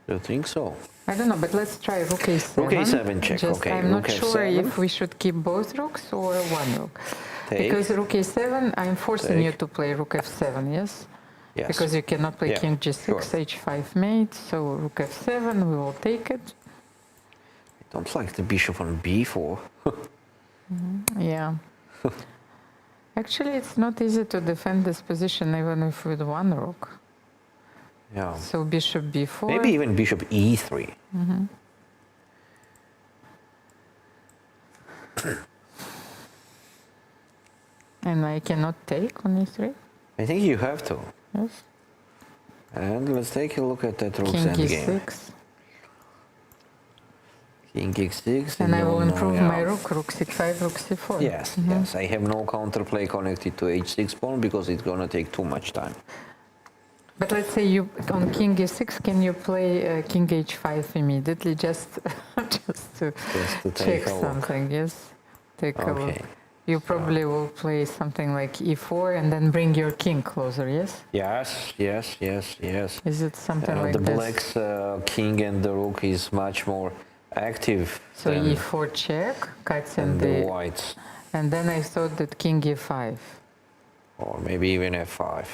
You think so? I don't know, but let's try rook a7. Rook a7 check, Just, okay. I'm Rook not sure f7. if we should keep both rooks or one rook. Take. Because rook a7, I'm forcing Take. you to play rook f7, yes? Yes. Because you cannot play king g6, sure. h5 mate, so rook f7, we will take it. I don't like the bishop on b4. Yeah. Actually, it's not easy to defend this position even if with one rook. Yeah. So bishop b4. Maybe even bishop e3. And I cannot take on e3? I think you have to. Yes. And let's take a look at that rook's King endgame. e6. King x6. And I will improve my rook, rook c5, rook c4. Yes, yes. I have no counterplay connected to h6 pawn because it's gonna take too much time. But let's say you on king e6, can you play king h5 immediately just to check a look. something? Yes, take a look. Okay. You probably will play something like e4 and then bring your king closer. Yes. Yes, yes, yes, yes. Is it something like the this? black's king and the rook is much more active. So than e4 check, cuts in the whites. And then I thought that king e5. Or maybe even f5.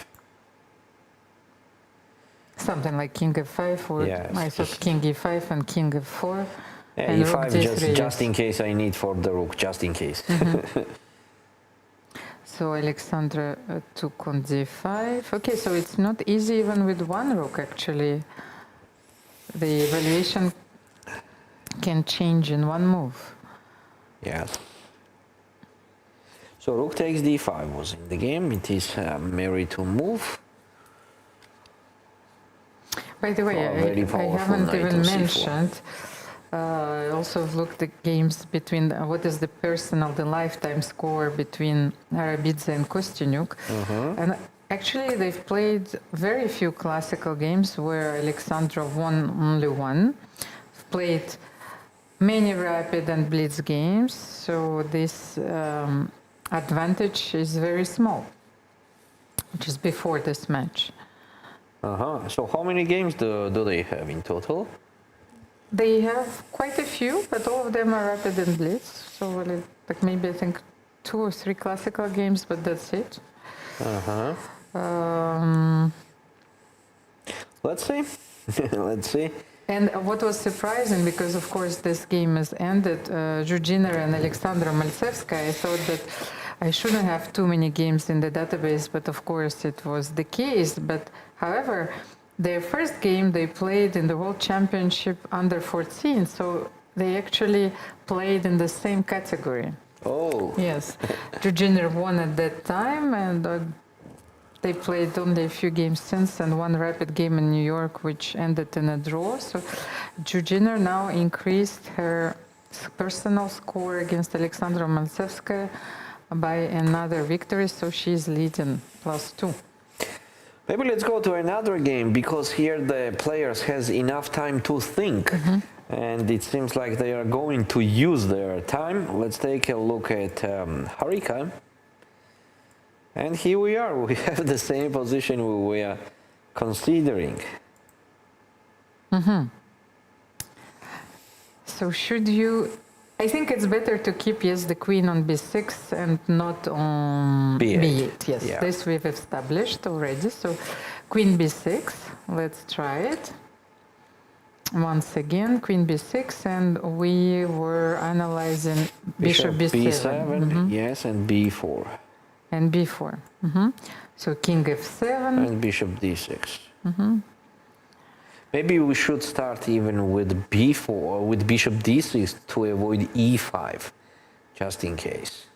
Something like king f5, or Yes. I thought king e5 and king f4. Yeah, and e5 rook just in case I need for the rook, just in case. So Alexandra took on d5. Okay, so it's not easy even with one rook actually. The evaluation can change in one move. Yes. So rook takes d5 was in the game. It is Mary to move. By the way, I haven't even mentioned. I also looked at games between what is the personal, the lifetime score between Arabiza and Kostuk. And actually, they've played very few classical games where Alexandra won only one. Played many rapid and blitz games, so this advantage is very small, which is before this match. So how many games do they have in total? They have quite a few, but all of them are rapid and blitz. So like maybe I think 2 or 3 classical games, but that's it. Let's see. Let's see. And what was surprising, because of course this game is ended, Georgina and Alexandra Maltsevskaya, I thought that I shouldn't have too many games in the database, but of course it was the case. But however, their first game they played in the World Championship under 14, so they actually played in the same category. Oh. Yes. Georgina won at that time, and they played only a few games since, and one rapid game in New York, which ended in a draw. So Georgina now increased her personal score against Alexandra Maltsevskaya by another victory, so she's leading +2. Maybe let's go to another game, because here the players has enough time to think. And it seems like they are going to use their time. Let's take a look at Karissa. And here we are. We have the same position we are considering. So should you... I think it's better to keep, yes, the queen on b6 and not on b8. Yes, Yeah. this we've established already. So queen b6, let's try it. Once again, queen b6, and we were analyzing bishop b7. Yes, and b4. And b4. So king f7. And bishop d6. Maybe we should start even with b4 or with bishop d6 to avoid e5, just in case.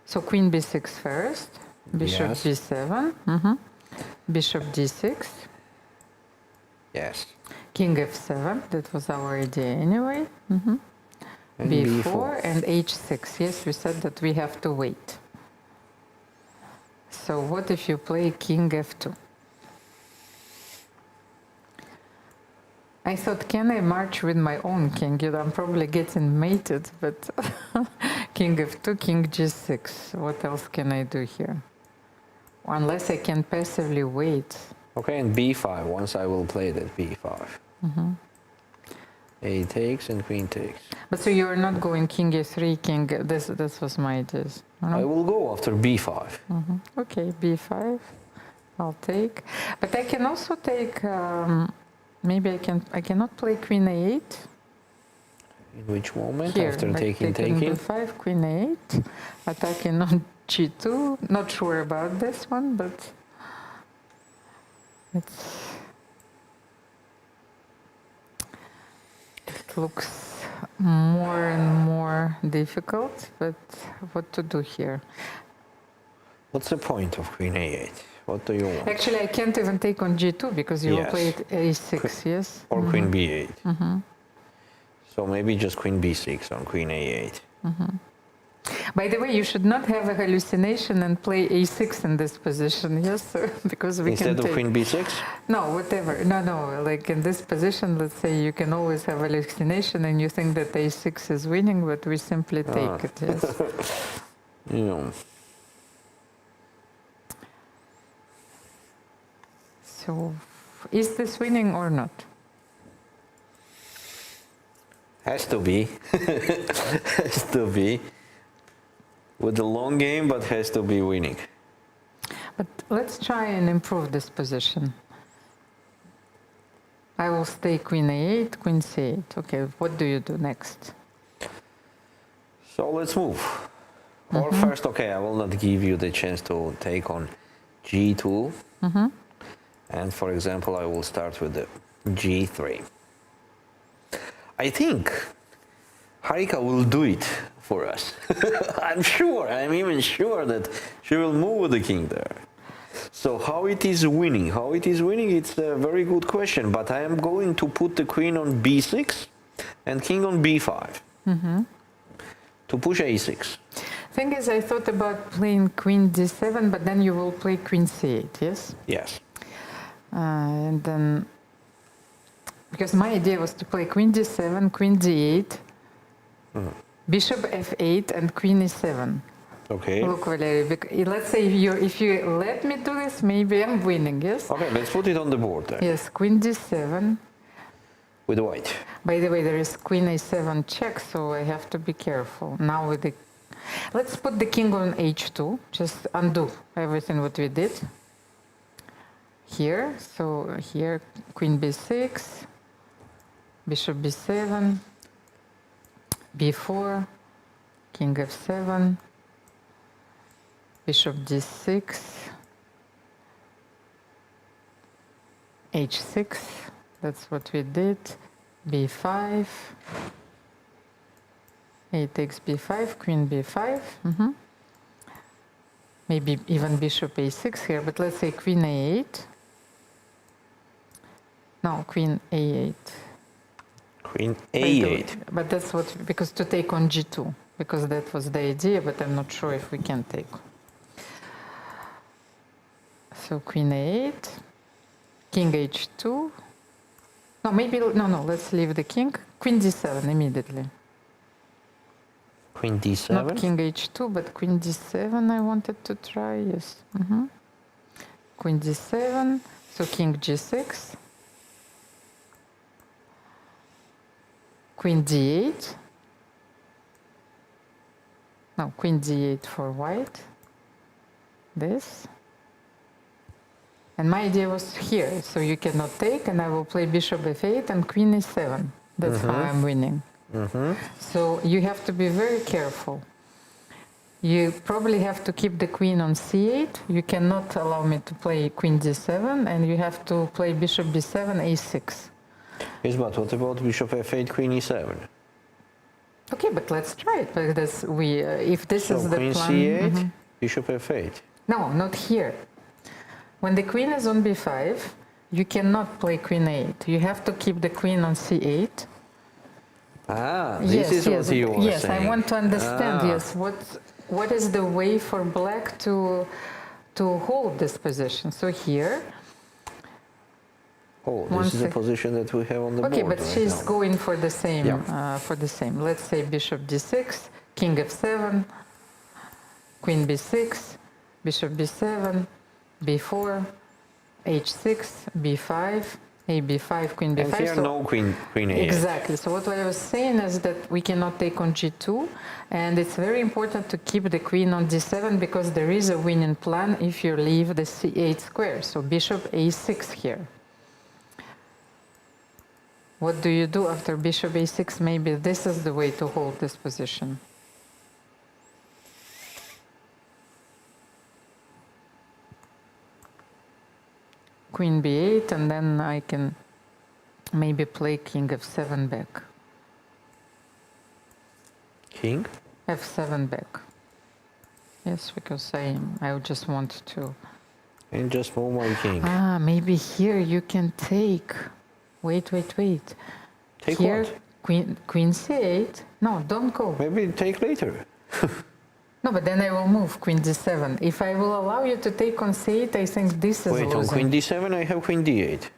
So queen b6 first, bishop b7, bishop d6. Yes. King f7, that was our idea anyway. And b4 and h6. Yes, we said that we have to wait. So what if you play king f2? I thought, can I march with my own king? You know, I'm probably getting mated, but king f2, king g6. What else can I do here? Unless I can passively wait. Okay, and b5. Once I will play that b5. A takes and queen takes. But so you are not going king a3, king. This was my idea. I will go after b5. Okay, b5. I'll take. But I can also take. Maybe I cannot play queen a8. In which moment? Here, After like taking. b5, queen a8, attacking on g2. Not sure about this one, but it looks more and more difficult. But what to do here? What's the point of queen a8? What do you want? Actually, I can't even take on g2 because you will play it a6, yes? Or queen b8. So maybe just queen b6 on queen a8. By the way, you should not have a hallucination and play a6 in this position, yes? Because we Instead can of queen b6? No, whatever. No. Like in this position, let's say you can always have a hallucination and you think that a6 is winning, but we simply take it, yes? You know. So, is this winning or not? Has to be. Has to be. With the long game, but has to be winning. But let's try and improve this position. I will stay queen a8, queen c8. Okay, what do you do next? So let's move. Or first, okay, I will not give you the chance to take on g2. And for example, I will start with the g3. I think Karissa will do it for us. I'm even sure that she will move with the king there. So how it is winning? It's a very good question, but I am going to put the queen on b6 and king on b5 to push a6. Thing is, I thought about playing queen d7, but then you will play queen c8, yes? Yes. And then, because my idea was to play queen d7, queen d8, bishop f8, and queen e7. Okay. Look, Valery, let's say if you let me do this, maybe I'm winning, yes? Okay, let's put it on the board then. Yes, queen d7. With white. By the way, there is queen a7 check, so I have to be careful. Now with the... Let's put the king on h2, just undo everything what we did. Here, so here, queen b6, bishop b7, b4, king f7, bishop d6, h6, that's what we did, b5, a takes b5, queen b5, maybe even bishop a6 here, but let's say queen a8. No, queen a8. Queen a8. But that's what, because to take on g2, because that was the idea, but I'm not sure if we can take. So queen a8, king h2. No, maybe, no, let's leave the king. Queen d7 immediately. Queen d7? Not king h2, but queen d7 I wanted to try, yes. Queen d7, so king g6. Queen d8. No, queen d8 for white. This. And my idea was here, so you cannot take, and I will play bishop f8 and queen e7. That's how I'm winning. So you have to be very careful. You probably have to keep the queen on c8. You cannot allow me to play queen d7, and you have to play bishop b7, a6. Yes, but what about bishop f8, queen e7? Okay, but let's try it. Because if this so is the queen plan, c8, bishop f8. No, not here. When the queen is on b5, you cannot play queen a8. You have to keep the queen on c8. Ah, this is what you were yes, saying. I want to understand. Yes, what is the way for black to hold this position? So here, Oh, this is the position that we have on the okay, board. but right she's now. going for the same. Yeah. For the same. Let's say bishop d6, king f7, queen b6, bishop b7, b4, h6, b5, a b5, queen b5. And here so no queen a8. Exactly. So what I was saying is that we cannot take on g2, and it's very important to keep the queen on d7 because there is a winning plan if you leave the c8 square. So bishop a6 here. What do you do after bishop a6? Maybe this is the way to hold this position. Queen b8, and then I can maybe play king f7 back. King? f7 back. Yes, because I would just want to... And just move my king. Ah, maybe here you can take... Wait. Take here, what? Queen c8. No, don't go. Maybe take later. No, but then I will move queen d7. If I will allow you to take on c8, I think this is Wait, losing. on queen d7 I have queen d8.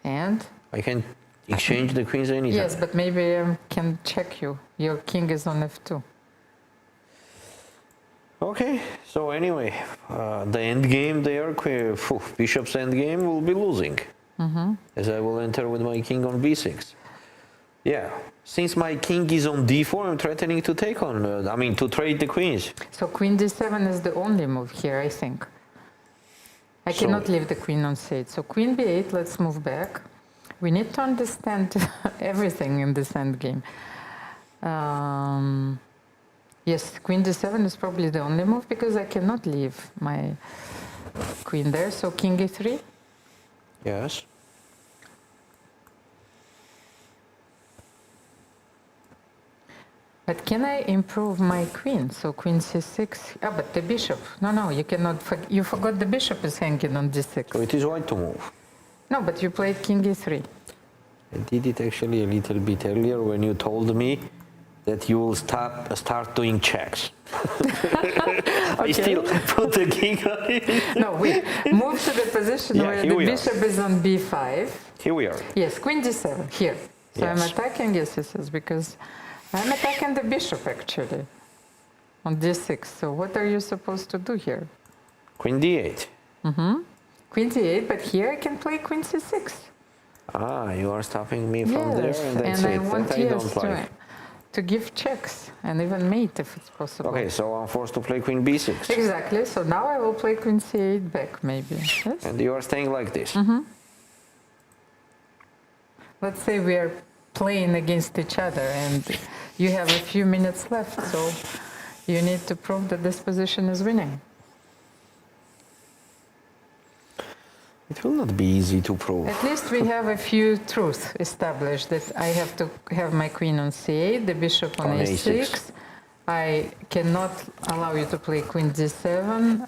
And? I can exchange the queens anytime. Yes, but maybe I can check you. Your king is on f2. Okay, so anyway, the endgame there, bishop's endgame will be losing. As I will enter with my king on b6. Yeah, since my king is on d4, I'm threatening to take on, to trade the queens. So queen d7 is the only move here, I think. I cannot leave the queen on c8. So queen b8, let's move back. We need to understand everything in this endgame. Yes, queen d7 is probably the only move because I cannot leave my queen there. So king e3. Yes. But can I improve my queen? So queen c6. Ah, but the bishop. No, you cannot. You forgot the bishop is hanging on d6. So it is white to move. No, but you played king e3. I did it actually a little bit earlier when you told me that you will start doing checks. I still put the king on it. No, wait. Move to the position where the bishop is on b5. Here we are. Yes, queen d7, here. So I'm attacking, yes, because I'm attacking the bishop actually on d6. So what are you supposed to do here? Queen d8. Queen d8, but here I can play queen c6. Ah, you are stopping me from there, and that's and it. I want That I don't like. to give checks and even mate if it's possible. Okay, so I'm forced to play queen b6. Exactly. So now I will play queen c8 back, maybe. Yes? And you are staying like this. Let's say we are playing against each other and you have a few minutes left, so you need to prove that this position is winning. It will not be easy to prove. At least we have a few truths established that I have to have my queen on c8, the bishop on a6. I cannot allow you to play queen d7.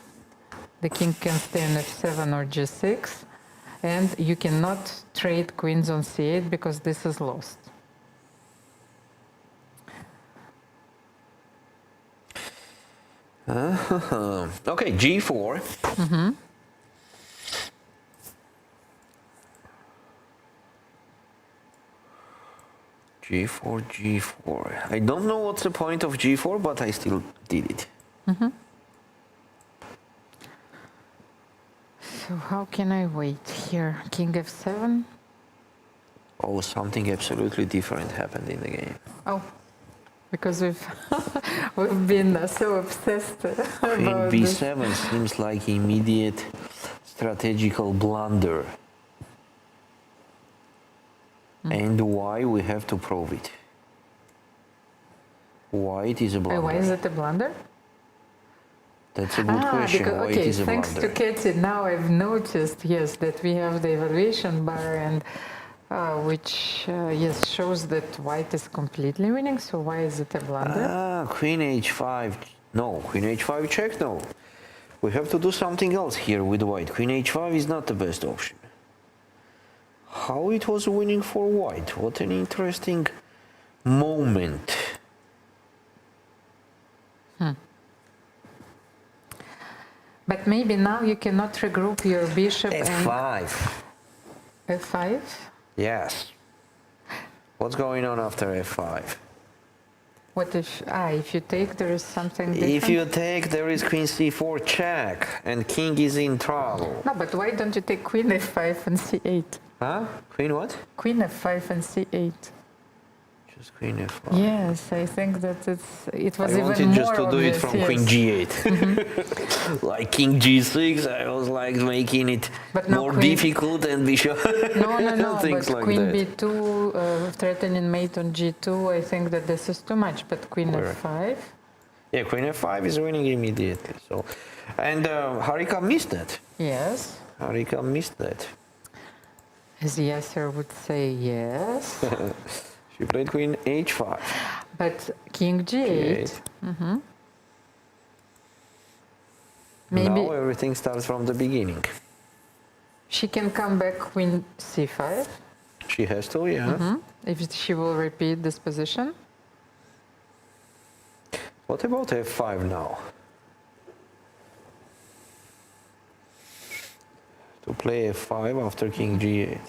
The king can stay on f7 or g6. And you cannot trade queens on c8 because this is lost. Okay, g4. G4. I don't know what's the point of G4, but I still did it. So how can I wait here? King f7? Oh, something absolutely different happened in the game. Oh, because we've been so obsessed Queen about b7 this. seems like immediate strategical blunder. And why we have to prove it? Why it is a blunder? Why is it a blunder? That's a good question. Because, why okay, it is a thanks blunder? to Katie, now I've noticed, yes, that we have the evaluation bar and which, yes, shows that white is completely winning. So why is it a blunder? Queen h5. No, queen h5 check, no. We have to do something else here with white. Queen h5 is not the best option. How it was winning for white. What an interesting moment. But maybe now you cannot regroup your bishop f5. F5? Yes. What's going on after F5? What if you take, there is something different? If you take, there is Queen C4 check, and King is in trouble. No, but why don't you take Queen F5 and C8? Huh? Queen what? Queen F5 and C8. Just Queen F5. Yes, I think that it was I even wanted more just to do it obvious, from yes. Queen G8. Like King G6, I was like making it But no, more Queen- difficult and be sure. No, Things but like Queen that. B2, threatening mate on G2, I think that this is too much, but Queen Correct. F5? Yeah, Queen F5 is winning immediately. So, and Harika missed that. Yes. Harika missed that. As Yasser would say yes. She played Queen H5. But King G8. G8. Maybe Now everything starts from the beginning. she can come back Queen C5. She has to, yeah. If she will repeat this position. What about F5 now? To play F5 after King G8.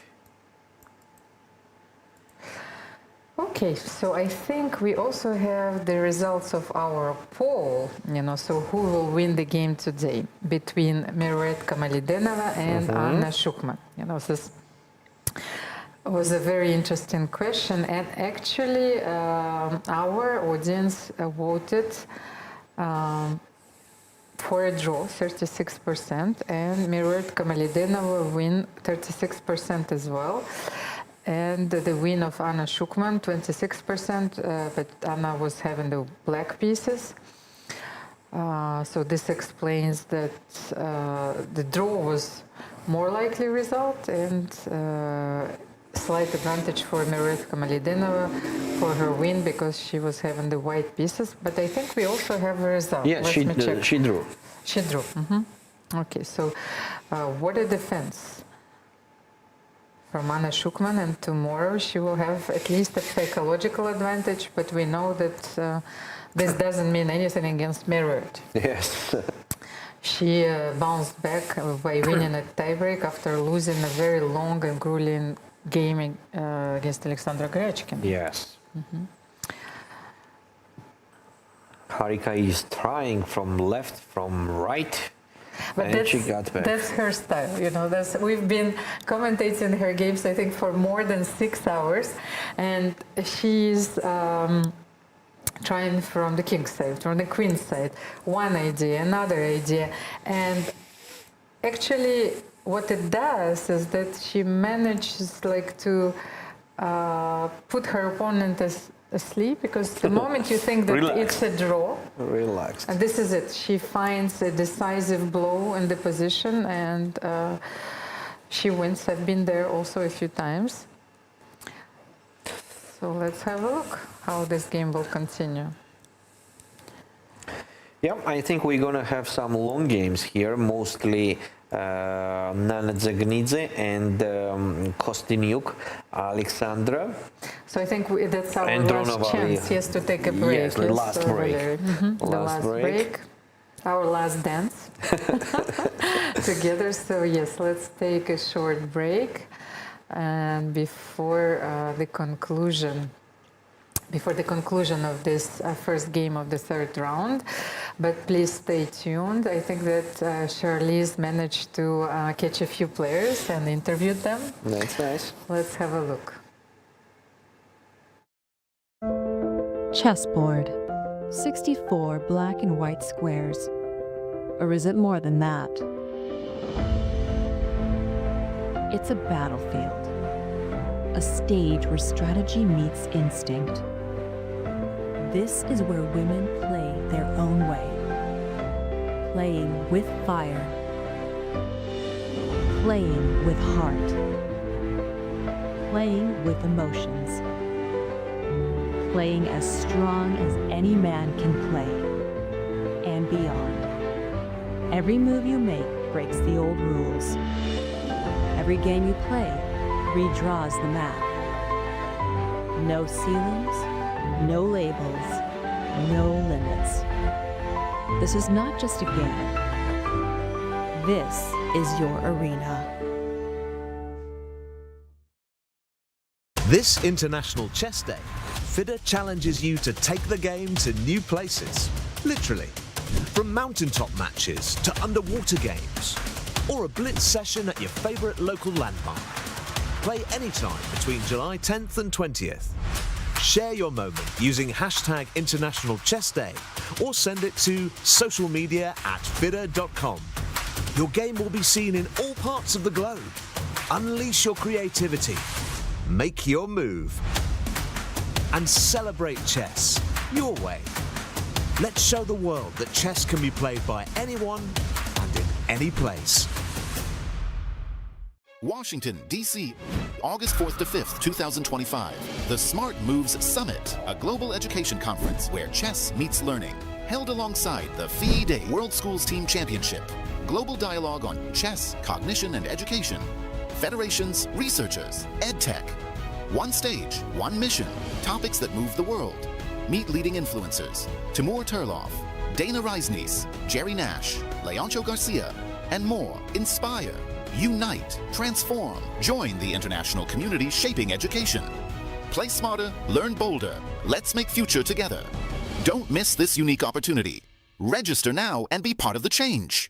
Okay, so I think we also have the results of our poll, so who will win the game today between Miret Kamalidenova and Anna Shukman. This was a very interesting question, and actually our audience voted for a draw, 36%, and Miret Kamalidenova win 36% as well. And the win of Anna Shukman, 26%, but Anna was having the black pieces. So this explains that the draw was more likely result, and slight advantage for Miret Kamalidenova for her win because she was having the white pieces. But I think we also have a result. Yeah, she drew. She drew. Okay, so what a defense from Anna Shukman, and tomorrow she will have at least a psychological advantage, but we know that this doesn't mean anything against Miret. Yes. She bounced back by winning a tiebreak after losing a very long and grueling game against Alexandra Grechkin. Yes. Harika is trying from left, from right. But and she got back. That's her style, we've been commentating her games, I think, for more than 6 hours, and she's trying from the king's side, from the queen's side, one idea, another idea, and actually what it does is that she manages to put her opponent asleep, because the moment you think that it's a draw, relaxed. and this is it. She finds a decisive blow in the position, and she wins. I've been there also a few times. So let's have a look how this game will continue. Yeah, I think we're gonna have some long games here, mostly Nana Zagnidze and Kostyniuk, Alexandra. So I think that's our and last chance, yes, to take a break. Yes, the last break. The last break. Our last dance together. So yes, let's take a short break, and before the conclusion of this first game of the third round. But please stay tuned. I think that Charlize managed to catch a few players and interviewed them. That's nice. Let's have a look. Chessboard. 64 black and white squares. Or is it more than that? It's a battlefield. A stage where strategy meets instinct. This is where women play their own way. Playing with fire. Playing with heart. Playing with emotions. Playing as strong as any man can play. And beyond. Every move you make breaks the old rules. Every game you play redraws the map. No ceilings, no labels, no limits. This is not just a game. This is your arena. This International Chess Day, FIDE challenges you to take the game to new places, literally. From mountaintop matches to underwater games, or a blitz session at your favourite local landmark. Play anytime between July 10th and 20th. Share your moment using hashtag International Chess Day or send it to social media at FIDE.com. Your game will be seen in all parts of the globe. Unleash your creativity. Make your move. And celebrate chess your way. Let's show the world that chess can be played by anyone and in any place. Washington, D.C., August 4th to 5th, 2025. The Smart Moves Summit, a global education conference where chess meets learning. Held alongside the FIDE World Schools Team Championship. Global dialogue on chess, cognition, and education. Federations, researchers, EdTech. One stage, one mission. Topics that move the world. Meet leading influencers. Timur Turlov, Dana Reisnies, Jerry Nash, Leoncho Garcia, and more. Inspire, unite, transform. Join the international community shaping education. Play smarter, learn bolder. Let's make future together. Don't miss this unique opportunity. Register now and be part of the change.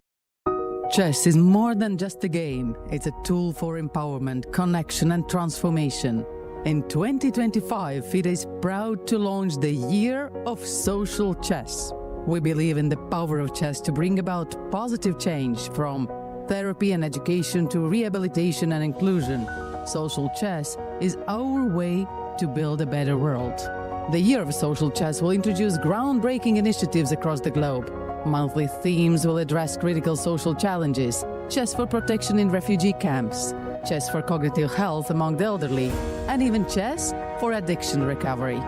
Chess is more than just a game. It's a tool for empowerment, connection, and transformation. In 2025, FIDE is proud to launch the Year of Social Chess. We believe in the power of chess to bring about positive change, from therapy and education to rehabilitation and inclusion. Social chess is our way to build a better world. The Year of Social Chess will introduce groundbreaking initiatives across the globe. Monthly themes will address critical social challenges: chess for protection in refugee camps, chess for cognitive health among the elderly, and even chess for addiction recovery.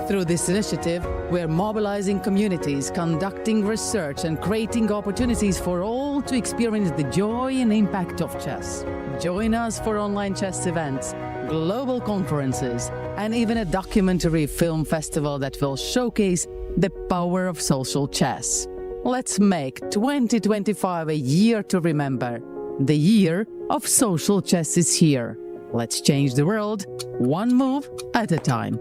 Through this initiative, we're mobilizing communities, conducting research, and creating opportunities for all to experience the joy and impact of chess. Join us for online chess events, global conferences, and even a documentary film festival that will showcase the power of social chess. Let's make 2025 a year to remember. The Year of Social Chess is here. Let's change the world, one move at a time.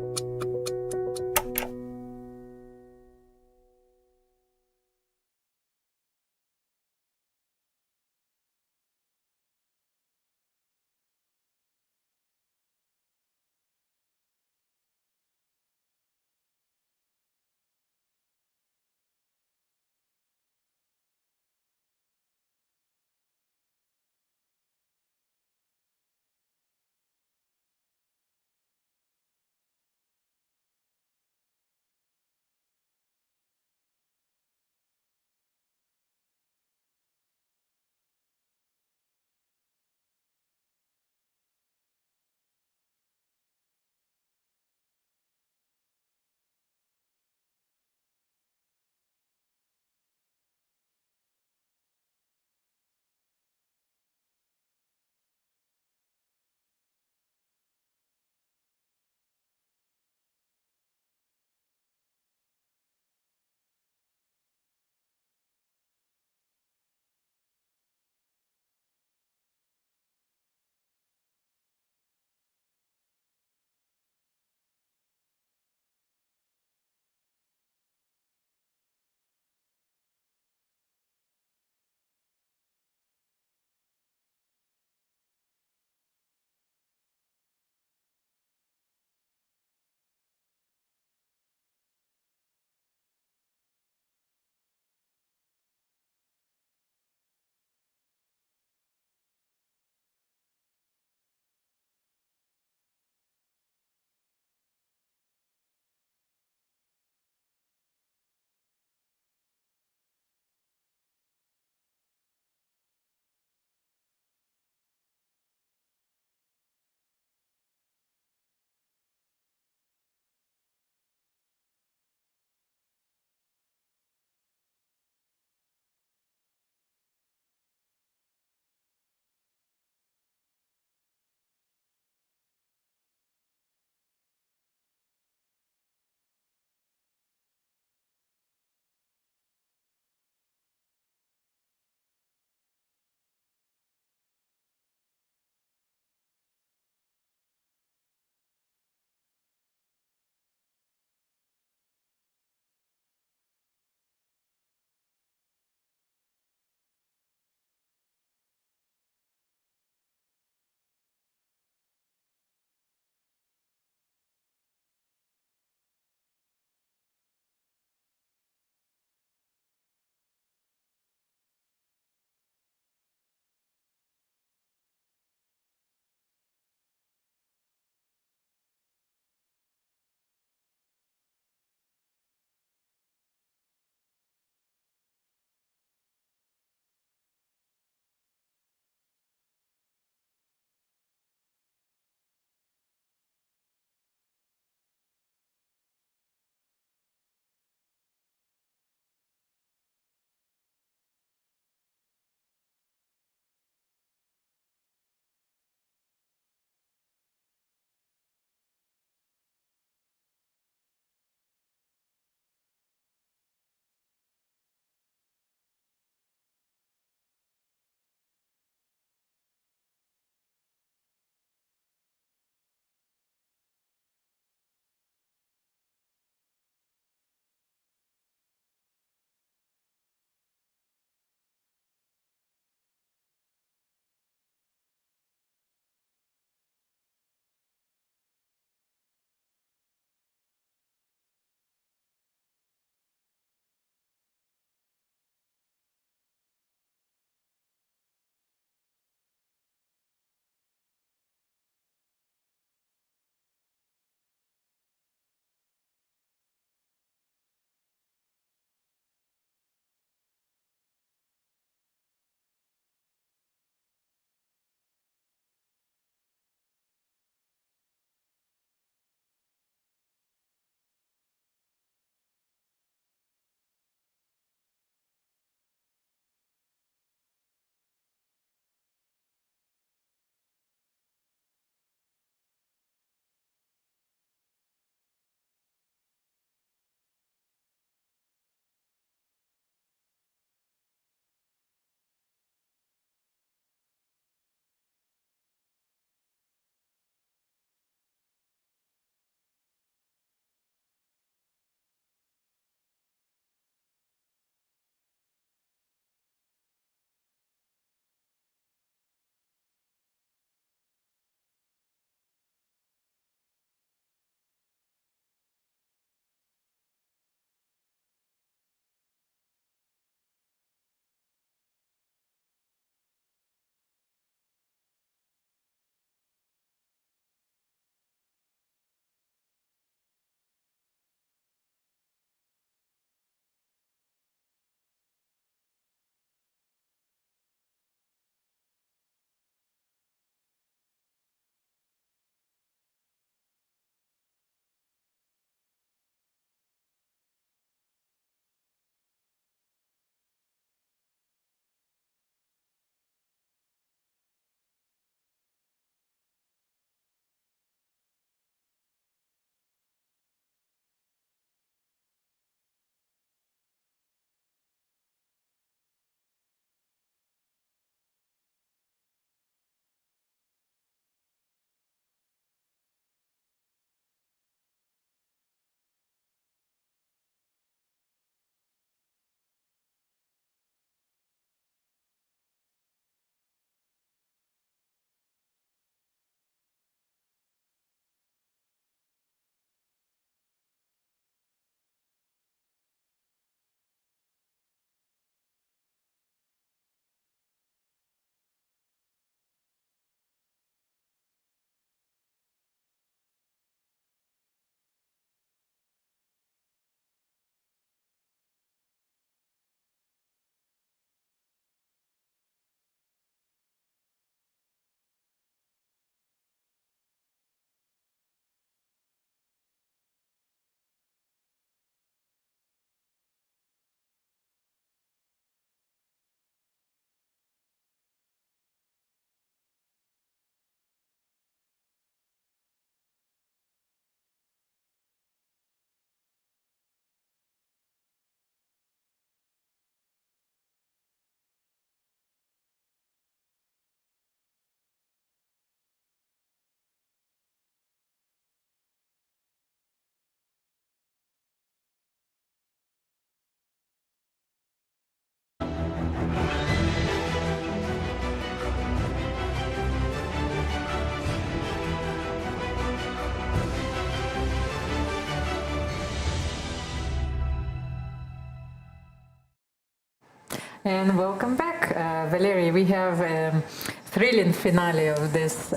And welcome back, Valerie. We have a thrilling finale of this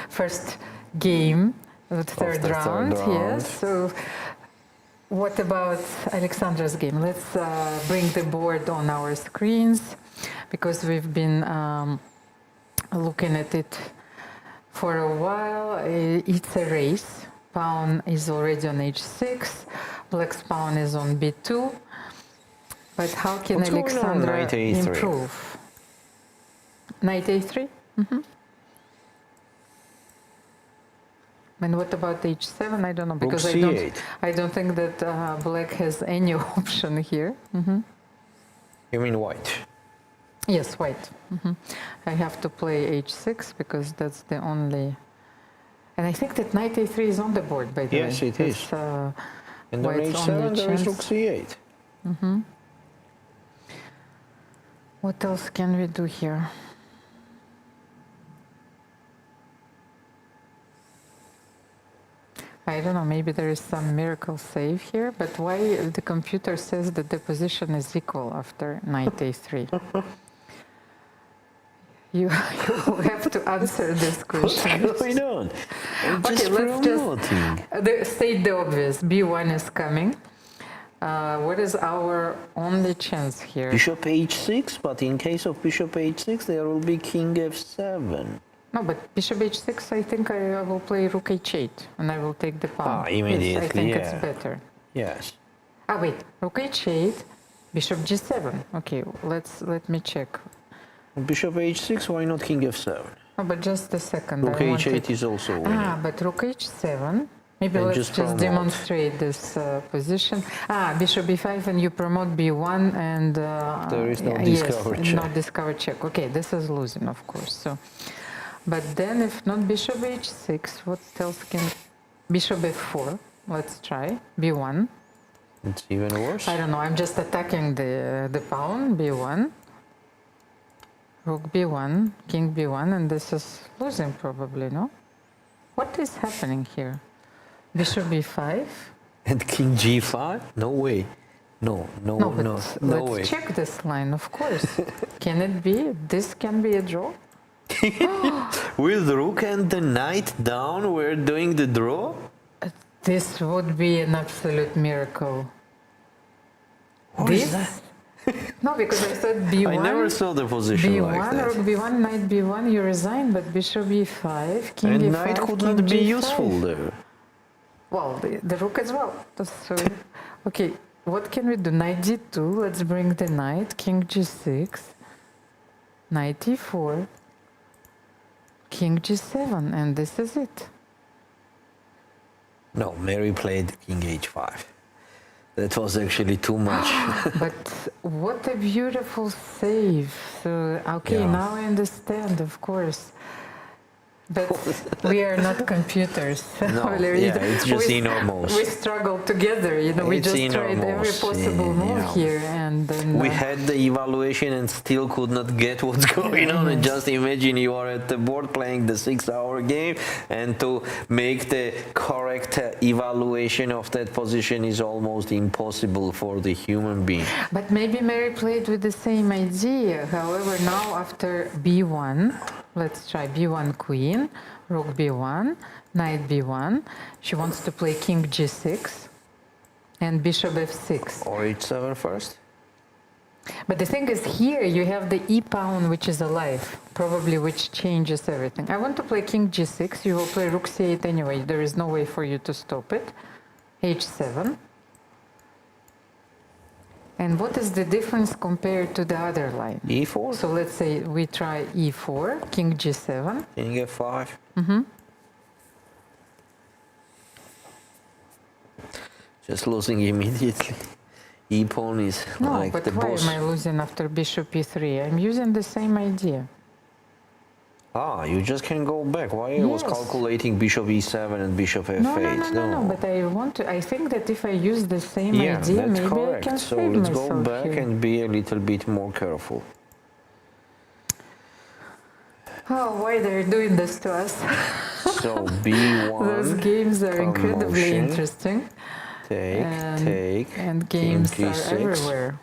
first game, the third round. Yes. So, what about Alexandra's game? Let's bring the board on our screens because we've been looking at it for a while. It's a race. Pawn is already on h6. Black's pawn is on b2. But how can What's Alexandra Knight A3? improve? Knight a3? And what about h7? I don't know because Rook I don't think that black has any option here. You mean white? Yes, white. I have to play h6 because that's the only. And I think that knight a3 is on the board, by the way. Yes, it is. And on white's h7 only there is chance. rook c8. What else can we do here? I don't know, maybe there is some miracle save here, but why the computer says that the position is equal after knight a3? You have to answer this question. What's going on? Okay, let's just state the obvious. b1 is coming. What is our only chance here? Bishop h6, but in case of bishop h6, there will be king f7. No, but bishop h6, I think I will play rook h8, and I will take the pawn. Immediately, yes, I think it's better. Yes. Wait, rook h8, bishop g7. Okay, let me check. Bishop h6, why not king f7? Oh, but just a second. Rook h8 is also winning. But rook h7. Maybe And let's just just demonstrate this position. Bishop b5, and you promote b1, and there is no discover check. No discover check. Okay, this is losing, of course. So, but then if not bishop h6, what else can? Bishop f4. Let's try b1. It's even worse. I don't know. I'm just attacking the pawn b1. Rook b1, king b1, and this is losing probably. No. What is happening here? Bishop b5 and king g5? No way. No let's way. check this line, of course. Can it be? This can be a draw? With rook and the knight down, we're doing the draw? This would be an absolute miracle. What is that? No, because I thought b1. I never saw the position b1, like that. rook b1, knight b1, you resign, but bishop b5, king and e5, knight could king not be g5. useful there. Well, the rook as well. So, okay, what can we do? Knight d2, let's bring the knight, king g6, knight e4, king g7, and this is it. No, Mary played king h5. That was actually too much. But what a beautiful save. So, okay, now I understand, of course. But we are not computers. No, it's just enormous. We struggle together, we just tried every possible move here, and then we had the evaluation and still could not get what's going on. And just imagine you are at the board playing the 6-hour game, and to make the correct evaluation of that position is almost impossible for the human being. But maybe Mary played with the same idea. However, now after b1, let's try b1 queen, rook b1, knight b1. She wants to play king g6 and bishop f6. Or h7 first? But the thing is, here you have the e pawn, which is alive, probably, which changes everything. I want to play king g6. You will play rook c8 anyway. There is no way for you to stop it. h7. And what is the difference compared to the other line? e4. So let's say we try e4, king g7. King f5. Just losing immediately. E-pawn is like but the why boss. am I losing after bishop e3? I'm using the same idea. You just can go back. Why I was calculating bishop e7 and bishop f8? No, but I think that if I use the same idea, that's maybe correct. I can So save let's myself go back here. and be a little bit more careful. Why they're doing this to us? So b1. Those games are incredibly promotion. interesting. Take, And games king are g6. everywhere.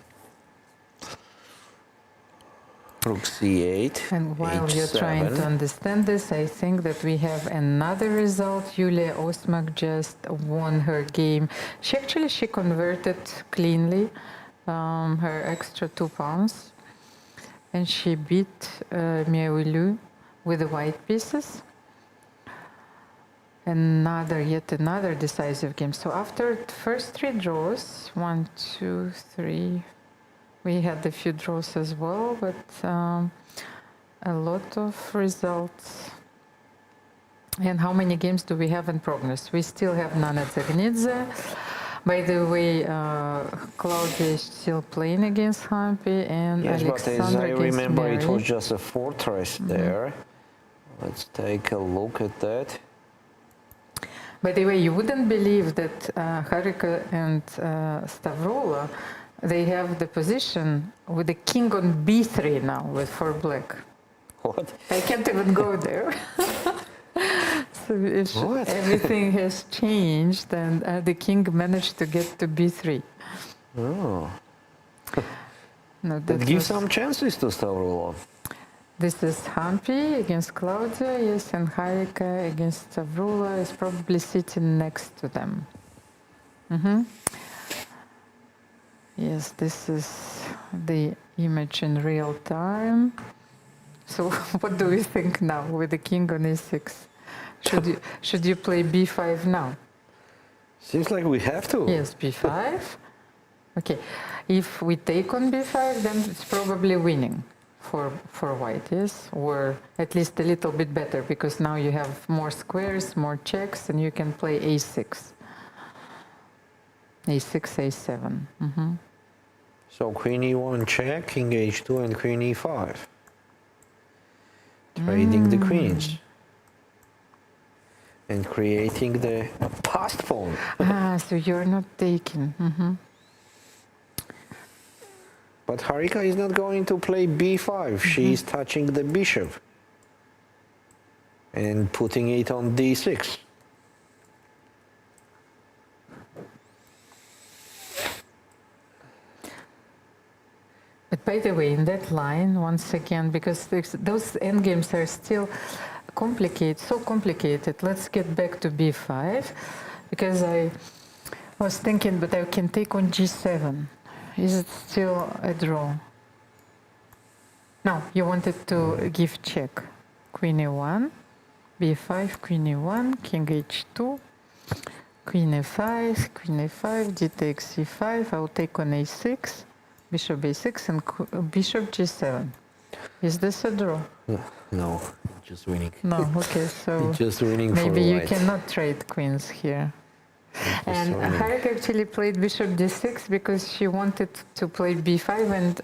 Rook c8. And while h7. you're trying to understand this, I think that we have another result. Yulia Osmak just won her game. She converted cleanly her extra 2 pawns, and she beat Miaulu with the white pieces. Yet another decisive game. So after the first 3 draws, 1, 2, 3. We had a few draws as well, but a lot of results. And how many games do we have in progress? We still have Nana Zagnidze. By the way, Claudia is still playing against Hampi, and Yes, Alexandra but as I against remember, Mary. it was just a fortress there. Let's take a look at that. By the way, you wouldn't believe that Karissa and Stavrola, they have the position with the king on b3 now for black. What? I can't even go there. So everything has changed, and the king managed to get to b3. Oh. No, that gives some chances to Stavrola. This is Hampi against Claudia, yes, and Karissa against Stavrola is probably sitting next to them. Yes, this is the image in real time. So what do we think now with the king on e6? Should you play b5 now? Seems like we have to. Yes, b5. Okay, if we take on b5, then it's probably winning for white, yes? Or at least a little bit better, because now you have more squares, more checks, and you can play a6. a6, a7. So queen e1 check, king h2, and queen e5. Trading the queens. And creating the passed pawn. So you're not taking. But Karissa is not going to play b5. She's touching the bishop. And putting it on d6. But by the way, in that line, once again, because those endgames are still complicated, so complicated, let's get back to b5, because I was thinking, but I can take on g7. Is it still a draw? No, you wanted to give check. Queen e1, b5, queen e1, king h2, queen e5, queen e5, d takes e5, I'll take on a6, bishop a6, and bishop g7. Is this a draw? No, just winning. No, okay, so just winning maybe for you white. cannot trade queens here. And Karissa actually played bishop d6 because she wanted to play b5 and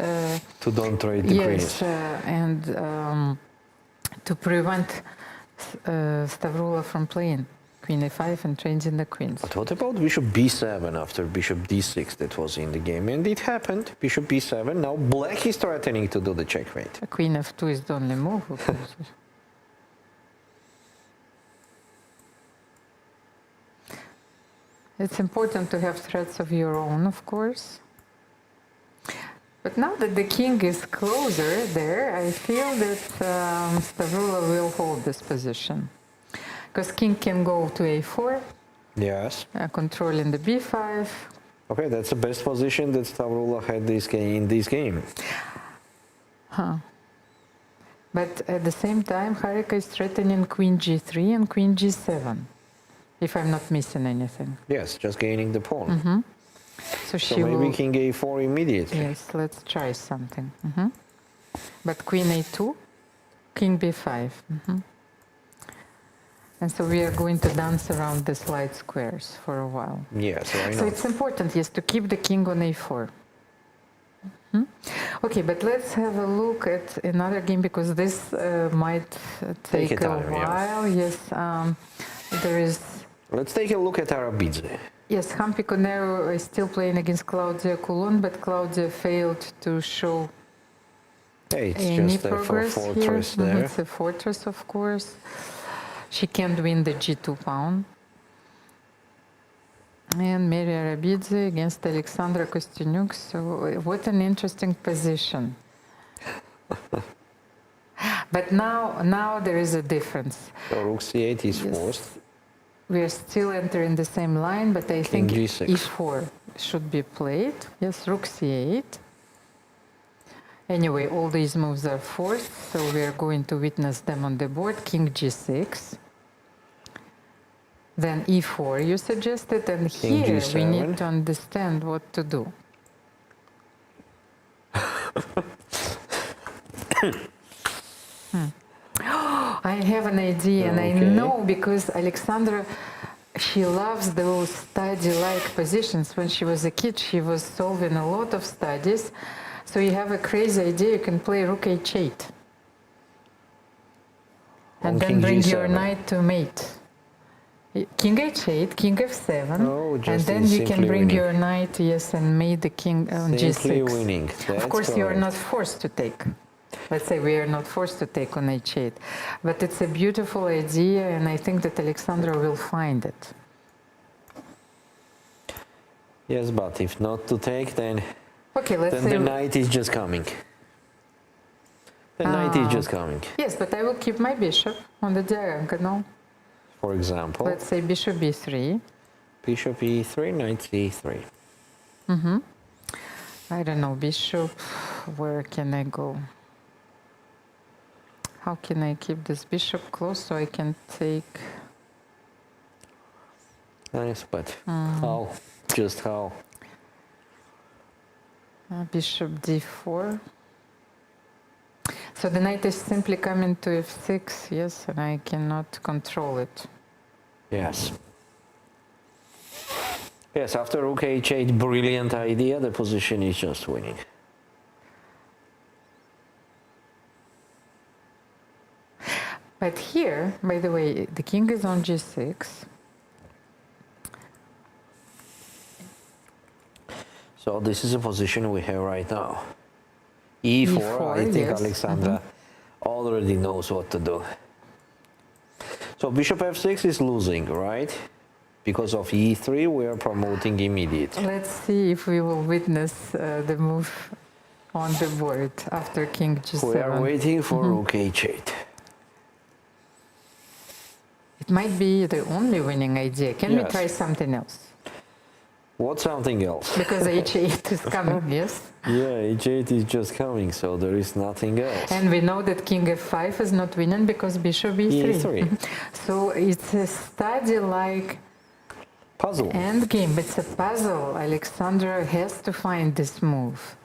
to don't trade the queens. And to prevent Stavrola from playing queen a5 and trading the queens. But what about bishop b7 after bishop d6 that was in the game? And it happened, bishop b7. Now black is threatening to do the checkmate. Queen f2 is the only move, of course. It's important to have threats of your own, of course. But now that the king is closer there, I feel that Stavrola will hold this position. Because king can go to a4. Yes. Controlling the b5. Okay, that's the best position that Stavrola had in this game. But at the same time, Karissa is threatening queen g3 and queen g7. If I'm not missing anything. Yes, just gaining the pawn. So maybe king a4 immediately. Yes, let's try something. But queen a2, king b5. And so we are going to dance around these light squares for a while. Yes, why not? So it's important, yes, to keep the king on a4. Okay, but let's have a look at another game, because this might take a while. Yes, there is... Let's take a look at Arabiza. Yes, Hampi Koneru is still playing against Claudia Coulon, but Claudia failed to show any progress fortress here. there. It's a fortress, of course. She can't win the g2 pawn. And Mary Arabiza against Alexandra Kostyuk. So what an interesting position. But now there is a difference. So rook c8 is forced. We are still entering the same line, but I King think g6. e4 should be played. Yes, rook c8. Anyway, all these moves are forced, so we are going to witness them on the board. King g6. Then e4 you suggested, and King here G7. we need to understand what to do. I have an idea, and I know because Alexandra, she loves those study-like positions. When she was a kid, she was solving a lot of studies. So you have a crazy idea, you can play rook h8. And then bring your knight to mate. King h8, king f7, and then you can bring your knight, yes, and mate the king on g6. Winning. Of course, you are not forced to take. Let's say we are not forced to take on h8. But it's a beautiful idea, and I think that Alexandra will find it. Yes, but if not to take, then, let's say the knight is just coming. The knight is just coming. Yes, but I will keep my bishop on the diagonal. For example, let's say bishop b3. Bishop e3, knight c3. I don't know, bishop, where can I go? How can I keep this bishop close so I can take... Nice, but how? Just how? Bishop d4. So the knight is simply coming to f6, yes, and I cannot control it. Yes. Yes, after rook h8, brilliant idea, the position is just winning. But here, by the way, the king is on g6. So this is a position we have right now. e4, I think Alexandra already knows what to do. So bishop f6 is losing, right? Because of e3, we are promoting immediate. Let's see if we will witness the move on the board after king g7. We are waiting for rook h8. It might be the only winning idea. Can we try something else? What something else? Because h8 is coming, yes? Yeah, h8 is just coming, so there is nothing else. And we know that king f5 is not winning because bishop e3. e3. So it's a study like puzzle. Endgame. It's a puzzle. Alexandra has to find this move.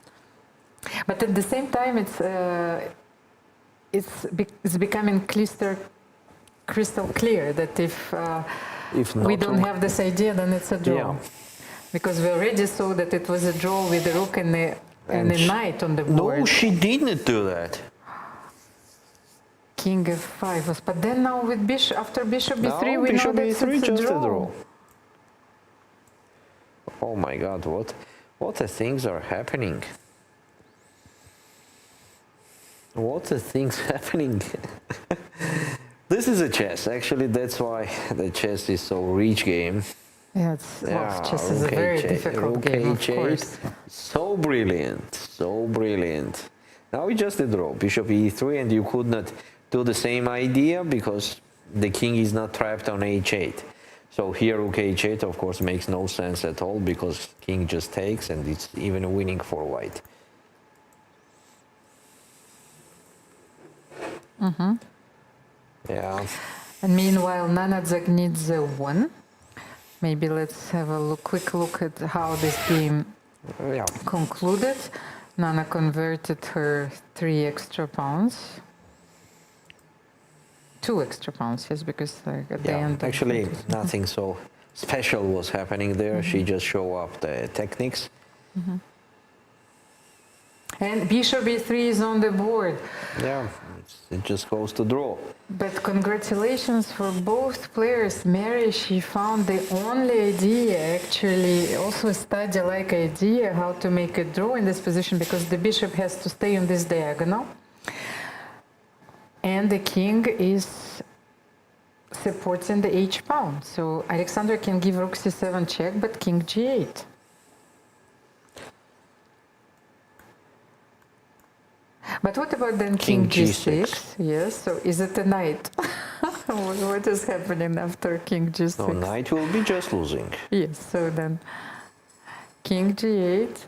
But at the same time, it's becoming crystal clear that if we don't have this idea, then it's a draw. Yeah. Because we already saw that it was a draw with the rook and the knight on the board. No, she didn't do that. King f5 was, but then now with bishop, after bishop b3, we bishop know that e3 it's just a draw. Oh my God, what the things are happening? What the things happening? This is a chess. Actually, that's why the chess is so rich game. Yeah, chess is a very difficult game, of course. So brilliant, so brilliant. Now we just a draw, bishop e3, and you could not do the same idea because the king is not trapped on h8. So here rook h8, of course, makes no sense at all because king just takes, and it's even winning for white. Yeah. And meanwhile, Nanadzak needs a 1. Maybe let's have a quick look at how this game concluded. Nana converted her 3 extra pawns. 2 extra pawns, yes, because at the end... Actually, nothing so special was happening there. She just showed up the techniques. And bishop e3 is on the board. Yeah, it just goes to draw. But congratulations for both players. Mary, she found the only idea, actually, also a study-like idea, how to make a draw in this position, because the bishop has to stay on this diagonal. And the king is supporting the h-pawn. So Alexander can give rook c7 check, but king g8. But what about then King King G6? Yes, so is it a knight? What is happening after King G6? No, knight will be just losing. Yes, so then King G8.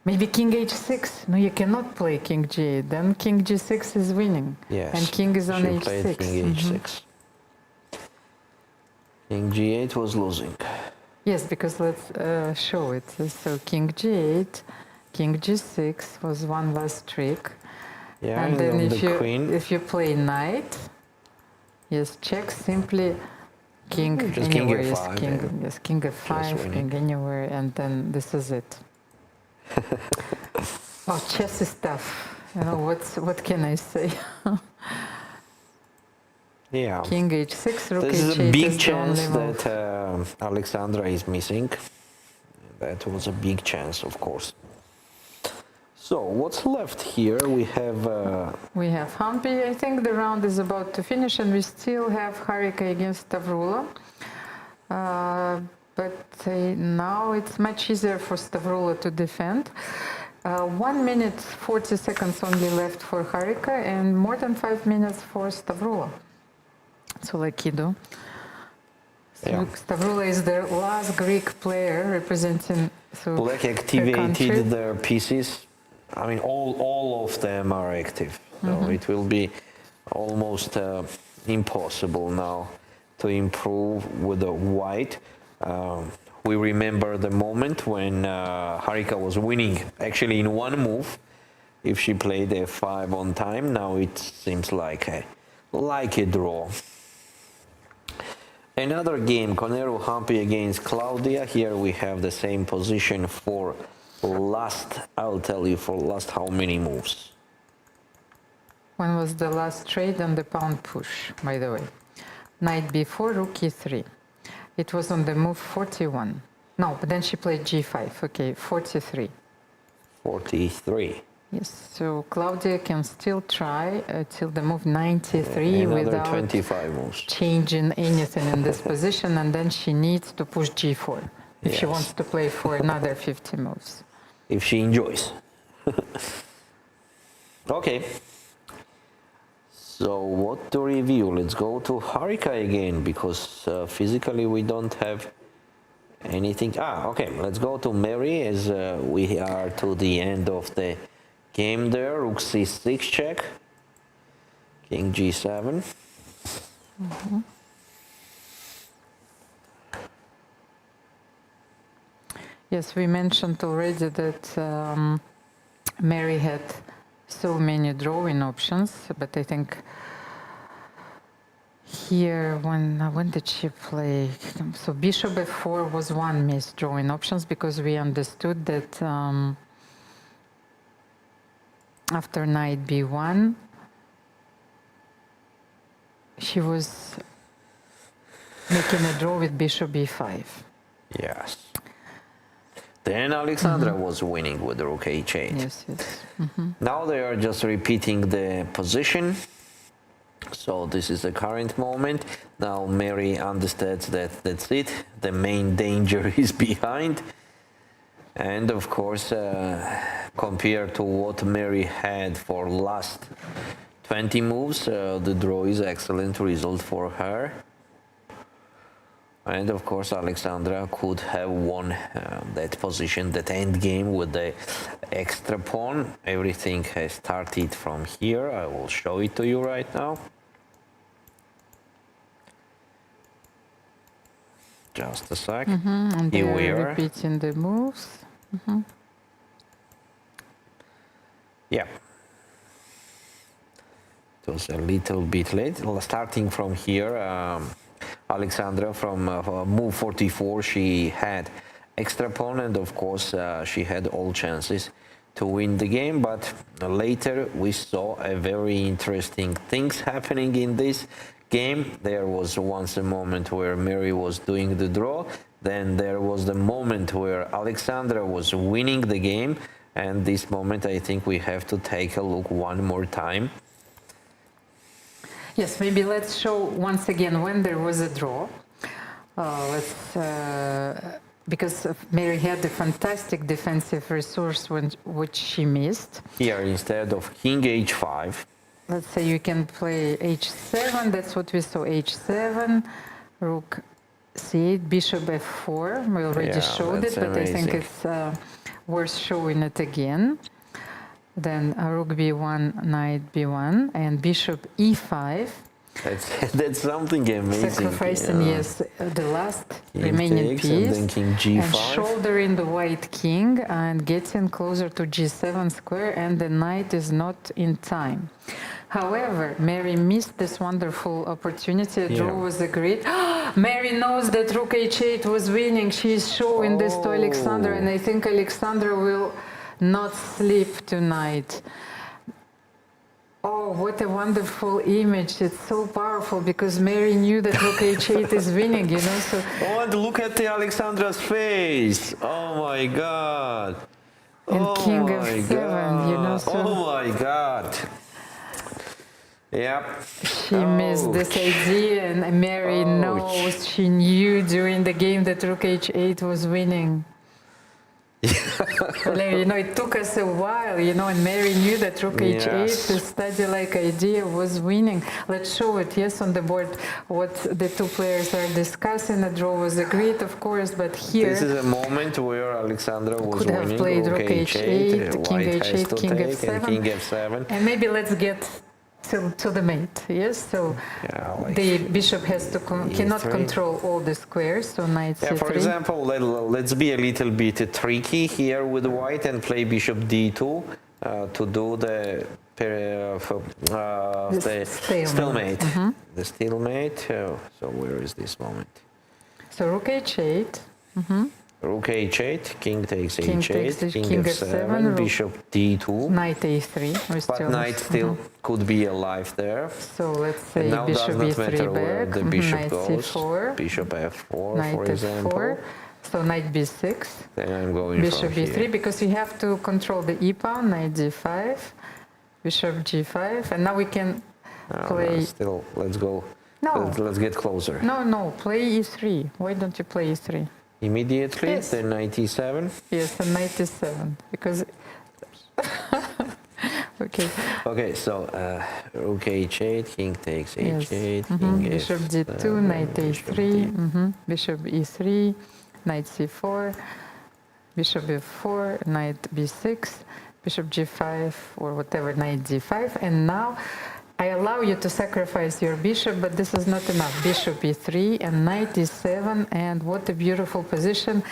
Maybe King H6. No, you cannot play King G8. Then King G6 is winning. Yes. And King is on She H6. played King H6. King G8 was losing. Yes, because let's show it. So King G8, King G6 was one last trick. Yeah, and then queen. if you play knight, yes, check simply king Just anywhere. King Yes, F5, king, yeah. yes, King F5, king anywhere, and then this is it. Oh, chess is tough. You know what can I say? Yeah. King H6, Rook This is H8 a big is the chance only move. that Alexandra is missing. That was a big chance, of course. So what's left here? We have Hampi. I think the round is about to finish, and we still have Karissa against Stavrula. But now it's much easier for Stavrula to defend. 1 minute 40 seconds only left for Karissa, and more than 5 minutes for Stavrula. So like Kido. Yeah. Stavrula is the last Greek player representing. So Black activated their pieces. I mean, all of them are active. So it will be almost impossible now to improve with the white. We remember the moment when Karissa was winning, actually in one move, if she played F5 on time. Now it seems like a draw. Another game, Koneru Hampi against Claudia. Here we have the same position for last, I'll tell you, for last how many moves. When was the last trade on the pawn push, by the way? Night before, Rook E3. It was on the move 41. No, but then she played G5. Okay, 43. 43. Yes, so Claudia can still try till the move 93 Another without 25 moves. changing anything in this position, and then she needs to push G4 if she Yes. wants to play for another 50 moves. If she enjoys. Okay. So what to review? Let's go to Karissa again, because physically we don't have anything. Okay, let's go to Mary as we are to the end of the game there. Rook C6 check. King G7. Yes, we mentioned already that Mary had so many drawing options, but I think here, when did she play? So Bishop F4 was one missed drawing options, because we understood that after Knight B1, she was making a draw with Bishop B5. Yes. Then Alexandra was winning with Rook H8. Yes, yes. Now they are just repeating the position. So this is the current moment. Now Mary understands that that's it. The main danger is behind. And of course, compared to what Mary had for last 20 moves, the draw is excellent result for her. And of course, Alexandra could have won that position, that endgame with the extra pawn. Everything has started from here. I will show it to you right now. Just a sec. And they Here we are are. repeating the moves. Yeah. It was a little bit late. Starting from here, Alexandra from move 44, she had extra pawn, and of course she had all chances to win the game. But later we saw a very interesting things happening in this game. There was once a moment where Mary was doing the draw, then there was the moment where Alexandra was winning the game, and this moment I think we have to take a look one more time. Yes, maybe let's show once again when there was a draw. because Mary had a fantastic defensive resource which she missed. Here, instead of king h5. Let's say you can play h7, that's what we saw, h7, rook c8, bishop f4. We already showed it, but amazing. I think it's worth showing it again. Then rook b1, knight b1, and bishop e5. That's something amazing. Sacrificing, yes, the last remaining piece. And then king g5. And shouldering the white king and getting closer to g7 square, and the knight is not in time. However, Mary missed this wonderful opportunity. A draw was agreed. Mary knows that rook h8 was winning. She is showing this to Alexandra, and I think Alexandra will not sleep tonight. Oh, what a wonderful image. It's so powerful because Mary knew that rook h8 is winning, you know. So oh, and look at the Alexandra's face. Oh my God. And king f7, you know. So oh my God. Yep. She missed this idea, and Mary knows, she knew during the game that rook h8 was winning. You know, it took us a while, you know, and Mary knew that rook h8, the study-like idea, was winning. Let's show it, yes, on the board, what the two players are discussing. The draw was agreed, of course, but here... This is a moment where Alexandra was could winning. Have played rook h8, king h8, king f7. And king f7. And maybe let's get to the mate, yes? So like the bishop has to cannot control all the squares, so knight c3. For example, let's be a little bit tricky here with white and play bishop d2 to do the stalemate. The stalemate. So where is this moment? So rook h8. Rook h8, king takes king h8, king f7, bishop d2. Knight a3. But knight still could be alive there. So let's say now bishop does not matter e3 where back, the bishop knight goes. c4, Bishop f4, knight for example. f4. So knight b6. Then I'm going bishop from e3 here. because you have to control the e pawn. Knight d5, bishop g5, and now we can play. Still, let's go. No. Let's get closer. No. Play e3. Why don't you play e3? Immediately, yes. Then knight e7. Yes, and knight e7 because. Okay. Okay, so rook h8, king takes h8, king bishop d2, knight a3, bishop e3, knight c4, bishop f4, knight b6, bishop g5, or whatever, knight d5, and now I allow you to sacrifice your bishop, but this is not enough. Bishop e3 and knight e7, and what a beautiful position.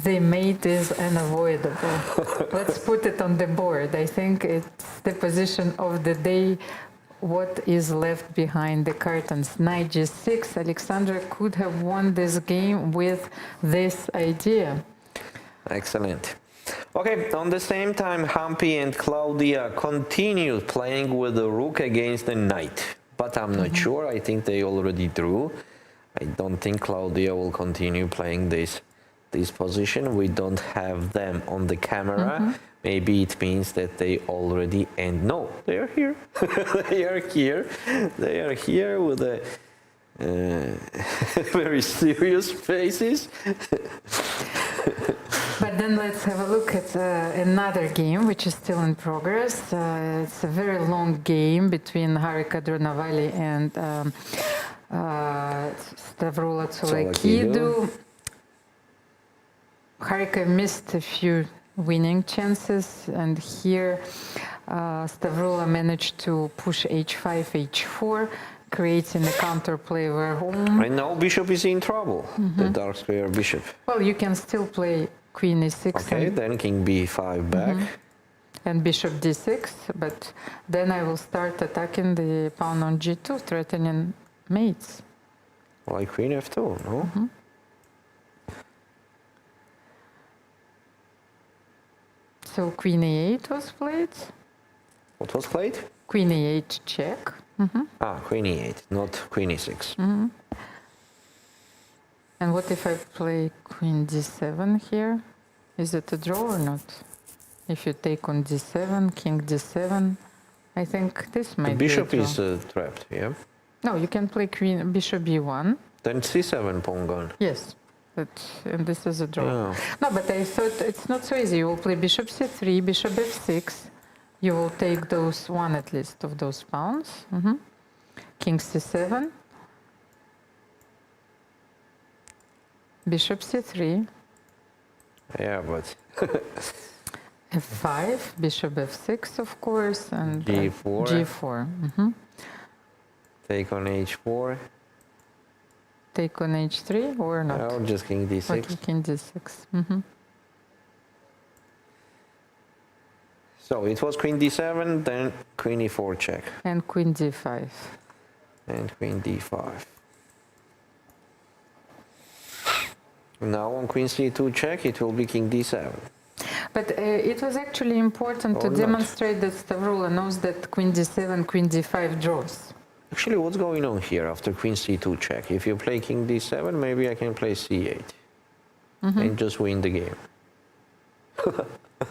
The mate is unavoidable. Let's put it on the board. I think it's the position of the day. What is left behind the curtains? Knight g6. Alexandra could have won this game with this idea. Excellent. Okay, on the same time, Hampi and Claudia continue playing with the rook against the knight. But I'm not sure. I think they already drew. I don't think Claudia will continue playing this position. We don't have them on the camera. Maybe it means that they already end. No, they are here. They are here. They are here with a very serious faces. But then let's have a look at another game which is still in progress. It's a very long game between Harika Dronavali and Stavroula Tsolakidou. Harika missed a few winning chances, and here Stavroula managed to push h5, h4, creating a counterplay where And now bishop is in trouble, the dark square bishop. Well, you can still play queen e6. Okay, then king b5 back. And bishop d6, but then I will start attacking the pawn on g2, threatening mates. Like queen f2, no? So queen e8 was played. What was played? Queen e8 check. Queen e8, not queen e6. And what if I play queen d7 here? Is it a draw or not? If you take on d7, king d7, I think this might be a draw. The bishop is trapped, yeah? No, you can play bishop b1. Then c7 pawn gone. Yes, and this is a draw. Oh. No, but I thought it's not so easy. You will play bishop c3, bishop f6. You will take those one at least of those pawns. King c7. Bishop c3. Yeah, but f5, bishop f6, of course, and g4. g4. Take on h4. Take on h3 or not? Or just king d6. Okay, king d6. So it was queen d7, then queen e4 check. And queen d5. And queen d5. Now on queen c2 check, it will be king d7. But it was actually important to demonstrate that Stavroula knows that queen d7, queen d5 draws. Actually, what's going on here after queen c2 check? If you play king d7, maybe I can play c8 and just win the game.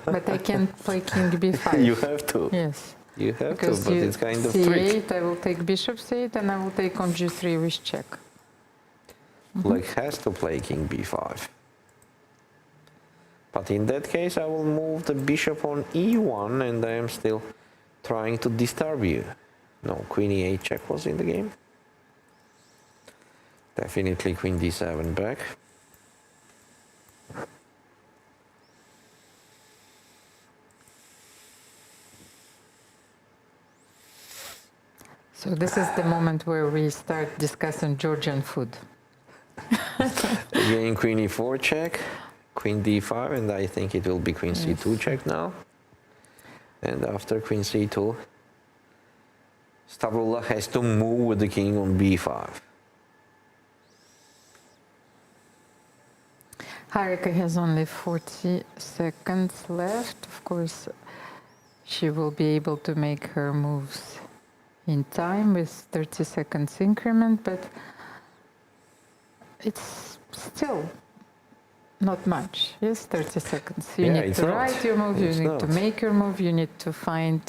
But I can't play king b5. You have to. Yes. You have Because to, but it's kind of c8, tricky. I will take bishop c8 and I will take on g3 with check. Black has to play king b5. But in that case, I will move the bishop on e1 and I am still trying to disturb you. No, queen e8 check was in the game. Definitely queen d7 back. So this is the moment where we start discussing Georgian food. Again, queen e4 check, queen d5, and I think it will be queen c2 check now. And after queen c2, Stavroula has to move with the king on b5. Harika has only 40 seconds left. Of course, she will be able to make her moves in time with 30 seconds increment, but it's still not much. Yes, 30 seconds. You need to write your move, you need to make your move, you need to find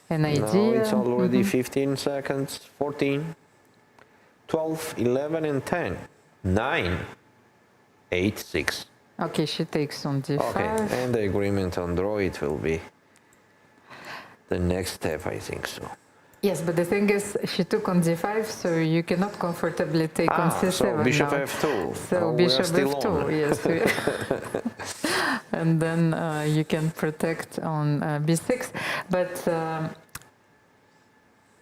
an idea. Now it's already 15 seconds, 14, 12, 11, and 10, 9, 8, 6. Okay, she takes on d5. Okay, and the agreement on draw, it will be the next step, I think so. Yes, but the thing is, she took on d5, so you cannot comfortably take on c7 so bishop now. f2. So bishop f2, yes. And then you can protect on b6. But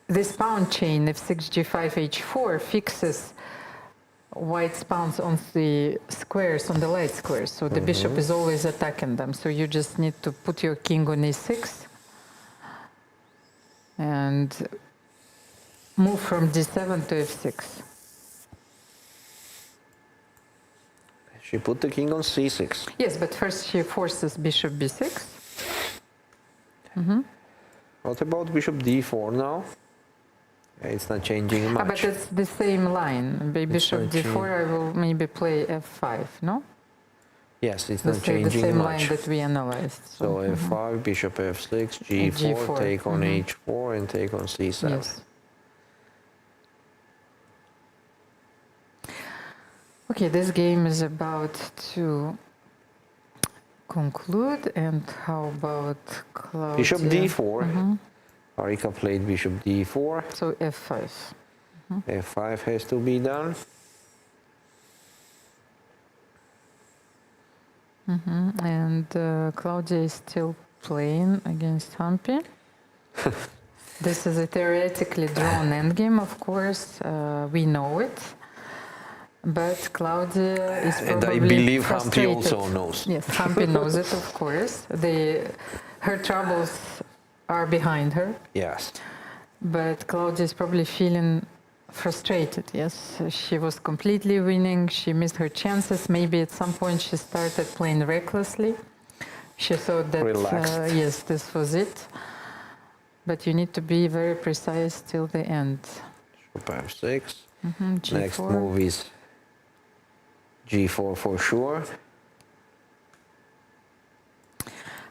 this pawn chain, f6, g5, h4, fixes white's pawns on the squares, on the light squares. So the bishop is always attacking them. So you just need to put your king on e6. And move from d7 to f6. She put the king on c6. Yes, but first she forces bishop b6. What about bishop d4 now? It's not changing much. But it's the same line. By bishop d4, I will maybe play f5, no? Yes, it's not changing much. The same much. line that we analyzed. So f5, bishop f6, g4, take on h4, and take on c7. Yes. Okay, this game is about to conclude, and how about Claudia? Bishop d4. Karissa played bishop d4. So f5. f5 has to be done. And Claudia is still playing against Hampi. This is a theoretically drawn endgame, of course. We know it. But Claudia is probably And I believe frustrated. Hampi also knows. Yes, Hampi knows it, of course. Her troubles are behind her. Yes. But Claudia is probably feeling frustrated, yes. She was completely winning. She missed her chances. Maybe at some point she started playing recklessly. She thought that, yes, this was it. But you need to be very precise till the end. Bishop f6. G4. Next move is g4 for sure.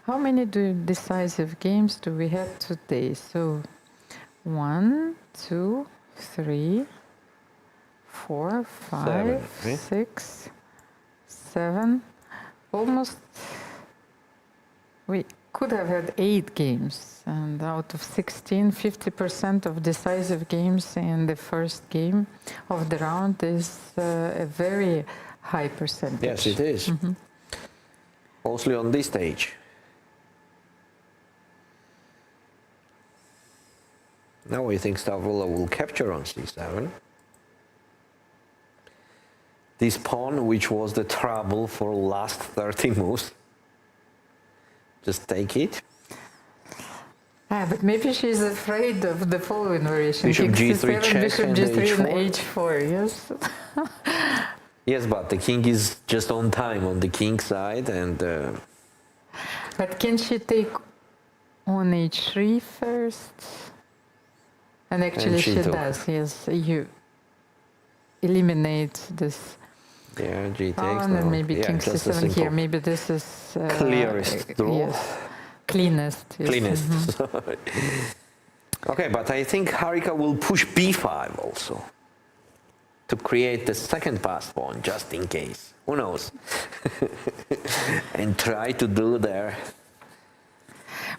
How many decisive games do we have today? So 1, 2, 3, 4, 5, 6, 7. Almost, we could have had 8 games, and out of 16, 50% of decisive games in the first game of the round is a very high percentage. Yes, it is. Mostly on this stage. Now I think Stfanova will capture on c7. This pawn, which was the trouble for last 30 moves. Just take it. But maybe she's afraid of the following variation. Bishop King g3 C7, check bishop and g3 and h4. h4, yes. Yes, but the king is just on time on the king side, and... But can she take on h3 first? And actually she does, yes. You eliminate this. Yeah, g takes. And then maybe king c7 here. Maybe this is clearest draw. Yes. Cleanest. Yes. Cleanest. Sorry. Okay, but I think Karissa will push b5 also to create the second passed pawn, just in case. Who knows? And try to do their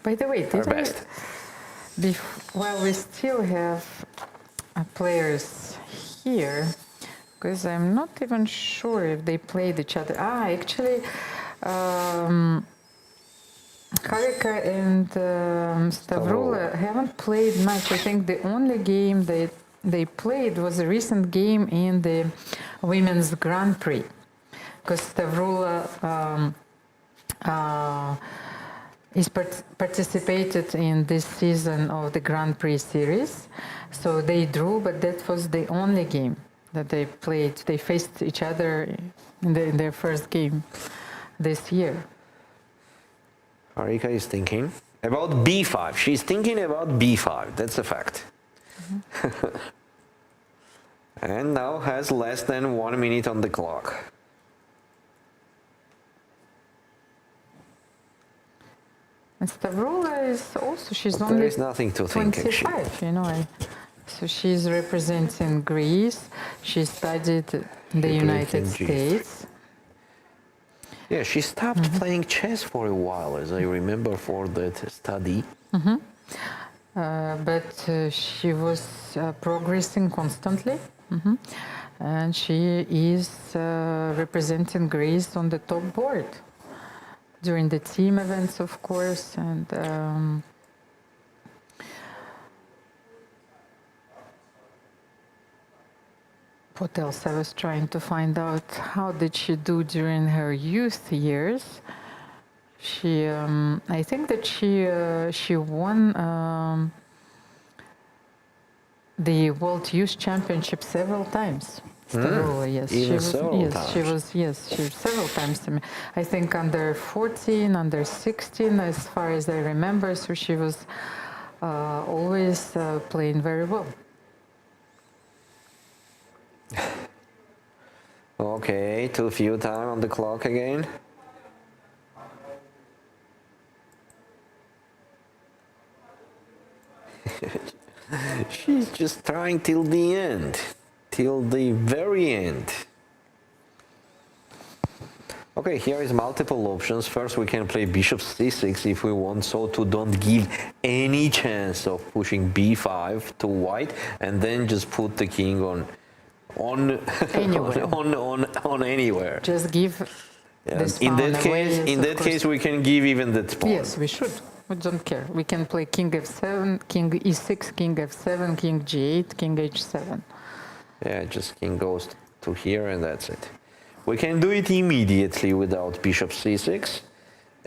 By the way, her best. While we still have players here, because I'm not even sure if they played each other. Actually, Karissa and Stfanova haven't played much. I think the only game they played was a recent game in the Women's Grand Prix, because Stfanova is participated in this season of the Grand Prix series. So they drew, but that was the only game that they played. They faced each other in their first game this year. Karissa is thinking about b5. She's thinking about b5. That's a fact. And now has less than 1 minute on the clock. And Stfanova is also, she's But only there is nothing to think, 25, you know. So she's representing Greece. She studied in the United States. Yeah, she stopped playing chess for a while, as I remember, for that study. But she was progressing constantly. And she is representing Greece on the top board during the team events, of course. And what else? I was trying to find out how did she do during her youth years. She, I think that she won the World Youth Championship several times. Yes, even she was. several Yes, times. she was. Yes, she several times. I think under 14, under 16, as far as I remember. So she was always playing very well. Okay, too few time on the clock again. She's just trying till the end, till the very end. Okay, here is multiple options. First, we can play bishop c6 if we want, so to don't give any chance of pushing b5 to white, and then just put the king on Anywhere. on anywhere. Just give this pawn away, in of that course. case, we can give even that pawn. Yes, we should. We don't care. We can play king f7, king e6, king f7, king g8, king h7. Yeah, just king goes to here and that's it. We can do it immediately without bishop c6.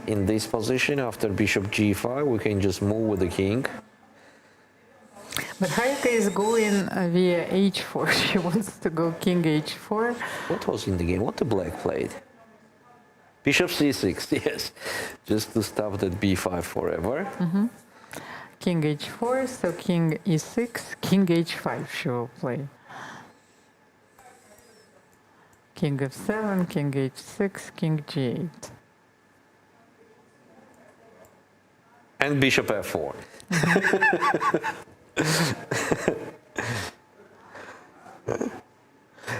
In this position, after bishop g5, we can just move with the king. But Karissa is going via h4. She wants to go king h4. What was in the game? What the black played? Bishop c6, yes. Just to stop that b5 forever. King h4, so king e6, king h5 she will play. King f7, king h6, king g8. And bishop f4.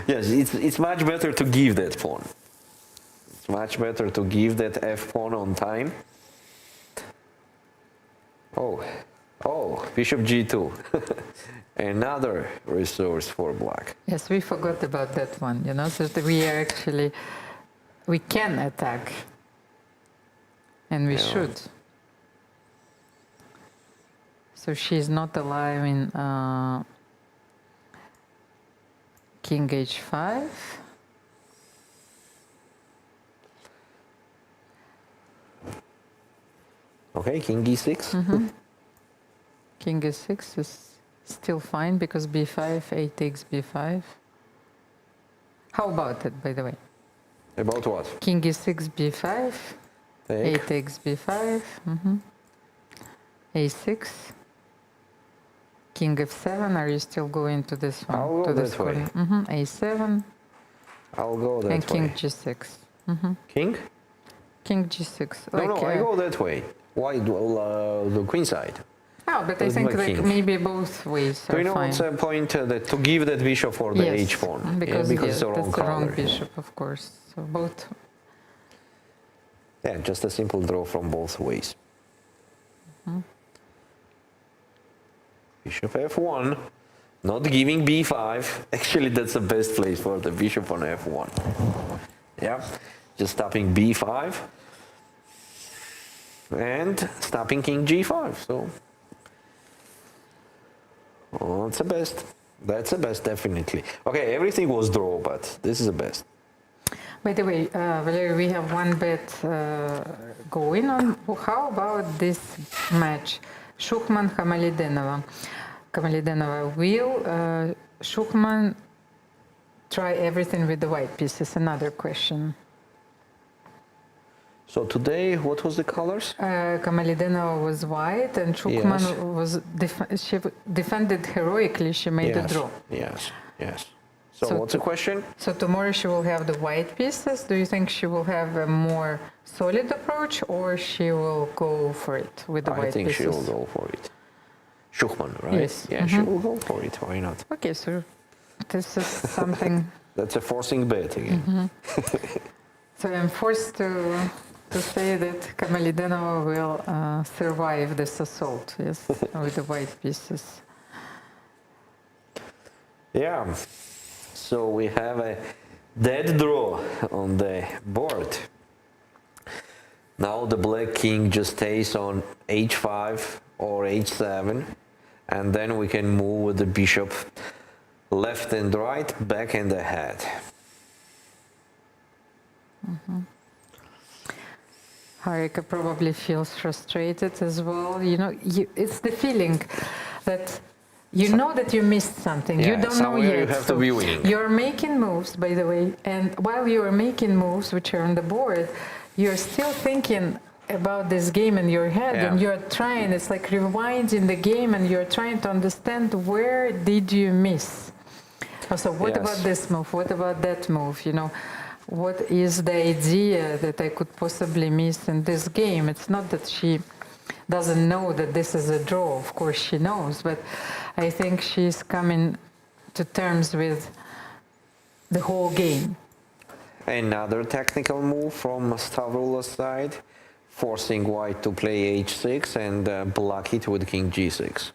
Yes, it's much better to give that pawn. It's much better to give that f pawn on time. Oh, bishop g2. Another resource for black. Yes, we forgot about that one, you know, so that we can attack. And we should. So she's not allowing king h5. Okay, king e6. Mm-hmm. King e6 is still fine because b5, a takes b5. How about it, by the way? About what? King e6, b5. A takes b5. Mm-hmm. a6. King f7. Are you still going to this one? I'll go to that way. Mm-hmm. a7. I'll go that way. And king g6. Mm-hmm. King? King g6. No, I go that way. Why the queen side? Oh, but I think like maybe both ways are Do you know fine. what's the point to give that bishop for the h pawn? Because, because it's the wrong that's the wrong color. bishop, of course. So both. Yeah, just a simple draw from both ways. Mm-hmm. Bishop f1, not giving b5. Actually, that's the best place for the bishop on f1. Yeah, just stopping b5 and stopping king g5. So, that's the best. That's the best, definitely. Okay, everything was draw, but this is the best. By the way, Valery, we have one bet going on. How about this match? Shukman Khamalidenova. Will Shukman try everything with the white pieces? Another question. So today, what was the colors? Khamalidenova was white, and Shukman was she defended heroically. She made a draw. Yes. So what's the question? So tomorrow she will have the white pieces. Do you think she will have a more solid approach, or she will go for it with the white pieces? I think she will go for it. Shukman, right? Yes. Yeah, she will go for it. Why not? Okay, so this is something. That's a forcing bet again. Mm-hmm. So I'm forced to say that Khamalidenova will survive this assault, yes, with the white pieces. Yeah. So we have a dead draw on the board. Now the black king just stays on h5 or h7, and then we can move with the bishop left and right, back and ahead. Mm-hmm. Harika probably feels frustrated as well. You know, it's the feeling that you know that you missed something. Yeah, you don't know yet. You have to be winning. You're making moves, by the way, and while you are making moves, which are on the board, you're still thinking about this game in your head, and you're trying. It's like rewinding the game, and you're trying to understand where did you miss. So what about this move? What about that move? You know, what is the idea that I could possibly miss in this game? It's not that she doesn't know that this is a draw. Of course she knows, but I think she's coming to terms with the whole game. Another technical move from Stavrula's side, forcing white to play h6 and block it with king g6.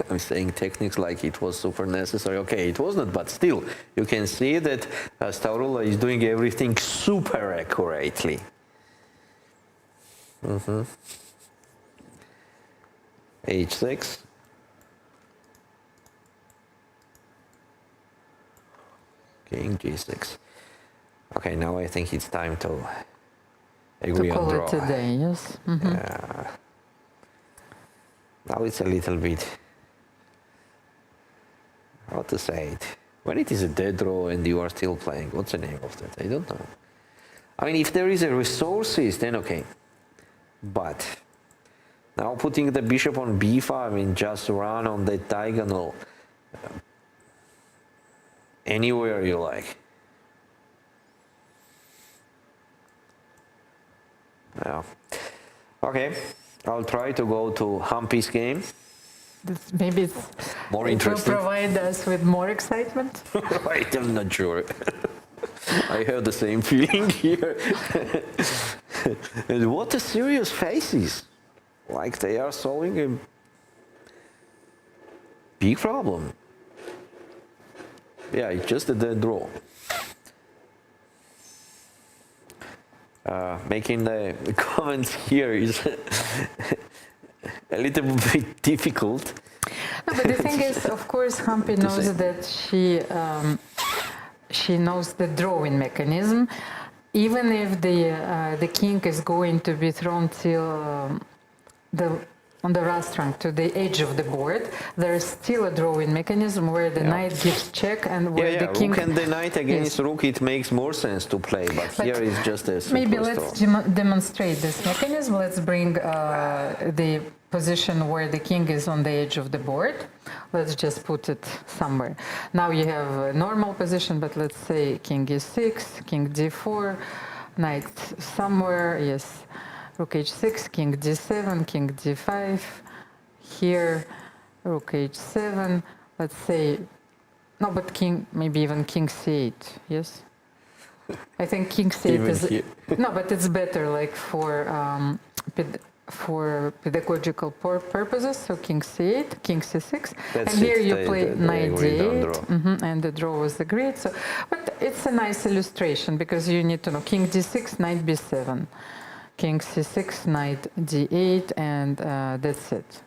I'm saying techniques like it was super necessary. Okay, it wasn't, but still, you can see that Stavrula is doing everything super accurately. h6. King g6. Okay, now I think it's time to agree on draw. To call it today, yes. Yeah. Now it's a little bit, how to say it, when it is a dead draw and you are still playing, what's the name of that? I don't know. I mean, if there is a resources, then okay. But now putting the bishop on b5 and just run on the diagonal anywhere you like. Yeah. Okay. I'll try to go to Humpy's game. Maybe it's more interesting. It will provide us with more excitement. Right, I'm not sure. I have the same feeling here. And what a serious faces. Like they are solving a big problem. Yeah, it's just a dead draw. Making the comments here is a little bit difficult. No, but the thing is, of course, Hampi knows that she knows the drawing mechanism. Even if the king is going to be thrown till on the last rank to the edge of the board, there is still a drawing mechanism where the knight gives check and where the king... Rook and the knight against rook, it makes more sense to play, but here it's just a simple Maybe let's demonstrate this mechanism. Let's bring the position where the king is on the edge of the board. Let's just put it somewhere. Now you have a normal position, but let's say king e6, king d4, knight somewhere, yes. Rook h6, king d7, king d5, here, rook h7, let's say, no, but king, maybe even king c8, yes? I think king c8 is, no, but it's better like for pedagogical purposes, so king c8, king c6, and here you play knight d8, and the draw was agreed, so, but it's a nice illustration because you need to know king d6, knight b7. King c6, knight d8, and that's it.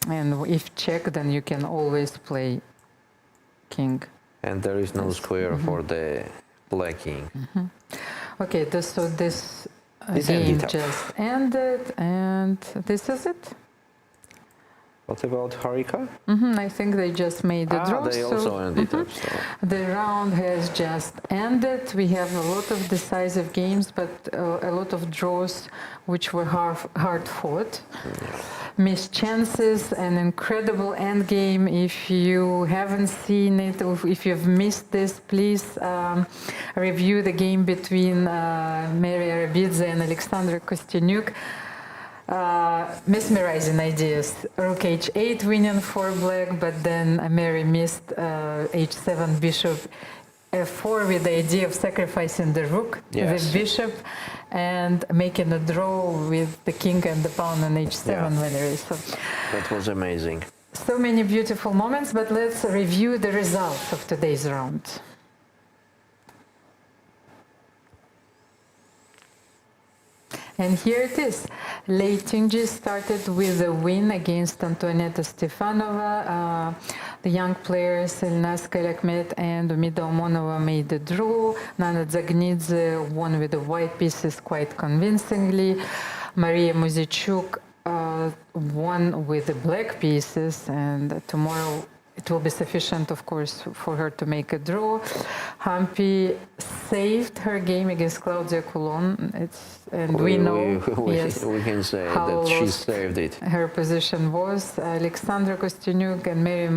And if check, then you can always play king. And there is no square for the black king. Okay, so this game just ended, and this is it. What about Karissa? I think they just made the draw. They also ended up. So. The round has just ended. We have a lot of decisive games, but a lot of draws which were hard fought. Missed chances, an incredible endgame. If you haven't seen it, or if you've missed this, please review the game between Mary Arabiza and Alexandra Kostyuk. Mesmerizing ideas. Rook h8 winning for black, but then Mary missed h7 bishop f4 with the idea of sacrificing the rook, the bishop, and making a draw with the king and the pawn on h7 Valerie. So that was amazing. So many beautiful moments, but let's review the results of today's round. And here it is. Lei Tunji started with a win against Antoinetta Stfanova. The young players Elnaz Kalakmet and Umida Monova made the draw. Nana Dzagnidze won with the white pieces quite convincingly. Maria Muzychuk won with the black pieces, and tomorrow it will be sufficient, of course, for her to make a draw. Hampi saved her game against Claudia Coulon, we know we can say that she saved it. Her position was. Alexandra Kostyuk and Mary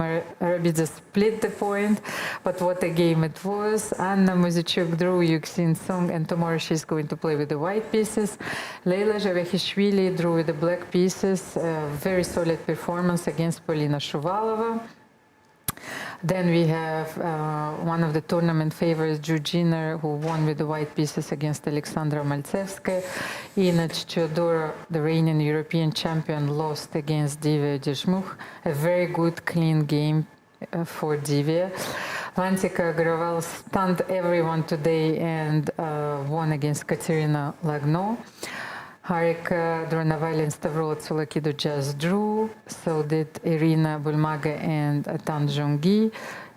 Arabiza split the point, but what a game it was. Anna Muzychuk drew Yuxin Song, and tomorrow she's going to play with the white pieces. Leila Javahishvili drew with the black pieces. Very solid performance against Polina Shuvalova. Then we have one of the tournament favorites, Georgina, who won with the white pieces against Alexandra Maltsevskaya. Ina Chichodora, the reigning European champion, lost against Divya Deshmukh. A very good, clean game for Divya. Vantika Agarwal stunned everyone today and won against Katerina Lagno. Harika Dronavalli and Stavrola Tsulakido just drew, so did Irina Bulmaga and Atan Zhongyi.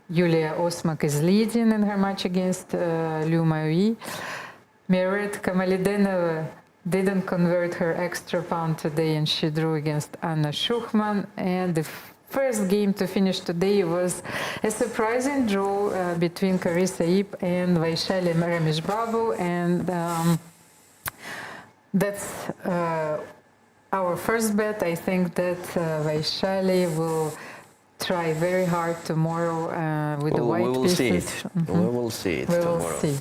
Yulia Osmak is leading in her match against Liu Maui. Miret Kamalidenova didn't convert her extra pawn today, and she drew against Anna Shuchman. And the first game to finish today was a surprising draw between Karissa Ip and Vaishali Ramesh Babu, and that's our first bet. I think that Vaishali will try very hard tomorrow with the white pieces. We will see it we tomorrow. Will see.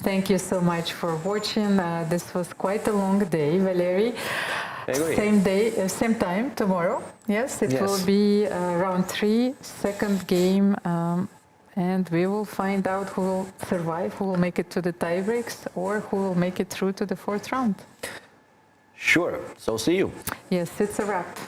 Thank you so much for watching. This was quite a long day, Valery. Same day, same time tomorrow. Yes, it will be round 3, second game and we will find out who will survive, who will make it to the tiebreaks, or who will make it through to the fourth round. Sure. So see you. Yes, it's a wrap.